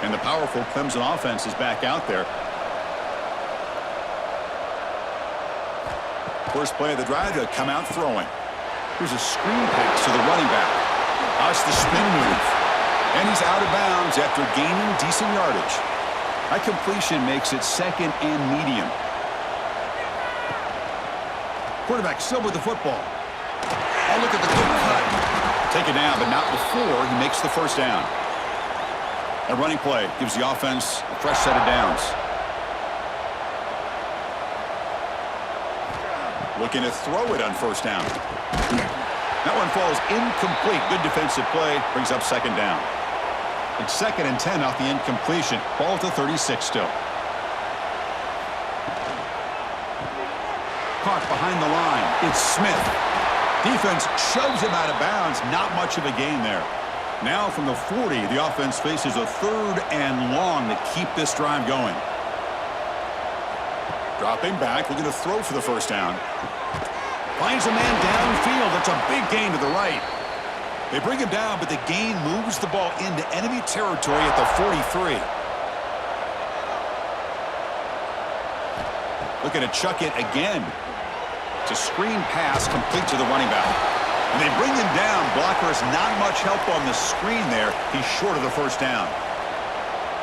S1: And the powerful Clemson offense is back out there. First play of the drive, they'll come out throwing. Here's a screen pass to the running back. That's the spin move. And he's out of bounds after gaining decent yardage. That completion makes it second and medium. Quarterback still with the football. Oh, look at the quick cut. Take it down, but not before he makes the first down. A running play gives the offense a fresh set of downs. Looking to throw it on first down. That one falls incomplete. Good defensive play. Brings up second down. It's 2nd and 10 off the incompletion. Ball to 36 still. Caught behind the line. It's Smith. Defense shoves him out of bounds. Not much of a gain there. Now from the 40, the offense faces a 3rd and long to keep this drive going. Dropping back, looking to throw for the first down. Finds a man downfield. That's a big gain to the right. They bring him down, but the gain moves the ball into enemy territory at the 43. Looking to chuck it again. It's a screen pass complete to the running back. And they bring him down. Blocker has not much help on the screen there. He's short of the first down.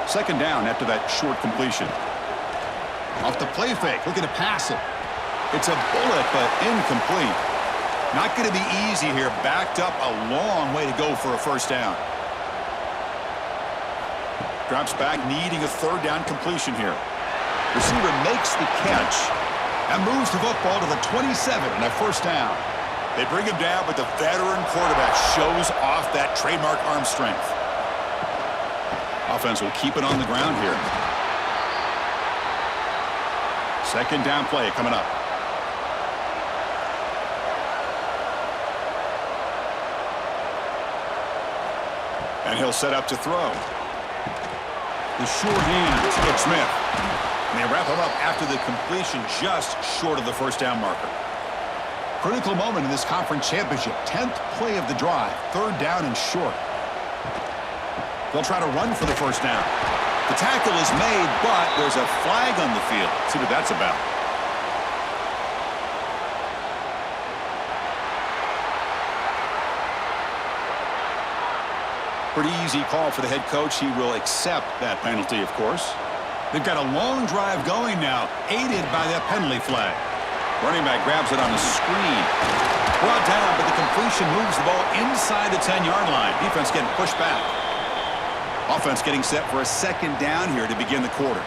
S1: Second down after that short completion. Off the play fake, looking to pass it. It's a bullet, but incomplete. Not going to be easy here. Backed up a long way to go for a first down. Drops back, needing a 3rd down completion here. Receiver makes the catch and moves the football to the 27 and a first down. They bring him down, but the veteran quarterback shows off that trademark arm strength. Offense will keep it on the ground here. Second down play coming up. And he'll set up to throw. The short hands get Smith. And they wrap him up after the completion just short of the first down marker. Critical moment in this conference championship. 10th play of the drive. 3rd down and short. They'll try to run for the first down. The tackle is made, but there's a flag on the field. Let's see what that's about. Pretty easy call for the head coach. He will accept that penalty, of course. They've got a long drive going now, aided by that penalty flag. Running back grabs it on the screen. Brought down, but the completion moves the ball inside the 10-yard line. Defense getting pushed back. Offense getting set for a second down here to begin the quarter.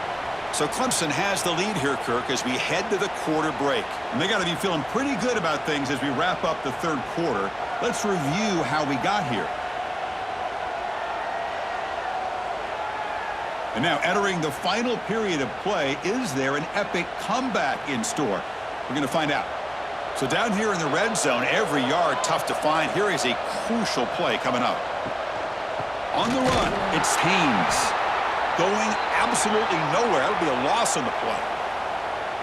S1: So Clemson has the lead here, Kirk, as we head to the quarter break. And they got to be feeling pretty good about things as we wrap up the 3rd quarter. Let's review how we got here. And now entering the final period of play, is there an epic comeback in store? We're going to find out. So down here in the red zone, every yard tough to find. Here is a crucial play coming up. On the run, it's Haynes. Going absolutely nowhere. That'll be a loss on the play.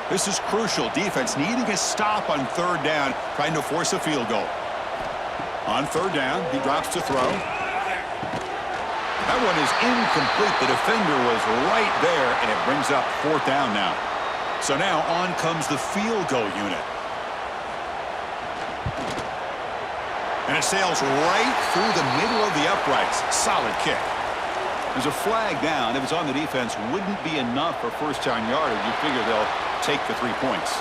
S1: This is crucial. Defense needing a stop on 3rd down, trying to force a field goal. On 3rd down, he drops to throw. That one is incomplete. The defender was right there, and it brings up 4th down now. So now on comes the field goal unit. And it sails right through the middle of the uprights. Solid kick. There's a flag down. If it's on the defense, wouldn't be enough for first down yardage. You figure they'll take the 3 points.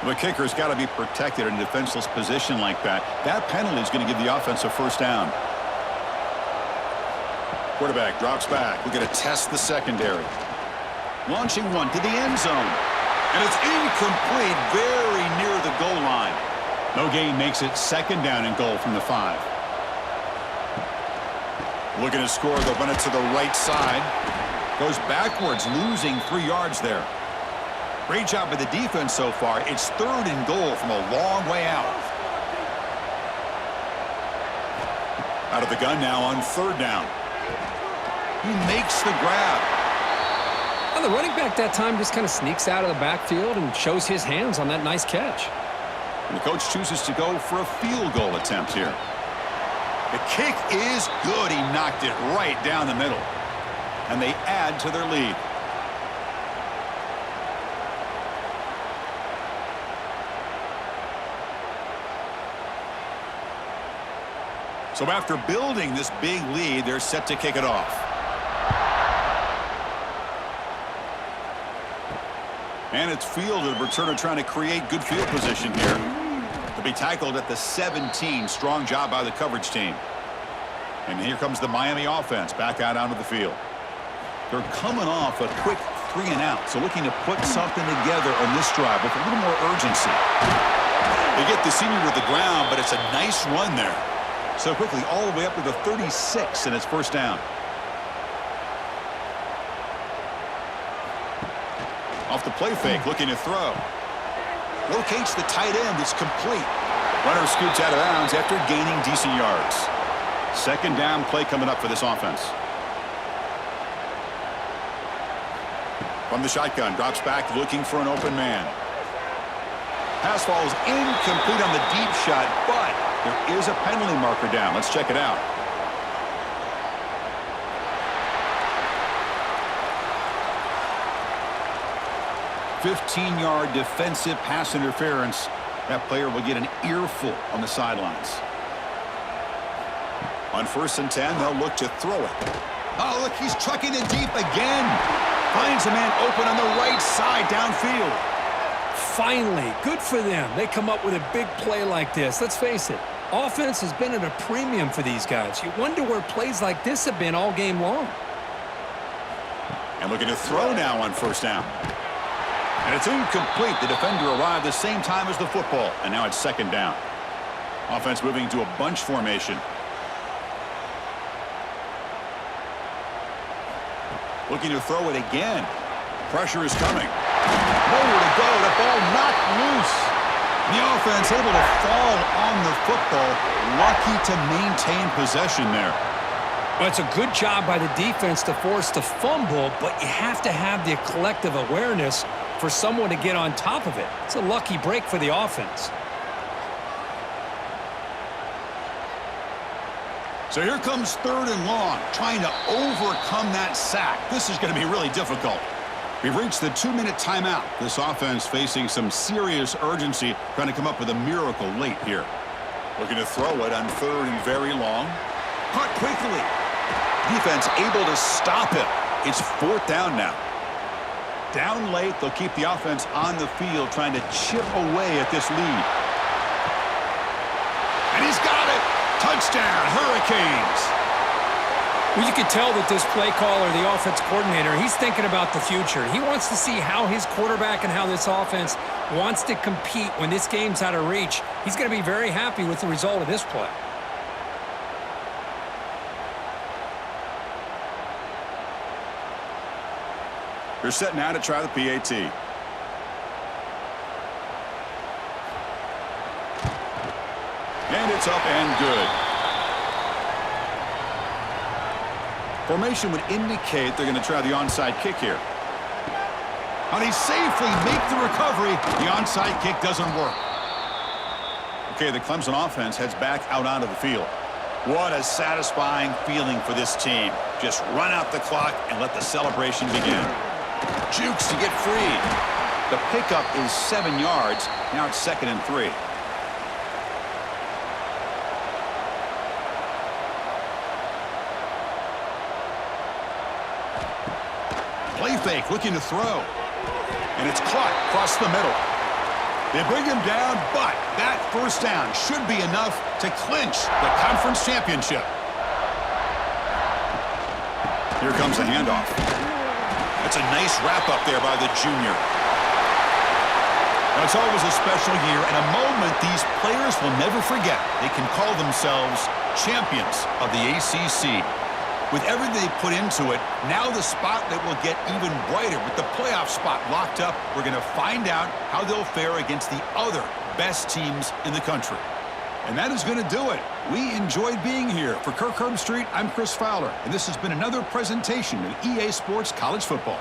S1: The kicker's got to be protected in a defenseless position like that. That penalty is going to give the offense a first down. Quarterback drops back. We're going to test the secondary. Launching one to the end zone. And it's incomplete, very near the goal line. No gain makes it 2nd down and goal from the 5. Looking to score, they'll run it to the right side. Goes backwards, losing 3 yards there. Great job by the defense so far. It's 3rd and goal from a long way out. Out of the gun now on 3rd down. He makes the grab.
S2: And the running back that time just kind of sneaks out of the backfield and shows his hands on that nice catch.
S1: And the coach chooses to go for a field goal attempt here. The kick is good. He knocked it right down the middle. And they add to their lead. So after building this big lead, they're set to kick it off. And it's fielded. Returner trying to create good field position here. To be tackled at the 17. Strong job by the coverage team. And here comes the Miami offense back out onto the field. They're coming off a quick 3-and-out. So looking to put something together on this drive with a little more urgency. They get the senior to the ground, but it's a nice run there. So quickly all the way up to the 36, and it's first down. Off the play fake, looking to throw. Locates the tight end. It's complete. Runner scoots out of bounds after gaining decent yards. Second down play coming up for this offense. From the shotgun, drops back looking for an open man. Pass falls incomplete on the deep shot, but there is a penalty marker down. Let's check it out. "15-yard defensive pass interference." That player will get an earful on the sidelines. On 1st and 10, they'll look to throw it. Oh, look, he's trucking it deep again. Finds a man open on the right side downfield.
S2: Finally, good for them. They come up with a big play like this. Let's face it, offense has been at a premium for these guys. You wonder where plays like this have been all game long.
S1: And looking to throw now on 1st down. And it's incomplete. The defender arrived the same time as the football, and now it's 2nd down. Offense moving to a bunch formation. Looking to throw it again. Pressure is coming. Nowhere to go. The ball knocked loose. The offense able to fall on the football. Lucky to maintain possession there.
S2: Well, it's a good job by the defense to force the fumble, but you have to have the collective awareness for someone to get on top of it. It's a lucky break for the offense.
S1: So here comes 3rd and long, trying to overcome that sack. This is going to be really difficult. We've reached the 2-minute timeout. This offense facing some serious urgency, trying to come up with a miracle late here. Looking to throw it on 3rd and very long. Caught quickly. Defense able to stop him. It's 4th down now. Down late, they'll keep the offense on the field, trying to chip away at this lead. And he's got it. Touchdown, Hurricanes.
S2: Well, you can tell that this play caller, the offense coordinator, he's thinking about the future. He wants to see how his quarterback and how this offense wants to compete when this game's out of reach. He's going to be very happy with the result of this play.
S1: They're set now to try the PAT. And it's up and good. Formation would indicate they're going to try the onside kick here. And he safely makes the recovery. The onside kick doesn't work. Okay, the Clemson offense heads back out onto the field. What a satisfying feeling for this team. Just run out the clock and let the celebration begin. Jukes to get free. The pickup is 7 yards. Now it's 2nd and 3. Play fake, looking to throw. And it's caught across the middle. They bring him down, but that 1st down should be enough to clinch the conference championship. Here comes the handoff. That's a nice wrap-up there by the junior. Now, it's always a special year and a moment these players will never forget. They can call themselves champions of the ACC. With everything they put into it, now the spotlight will get even brighter. With the playoff spot locked up, we're going to find out how they'll fare against the other best teams in the country. And that is going to do it. We enjoyed being here. For Kirk Herbstreit, I'm Chris Fowler, and this has been another presentation of EA Sports College Football.